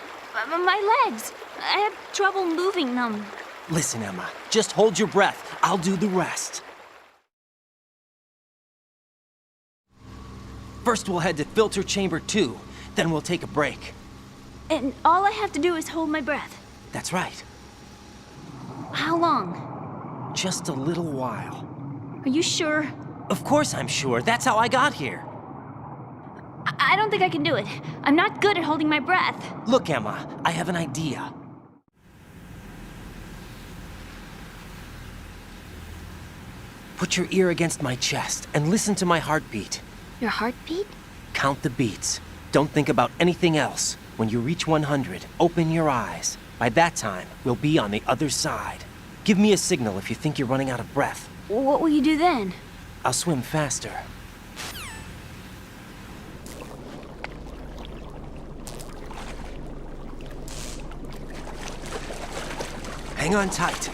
My legs. I had trouble moving them. Listen, Emma, just hold your breath. I'll do the rest. First, we'll head to filter chamber 2. Then we'll take a break. And all I have to do is hold my breath. That's right. How long? Just a little while. Are you sure? Of course I'm sure. That's how I got here. I don't think I can do it. I'm not good at holding my breath. Look, Emma, I have an idea. Put your ear against my chest and listen to my heartbeat. Your heartbeat? Count the beats. Don't think about anything else. When you reach 100, open your eyes. By that time, we'll be on the other side. Give me a signal if you think you're running out of breath. What will you do then? I'll swim faster. Hang on tight.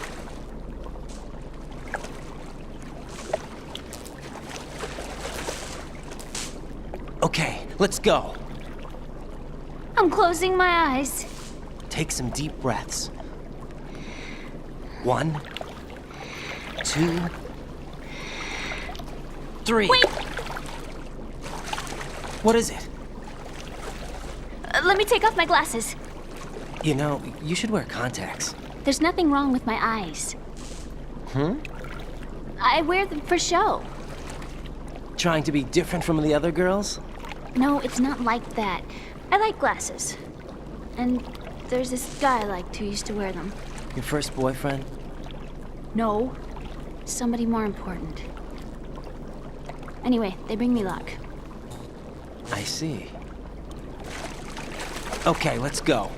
Okay, let's go. I'm closing my eyes. Take some deep breaths. 1, 2, 3. Wait! What is it? Let me take off my glasses. You know, you should wear contacts. There's nothing wrong with my eyes. I wear them for show. Trying to be different from the other girls? No, it's not like that. I like glasses. And there's this guy I liked who used to wear them. Your first boyfriend? No. Somebody more important. Anyway, they bring me luck. I see. Okay, let's go.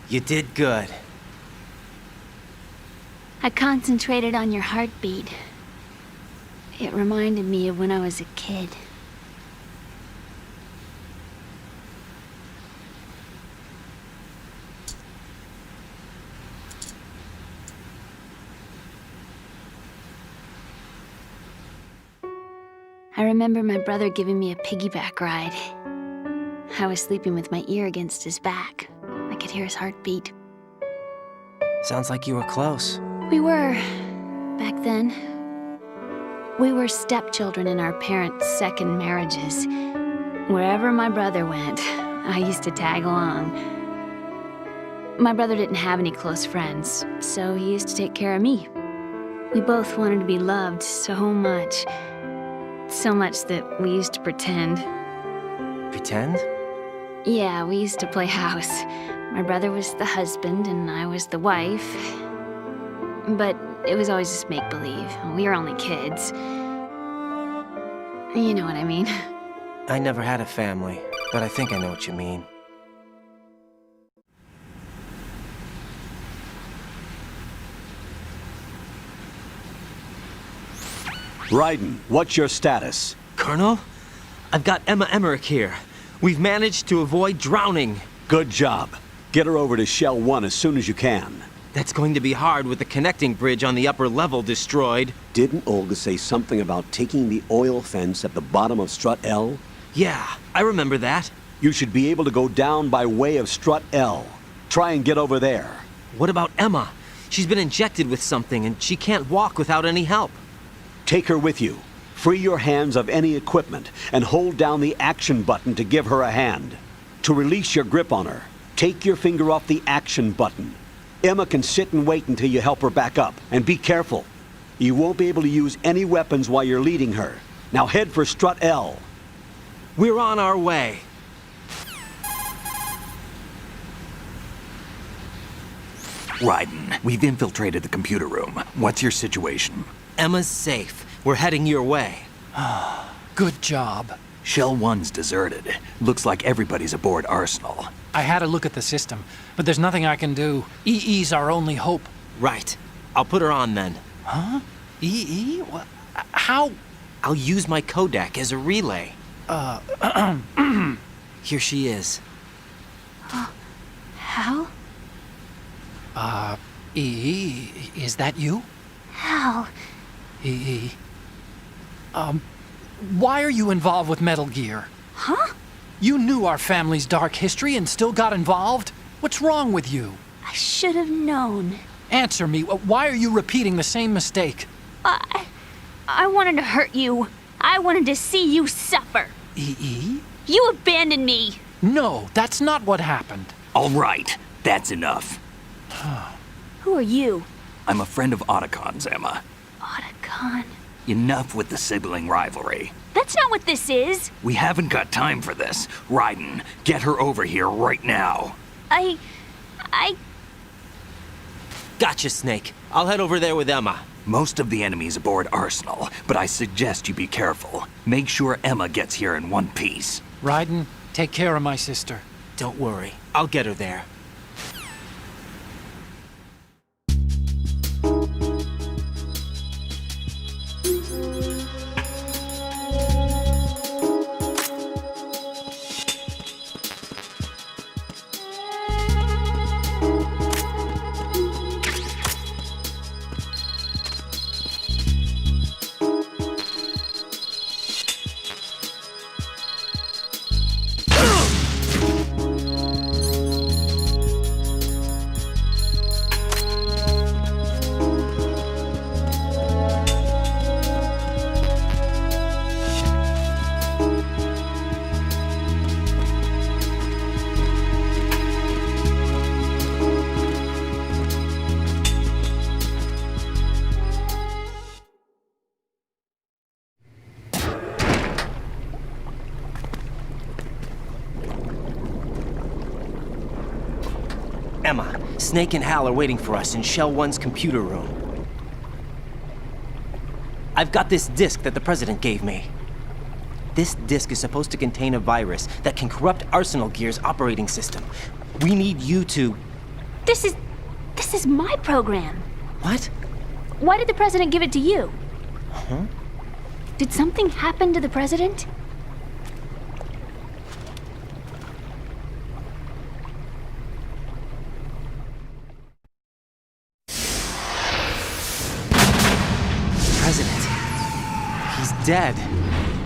You did good. I concentrated on your heartbeat. It reminded me of when I was a kid. I remember my brother giving me a piggyback ride. I was sleeping with my ear against his back. I could hear his heartbeat. Sounds like you were close. We were, back then. We were stepchildren in our parents' second marriages. Wherever my brother went, I used to tag along. My brother didn't have any close friends, so he used to take care of me. We both wanted to be loved so much. So much that we used to pretend. Pretend? Yeah, we used to play house. My brother was the husband and I was the wife. But it was always just make-believe. We were only kids. You know what I mean. I never had a family, but I think I know what you mean. Raiden, what's your status? Colonel, I've got Emma Emmerich here. We've managed to avoid drowning. Good job. Get her over to Shell 1 as soon as you can. That's going to be hard with the connecting bridge on the upper level destroyed. Didn't Olga say something about taking the oil fence at the bottom of Strut L? Yeah, I remember that. You should be able to go down by way of Strut L. Try and get over there. What about Emma? She's been injected with something and she can't walk without any help. Take her with you. Free your hands of any equipment and hold down the action button to give her a hand. To release your grip on her, take your finger off the action button. Emma can sit and wait until you help her back up. And be careful. You won't be able to use any weapons while you're leading her. Now head for Strut L. We're on our way. Raiden, we've infiltrated the computer room. What's your situation? Emma's safe. We're heading your way. Good job. Shell 1's deserted. Looks like everybody's aboard Arsenal. I had a look at the system, but there's nothing I can do. EE's our only hope. Right. I'll put her on then. Huh? EE? What? How? I'll use my Kodak as a relay. Here she is. Hal? EE, is that you? Hal. EE. Why are you involved with Metal Gear? Huh? You knew our family's dark history and still got involved? What's wrong with you? I should have known. Answer me. Why are you repeating the same mistake? I wanted to hurt you. I wanted to see you suffer. EE? You abandoned me. No, that's not what happened. All right, that's enough. Who are you? I'm a friend of Otacon's, Emma. Otacon? Enough with the sibling rivalry. That's not what this is. We haven't got time for this. Raiden, get her over here right now. I... Gotcha, Snake. I'll head over there with Emma. Most of the enemy's aboard Arsenal, but I suggest you be careful. Make sure Emma gets here in one piece. Raiden, take care of my sister. Don't worry. I'll get her there. Emma, Snake and Hal are waiting for us in Shell 1's computer room. I've got this disk that the President gave me. This disk is supposed to contain a virus that can corrupt Arsenal Gear's operating system. We need you to This is my program. What? Why did the president give it to you? Huh? Did something happen to the president? President. He's dead.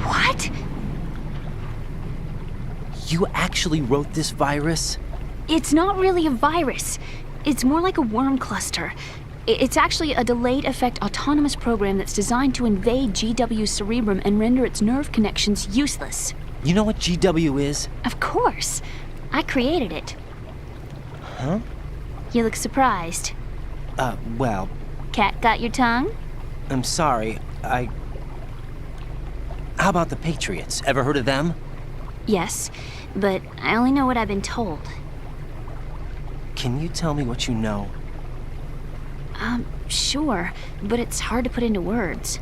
What? You actually wrote this virus? It's not really a virus. It's more like a worm cluster. It's actually a delayed effect autonomous program that's designed to invade GW's cerebrum and render its nerve connections useless. You know what GW is? Of course. I created it. Huh? You look surprised. Well... Cat got your tongue? I'm sorry, How about the Patriots? Ever heard of them? Yes, but I only know what I've been told. Can you tell me what you know? Sure, but it's hard to put into words.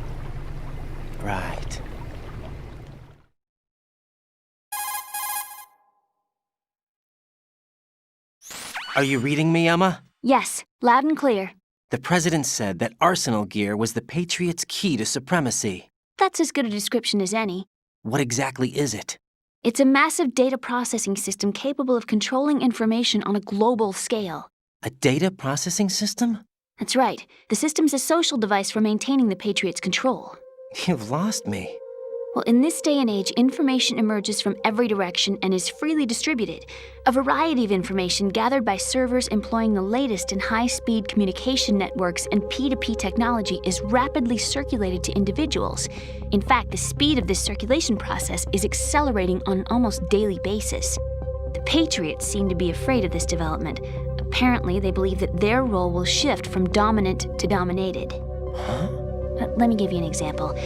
Right. Are you reading me, Emma? Yes, loud and clear. The president said that Arsenal gear was the Patriots' key to supremacy. That's as good a description as any. What exactly is it? It's a massive data processing system capable of controlling information on a global scale. A data processing system? That's right. The system's a social device for maintaining the Patriots' control. You've lost me. Well, in this day and age, information emerges from every direction and is freely distributed. A variety of information gathered by servers employing the latest in high-speed communication networks and P2P technology is rapidly circulated to individuals. In fact, the speed of this circulation process is accelerating on an almost daily basis. The Patriots seem to be afraid of this development. Apparently, they believe that their role will shift from dominant to dominated. Huh? Let me give you an example.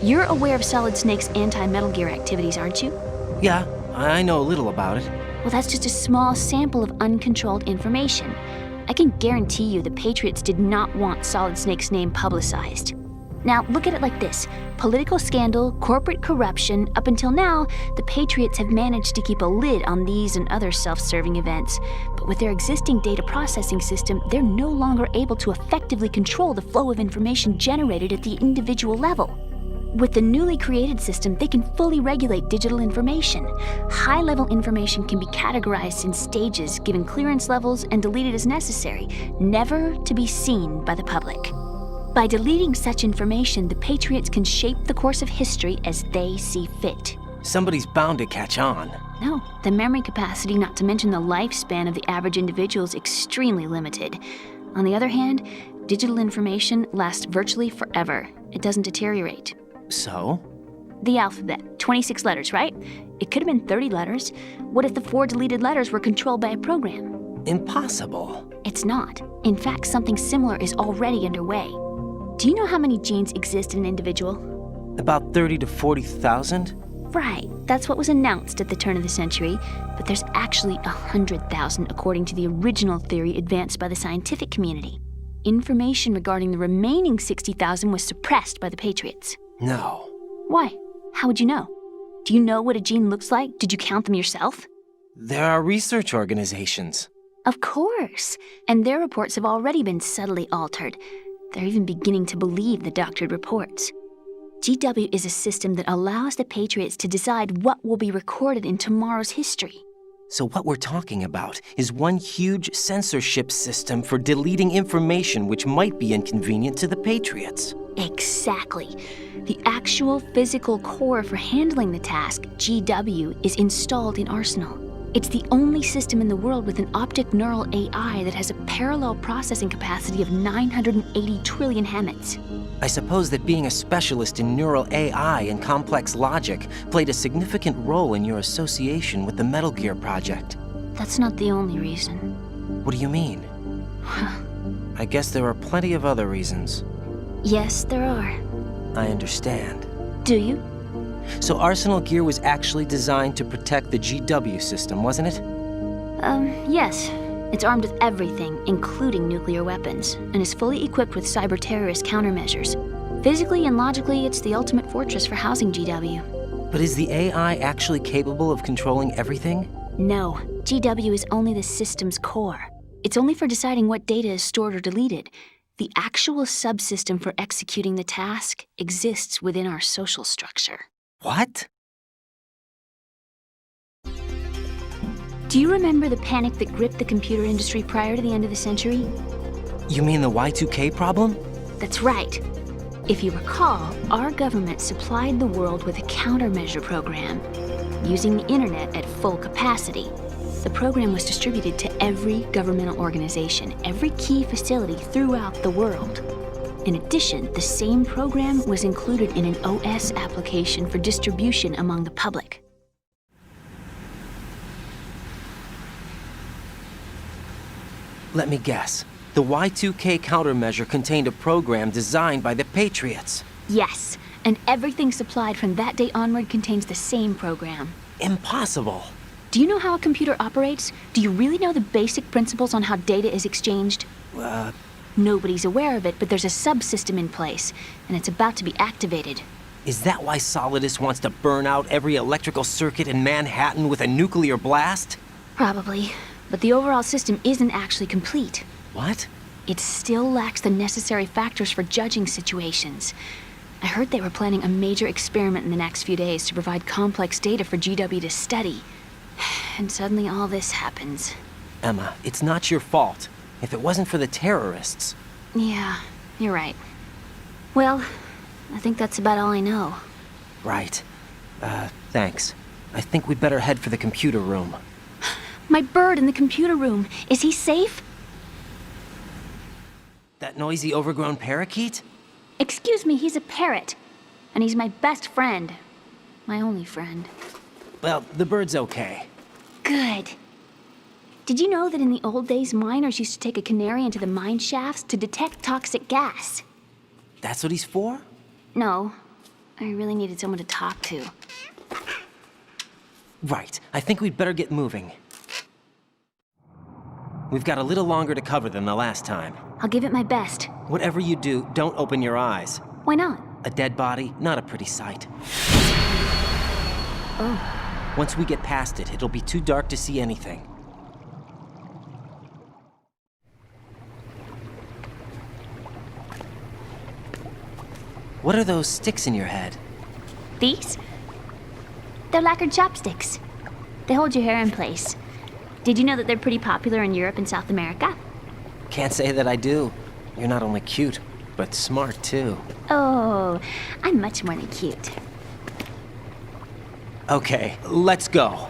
You're aware of Solid Snake's anti-Metal Gear activities, aren't you? Yeah, I know a little about it. Well, that's just a small sample of uncontrolled information. I can guarantee you the Patriots did not want Solid Snake's name publicized. Now, look at it like this. Political scandal, corporate corruption, up until now, the Patriots have managed to keep a lid on these and other self-serving events. But with their existing data processing system, they're no longer able to effectively control the flow of information generated at the individual level. With the newly created system, they can fully regulate digital information. High-level information can be categorized in stages, given clearance levels, and deleted as necessary, never to be seen by the public. By deleting such information, the Patriots can shape the course of history as they see fit. Somebody's bound to catch on. No, the memory capacity, not to mention the lifespan of the average individual, is extremely limited. On the other hand, digital information lasts virtually forever. It doesn't deteriorate. So? The alphabet, 26 letters, right? It could have been 30 letters. What if the 4 deleted letters were controlled by a program? Impossible. It's not. In fact, something similar is already underway. Do you know how many genes exist in an individual? About 30 to 40,000? Right. That's what was announced at the turn of the century. But there's actually 100,000 according to the original theory advanced by the scientific community. Information regarding the remaining 60,000 was suppressed by the Patriots. No. Why? How would you know? Do you know what a gene looks like? Did you count them yourself? There are research organizations. Of course. And their reports have already been subtly altered. They're even beginning to believe the doctored reports. GW is a system that allows the Patriots to decide what will be recorded in tomorrow's history. So what we're talking about is one huge censorship system for deleting information which might be inconvenient to the Patriots. Exactly. The actual physical core for handling the task, GW, is installed in Arsenal. It's the only system in the world with an optic neural AI that has a parallel processing capacity of 980 trillion Hammets. I suppose that being a specialist in neural AI and complex logic played a significant role in your association with the Metal Gear project. That's not the only reason. What do you mean? I guess there are plenty of other reasons. Yes, there are. I understand. Do you? So Arsenal gear was actually designed to protect the GW system, wasn't it? Yes. It's armed with everything, including nuclear weapons, and is fully equipped with cyber-terrorist countermeasures. Physically and logically, it's the ultimate fortress for housing GW. But is the AI actually capable of controlling everything? No. GW is only the system's core. It's only for deciding what data is stored or deleted. The actual subsystem for executing the task exists within our social structure. What? Do you remember the panic that gripped the computer industry prior to the end of the century? You mean the Y2K problem? That's right. If you recall, our government supplied the world with a countermeasure program, using the internet at full capacity. The program was distributed to every governmental organization, every key facility throughout the world. In addition, the same program was included in an OS application for distribution among the public. Let me guess. The Y2K countermeasure contained a program designed by the Patriots. Yes, and everything supplied from that day onward contains the same program. Impossible. Do you know how a computer operates? Do you really know the basic principles on how data is exchanged? Nobody's aware of it, but there's a subsystem in place, and it's about to be activated. Is that why Solidus wants to burn out every electrical circuit in Manhattan with a nuclear blast? Probably, but the overall system isn't actually complete. What? It still lacks the necessary factors for judging situations. I heard they were planning a major experiment in the next few days to provide complex data for GW to study. And suddenly all this happens. Emma, it's not your fault. If it wasn't for the terrorists... Yeah, you're right. Well, I think that's about all I know. Right. Thanks. I think we'd better head for the computer room. My bird in the computer room. Is he safe? That noisy, overgrown parakeet? Excuse me, he's a parrot. And he's my best friend. My only friend. Well, the bird's okay. Good. Did you know that in the old days, miners used to take a canary into the mine shafts to detect toxic gas? That's what he's for? No. I really needed someone to talk to. Right. I think we'd better get moving. We've got a little longer to cover than the last time. I'll give it my best. Whatever you do, don't open your eyes. Why not? A dead body, not a pretty sight. Oh. Once we get past it, it'll be too dark to see anything. What are those sticks in your head? These? They're lacquered chopsticks. They hold your hair in place. Did you know that they're pretty popular in Europe and South America? Can't say that I do. You're not only cute, but smart too. Oh, I'm much more than cute. Okay, let's go.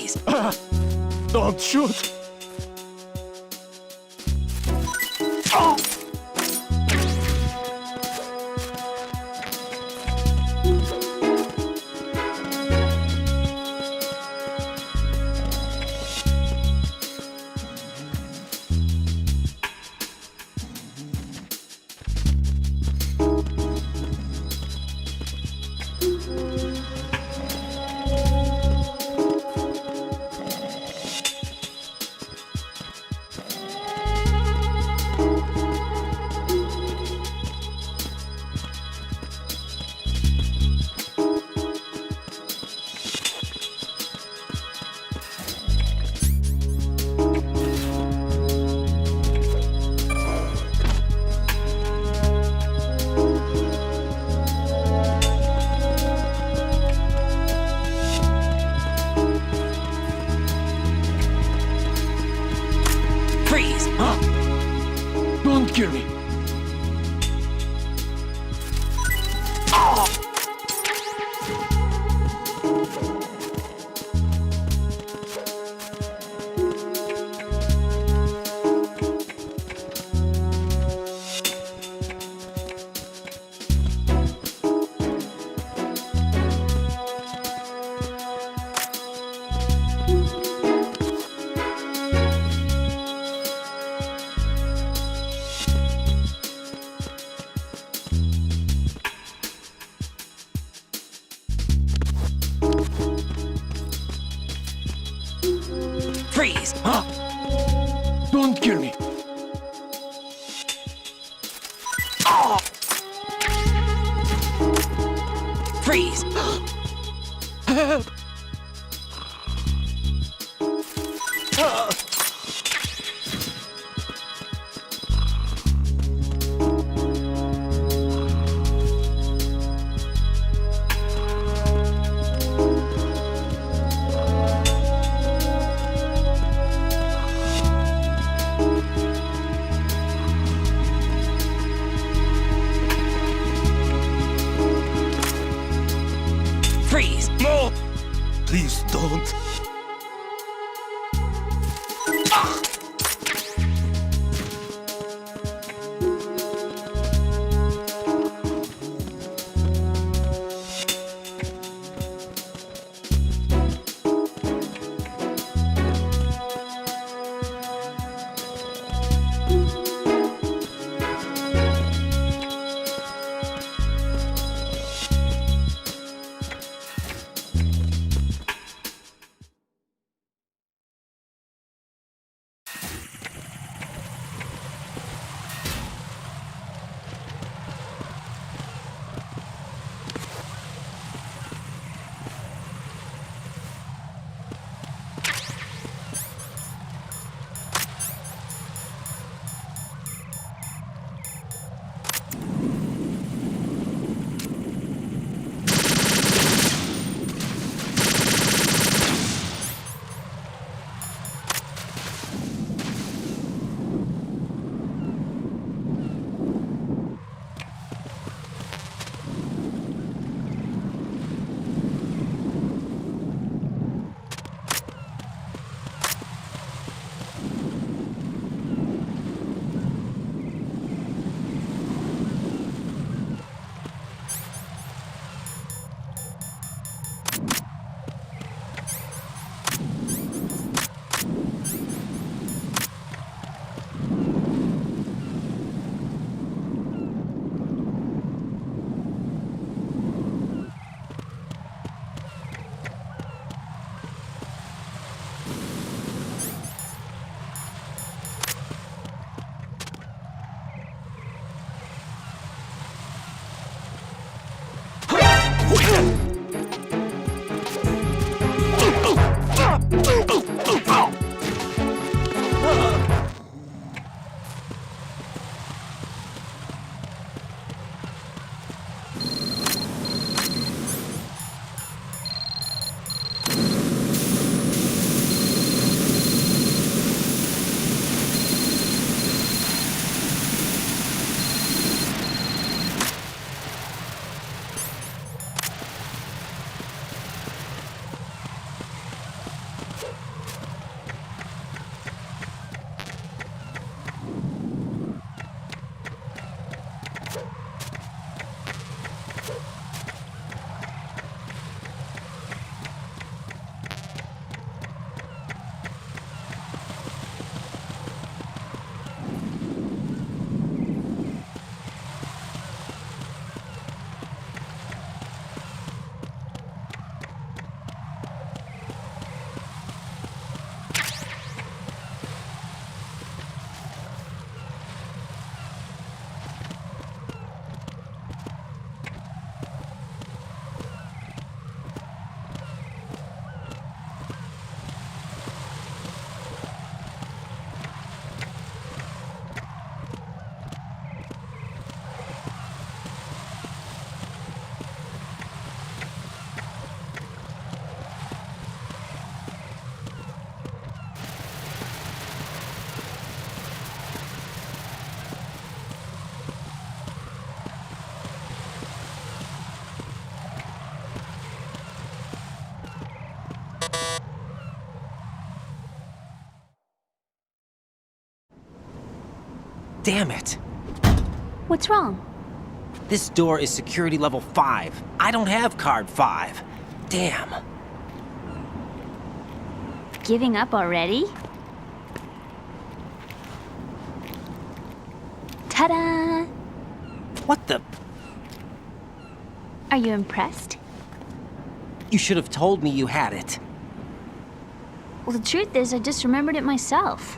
Freeze! Don't shoot! Freeze! Don't kill me! Freeze! Don't kill me! Freeze! Help! Freeze! No! Please don't. Damn it. What's wrong? This door is security level 5. I don't have card 5. Damn. Giving up already? Ta-da! What the? Are you impressed? You should have told me you had it. Well, the truth is, I just remembered it myself.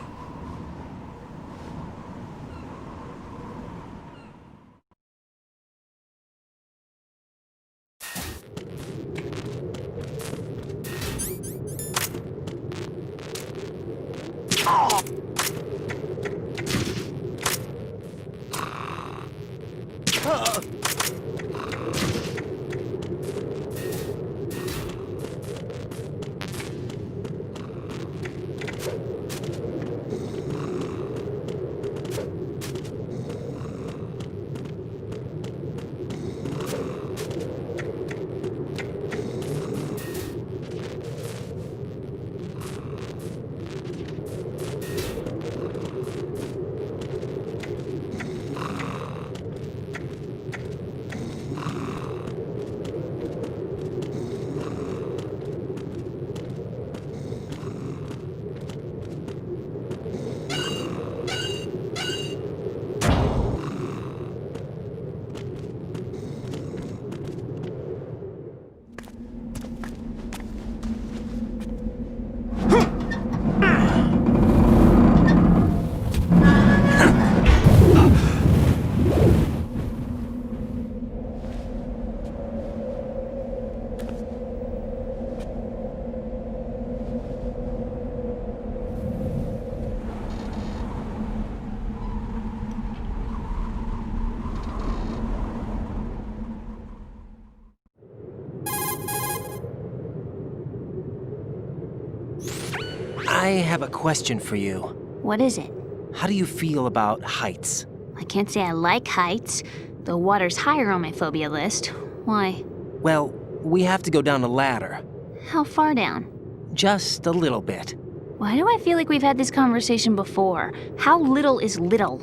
I have a question for you. What is it? How do you feel about heights? I can't say I like heights. The water's higher on my phobia list. Why? Well, we have to go down a ladder. How far down? Just a little bit. Why do I feel like we've had this conversation before? How little is little?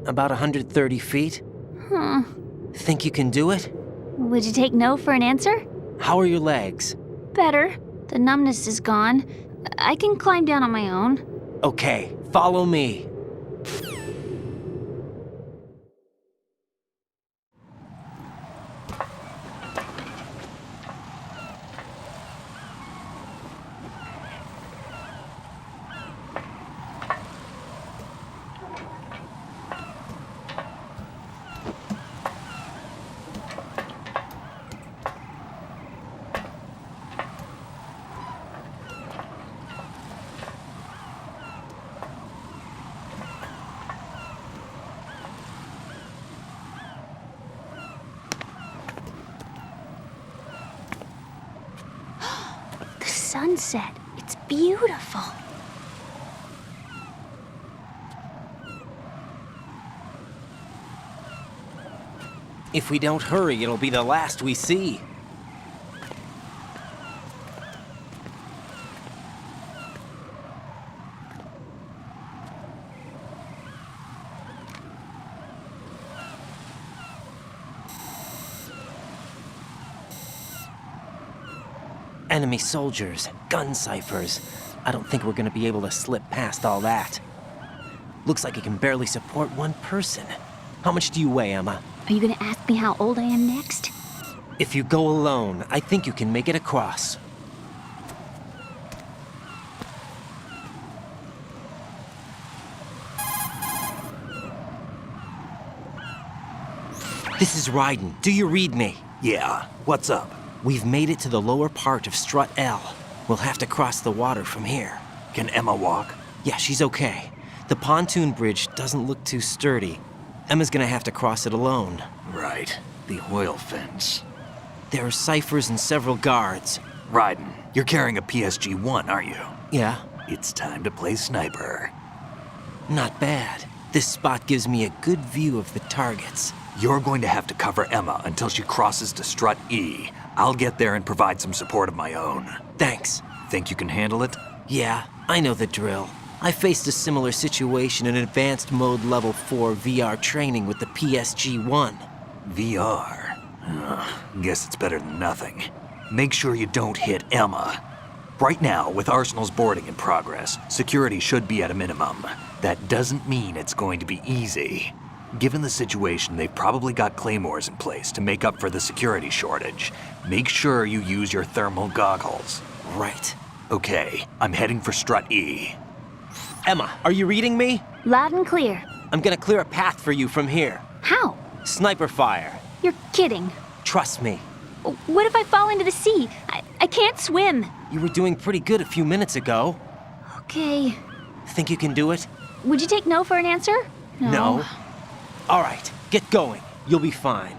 About 130 feet. Huh. Think you can do it? Would you take no for an answer? How are your legs? Better. The numbness is gone. I can climb down on my own. Okay, follow me. Sunset. It's beautiful. If we don't hurry, it'll be the last we see. Enemy soldiers, gun ciphers. I don't think we're gonna be able to slip past all that. Looks like it can barely support one person. How much do you weigh, Emma? Are you gonna ask me how old I am next? If you go alone, I think you can make it across. This is Ryden. Do you read me? Yeah, what's up? We've made it to the lower part of Strut L. We'll have to cross the water from here. Can Emma walk? Yeah, she's okay. The pontoon bridge doesn't look too sturdy. Emma's gonna have to cross it alone. Right. The oil fence. There are ciphers and several guards. Ryden, you're carrying a PSG-1, aren't you? Yeah. It's time to play sniper. Not bad. This spot gives me a good view of the targets. You're going to have to cover Emma until she crosses to Strut E. I'll get there and provide some support of my own. Thanks. Think you can handle it? Yeah, I know the drill. I faced a similar situation in Advanced Mode Level 4 VR training with the PSG-1. VR? Guess it's better than nothing. Make sure you don't hit Emma. Right now, with Arsenal's boarding in progress, security should be at a minimum. That doesn't mean it's going to be easy. Given the situation, they've probably got claymores in place to make up for the security shortage. Make sure you use your thermal goggles. Right. Okay, I'm heading for Strut E. Emma, are you reading me? Loud and clear. I'm gonna clear a path for you from here. How? Sniper fire. You're kidding. Trust me. What if I fall into the sea? I can't swim. You were doing pretty good a few minutes ago. Okay. Think you can do it? Would you take no for an answer? No. All right, get going. You'll be fine.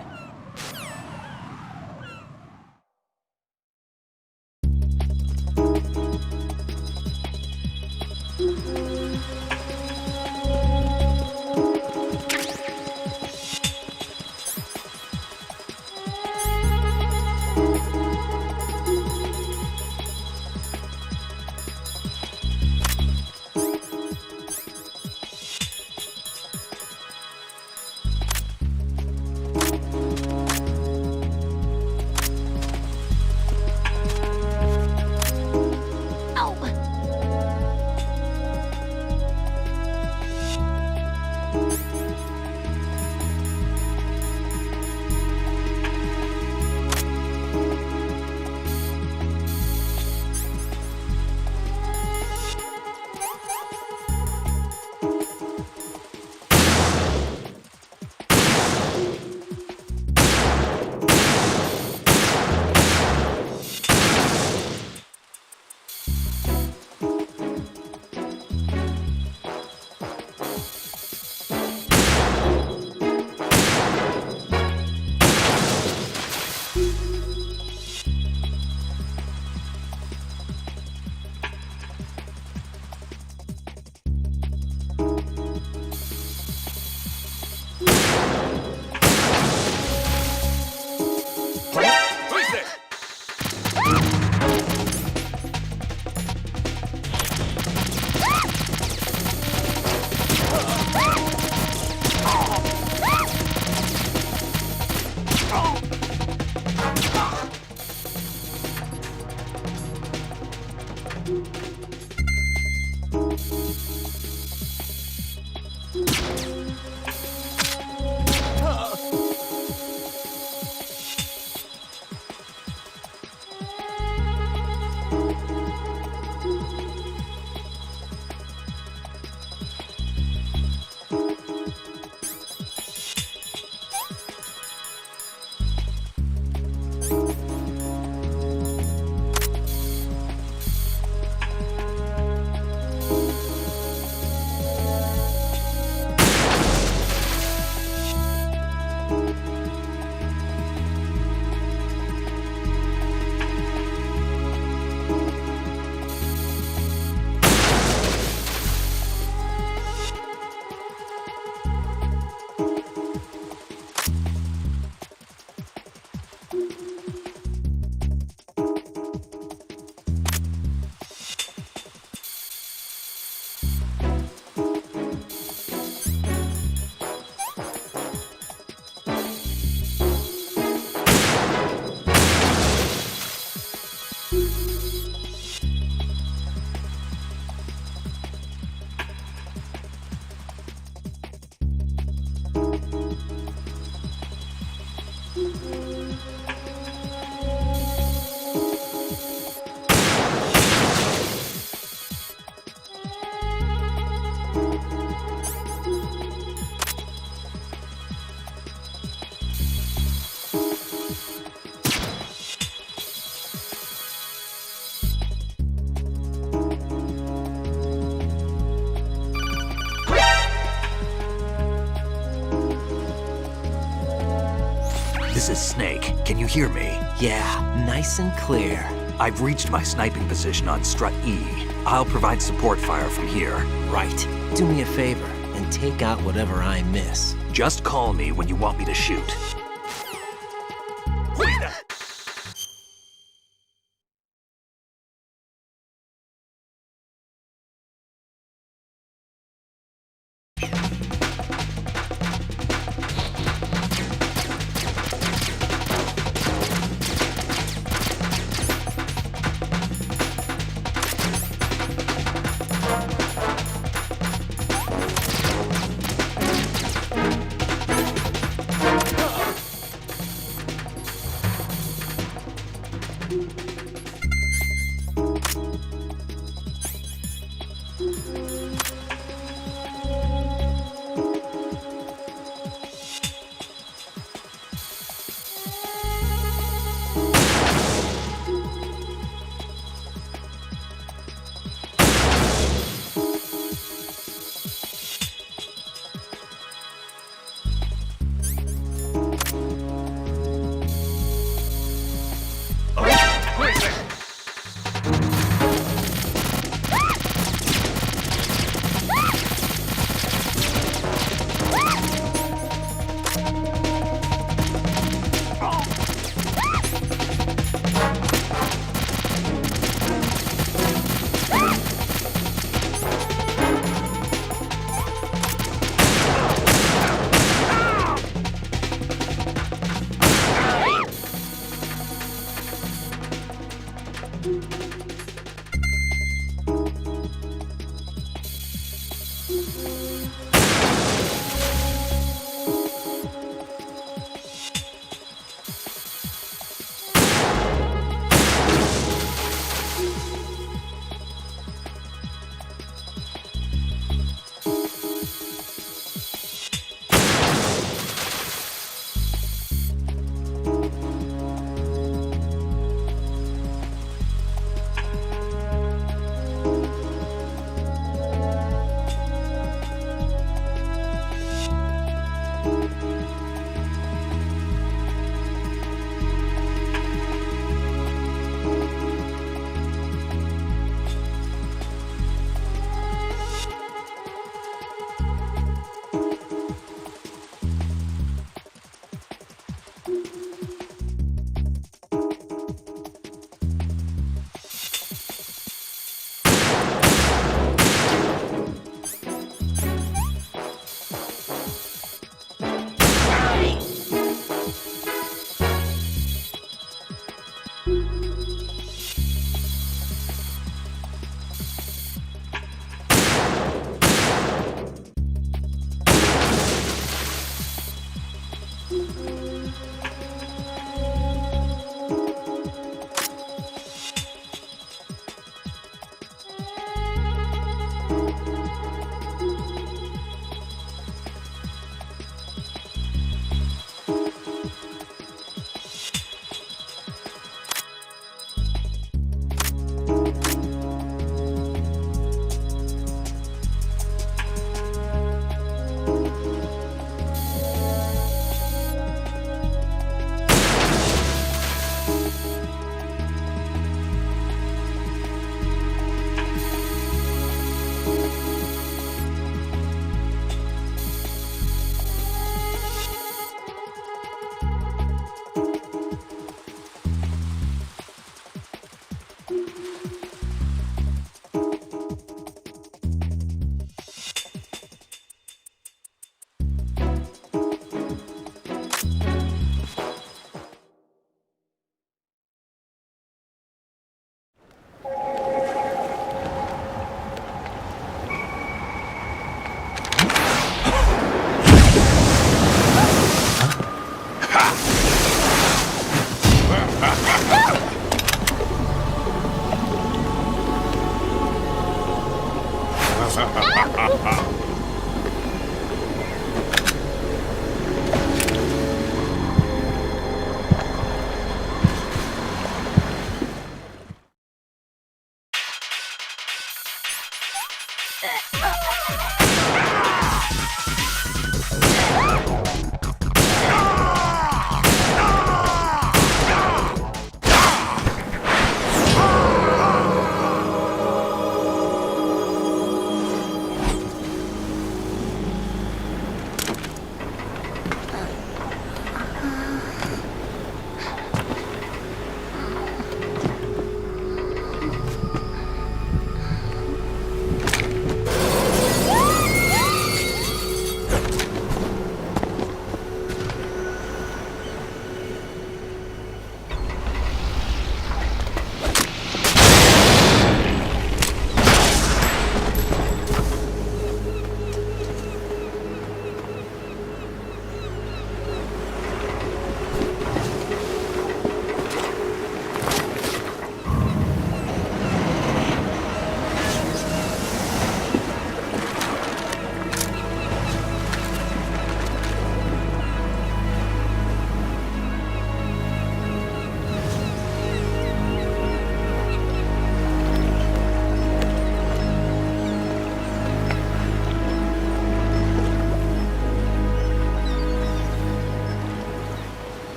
This is Snake. Can you hear me? Yeah, nice and clear. I've reached my sniping position on Strut E. I'll provide support fire from here. Right. Do me a favor and take out whatever I miss. Just call me when you want me to shoot.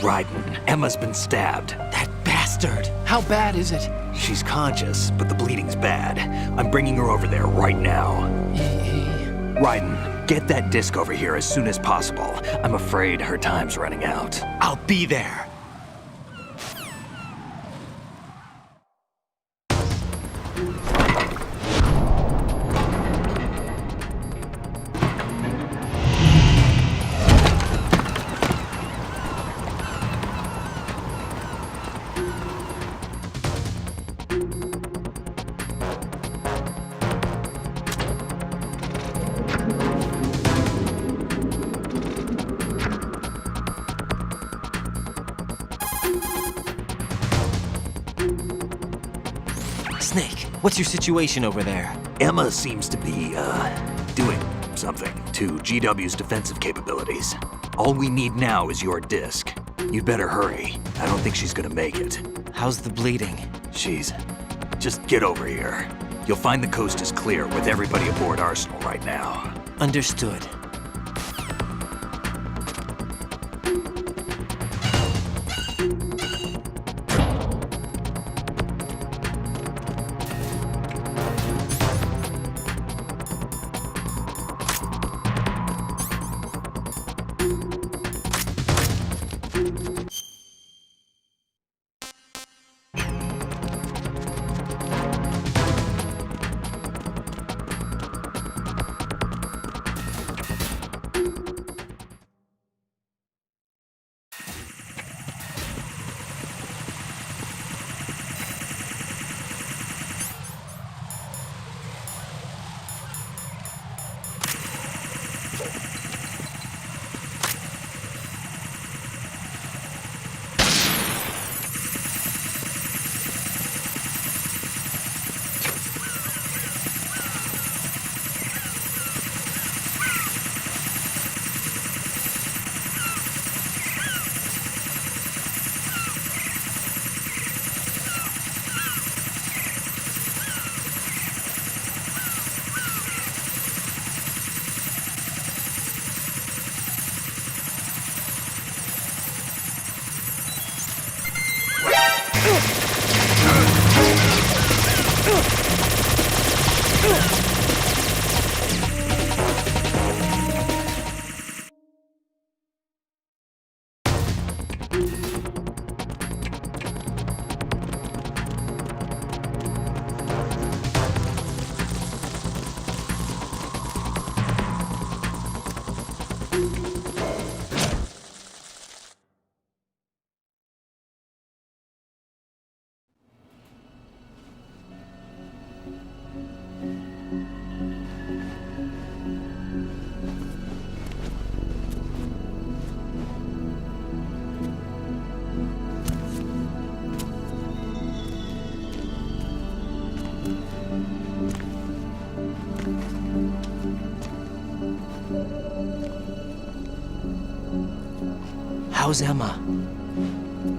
Raiden, Emma's been stabbed. That bastard! How bad is it? She's conscious, but the bleeding's bad. I'm bringing her over there right now. Raiden, get that disc over here as soon as possible. I'm afraid her time's running out. I'll be there. Snake, what's your situation over there? Emma seems to be, doing something to GW's defensive capabilities. All we need now is your disc. You'd better hurry. I don't think she's gonna make it. How's the bleeding? Just get over here. You'll find the coast is clear with everybody aboard Arsenal right now. Understood. How's Emma?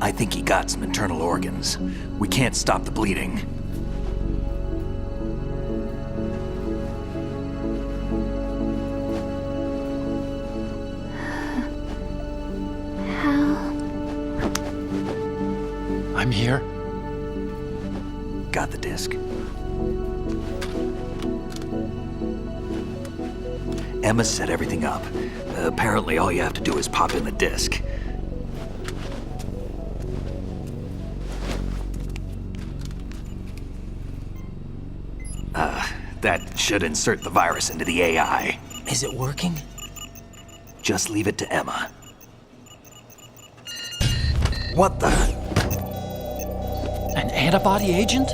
I think he got some internal organs. We can't stop the bleeding. I'm here. Got the disc. Emma set everything up. Apparently all you have to do is pop in the disc. That should insert the virus into the AI. Is it working? Just leave it to Emma. What the? An antibody agent?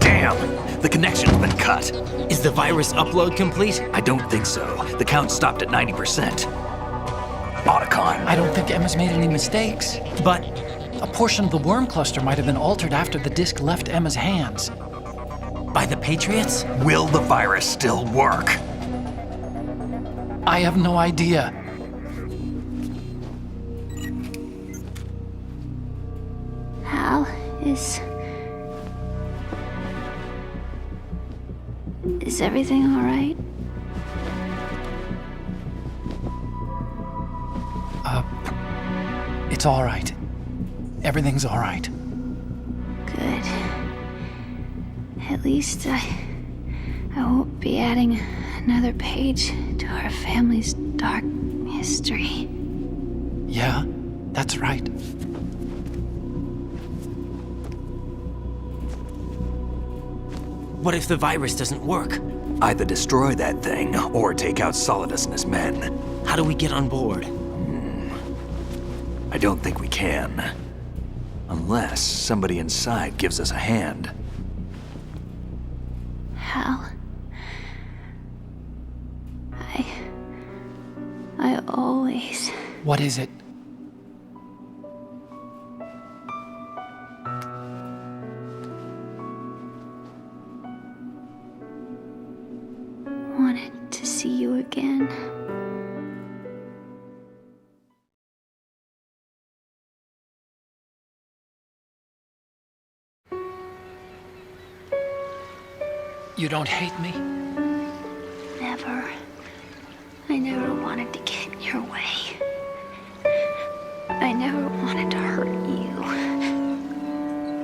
Damn! The connection's been cut. Is the virus upload complete? I don't think so. The count stopped at 90%. Otacon. I don't think Emma's made any mistakes. But a portion of the worm cluster might have been altered after the disc left Emma's hands. By the Patriots? Will the virus still work? I have no idea. Hal, is everything all right? It's all right. Everything's all right. Good. At least I won't be adding another page to our family's dark history. Yeah, that's right. What if the virus doesn't work? Either destroy that thing, or take out Solidus and his men. How do we get on board? I don't think we can. Unless somebody inside gives us a hand. Hal, I always... What is it? wanted to see you again. You don't hate me? Never. I never wanted to get in your way. I never wanted to hurt you.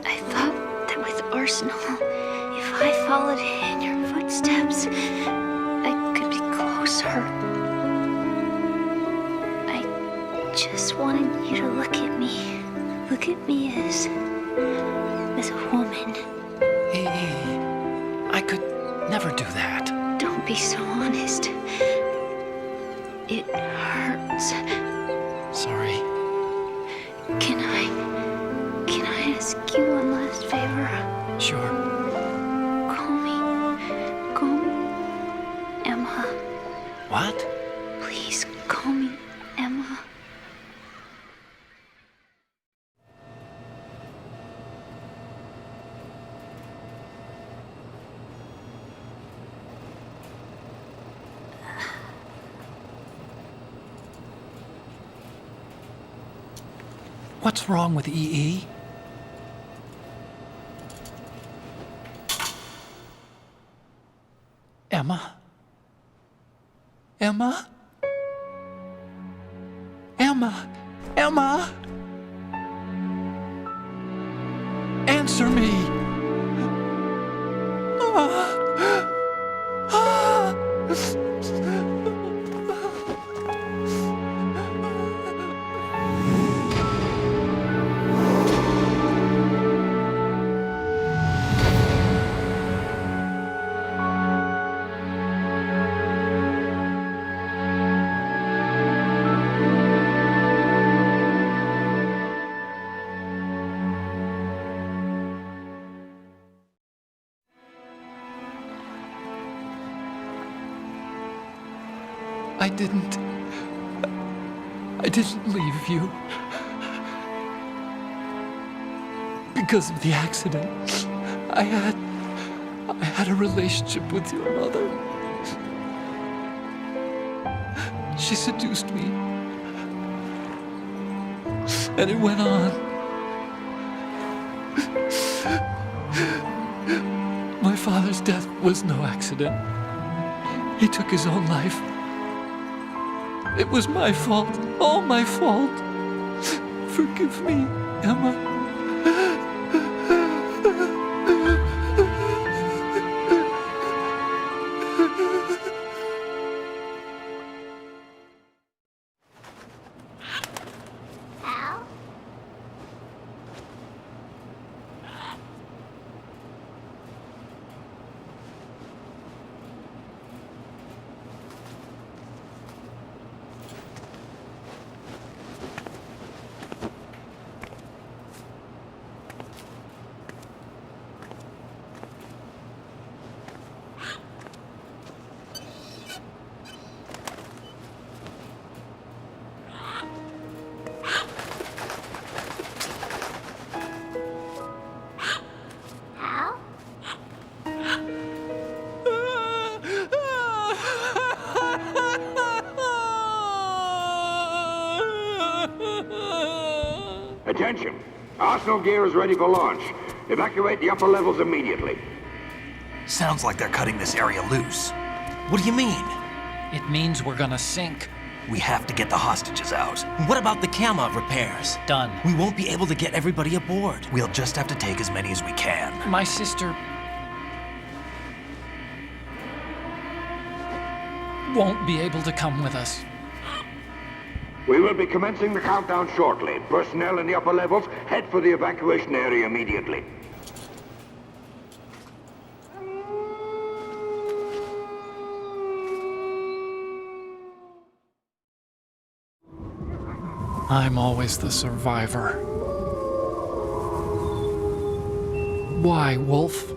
I thought that with Arsenal, if I followed in your footsteps, I could be closer. I just wanted you to look at me. Look at me as a woman. I could never do that. Don't be so honest. It hurts. Sorry. Can I ask you one last favor? Sure. Call me Emma. What? Please call me Emma. What's wrong with EE? Emma? Emma? Emma? Emma? Answer me! I didn't leave you. Because of the accident, I had a relationship with your mother. She seduced me. And it went on. My father's death was no accident. He took his own life. It was my fault, all my fault. Forgive me, Emma. Attention! Arsenal gear is ready for launch. Evacuate the upper levels immediately. Sounds like they're cutting this area loose. What do you mean? It means we're gonna sink. We have to get the hostages out. What about the camo repairs? Done. We won't be able to get everybody aboard. We'll just have to take as many as we can. My sister won't be able to come with us. We will be commencing the countdown shortly. Personnel in the upper levels, head for the evacuation area immediately. I'm always the survivor. Why, Wolf?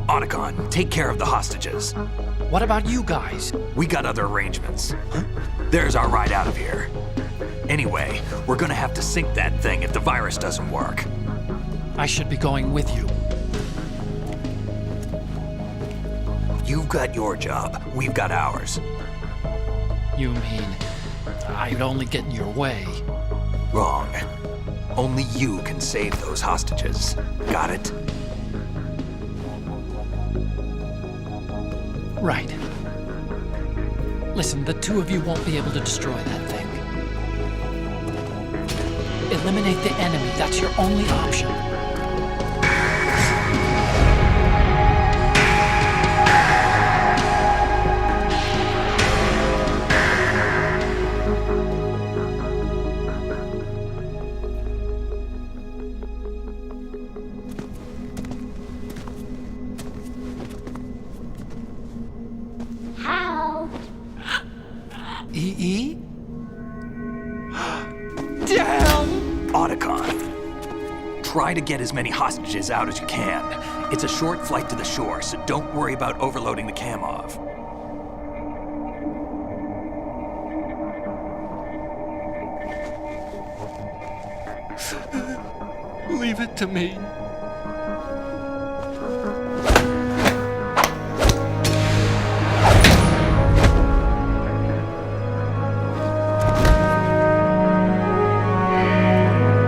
Otacon, take care of the hostages. What about you guys? We got other arrangements. There's our ride out of here. Anyway, we're gonna have to sink that thing if the virus doesn't work. I should be going with you. You've got your job, we've got ours. You mean I'd only get in your way? Wrong. Only you can save those hostages. Got it? Right. Listen, the two of you won't be able to destroy that thing. Eliminate the enemy. That's your only option. How? EE? Damn! Otacon, try to get as many hostages out as you can. It's a short flight to the shore, so don't worry about overloading the Kamov. Leave it to me.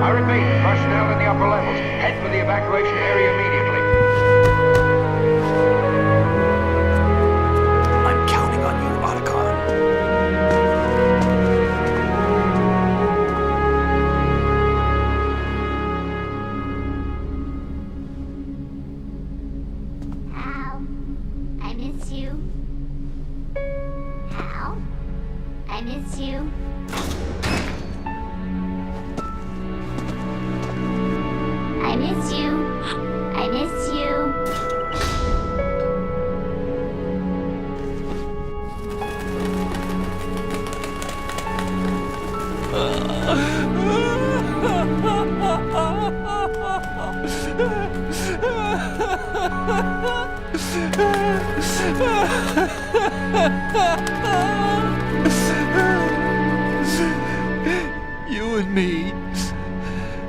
I repeat, personnel in the upper levels, head for the evacuation area immediately. I'm counting on you, Otacon. Hal, I miss you. Hal, I miss you. I miss you. I miss you.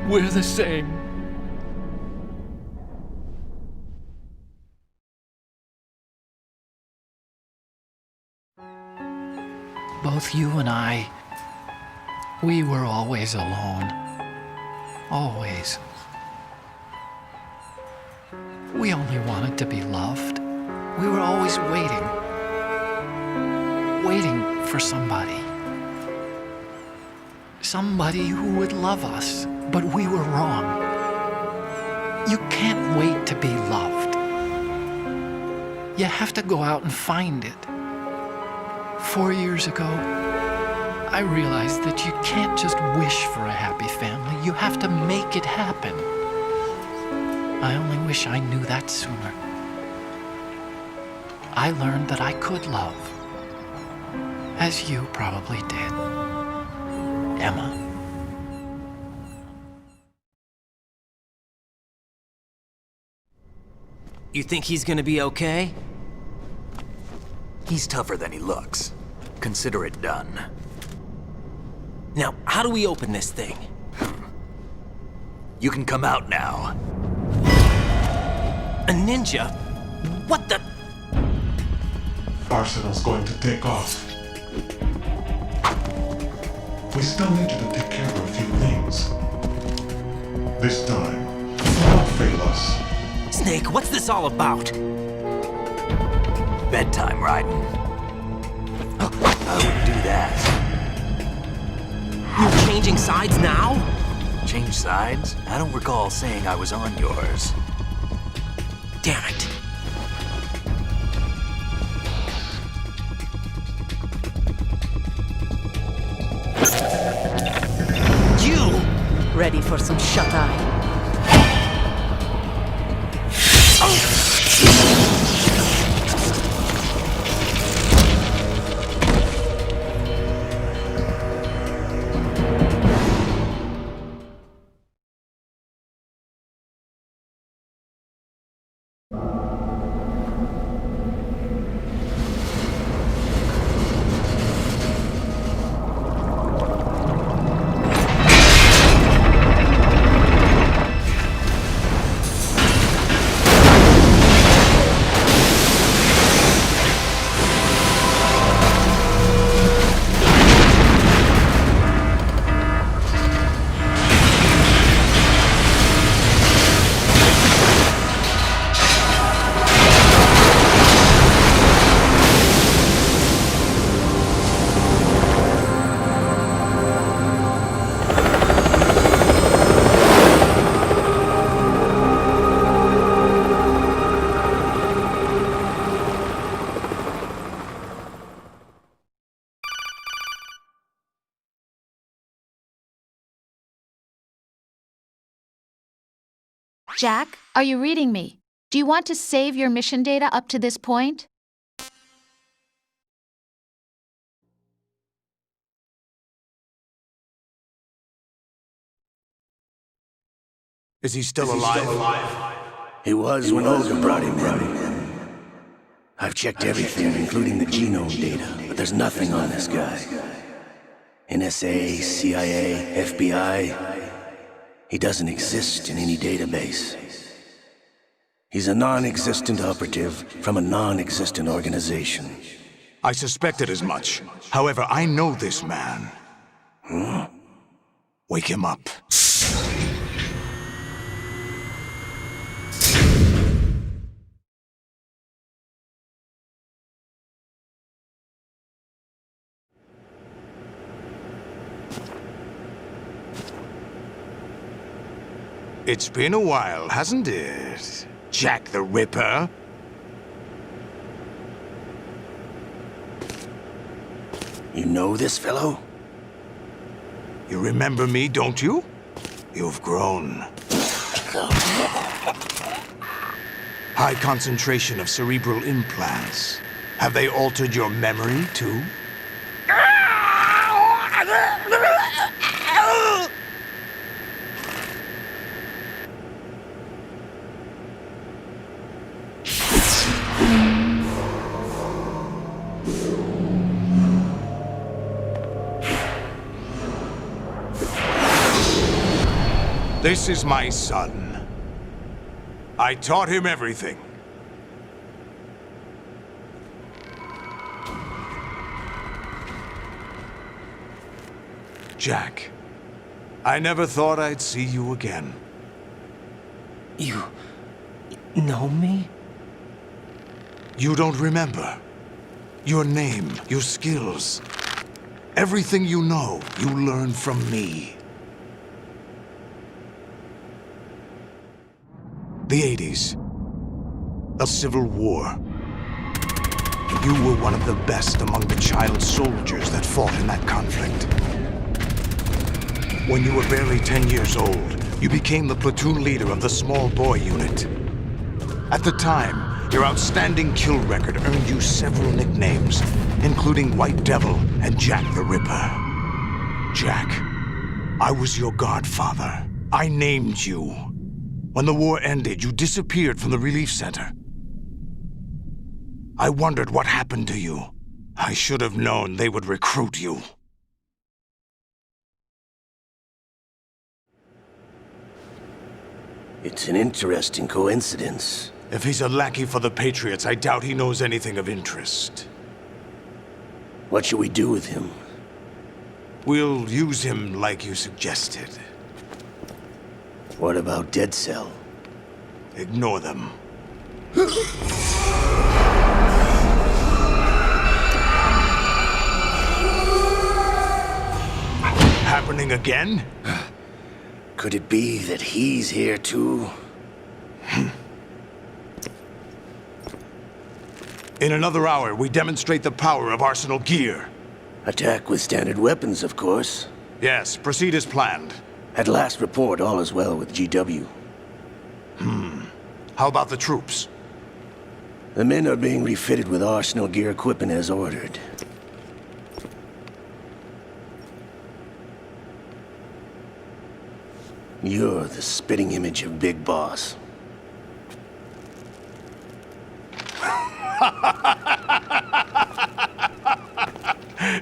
We're the same. Both you and I, we were always alone. Always. We only wanted to be loved. We were always waiting. Waiting for somebody. Somebody who would love us, but we were wrong. You can't wait to be loved. You have to go out and find it. 4 years ago, I realized that you can't just wish for a happy family. You have to make it happen. I only wish I knew that sooner. I learned that I could love, as you probably did, Emma. You think he's gonna be okay? He's tougher than he looks. Consider it done. Now, how do we open this thing? You can come out now. A ninja? What the? Arsenal's going to take off. We still need you to take care of a few things. This time, don't fail us. Snake, what's this all about? Bedtime, Raiden. I wouldn't do that. You're changing sides now? Change sides? I don't recall saying I was on yours. Damn it. You! Ready for some shut-eye? Jack, are you reading me? Do you want to save your mission data up to this point? Is he still alive? He was when Olga brought him in. I've checked everything, including the genome data, but there's nothing on this guy. NSA, CIA, FBI. He doesn't exist in any database. He's a non-existent operative from a non-existent organization. I suspected as much. However, I know this man. Wake him up. It's been a while, hasn't it, Jack the Ripper? You know this fellow? You remember me, don't you? You've grown. High concentration of cerebral implants. Have they altered your memory, too? This is my son. I taught him everything. Jack, I never thought I'd see you again. You know me? You don't remember. Your name, your skills. Everything you know, you learned from me. The 80s. A civil war. You were one of the best among the child soldiers that fought in that conflict. When you were barely 10 years old, you became the platoon leader of the small boy unit. At the time, your outstanding kill record earned you several nicknames, including White Devil and Jack the Ripper. Jack, I was your godfather. I named you. When the war ended, you disappeared from the relief center. I wondered what happened to you. I should have known they would recruit you. It's an interesting coincidence. If he's a lackey for the Patriots, I doubt he knows anything of interest. What should we do with him? We'll use him like you suggested. What about Dead Cell? Ignore them. Happening again? Could it be that he's here too? In another hour, we demonstrate the power of Arsenal gear. Attack with standard weapons, of course. Yes, proceed as planned. At last report, all is well with GW. How about the troops? The men are being refitted with Arsenal gear equipment as ordered. You're the spitting image of Big Boss.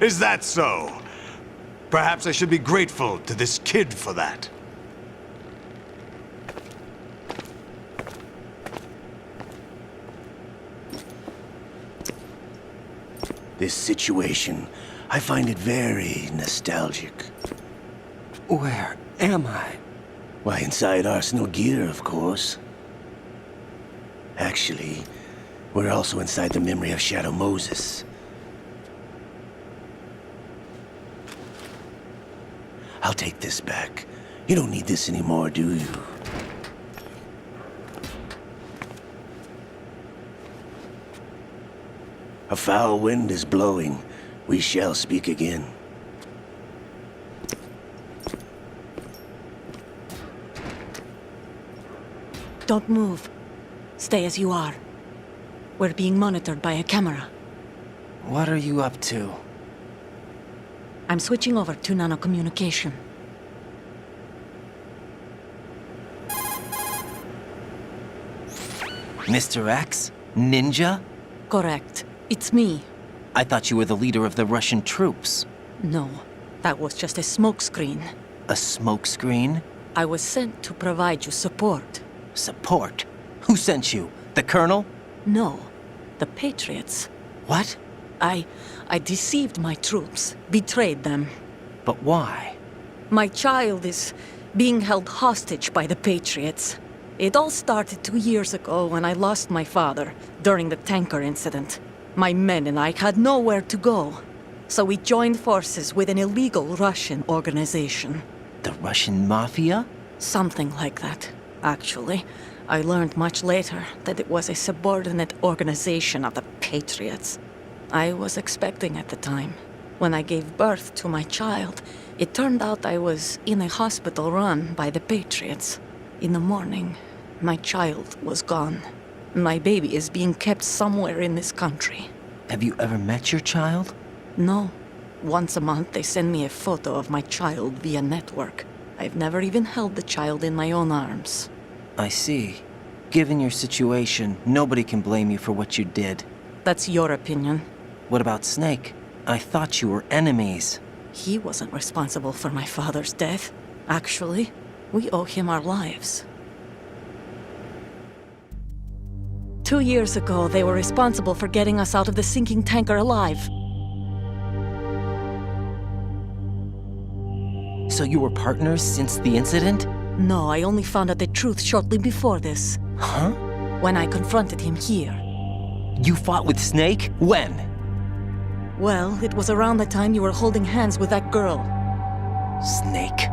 Is that so? Perhaps I should be grateful to this kid for that. This situation, I find it very nostalgic. Where am I? Why, inside Arsenal gear, of course. Actually, we're also inside the memory of Shadow Moses. I'll take this back. You don't need this anymore, do you? A foul wind is blowing. We shall speak again. Don't move. Stay as you are. We're being monitored by a camera. What are you up to? I'm switching over to nanocommunication. Mr. X? Ninja? Correct. It's me. I thought you were the leader of the Russian troops. No, that was just a smokescreen. A smokescreen? I was sent to provide you support. Support? Who sent you? The Colonel? No, the Patriots. What? I deceived my troops, betrayed them. But why? My child is being held hostage by the Patriots. It all started 2 years ago when I lost my father during the tanker incident. My men and I had nowhere to go. So we joined forces with an illegal Russian organization. The Russian Mafia? Something like that, actually. I learned much later that it was a subordinate organization of the Patriots. I was expecting at the time. When I gave birth to my child, it turned out I was in a hospital run by the Patriots. In the morning, my child was gone. My baby is being kept somewhere in this country. Have you ever met your child? No. Once a month, they send me a photo of my child via network. I've never even held the child in my own arms. I see. Given your situation, nobody can blame you for what you did. That's your opinion. What about Snake? I thought you were enemies. He wasn't responsible for my father's death, actually. We owe him our lives. 2 years ago, they were responsible for getting us out of the sinking tanker alive. So you were partners since the incident? No, I only found out the truth shortly before this. Huh? When I confronted him here. You fought with Snake? When? Well, it was around the time you were holding hands with that girl. Snake.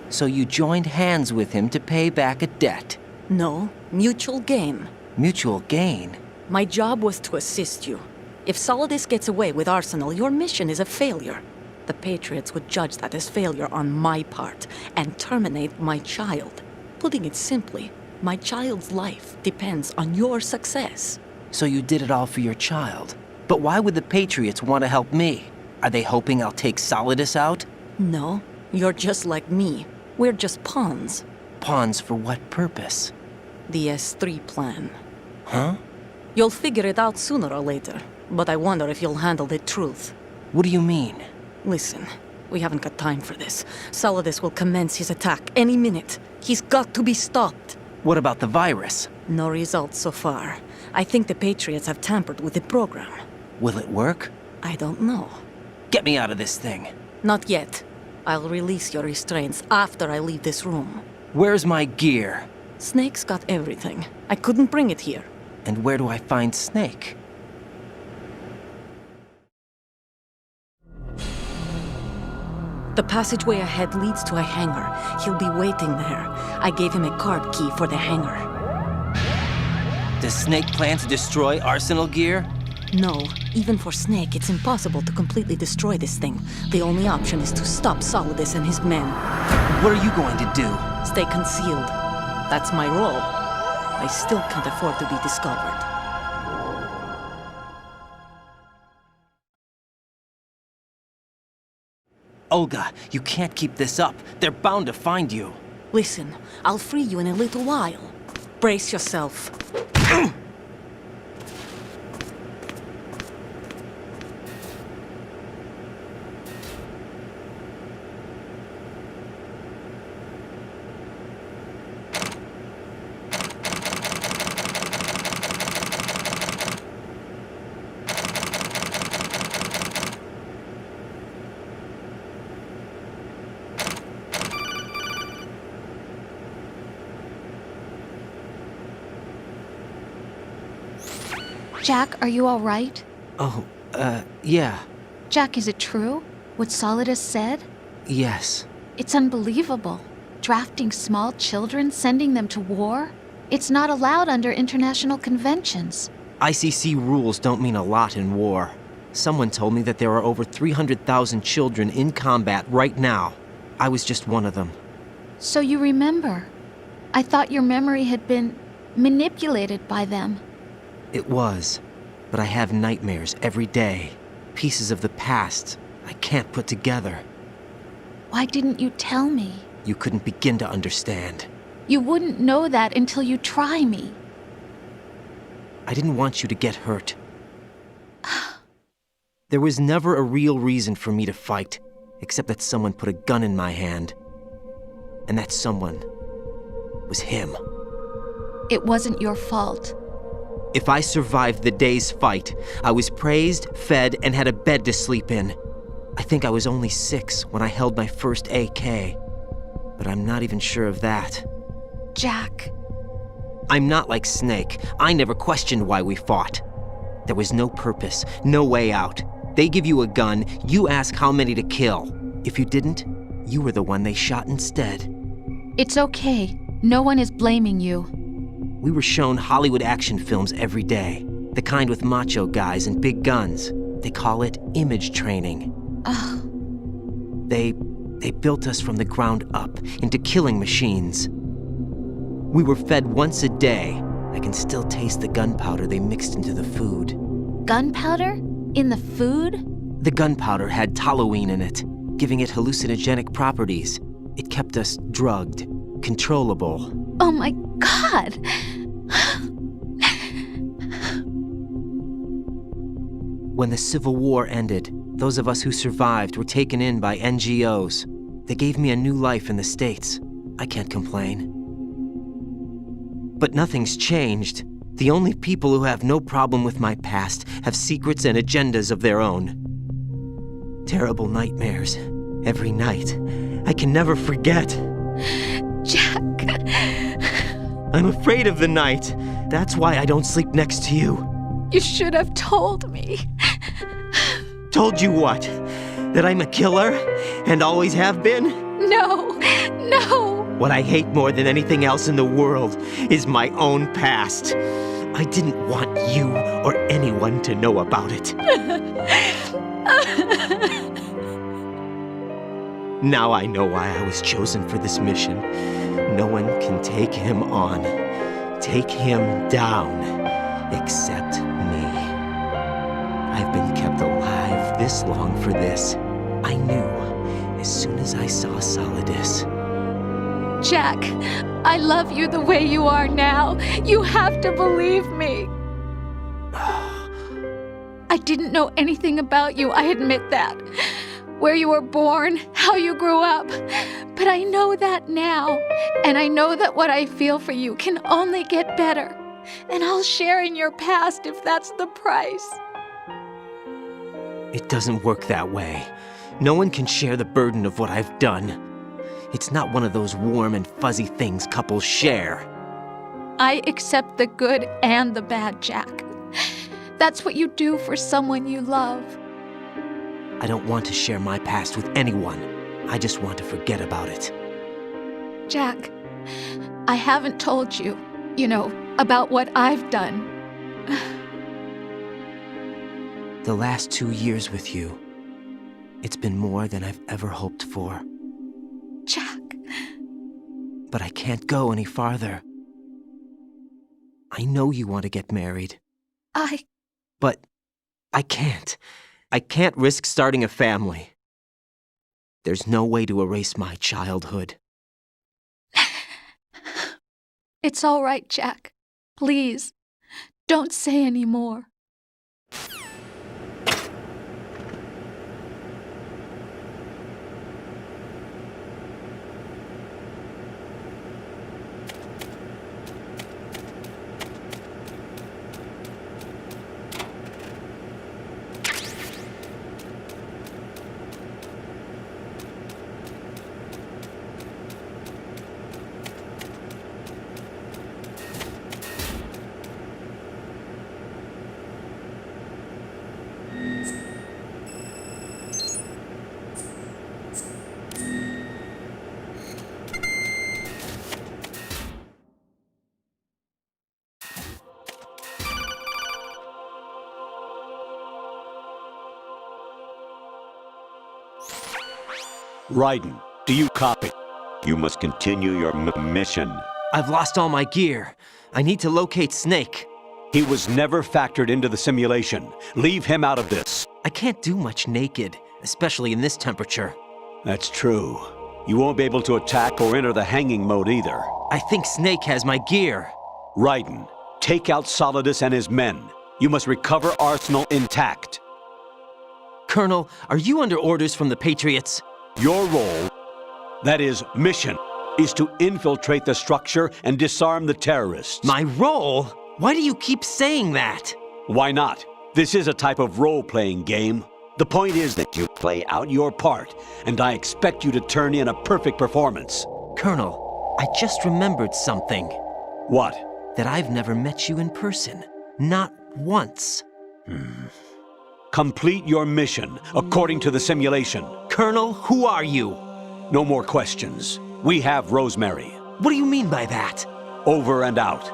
So you joined hands with him to pay back a debt? No, mutual gain. Mutual gain? My job was to assist you. If Solidus gets away with Arsenal, your mission is a failure. The Patriots would judge that as failure on my part and terminate my child. Putting it simply, my child's life depends on your success. So you did it all for your child. But why would the Patriots want to help me? Are they hoping I'll take Solidus out? No, you're just like me. We're just pawns. Pawns for what purpose? The S3 plan. Huh? You'll figure it out sooner or later, but I wonder if you'll handle the truth. What do you mean? Listen, we haven't got time for this. Solidus will commence his attack any minute. He's got to be stopped. What about the virus? No results so far. I think the Patriots have tampered with the program. Will it work? I don't know. Get me out of this thing. Not yet. I'll release your restraints after I leave this room. Where's my gear? Snake's got everything. I couldn't bring it here. And where do I find Snake? The passageway ahead leads to a hangar. He'll be waiting there. I gave him a card key for the hangar. Does Snake plan to destroy Arsenal gear? No. Even for Snake, it's impossible to completely destroy this thing. The only option is to stop Solidus and his men. What are you going to do? Stay concealed. That's my role. I still can't afford to be discovered. Olga, you can't keep this up. They're bound to find you. Listen, I'll free you in a little while. Brace yourself. Jack, are you all right? Oh, yeah. Jack, is it true? What Solidus said? Yes. It's unbelievable. Drafting small children, sending them to war? It's not allowed under international conventions. ICC rules don't mean a lot in war. Someone told me that there are over 300,000 children in combat right now. I was just one of them. So you remember. I thought your memory had been manipulated by them. It was, but I have nightmares every day. Pieces of the past I can't put together. Why didn't you tell me? You couldn't begin to understand. You wouldn't know that until you try me. I didn't want you to get hurt. There was never a real reason for me to fight, except that someone put a gun in my hand. And that someone was him. It wasn't your fault. If I survived the day's fight, I was praised, fed, and had a bed to sleep in. I think I was only 6 when I held my first AK. But I'm not even sure of that. Jack. I'm not like Snake. I never questioned why we fought. There was no purpose, no way out. They give you a gun, you ask how many to kill. If you didn't, you were the one they shot instead. It's okay. No one is blaming you. We were shown Hollywood action films every day. The kind with macho guys and big guns. They call it image training. Ugh. They built us from the ground up into killing machines. We were fed once a day. I can still taste the gunpowder they mixed into the food. Gunpowder? In the food? The gunpowder had toluene in it, giving it hallucinogenic properties. It kept us drugged, controllable. Oh my God! When the Civil War ended, those of us who survived were taken in by NGOs. They gave me a new life in the States. I can't complain. But nothing's changed. The only people who have no problem with my past have secrets and agendas of their own. Terrible nightmares. Every night. I can never forget. Jack. I'm afraid of the night. That's why I don't sleep next to you. You should have told me. Told you what? That I'm a killer? And always have been? No, no. What I hate more than anything else in the world is my own past. I didn't want you or anyone to know about it. Now I know why I was chosen for this mission. No one can take him on, take him down, except me. I've been kept alive this long for this. I knew as soon as I saw Solidus. Jack, I love you the way you are now. You have to believe me. I didn't know anything about you, I admit that. Where you were born, how you grew up. But I know that now. And I know that what I feel for you can only get better. And I'll share in your past if that's the price. It doesn't work that way. No one can share the burden of what I've done. It's not one of those warm and fuzzy things couples share. I accept the good and the bad, Jack. That's what you do for someone you love. I don't want to share my past with anyone. I just want to forget about it. Jack, I haven't told you, about what I've done. The last 2 years with you, it's been more than I've ever hoped for. Jack. But I can't go any farther. I know you want to get married. But I can't. I can't risk starting a family. There's no way to erase my childhood. It's all right, Jack. Please, don't say any more. Raiden, do you copy? You must continue your mission. I've lost all my gear. I need to locate Snake. He was never factored into the simulation. Leave him out of this. I can't do much naked, especially in this temperature. That's true. You won't be able to attack or enter the hanging mode either. I think Snake has my gear. Raiden, take out Solidus and his men. You must recover Arsenal intact. Colonel, are you under orders from the Patriots? Your role, that is, mission, is to infiltrate the structure and disarm the terrorists. My role? Why do you keep saying that? Why not? This is a type of role-playing game. The point is that you play out your part, and I expect you to turn in a perfect performance. Colonel, I just remembered something. What? That I've never met you in person. Not once. Complete your mission, according to the simulation. Colonel, who are you? No more questions. We have Rosemary. What do you mean by that? Over and out.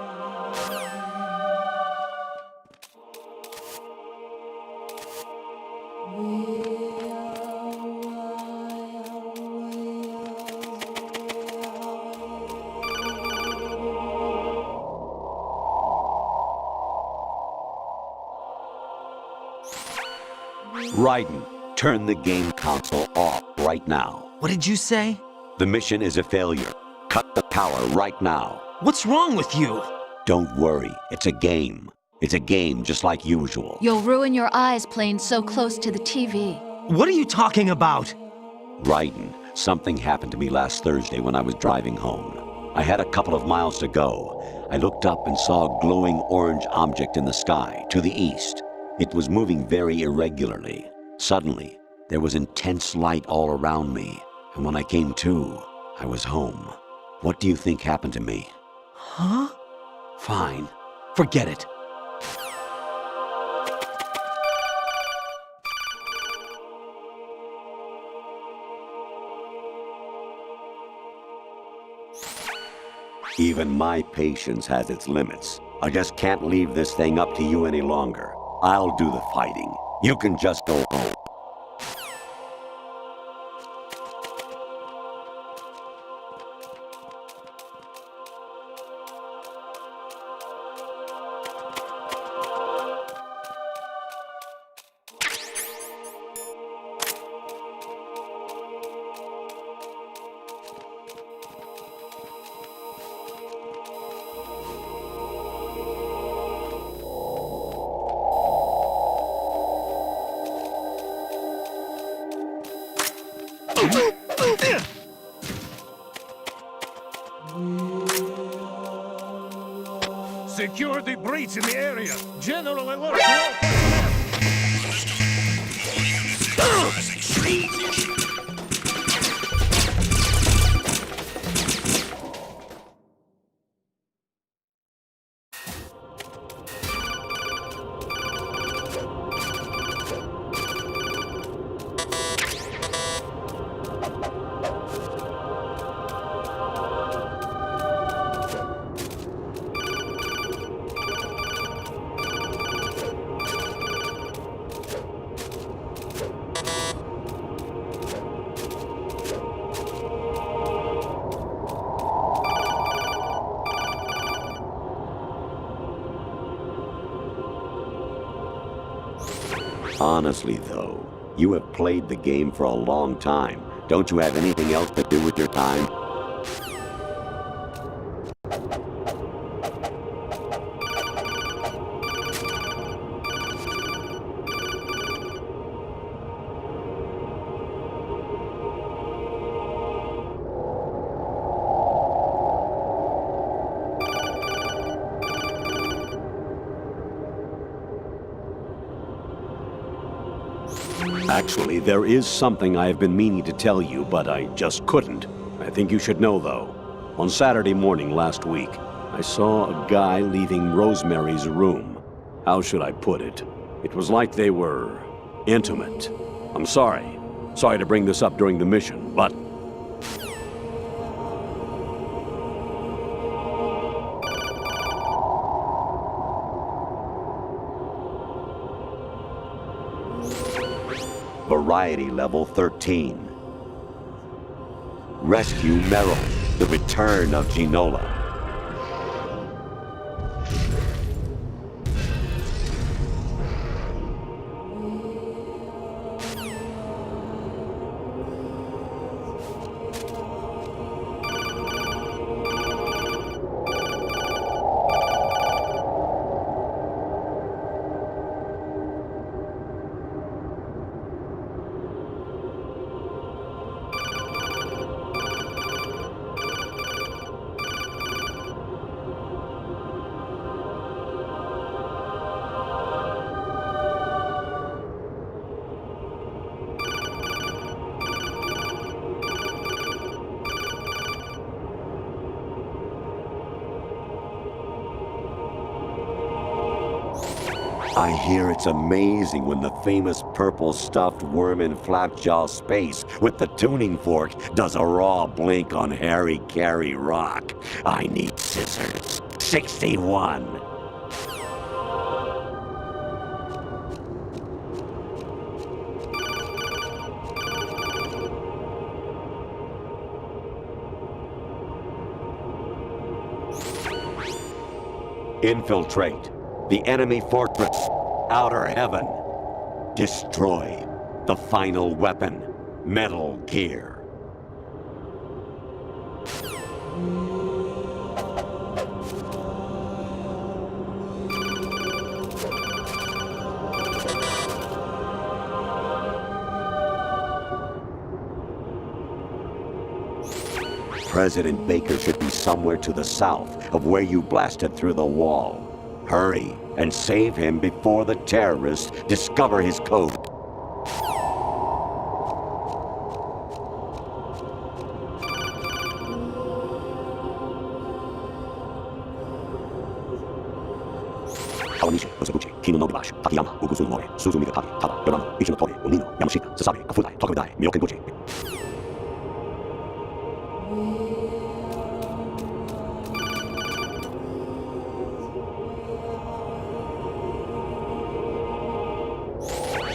Raiden, turn the game console off right now. What did you say? The mission is a failure. Cut the power right now. What's wrong with you? Don't worry, it's a game. It's a game just like usual. You'll ruin your eyes playing so close to the TV. What are you talking about? Raiden, something happened to me last Thursday when I was driving home. I had a couple of miles to go. I looked up and saw a glowing orange object in the sky, to the east. It was moving very irregularly. Suddenly, there was intense light all around me, and when I came to, I was home. What do you think happened to me? Huh? Fine. Forget it. Even my patience has its limits. I just can't leave this thing up to you any longer. I'll do the fighting. You can just go home. Secure the breach in the area. General alert. Honestly, though, you have played the game for a long time. Don't you have anything else to do with your time? Actually, there is something I have been meaning to tell you, but I just couldn't. I think you should know, though. On Saturday morning last week, I saw a guy leaving Rosemary's room. How should I put it? It was like they were intimate. I'm sorry. Sorry to bring this up during the mission, but Variety Level 13. Rescue Meryl, the return of Ginola. I hear it's amazing when the famous purple stuffed worm in Flapjaw space with the tuning fork does a raw blink on Harry Carey rock. I need scissors. 61. Infiltrate the enemy fortress, Outer Heaven. Destroy the final weapon, Metal Gear. President Baker should be somewhere to the south of where you blasted through the wall. Hurry and save him before the terrorists discover his code. Kawanishi, Osaguchi, Kino Nobibash, Takayama, Uguzu Mori, Suzumiga Taki, Tada, Yorano, Ichinotori, Onino, Yamashita, Sasabe, Kafudai, Tokudai, Miyokenbuchi.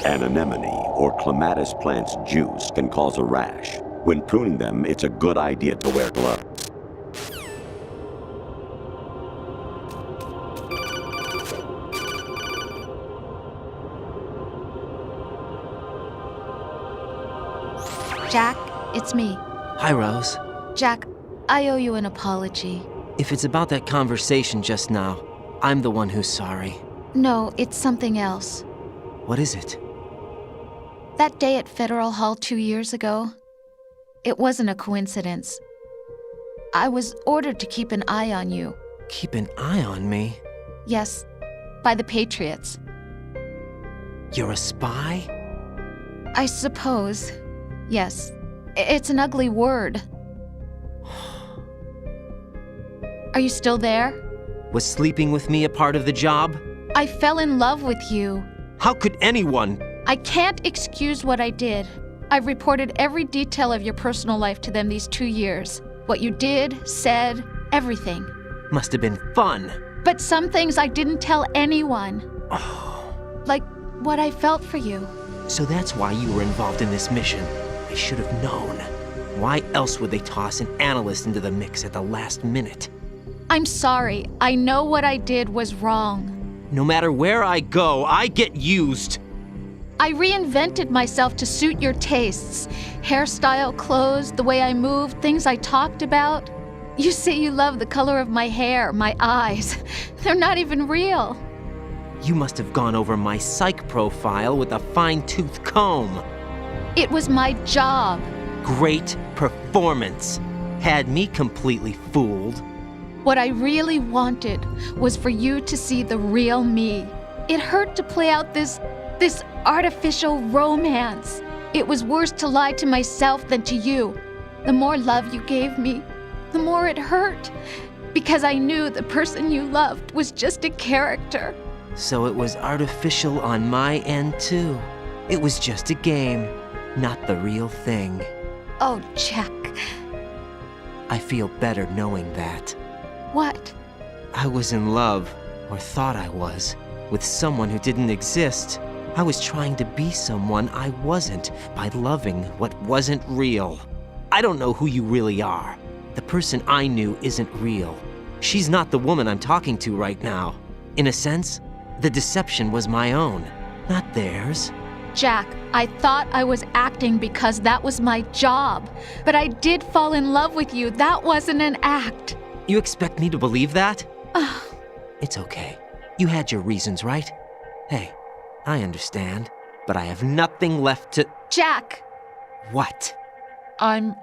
An anemone or clematis plant's juice can cause a rash. When pruning them, it's a good idea to wear gloves. Jack, it's me. Hi, Rose. Jack, I owe you an apology. If it's about that conversation just now, I'm the one who's sorry. No, it's something else. What is it? That day at Federal Hall 2 years ago, it wasn't a coincidence. I was ordered to keep an eye on you. Keep an eye on me? Yes, by the Patriots. You're a spy? I suppose. Yes. It's an ugly word. Are you still there? Was sleeping with me a part of the job? I fell in love with you. How could anyone? I can't excuse what I did. I've reported every detail of your personal life to them these 2 years. What you did, said, everything. Must have been fun. But some things I didn't tell anyone. Like what I felt for you. So that's why you were involved in this mission. I should have known. Why else would they toss an analyst into the mix at the last minute? I'm sorry. I know what I did was wrong. No matter where I go, I get used. I reinvented myself to suit your tastes. Hairstyle, clothes, the way I moved, things I talked about. You say you love the color of my hair, my eyes. They're not even real. You must have gone over my psych profile with a fine-tooth comb. It was my job. Great performance. Had me completely fooled. What I really wanted was for you to see the real me. It hurt to play out this artificial romance. It was worse to lie to myself than to you. The more love you gave me, the more it hurt. Because I knew the person you loved was just a character. So it was artificial on my end too. It was just a game, not the real thing. Oh, Jack. I feel better knowing that. What? I was in love, or thought I was, with someone who didn't exist. I was trying to be someone I wasn't by loving what wasn't real. I don't know who you really are. The person I knew isn't real. She's not the woman I'm talking to right now. In a sense, the deception was my own, not theirs. Jack, I thought I was acting because that was my job. But I did fall in love with you. That wasn't an act. You expect me to believe that? It's okay. You had your reasons, right? Hey, I understand, but I have nothing left to... Jack! What? I'm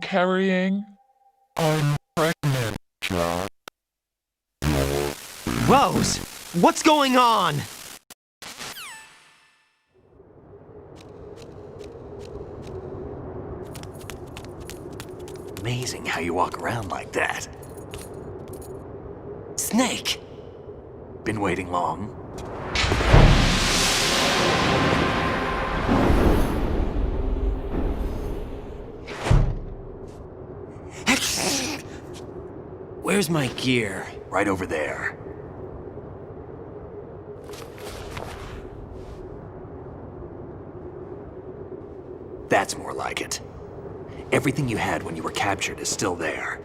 carrying... I'm pregnant, Jack. Rose! What's going on? Amazing how you walk around like that. Snake! Been waiting long? Where's my gear? Right over there. That's more like it. Everything you had when you were captured is still there.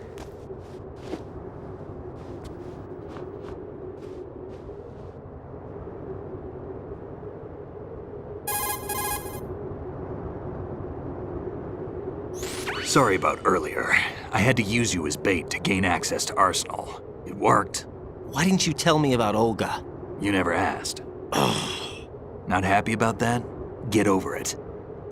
Sorry about earlier. I had to use you as bait to gain access to Arsenal. It worked. Why didn't you tell me about Olga? You never asked. Not happy about that? Get over it.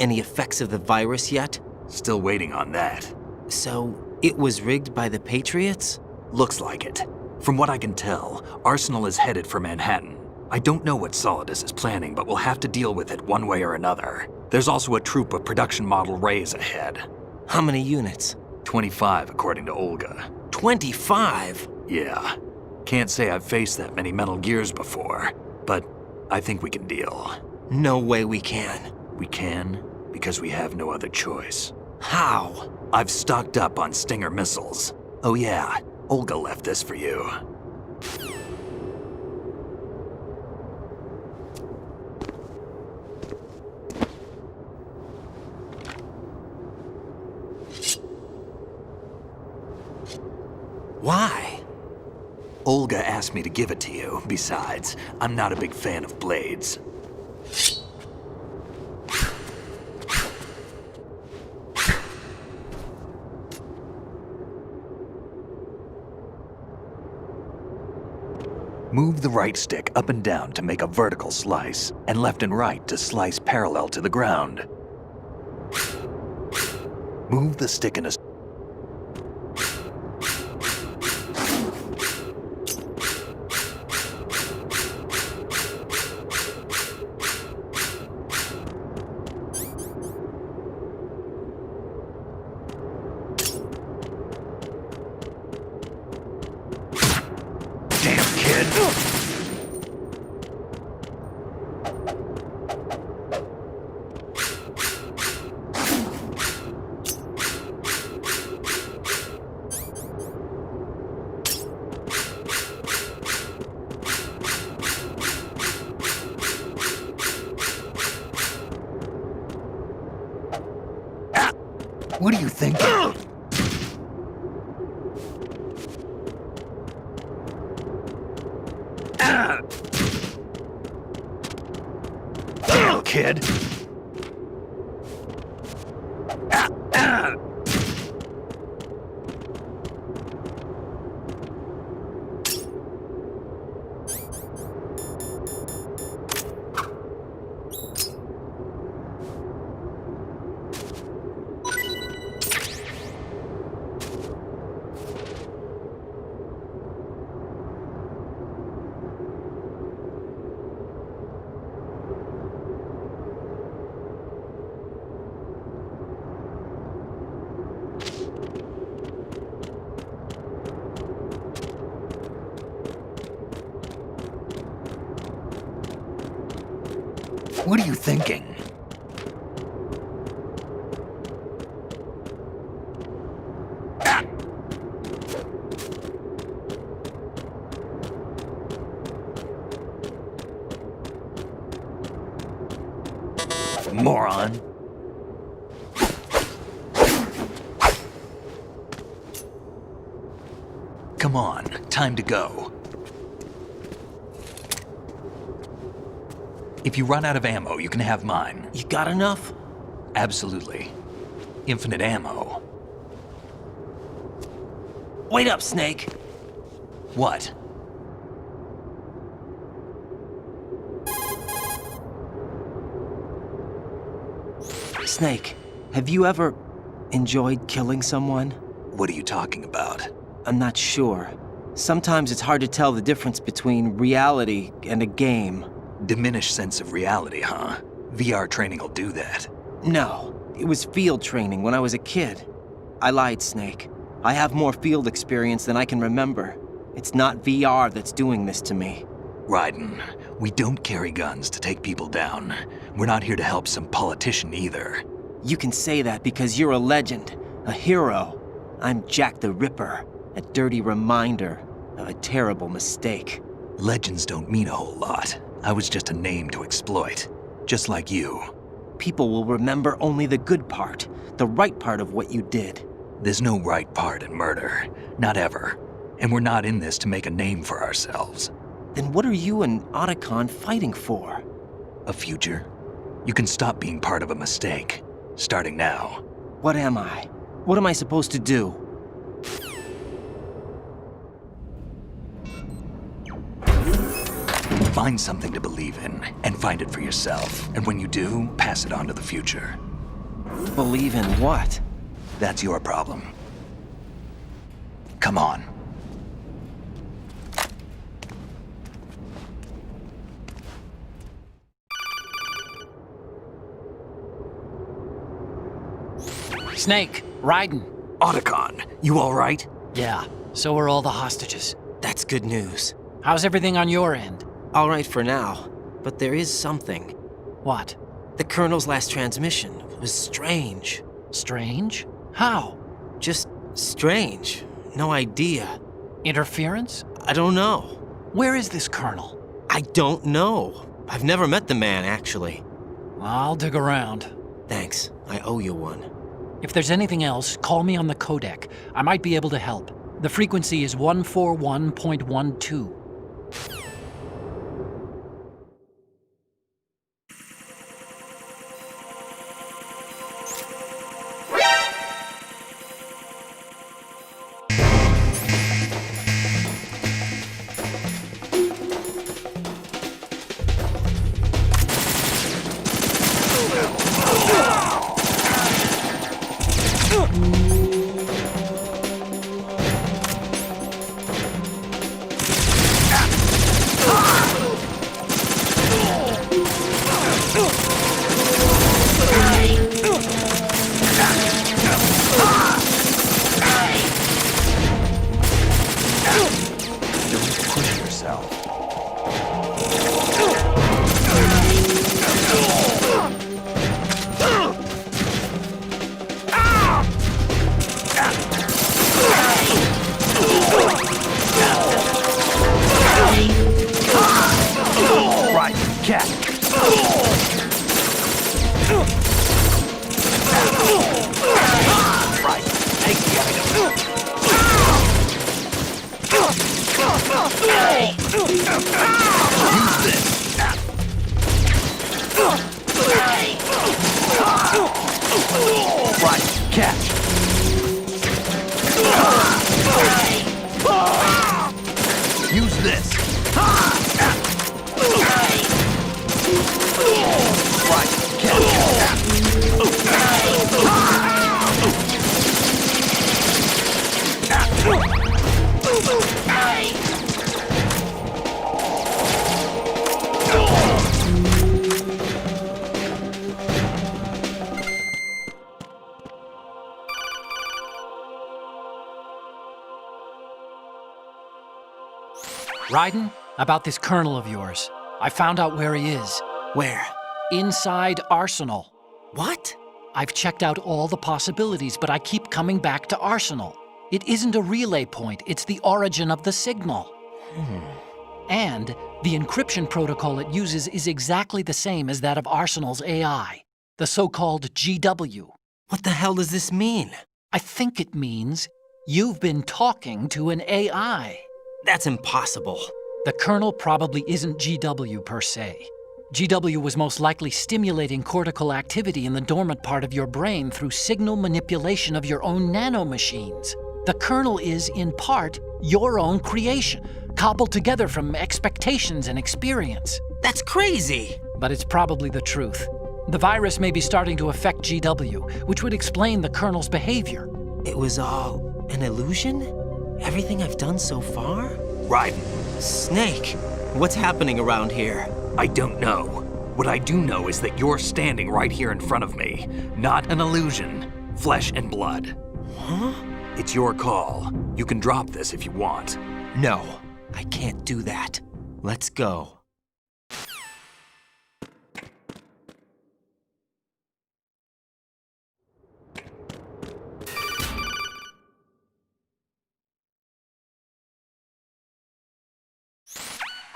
Any effects of the virus yet? Still waiting on that. So, it was rigged by the Patriots? Looks like it. From what I can tell, Arsenal is headed for Manhattan. I don't know what Solidus is planning, but we'll have to deal with it one way or another. There's also a troop of production model Rays ahead. How many units? 25, according to Olga. 25? Yeah. Can't say I've faced that many Metal Gears before, but I think we can deal. No way we can. We can, because we have no other choice. How? I've stocked up on Stinger missiles. Oh yeah, Olga left this for you. Why? Olga asked me to give it to you. Besides, I'm not a big fan of blades. Move the right stick up and down to make a vertical slice, and left and right to slice parallel to the ground. Move the stick in a... Damn kid! What are you thinking? Kid. What are you thinking? Moron. Come on, time to go. If you run out of ammo, you can have mine. You got enough? Absolutely. Infinite ammo. Wait up, Snake. What? Snake, have you ever enjoyed killing someone? What are you talking about? I'm not sure. Sometimes it's hard to tell the difference between reality and a game. Diminished sense of reality, huh? VR training will do that. No, it was field training when I was a kid. I lied, Snake. I have more field experience than I can remember. It's not VR that's doing this to me. Raiden, we don't carry guns to take people down. We're not here to help some politician either. You can say that because you're a legend, a hero. I'm Jack the Ripper, a dirty reminder of a terrible mistake. Legends don't mean a whole lot. I was just a name to exploit, just like you. People will remember only the good part, the right part of what you did. There's no right part in murder, not ever. And we're not in this to make a name for ourselves. Then what are you and Otacon fighting for? A future. You can stop being part of a mistake, starting now. What am I? What am I supposed to do? Find something to believe in, and find it for yourself. And when you do, pass it on to the future. Believe in what? That's your problem. Come on. Snake, Raiden. Otacon, you all right? Yeah, so are all the hostages. That's good news. How's everything on your end? All right for now, but there is something. What? The Colonel's last transmission was strange. Strange? How? Just strange. No idea. Interference? I don't know. Where is this Colonel? I don't know. I've never met the man, actually. I'll dig around. Thanks. I owe you one. If there's anything else, call me on the codec. I might be able to help. The frequency is 141.12. Raiden, about this Colonel of yours. I found out where he is. Where? Inside Arsenal. What? I've checked out all the possibilities, but I keep coming back to Arsenal. It isn't a relay point, it's the origin of the signal. And the encryption protocol it uses is exactly the same as that of Arsenal's AI, the so-called GW. What the hell does this mean? I think it means you've been talking to an AI. That's impossible. The Colonel probably isn't GW per se. GW was most likely stimulating cortical activity in the dormant part of your brain through signal manipulation of your own nanomachines. The Colonel is, in part, your own creation, cobbled together from expectations and experience. That's crazy! But it's probably the truth. The virus may be starting to affect GW, which would explain the Colonel's behavior. It was all an illusion? Everything I've done so far? Raiden. Snake, what's happening around here? I don't know. What I do know is that you're standing right here in front of me. Not an illusion. Flesh and blood. Huh? It's your call. You can drop this if you want. No, I can't do that. Let's go.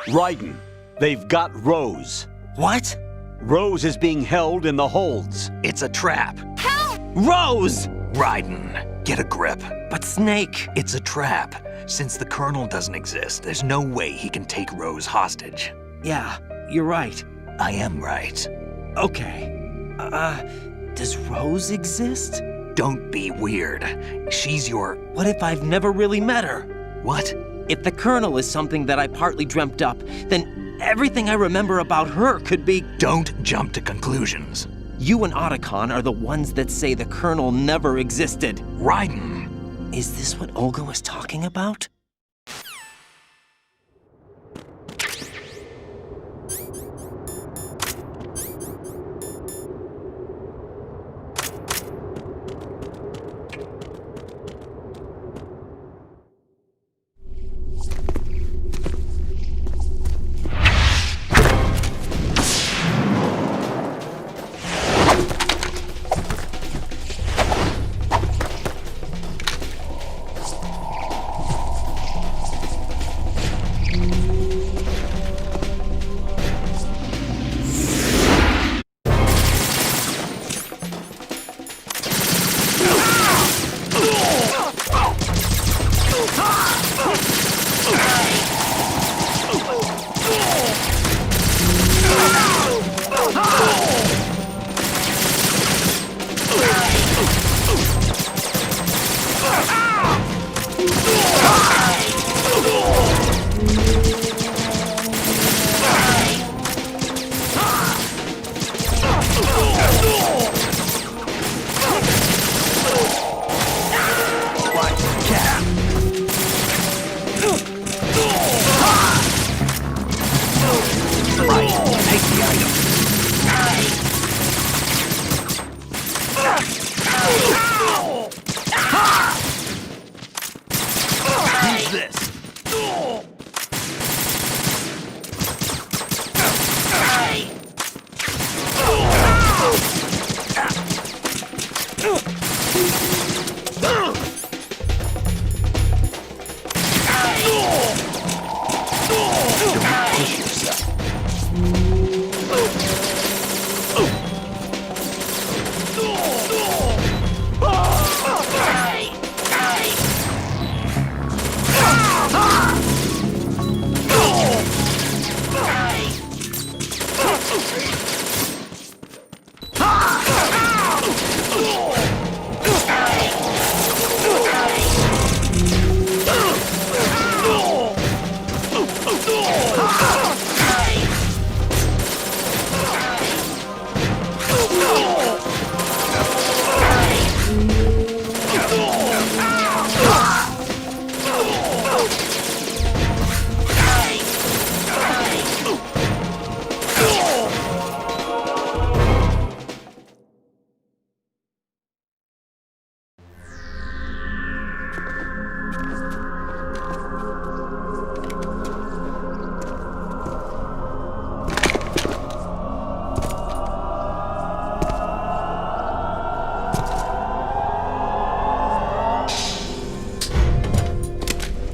Raiden, they've got Rose. What? Rose is being held in the holds. It's a trap. Help! Rose! Raiden, get a grip. But Snake... It's a trap. Since the Colonel doesn't exist, there's no way he can take Rose hostage. Yeah, you're right. I am right. Okay. Does Rose exist? Don't be weird. She's your... What if I've never really met her? What? If the Colonel is something that I partly dreamt up, then everything I remember about her could be... Don't jump to conclusions. You and Otacon are the ones that say the Colonel never existed. Raiden! Is this what Olga was talking about?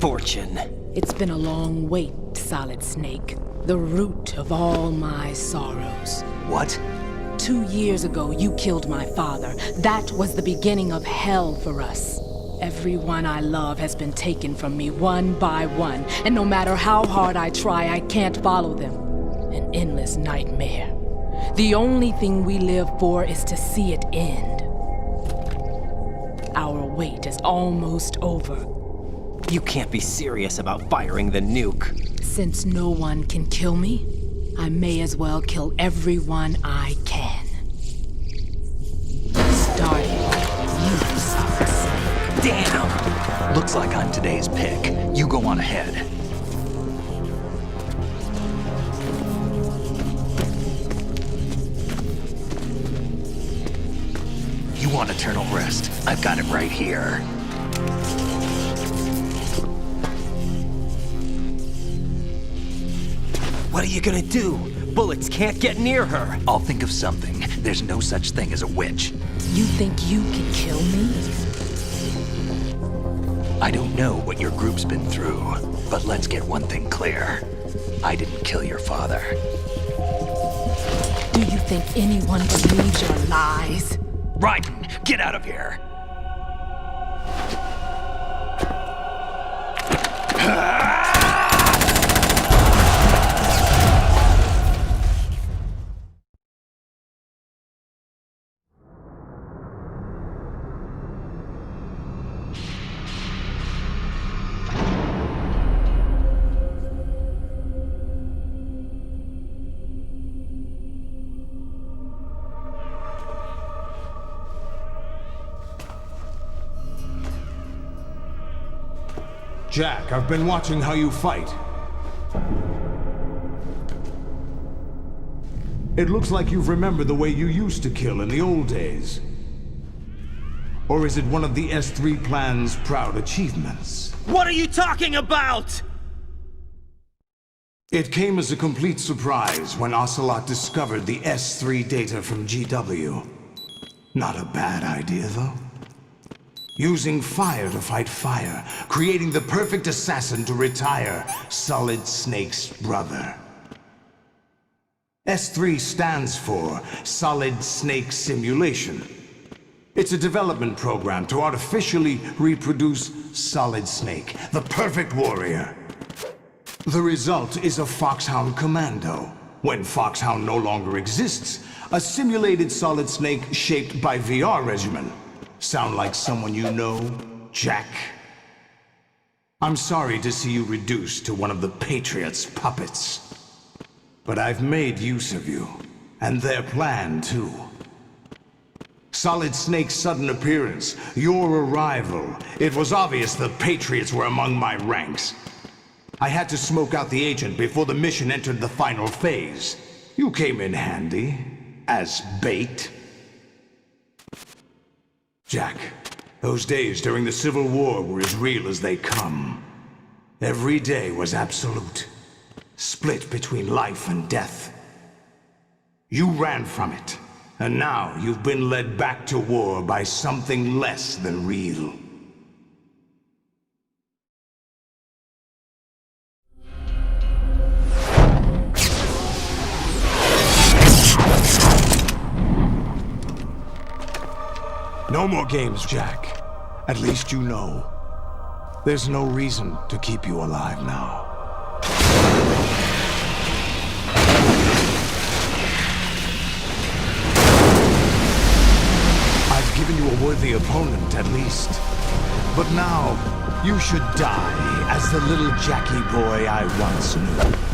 Fortune. It's been a long wait, Solid Snake. The root of all my sorrows. What? 2 years ago, you killed my father. That was the beginning of hell for us. Everyone I love has been taken from me one by one, and no matter how hard I try, I can't follow them. An endless nightmare. The only thing we live for is to see it end. Our wait is almost over. You can't be serious about firing the nuke. Since no one can kill me, I may as well kill everyone I can. Starting you, Solid Snake. Damn! Looks like I'm today's pick. You go on ahead. You want eternal rest? I've got it right here. What are you gonna do? Bullets can't get near her. I'll think of something. There's no such thing as a witch. You think you can kill me? I don't know what your group's been through, but let's get one thing clear. I didn't kill your father. Do you think anyone believes your lies? Raiden, get out of here! Jack, I've been watching how you fight. It looks like you've remembered the way you used to kill in the old days. Or is it one of the S3 plan's proud achievements? What are you talking about? It came as a complete surprise when Ocelot discovered the S3 data from GW. Not a bad idea, though. Using fire to fight fire, creating the perfect assassin to retire Solid Snake's brother. S3 stands for Solid Snake Simulation. It's a development program to artificially reproduce Solid Snake, the perfect warrior. The result is a Foxhound Commando. When Foxhound no longer exists, a simulated Solid Snake shaped by VR regimen. Sound like someone you know, Jack? I'm sorry to see you reduced to one of the Patriots' puppets. But I've made use of you, and their plan too. Solid Snake's sudden appearance, your arrival, it was obvious the Patriots were among my ranks. I had to smoke out the agent before the mission entered the final phase. You came in handy, as bait. Jack, those days during the Civil War were as real as they come. Every day was absolute, split between life and death. You ran from it, and now you've been led back to war by something less than real. No more games, Jack. At least you know. There's no reason to keep you alive now. I've given you a worthy opponent, at least. But now, you should die as the little Jackie boy I once knew.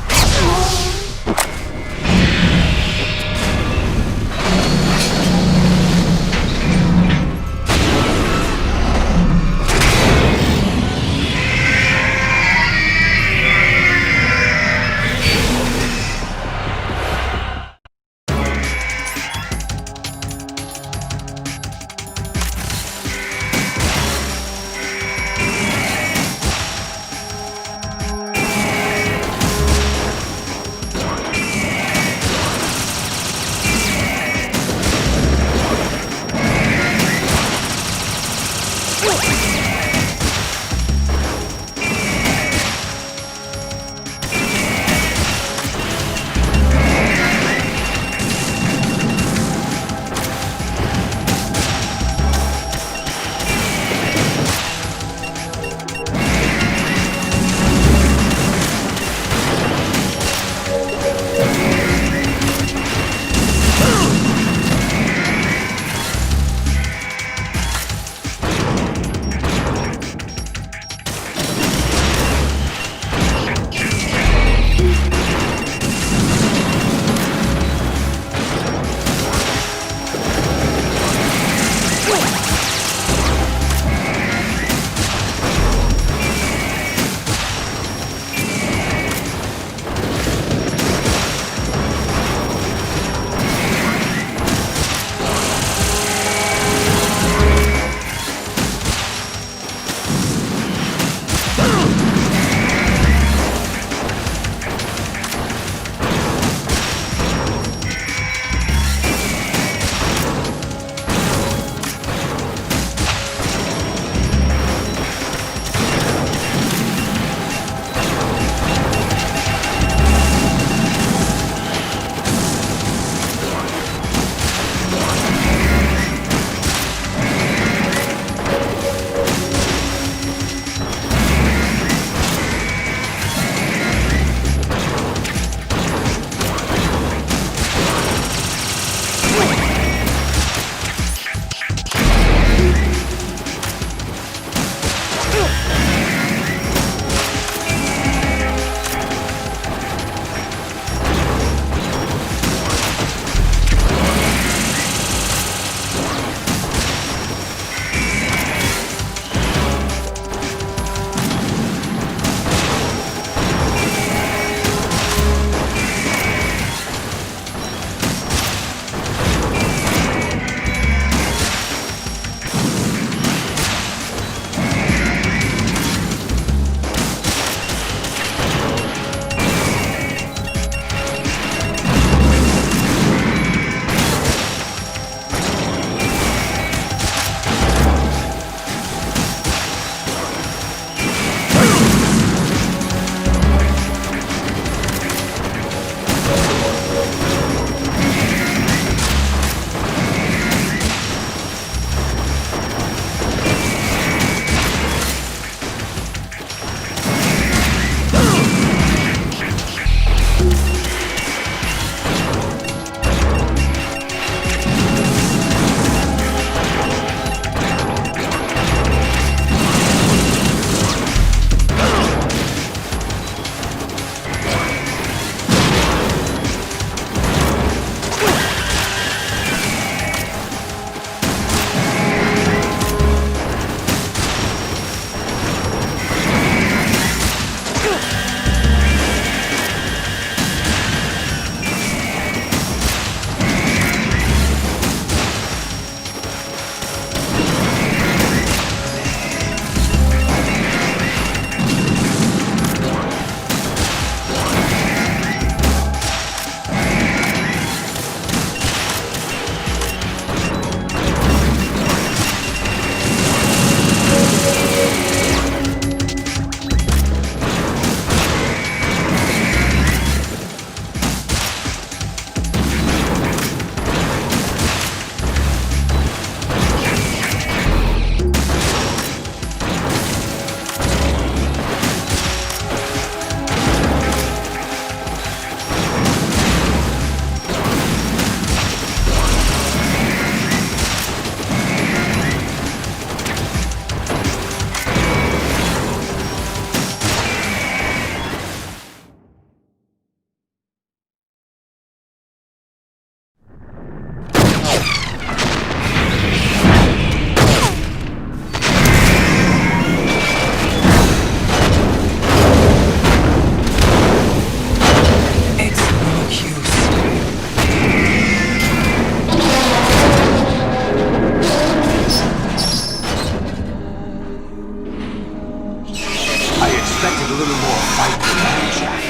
need a little more fight than that, Jack.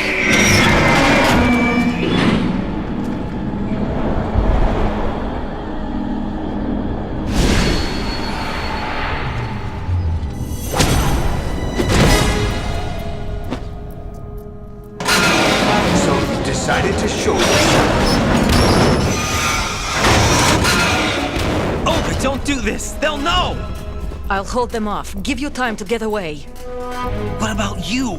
So you decided to show yourself. Oh, but don't do this! They'll know! I'll hold them off. Give you time to get away. What about you?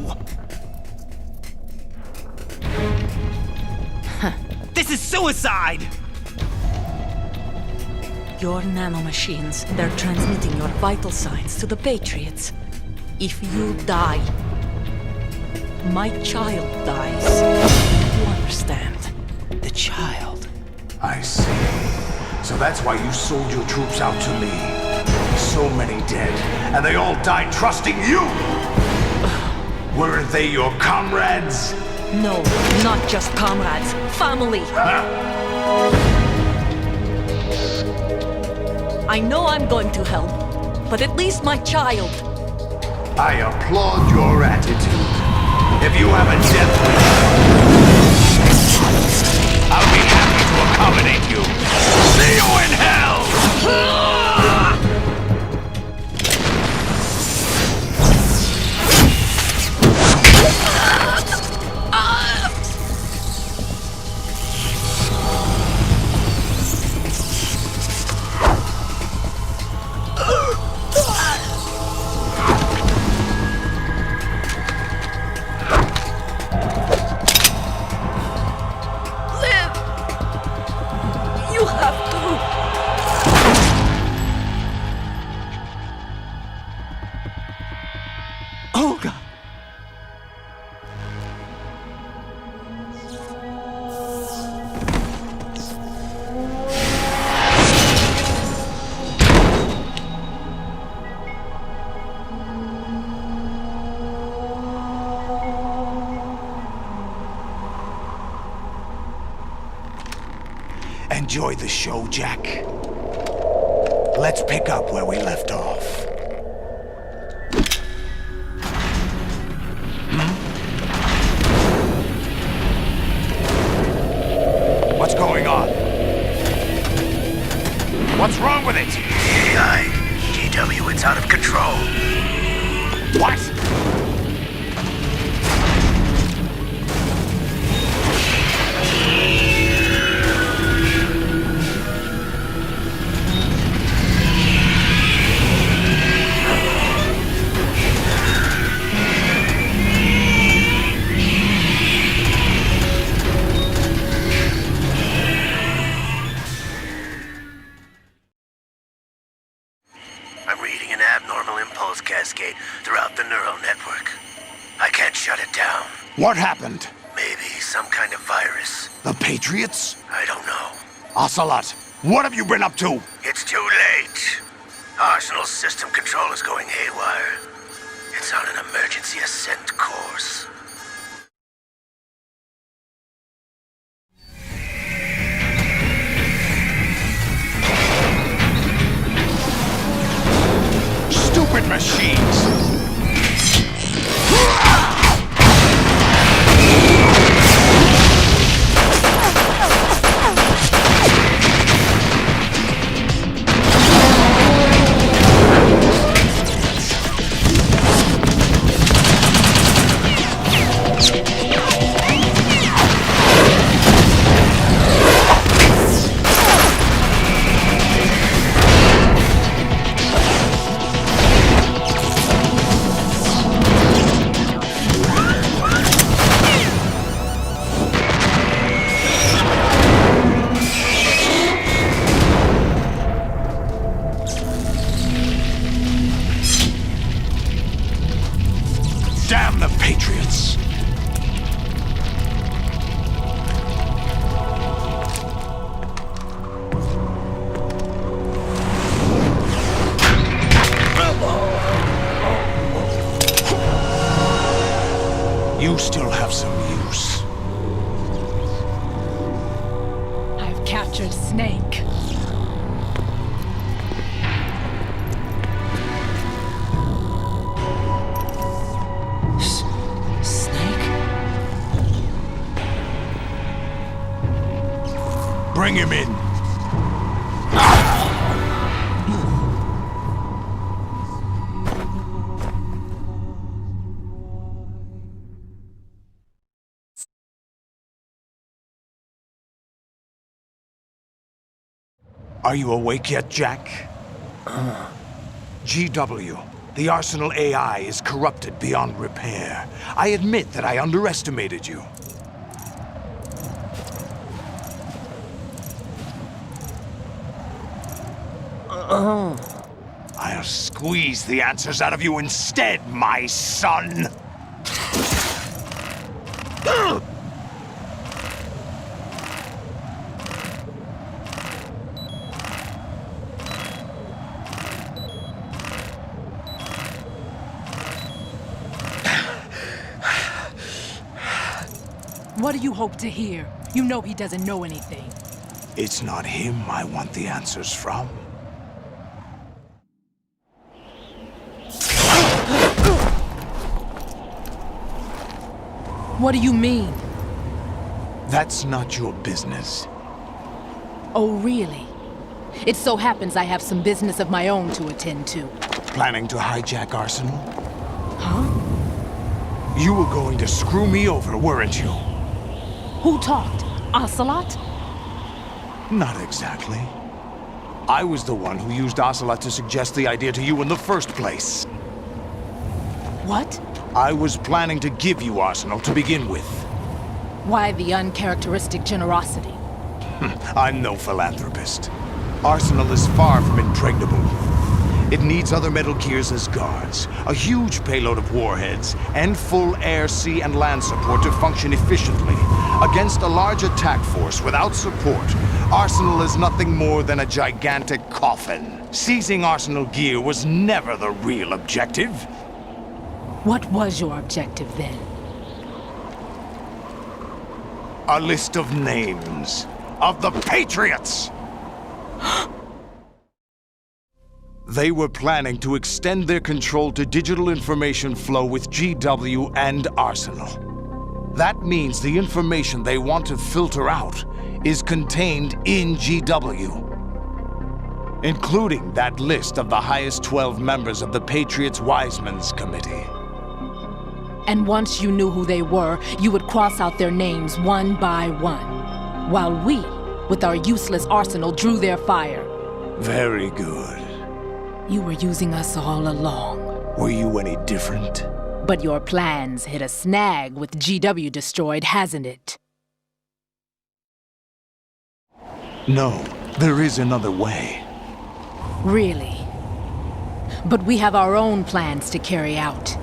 This is suicide! Your nanomachines, they're transmitting your vital signs to the Patriots. If you die, my child dies. You understand? The child? I see. So that's why you sold your troops out to me. So many dead, and they all died trusting you! Weren't they your comrades? No, not just comrades. Family. I know I'm going to hell, but at least my child. I applaud your attitude. If you have a death wish, I'll be happy to accommodate you. See you in hell! You have to. Olga! Enjoy the show, Jack. Let's pick up where we left off. What's going on? What's wrong with it? AI, GW, it's out of control. What? I'm reading an abnormal impulse cascade throughout the neural network. I can't shut it down. What happened? Maybe some kind of virus. The Patriots? I don't know. Ocelot, what have you been up to? It's too late. Arsenal's system control is going haywire. It's on an emergency ascent course. Stupid machines! Damn the Patriots! You still have some use. I've captured Snake. Bring him in. Are you awake yet, Jack? GW, the Arsenal AI is corrupted beyond repair. I admit that I underestimated you. I'll squeeze the answers out of you instead, my son! What do you hope to hear? You know he doesn't know anything. It's not him I want the answers from. What do you mean? That's not your business. Oh, really? It so happens I have some business of my own to attend to. Planning to hijack Arsenal? Huh? You were going to screw me over, weren't you? Who talked? Ocelot? Not exactly. I was the one who used Ocelot to suggest the idea to you in the first place. What? I was planning to give you Arsenal to begin with. Why the uncharacteristic generosity? I'm no philanthropist. Arsenal is far from impregnable. It needs other Metal Gears as guards, a huge payload of warheads, and full air, sea, and land support to function efficiently. Against a large attack force without support, Arsenal is nothing more than a gigantic coffin. Seizing Arsenal gear was never the real objective. What was your objective then? A list of names of the Patriots! They were planning to extend their control to digital information flow with GW and Arsenal. That means the information they want to filter out is contained in GW, including that list of the highest 12 members of the Patriots Wiseman's Committee. And once you knew who they were, you would cross out their names one by one, while we, with our useless arsenal, drew their fire. Very good. You were using us all along. Were you any different? But your plans hit a snag with GW destroyed, hasn't it? No, there is another way. Really? But we have our own plans to carry out.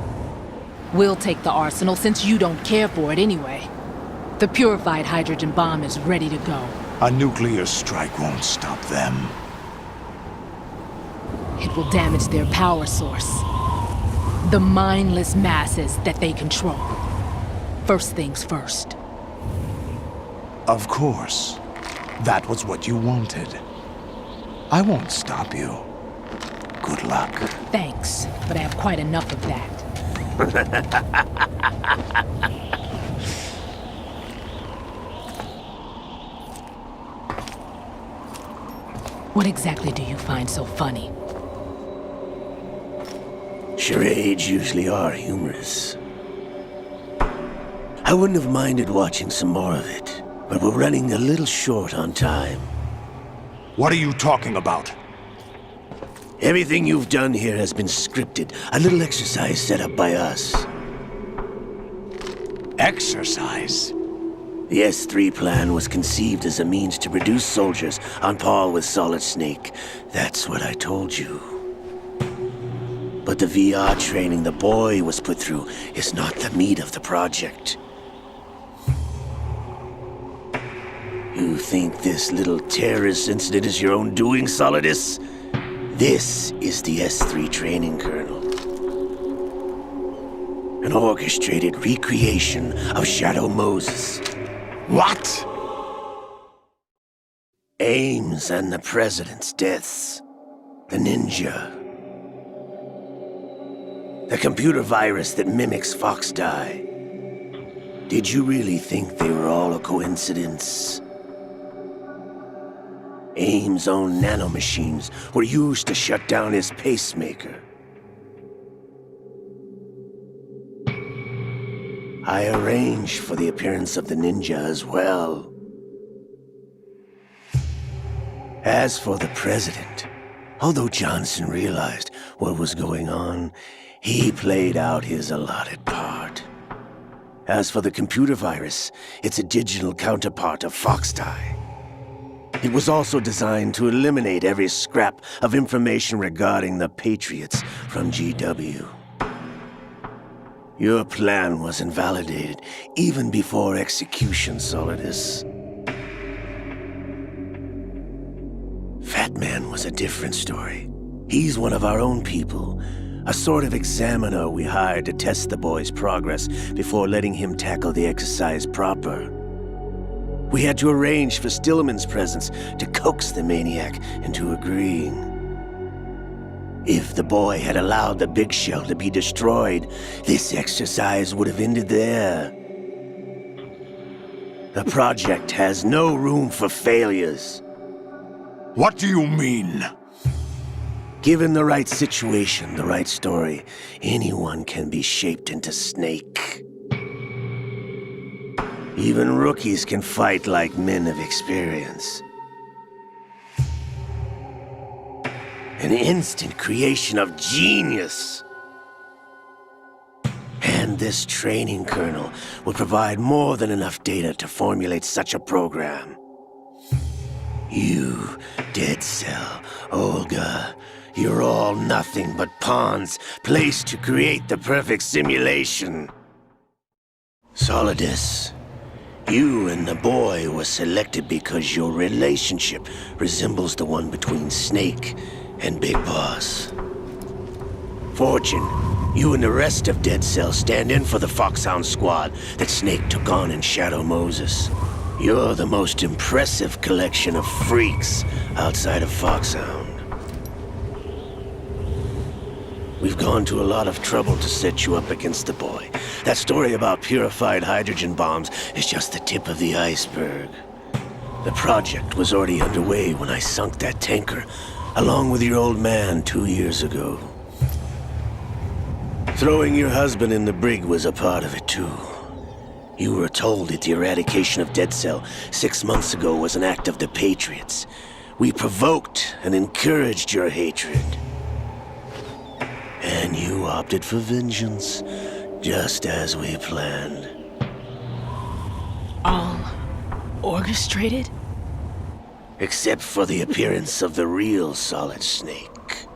We'll take the arsenal since you don't care for it anyway. The purified hydrogen bomb is ready to go. A nuclear strike won't stop them. It will damage their power source. The mindless masses that they control. First things first. Of course. That was what you wanted. I won't stop you. Good luck. Thanks, but I have quite enough of that. What exactly do you find so funny? Charades usually are humorous. I wouldn't have minded watching some more of it, but we're running a little short on time. What are you talking about? Everything you've done here has been scripted. A little exercise set up by us. Exercise? The S3 plan was conceived as a means to produce soldiers on par with Solid Snake. That's what I told you. But the VR training the boy was put through is not the meat of the project. You think this little terrorist incident is your own doing, Solidus? This is the S3 training kernel. An orchestrated recreation of Shadow Moses. What? Ames and the President's deaths. The ninja. The computer virus that mimics Fox Die. Did you really think they were all a coincidence? AIM's own nanomachines were used to shut down his pacemaker. I arranged for the appearance of the ninja as well. As for the president, although Johnson realized what was going on, he played out his allotted part. As for the computer virus, it's a digital counterpart of Foxtie. It was also designed to eliminate every scrap of information regarding the Patriots from GW. Your plan was invalidated even before execution, Solidus. Fat Man was a different story. He's one of our own people, a sort of examiner we hired to test the boy's progress before letting him tackle the exercise proper. We had to arrange for Stillman's presence to coax the maniac into agreeing. If the boy had allowed the big shell to be destroyed, this exercise would have ended there. The project has no room for failures. What do you mean? Given the right situation, the right story, anyone can be shaped into Snake. Even rookies can fight like men of experience. An instant creation of genius. And this training kernel would provide more than enough data to formulate such a program. You, Dead Cell, Olga, you're all nothing but pawns placed to create the perfect simulation. Solidus, you and the boy were selected because your relationship resembles the one between Snake and Big Boss. Fortune, you and the rest of Dead Cell stand in for the Foxhound squad that Snake took on in Shadow Moses. You're the most impressive collection of freaks outside of Foxhound. We've gone to a lot of trouble to set you up against the boy. That story about purified hydrogen bombs is just the tip of the iceberg. The project was already underway when I sunk that tanker, along with your old man 2 years ago. Throwing your husband in the brig was a part of it too. You were told that the eradication of Dead Cell 6 months ago was an act of the Patriots. We provoked and encouraged your hatred. And you opted for vengeance, just as we planned. All orchestrated? Except for the appearance of the real Solid Snake.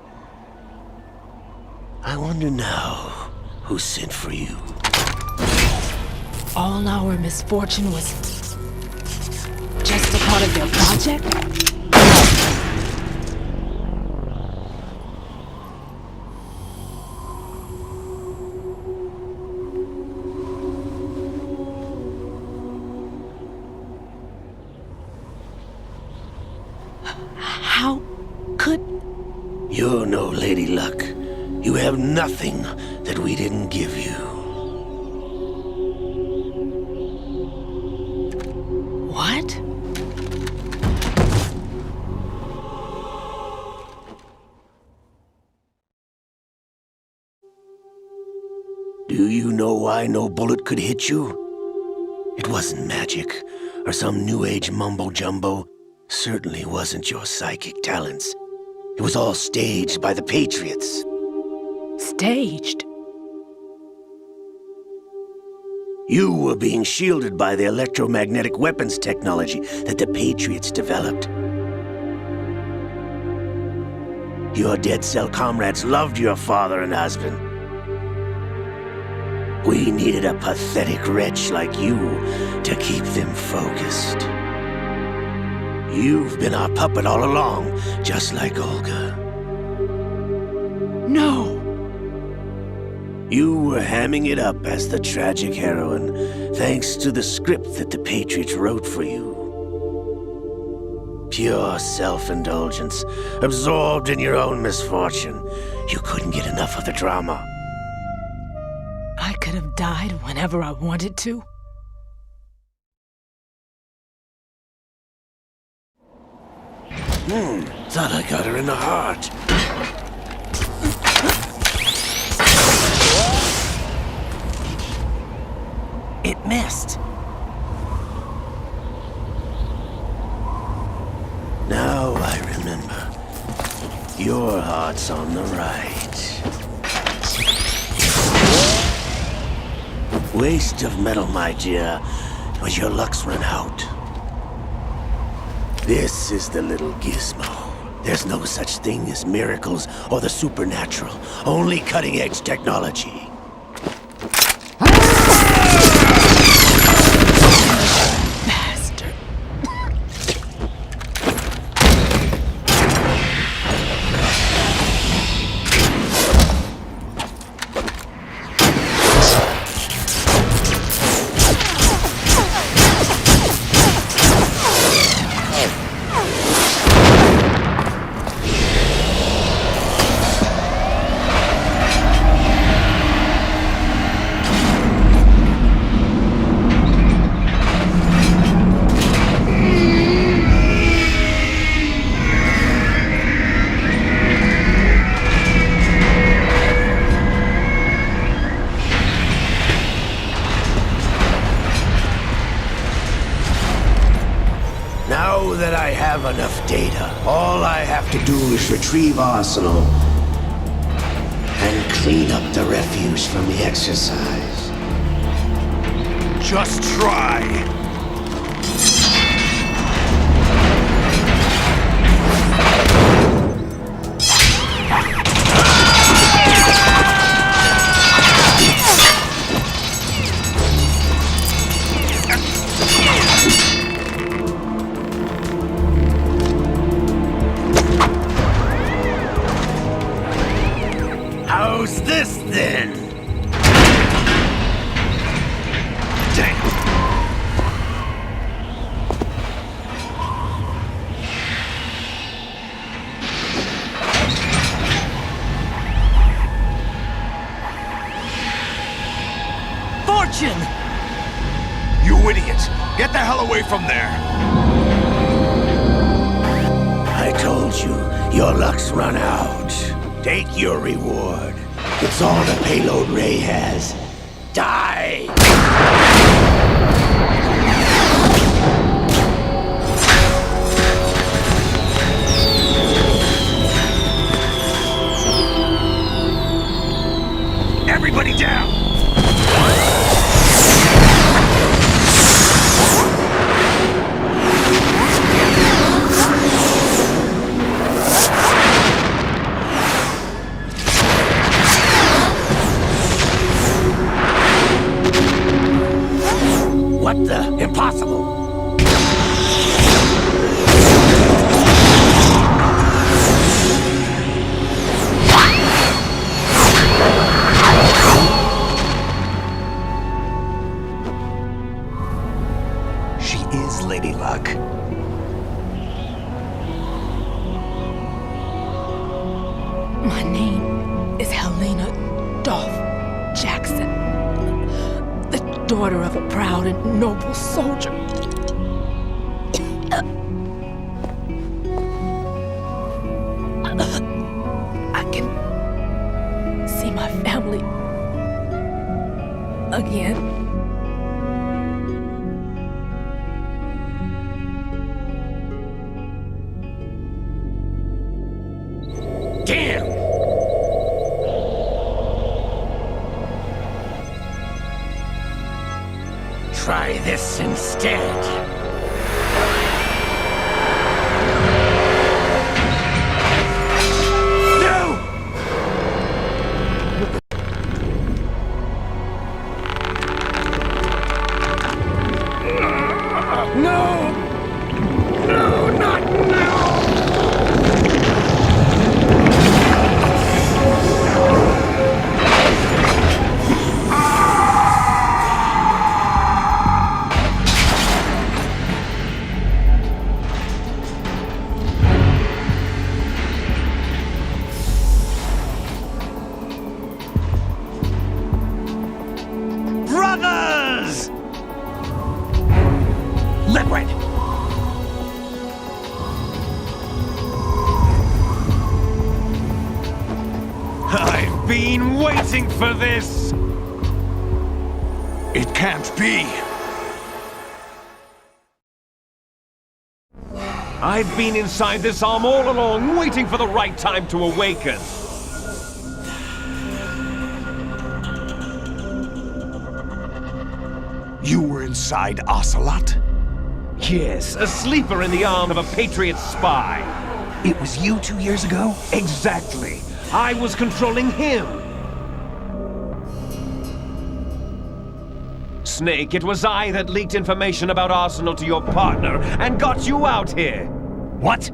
I wonder now who sent for you. All our misfortune was just a part of their project? How could... You're no Lady Luck. You have nothing that we didn't give you. What? Do you know why no bullet could hit you? It wasn't magic, or some new age mumbo-jumbo. Certainly wasn't your psychic talents. It was all staged by the Patriots. Staged? You were being shielded by the electromagnetic weapons technology that the Patriots developed. Your Dead Cell comrades loved your father and husband. We needed a pathetic wretch like you to keep them focused. You've been our puppet all along, just like Olga. No! You were hamming it up as the tragic heroine, thanks to the script that the Patriots wrote for you. Pure self-indulgence, absorbed in your own misfortune. You couldn't get enough of the drama. I could have died whenever I wanted to. Thought I got her in the heart. It missed. Now I remember. Your heart's on the right. Waste of metal, my dear, but your luck's run out. This is the little gizmo. There's no such thing as miracles or the supernatural, only cutting-edge technology. Bastard. Now that I have enough data, all I have to do is retrieve Arsenal and clean up the refuse from the exercise. Just try. How's this then? Fortune! You idiot! Get the hell away from there! I told you, your luck's run out. Take your reward. It's all the payload Ray has. Die! Everybody down! What the? Impossible! She is Lady Luck. My name is Helena Dolph Jackson, the daughter of a proud and noble soldier. I can see my family again. Damn! Try this instead. for this? It can't be. I've been inside this arm all along, waiting for the right time to awaken. You were inside Ocelot? Yes, a sleeper in the arm of a Patriot spy. It was you 2 years ago? Exactly. I was controlling him. Snake, it was I that leaked information about Arsenal to your partner and got you out here. What?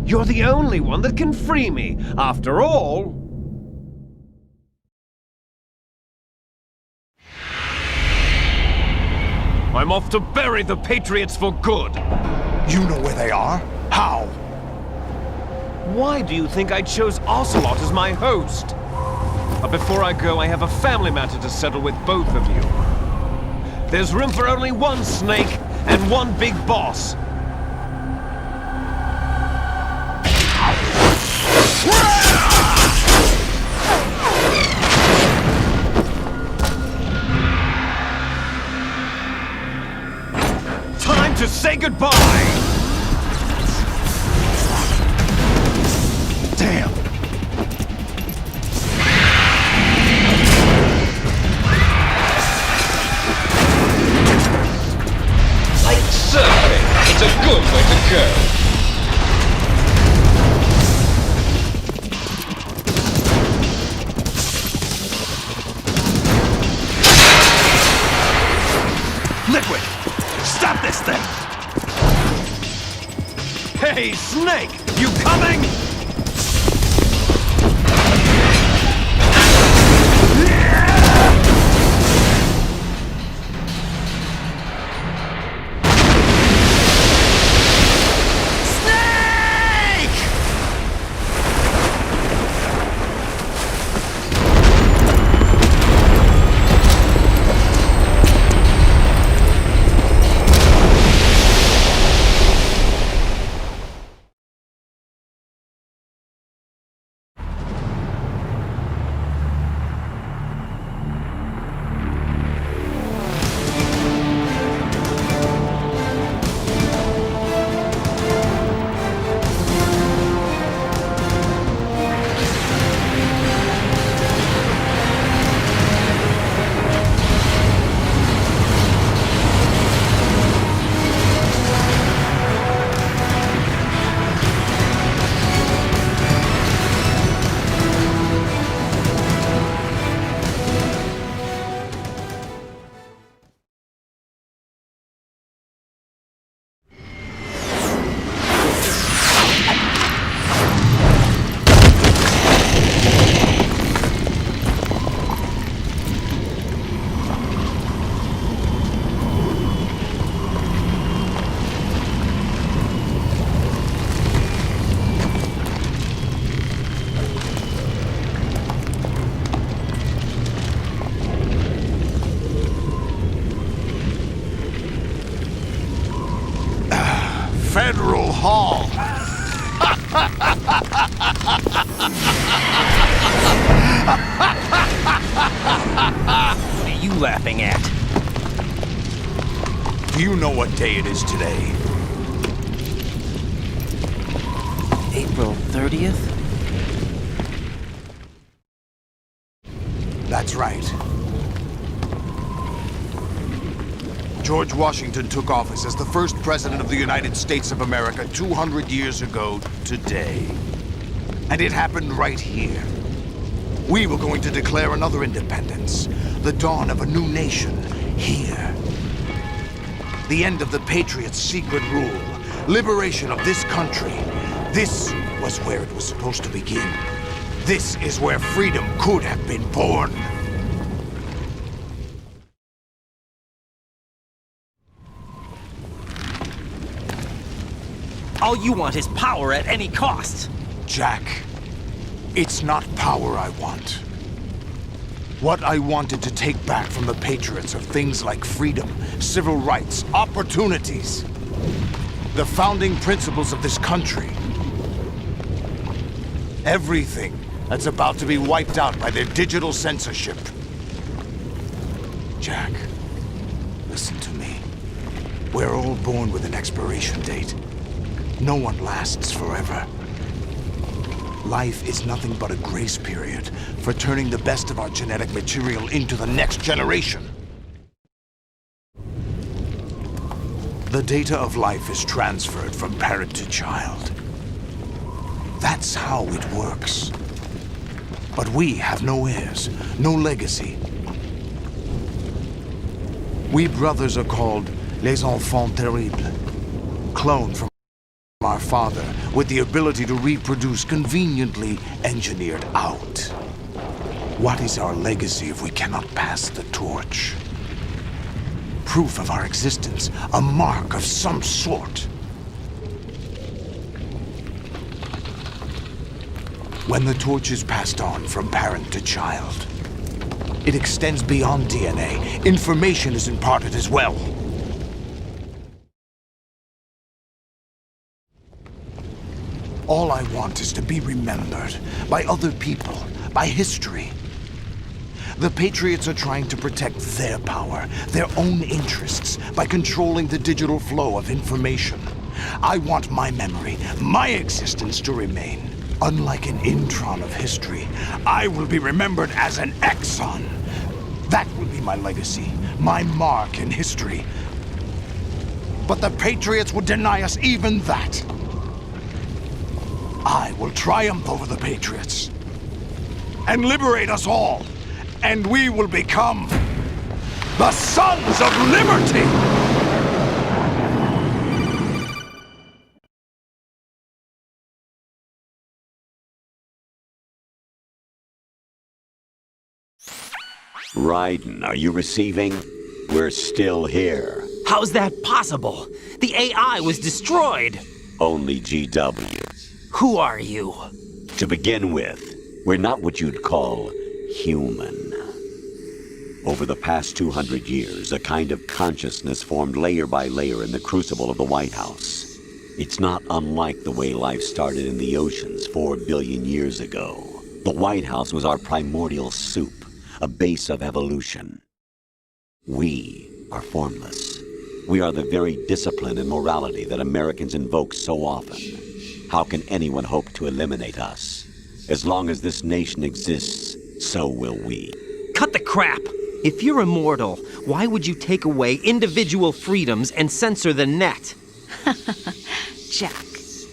You're the only one that can free me. After all... I'm off to bury the Patriots for good. You know where they are? How? Why do you think I chose Ocelot as my host? But before I go, I have a family matter to settle with both of you. There's room for only one Snake and one big boss. Time to say goodbye! Damn! Like surfing, it's a good way to go. Liquid! Stop this thing! Hey, Snake! You coming? Federal Hall. What are you laughing at? Do you know what day it is today? April 30th? That's right. George Washington took office as the first president of the United States of America 200 years ago today. And it happened right here. We were going to declare another independence, the dawn of a new nation, here. The end of the Patriots' secret rule, liberation of this country. This was where it was supposed to begin. This is where freedom could have been born. All you want is power at any cost. Jack, it's not power I want. What I wanted to take back from the Patriots are things like freedom, civil rights, opportunities. The founding principles of this country. Everything that's about to be wiped out by their digital censorship. Jack, listen to me. We're all born with an expiration date. No one lasts forever. Life is nothing but a grace period for turning the best of our genetic material into the next generation. The data of life is transferred from parent to child. That's how it works. But we have no heirs, no legacy. We brothers are called les enfants terribles, cloned from our father with the ability to reproduce conveniently engineered out. What is our legacy if we cannot pass the torch? Proof of our existence, a mark of some sort. When the torch is passed on from parent to child, it extends beyond DNA. Information is imparted as well. All I want is to be remembered by other people, by history. The Patriots are trying to protect their power, their own interests, by controlling the digital flow of information. I want my memory, my existence to remain. Unlike an intron of history, I will be remembered as an exon. That will be my legacy, my mark in history. But the Patriots would deny us even that. I will triumph over the Patriots and liberate us all, and we will become the Sons of Liberty! Raiden, are you receiving? We're still here. How's that possible? The AI was destroyed. Only GW. Who are you? To begin with, we're not what you'd call human. Over the past 200 years, a kind of consciousness formed layer by layer in the crucible of the White House. It's not unlike the way life started in the oceans 4 billion years ago. The White House was our primordial soup, a base of evolution. We are formless. We are the very discipline and morality that Americans invoke so often. How can anyone hope to eliminate us? As long as this nation exists, so will we. Cut the crap! If you're immortal, why would you take away individual freedoms and censor the net? Jack,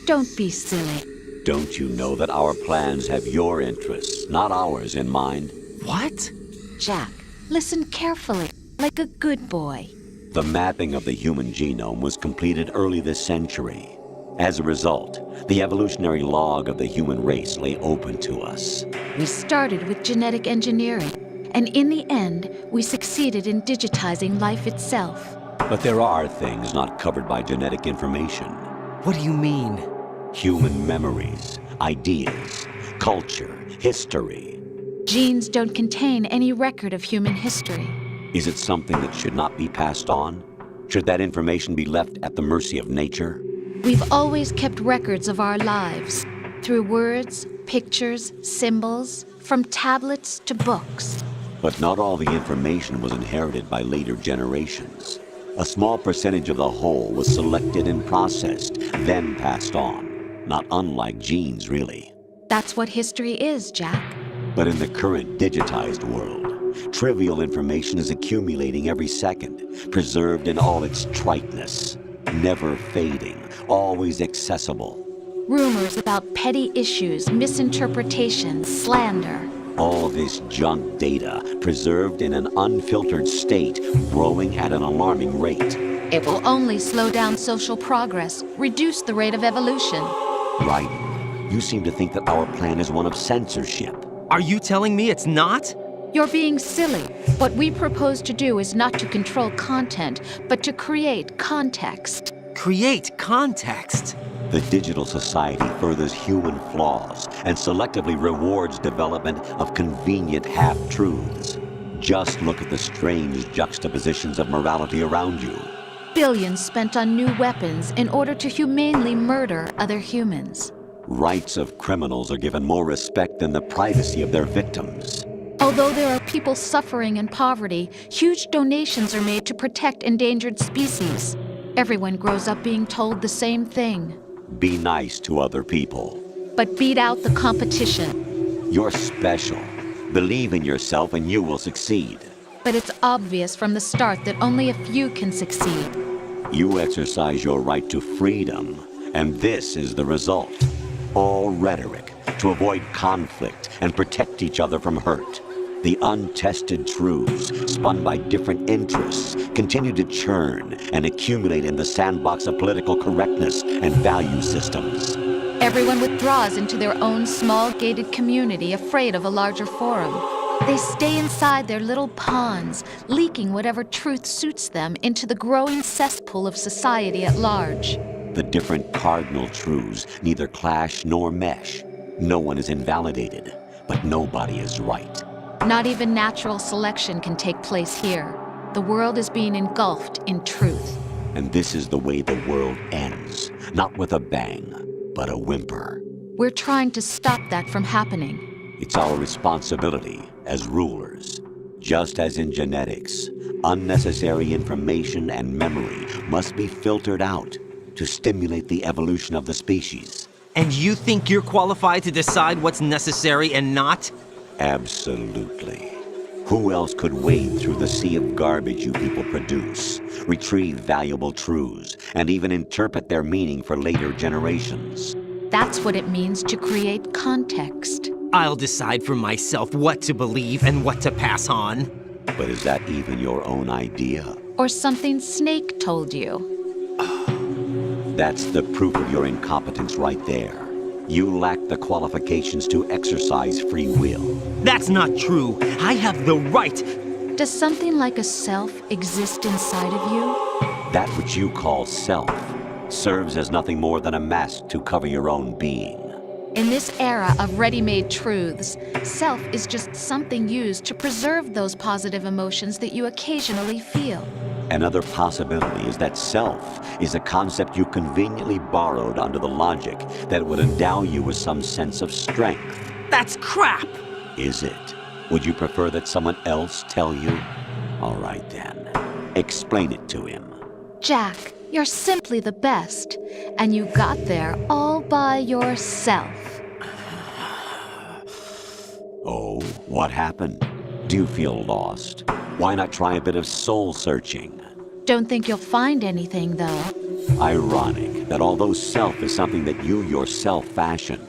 don't be silly. Don't you know that our plans have your interests, not ours, in mind? What? Jack, listen carefully, like a good boy. The mapping of the human genome was completed early this century. As a result, the evolutionary log of the human race lay open to us. We started with genetic engineering, and in the end, we succeeded in digitizing life itself. But there are things not covered by genetic information. What do you mean? Human memories, ideas, culture, history. Genes don't contain any record of human history. Is it something that should not be passed on? Should that information be left at the mercy of nature? We've always kept records of our lives, through words, pictures, symbols, from tablets to books. But not all the information was inherited by later generations. A small percentage of the whole was selected and processed, then passed on. Not unlike genes, really. That's what history is, Jack. But in the current digitized world, trivial information is accumulating every second, preserved in all its triteness, never fading, always accessible. Rumors about petty issues, misinterpretations, slander. All this junk data, preserved in an unfiltered state, growing at an alarming rate. It will only slow down social progress, reduce the rate of evolution. Right. You seem to think that our plan is one of censorship. Are you telling me it's not? You're being silly. What we propose to do is not to control content, but to create context. Create context? The digital society furthers human flaws and selectively rewards development of convenient half-truths. Just look at the strange juxtapositions of morality around you. Billions spent on new weapons in order to humanely murder other humans. Rights of criminals are given more respect than the privacy of their victims. Although there are people suffering in poverty, huge donations are made to protect endangered species. Everyone grows up being told the same thing. Be nice to other people. But beat out the competition. You're special. Believe in yourself and you will succeed. But it's obvious from the start that only a few can succeed. You exercise your right to freedom, and this is the result. All rhetoric to avoid conflict and protect each other from hurt. The untested truths, spun by different interests, continue to churn and accumulate in the sandbox of political correctness and value systems. Everyone withdraws into their own small gated community, afraid of a larger forum. They stay inside their little ponds, leaking whatever truth suits them into the growing cesspool of society at large. The different cardinal truths neither clash nor mesh. No one is invalidated, but nobody is right. Not even natural selection can take place here. The world is being engulfed in truth. And this is the way the world ends. Not with a bang, but a whimper. We're trying to stop that from happening. It's our responsibility as rulers. Just as in genetics, unnecessary information and memory must be filtered out to stimulate the evolution of the species. And you think you're qualified to decide what's necessary and not? Absolutely. Who else could wade through the sea of garbage you people produce, retrieve valuable truths, and even interpret their meaning for later generations? That's what it means to create context. I'll decide for myself what to believe and what to pass on. But is that even your own idea? Or something Snake told you? That's the proof of your incompetence right there. You lack the qualifications to exercise free will. That's not true. I have the right. Does something like a self exist inside of you? That which you call self serves as nothing more than a mask to cover your own being. In this era of ready-made truths, self is just something used to preserve those positive emotions that you occasionally feel. Another possibility is that self is a concept you conveniently borrowed under the logic that would endow you with some sense of strength. That's crap! Is it? Would you prefer that someone else tell you? All right then. Explain it to him. Jack, you're simply the best. And you got there all by yourself. Oh, what happened? Do you feel lost? Why not try a bit of soul searching? Don't think you'll find anything, though. Ironic that although self is something that you yourself fashioned,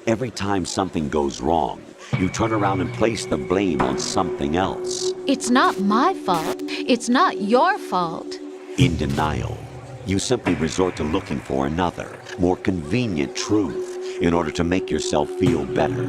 every time something goes wrong, you turn around and place the blame on something else. It's not my fault. It's not your fault. In denial, you simply resort to looking for another, more convenient truth in order to make yourself feel better.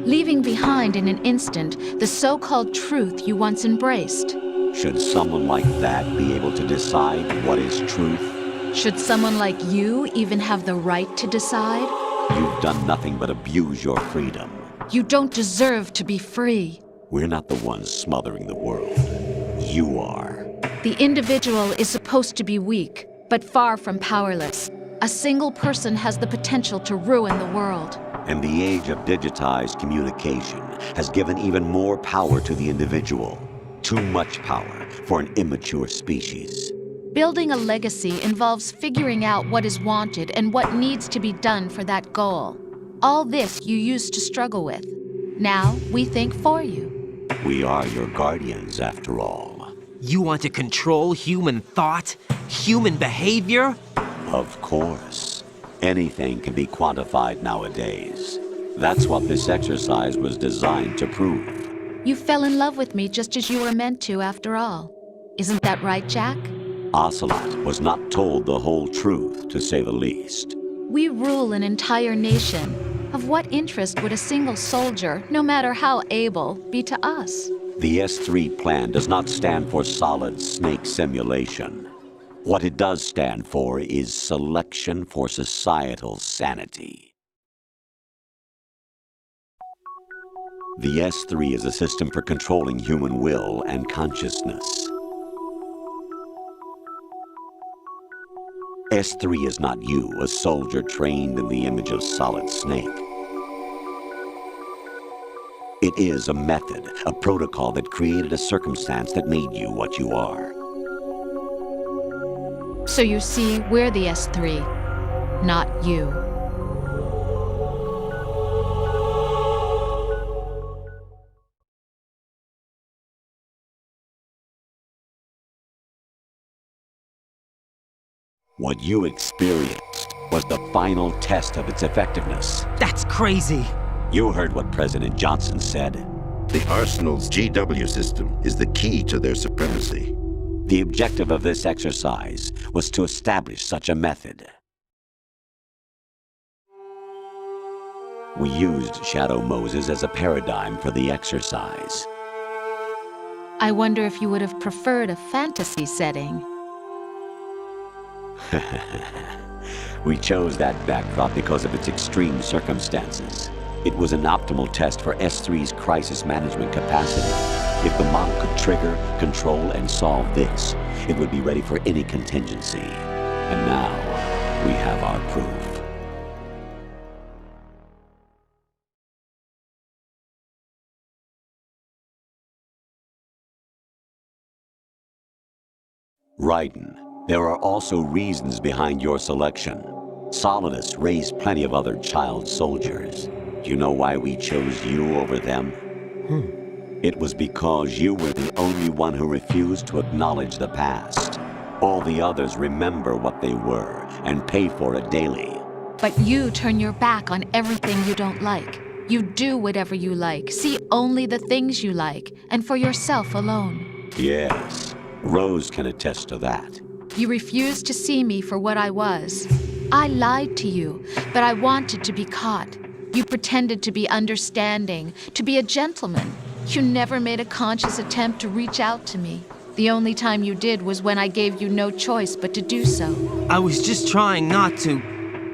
Leaving behind in an instant the so-called truth you once embraced. Should someone like that be able to decide what is truth? Should someone like you even have the right to decide? You've done nothing but abuse your freedom. You don't deserve to be free. We're not the ones smothering the world. You are. The individual is supposed to be weak, but far from powerless. A single person has the potential to ruin the world. And the age of digitized communication has given even more power to the individual. Too much power for an immature species. Building a legacy involves figuring out what is wanted and what needs to be done for that goal. All this you used to struggle with. Now we think for you. We are your guardians, after all. You want to control human thought? Human behavior? Of course. Anything can be quantified nowadays. That's what this exercise was designed to prove. You fell in love with me just as you were meant to, after all. Isn't that right, Jack? Ocelot was not told the whole truth, to say the least. We rule an entire nation. Of what interest would a single soldier, no matter how able, be to us? The S3 plan does not stand for solid snake simulation. What it does stand for is selection for societal sanity. The S3 is a system for controlling human will and consciousness. S3 is not you, a soldier trained in the image of Solid Snake. It is a method, a protocol that created a circumstance that made you what you are. So you see, we're the S3, not you. What you experienced was the final test of its effectiveness. That's crazy. You heard what President Johnson said. The Arsenal's GW system is the key to their supremacy. The objective of this exercise was to establish such a method. We used Shadow Moses as a paradigm for the exercise. I wonder if you would have preferred a fantasy setting. We chose that backdrop because of its extreme circumstances. It was an optimal test for S3's crisis management capacity. If the model could trigger, control, and solve this, it would be ready for any contingency. And now, we have our proof. Raiden, there are also reasons behind your selection. Solidus raised plenty of other child soldiers. Do you know why we chose you over them? It was because you were the only one who refused to acknowledge the past. All the others remember what they were and pay for it daily. But you turn your back on everything you don't like. You do whatever you like, see only the things you like, and for yourself alone. Yes, Rose can attest to that. You refused to see me for what I was. I lied to you, but I wanted to be caught. You pretended to be understanding, to be a gentleman. You never made a conscious attempt to reach out to me. The only time you did was when I gave you no choice but to do so. I was just trying not to.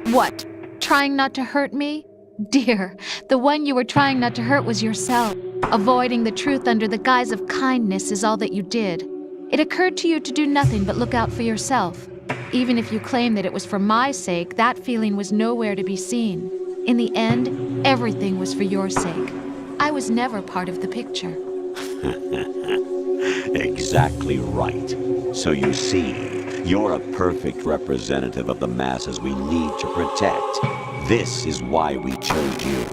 What? Trying not to hurt me? Dear, the one you were trying not to hurt was yourself. Avoiding the truth under the guise of kindness is all that you did. It occurred to you to do nothing but look out for yourself. Even if you claim that it was for my sake, that feeling was nowhere to be seen. In the end, everything was for your sake. I was never part of the picture. Exactly right. So you see, you're a perfect representative of the masses we need to protect. This is why we chose you.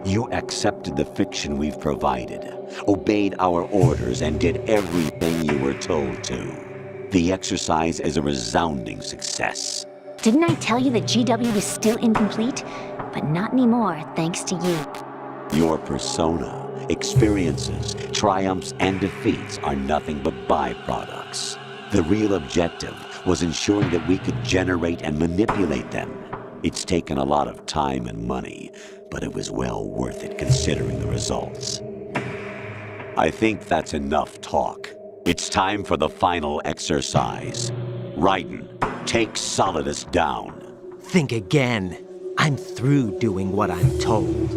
You accepted the fiction we've provided, obeyed our orders, and did everything you were told to. The exercise is a resounding success. Didn't I tell you that GW was still incomplete? But not anymore, thanks to you. Your persona, experiences, triumphs, and defeats are nothing but byproducts. The real objective was ensuring that we could generate and manipulate them. It's taken a lot of time and money, but it was well worth it considering the results. I think that's enough talk. It's time for the final exercise. Raiden, take Solidus down. Think again. I'm through doing what I'm told.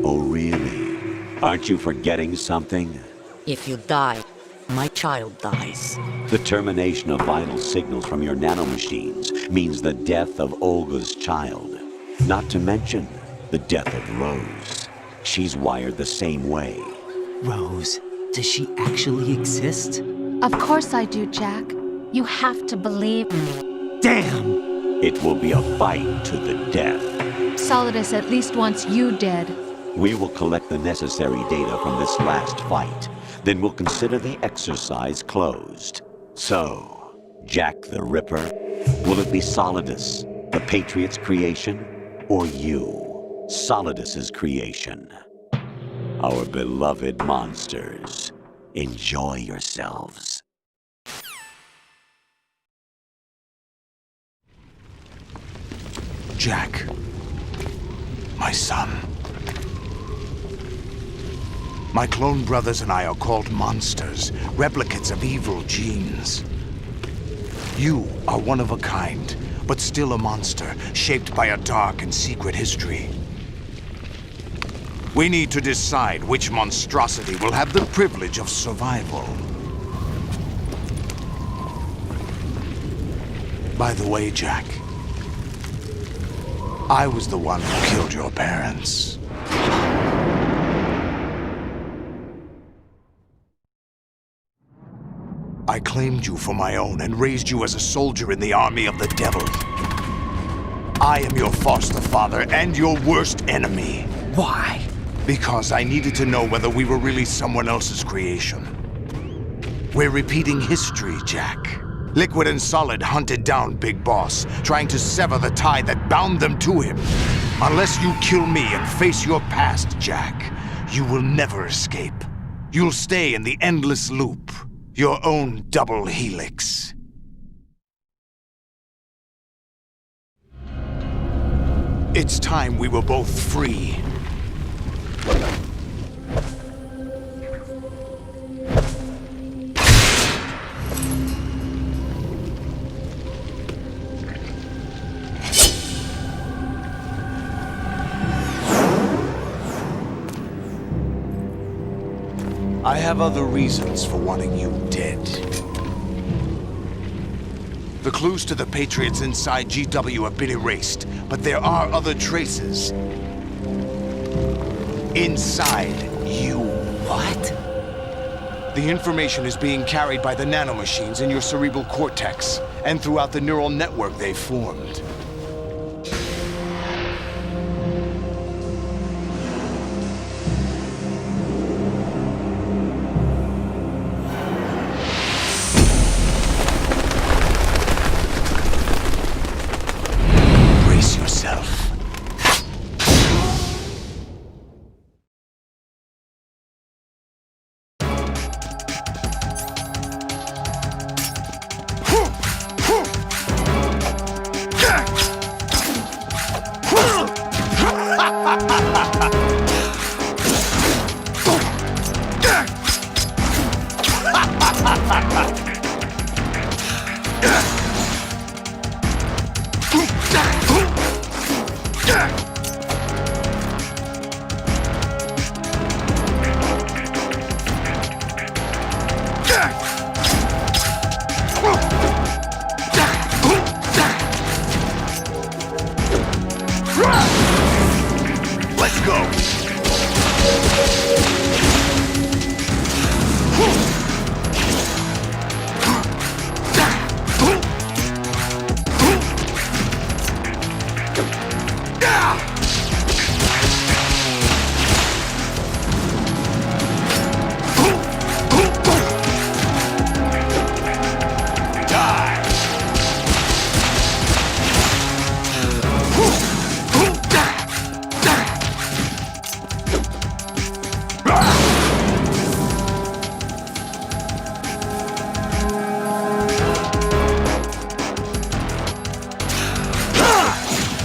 Oh, really? Aren't you forgetting something? If you die, my child dies. The termination of vital signals from your nanomachines means the death of Olga's child. Not to mention the death of Rose. She's wired the same way. Rose, does she actually exist? Of course I do, Jack. You have to believe me. Damn! It will be a fight to the death. Solidus at least wants you dead. We will collect the necessary data from this last fight. Then we'll consider the exercise closed. So, Jack the Ripper, will it be Solidus, the Patriot's creation, or you, Solidus's creation? Our beloved monsters, enjoy yourselves. Jack, my son. My clone brothers and I are called monsters, replicates of evil genes. You are one of a kind, but still a monster, shaped by a dark and secret history. We need to decide which monstrosity will have the privilege of survival. By the way, Jack, I was the one who killed your parents. I claimed you for my own and raised you as a soldier in the army of the devil. I am your foster father and your worst enemy. Why? Because I needed to know whether we were really someone else's creation. We're repeating history, Jack. Liquid and Solid hunted down Big Boss, trying to sever the tie that bound them to him. Unless you kill me and face your past, Jack, you will never escape. You'll stay in the endless loop, your own double helix. It's time we were both free. I have other reasons for wanting you dead. The clues to the Patriots inside GW have been erased, but there are other traces. Inside you. What? The information is being carried by the nanomachines in your cerebral cortex, and throughout the neural network they've formed. Brace yourself. Let's go.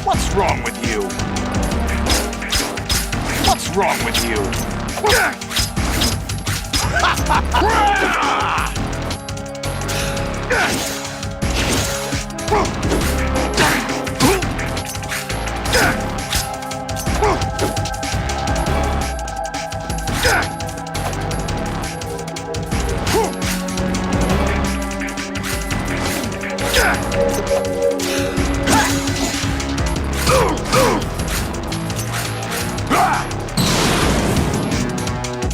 What's wrong with you? What's wrong with you?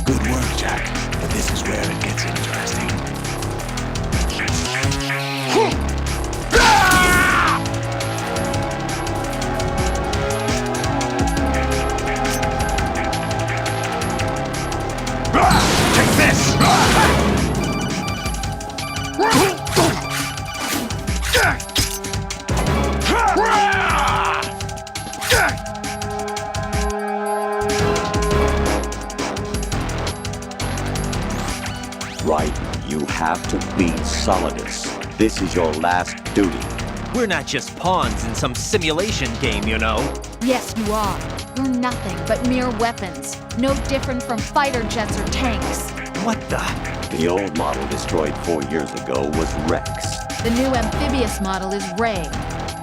Good work, Jack. But this is where it gets interesting. Take this! Right, you have to beat Solidus. This is your last duty. We're not just pawns in some simulation game, you know. Yes, you are. You're nothing but mere weapons. No different from fighter jets or tanks. What the? The old model destroyed 4 years ago was Rex. The new amphibious model is Ray.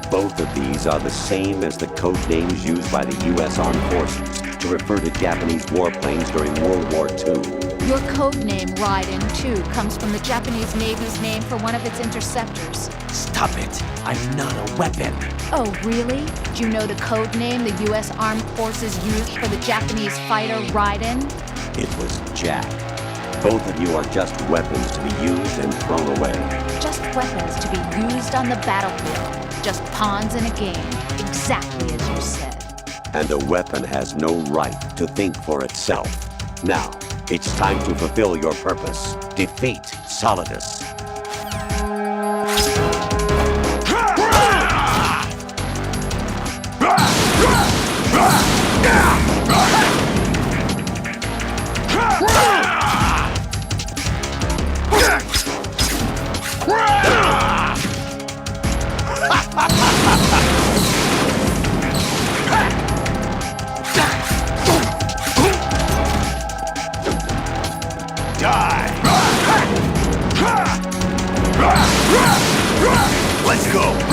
Both of these are the same as the code names used by the U.S. Armed Forces to refer to Japanese warplanes during World War II. Your code name, Raiden, too, comes from the Japanese Navy's name for one of its interceptors. Stop it! I'm not a weapon! Oh, really? Do you know the code name the U.S. Armed Forces used for the Japanese fighter Raiden? It was Jack. Both of you are just weapons to be used and thrown away. Just weapons to be used on the battlefield. Just pawns in a game. Exactly as you said. And a weapon has no right to think for itself. Now, it's time to fulfill your purpose. Defeat Solidus. Let's go!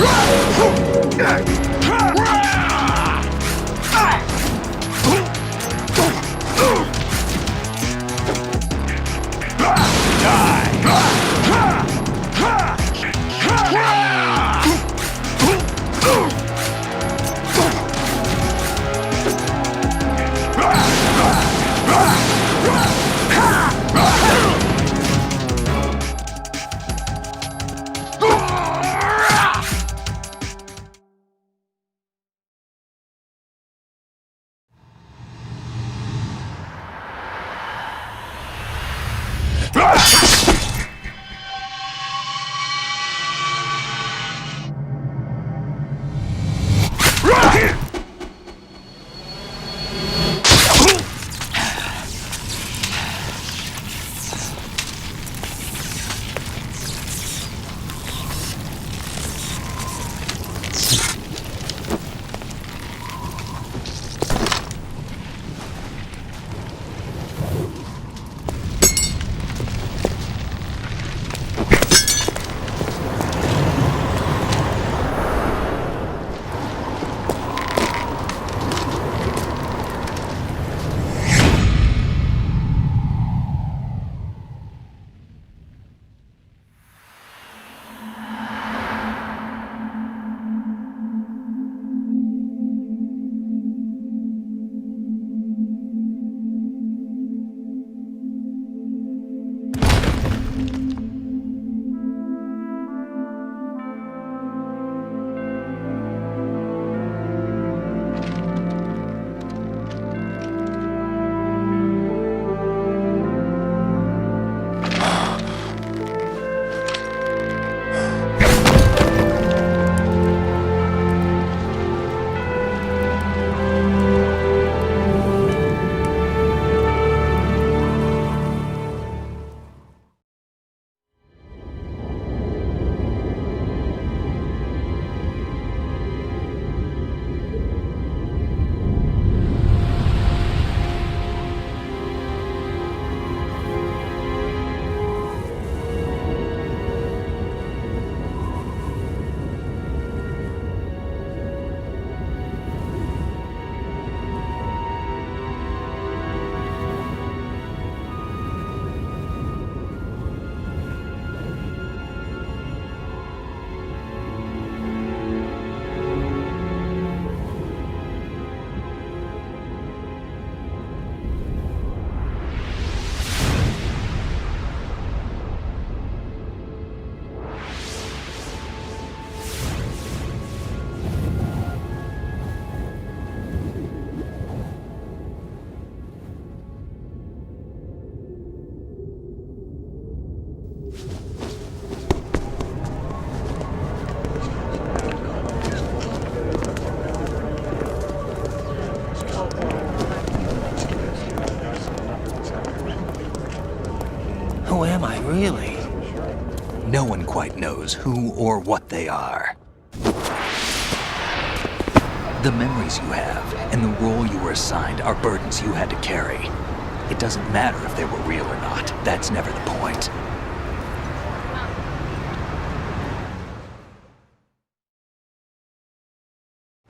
Who am I, really? No one quite knows who or what they are. The memories you have and the role you were assigned are burdens you had to carry. It doesn't matter if they were real or not. That's never the point.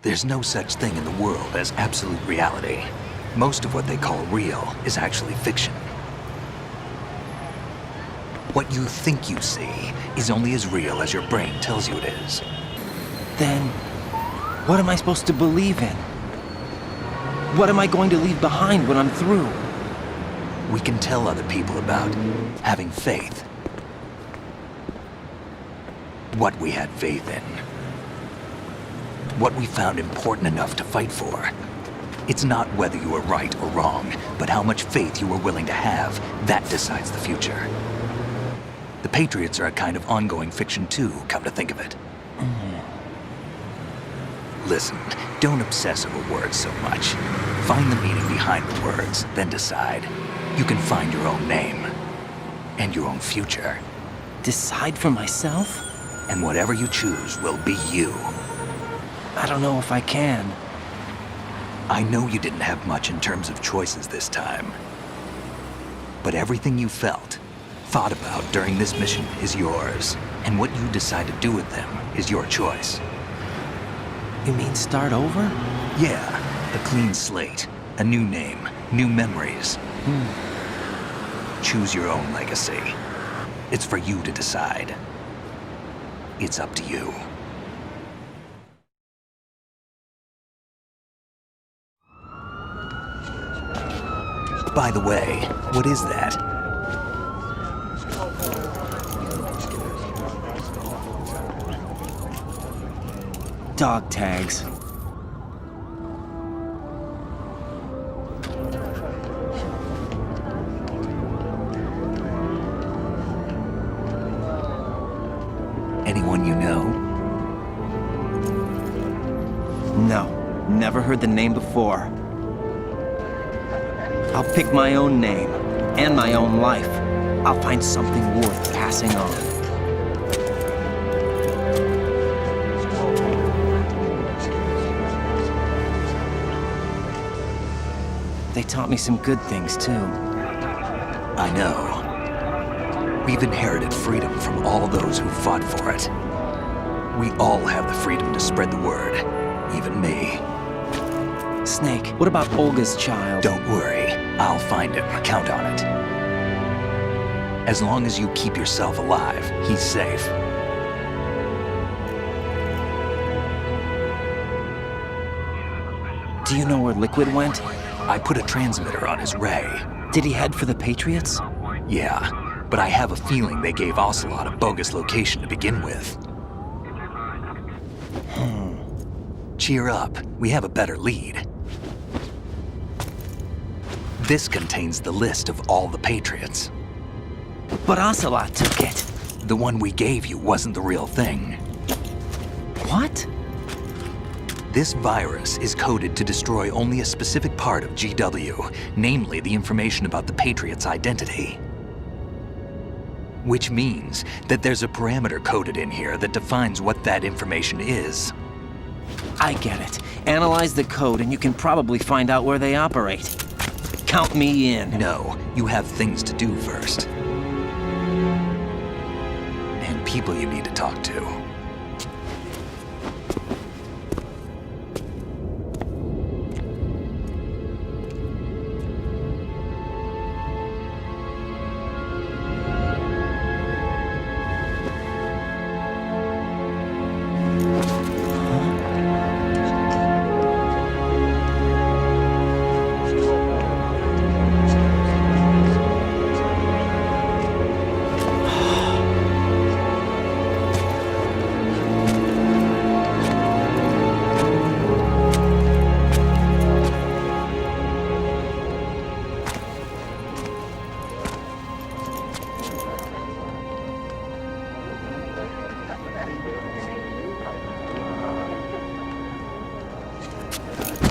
There's no such thing in the world as absolute reality. Most of what they call real is actually fiction. What you think you see is only as real as your brain tells you it is. Then, what am I supposed to believe in? What am I going to leave behind when I'm through? We can tell other people about having faith. What we had faith in. What we found important enough to fight for. It's not whether you were right or wrong, but how much faith you were willing to have. That decides the future. The Patriots are a kind of ongoing fiction too, come to think of it. Listen, don't obsess over words so much. Find the meaning behind the words, then decide. You can find your own name. And your own future. Decide for myself? And whatever you choose will be you. I don't know if I can. I know you didn't have much in terms of choices this time. But everything you felt, thought about during this mission is yours. And what you decide to do with them is your choice. You mean start over? Yeah, a clean slate, a new name, new memories. Choose your own legacy. It's for you to decide. It's up to you. By the way, what is that? Dog tags. Anyone you know? No, never heard the name before. I'll pick my own name, and my own life. I'll find something worth passing on. They taught me some good things, too. I know. We've inherited freedom from all those who fought for it. We all have the freedom to spread the word, even me. Snake, what about Olga's child? Don't worry, I'll find him. Count on it. As long as you keep yourself alive, he's safe. Do you know where Liquid went? I put a transmitter on his ray. Did he head for the Patriots? Yeah, but I have a feeling they gave Ocelot a bogus location to begin with. Cheer up, we have a better lead. This contains the list of all the Patriots. But Ocelot took it. The one we gave you wasn't the real thing. What? This virus is coded to destroy only a specific part of GW, namely the information about the Patriots' identity. Which means that there's a parameter coded in here that defines what that information is. I get it. Analyze the code and you can probably find out where they operate. Count me in. No, you have things to do first. And people you need to talk to.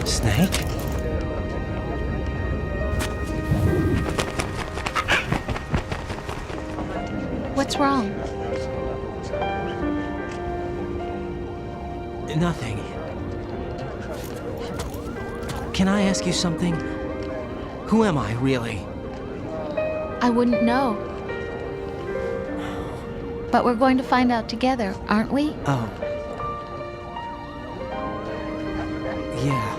Snake? What's wrong? Nothing. Can I ask you something? Who am I, really? I wouldn't know. But we're going to find out together, aren't we? Oh. Yeah.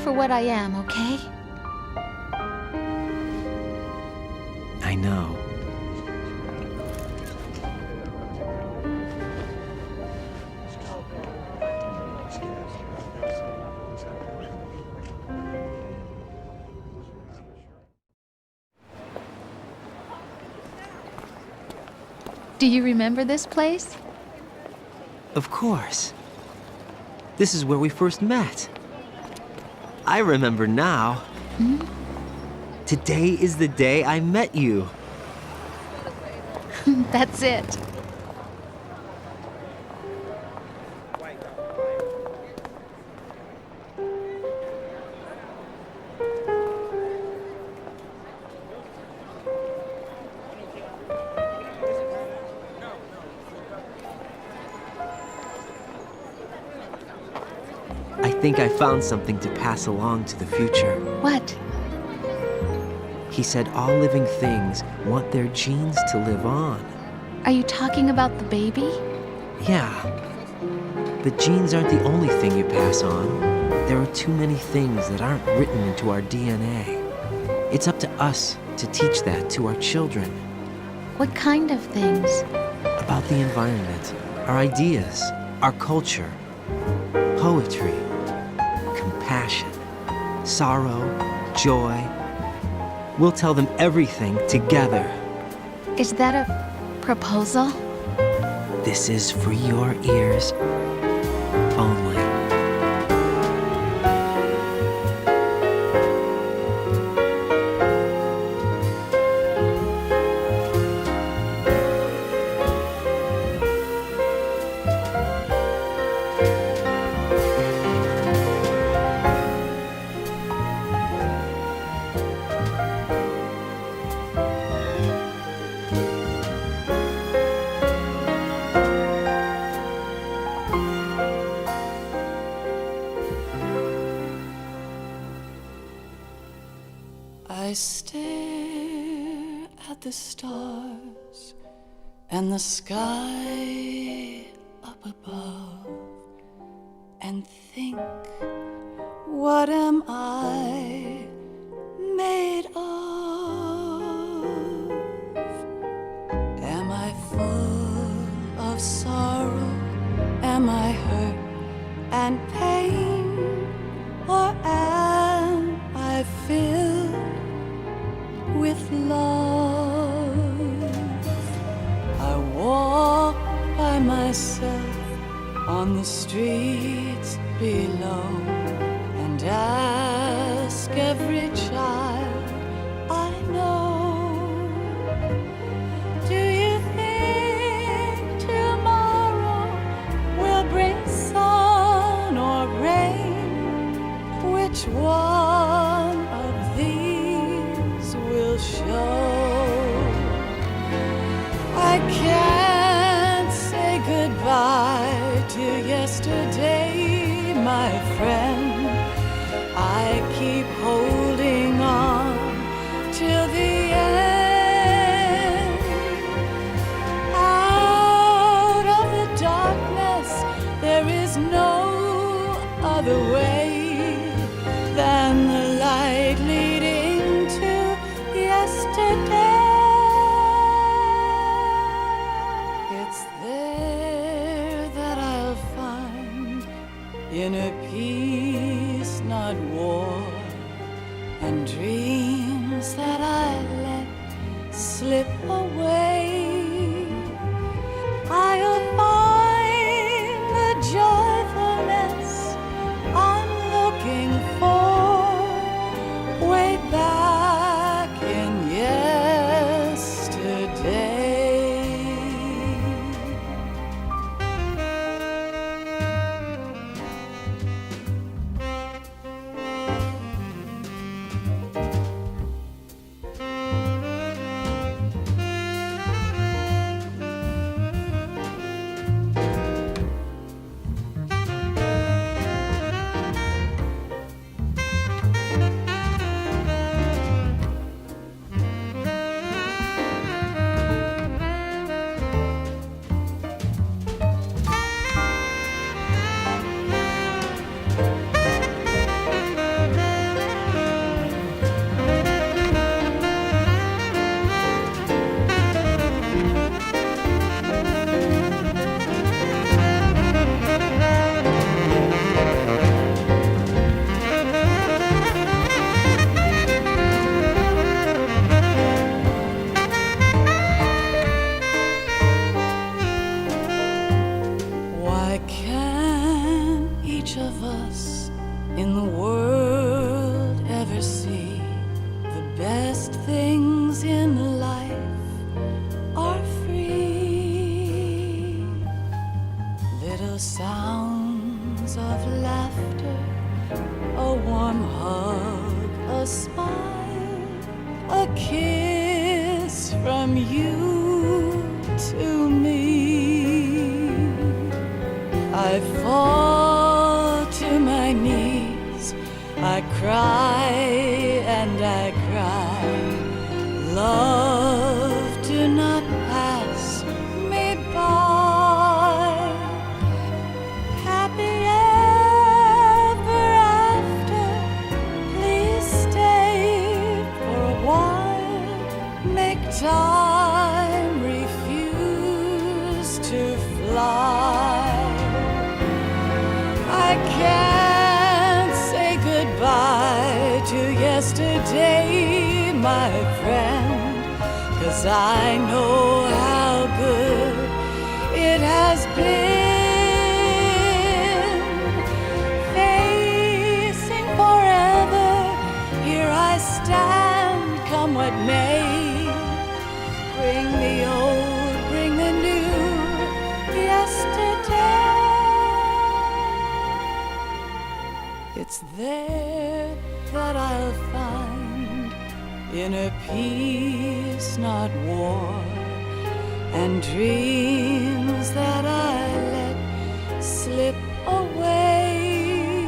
for what I am, okay? I know. Do you remember this place? Of course. This is where we first met. I remember now. Today is the day I met you. That's it. I think I found something to pass along to the future. What? He said all living things want their genes to live on. Are you talking about the baby? Yeah. But genes aren't the only thing you pass on. There are too many things that aren't written into our DNA. It's up to us to teach that to our children. What kind of things? About the environment, our ideas, our culture, poetry, compassion, sorrow, joy. We'll tell them everything together. Is that a proposal? This is for your ears only. I stare at the stars and the sky up above and think, what am I made of? Am I full of sorrow? Am I hurt and pain? Or am I filled with love? I walk by myself on the streets below and ask every child I know, do you think tomorrow will bring sun or rain? Which one of these will show? I can't say goodbye to yesterday, my friend. I keep holding on till the end. Out of the darkness, there is no other way than the light leading to yesterday. It's there that I'll find inner peace, not war, and dreams that I let slip away. I'll find the joyfulness I'm looking for way back in yesterday. Most things in life are free. Little sounds of laughter, a warm hug, a smile, a kiss from you to me. I fall to my knees, I cry and I cry. Love, do not pass me by. Happy ever after, please stay for a while. Make time refuse to fly. I can't say goodbye to yesterday, my friend, 'cause I know how good it has been. Facing forever, here I stand, come what may. Bring the old, bring the new, yesterday. It's there that I'll find inner peace, not war, and dreams that I let slip away.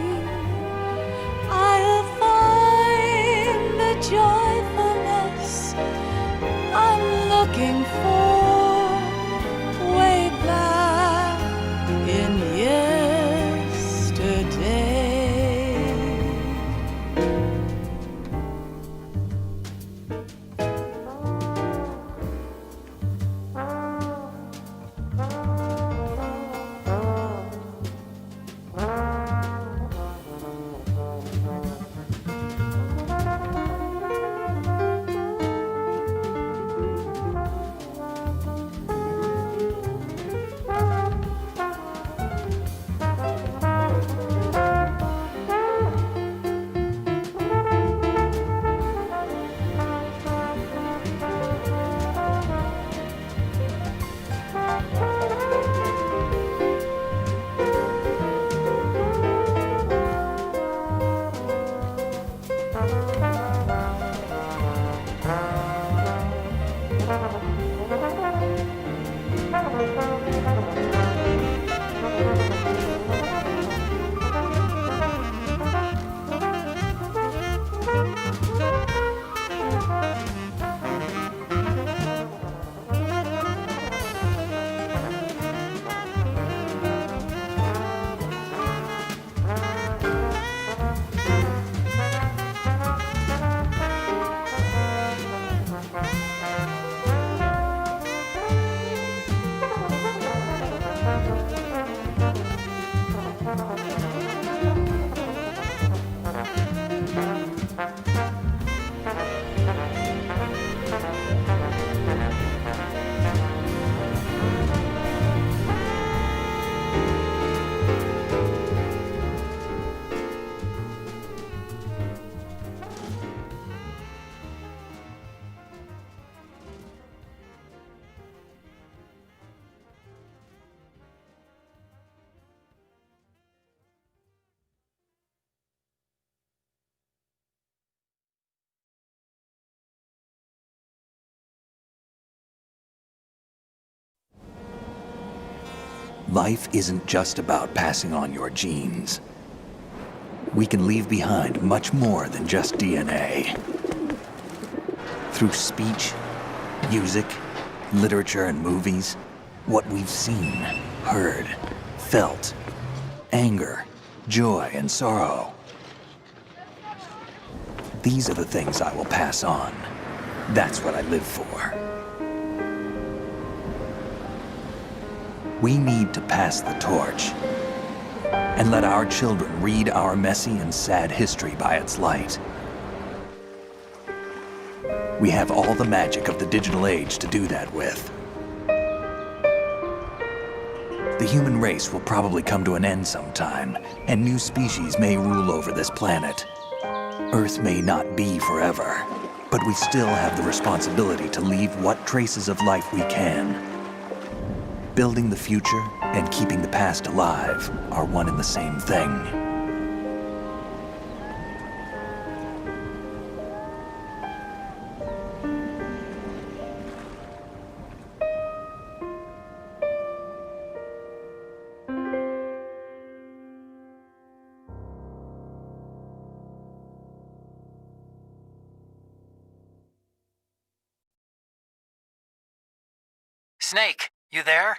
I'll find the joyfulness I'm looking for way back in yesterday. Life isn't just about passing on your genes. We can leave behind much more than just DNA. Through speech, music, literature, and movies, what we've seen, heard, felt, anger, joy, and sorrow. These are the things I will pass on. That's what I live for. We need to pass the torch and let our children read our messy and sad history by its light. We have all the magic of the digital age to do that with. The human race will probably come to an end sometime, and new species may rule over this planet. Earth may not be forever, But we still have the responsibility to leave what traces of life we can. Building the future and keeping the past alive are one and the same thing. Snake, you there?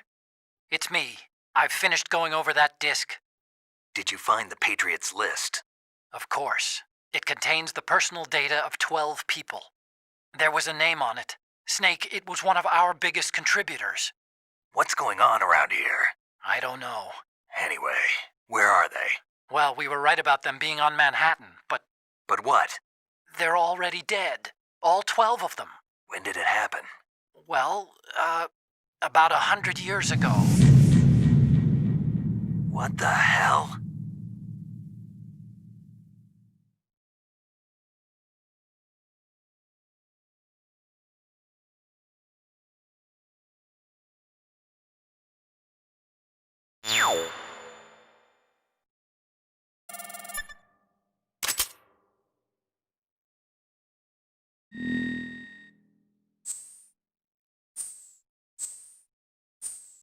It's me. I've finished going over that disk. Did you find the Patriots list? Of course. It contains the personal data of 12 people. There was a name on it. Snake, it was one of our biggest contributors. What's going on around here? I don't know. Anyway, where are they? Well, we were right about them being on Manhattan, but... But what? They're already dead. All 12 of them. When did it happen? Well, about 100 years ago. What the hell?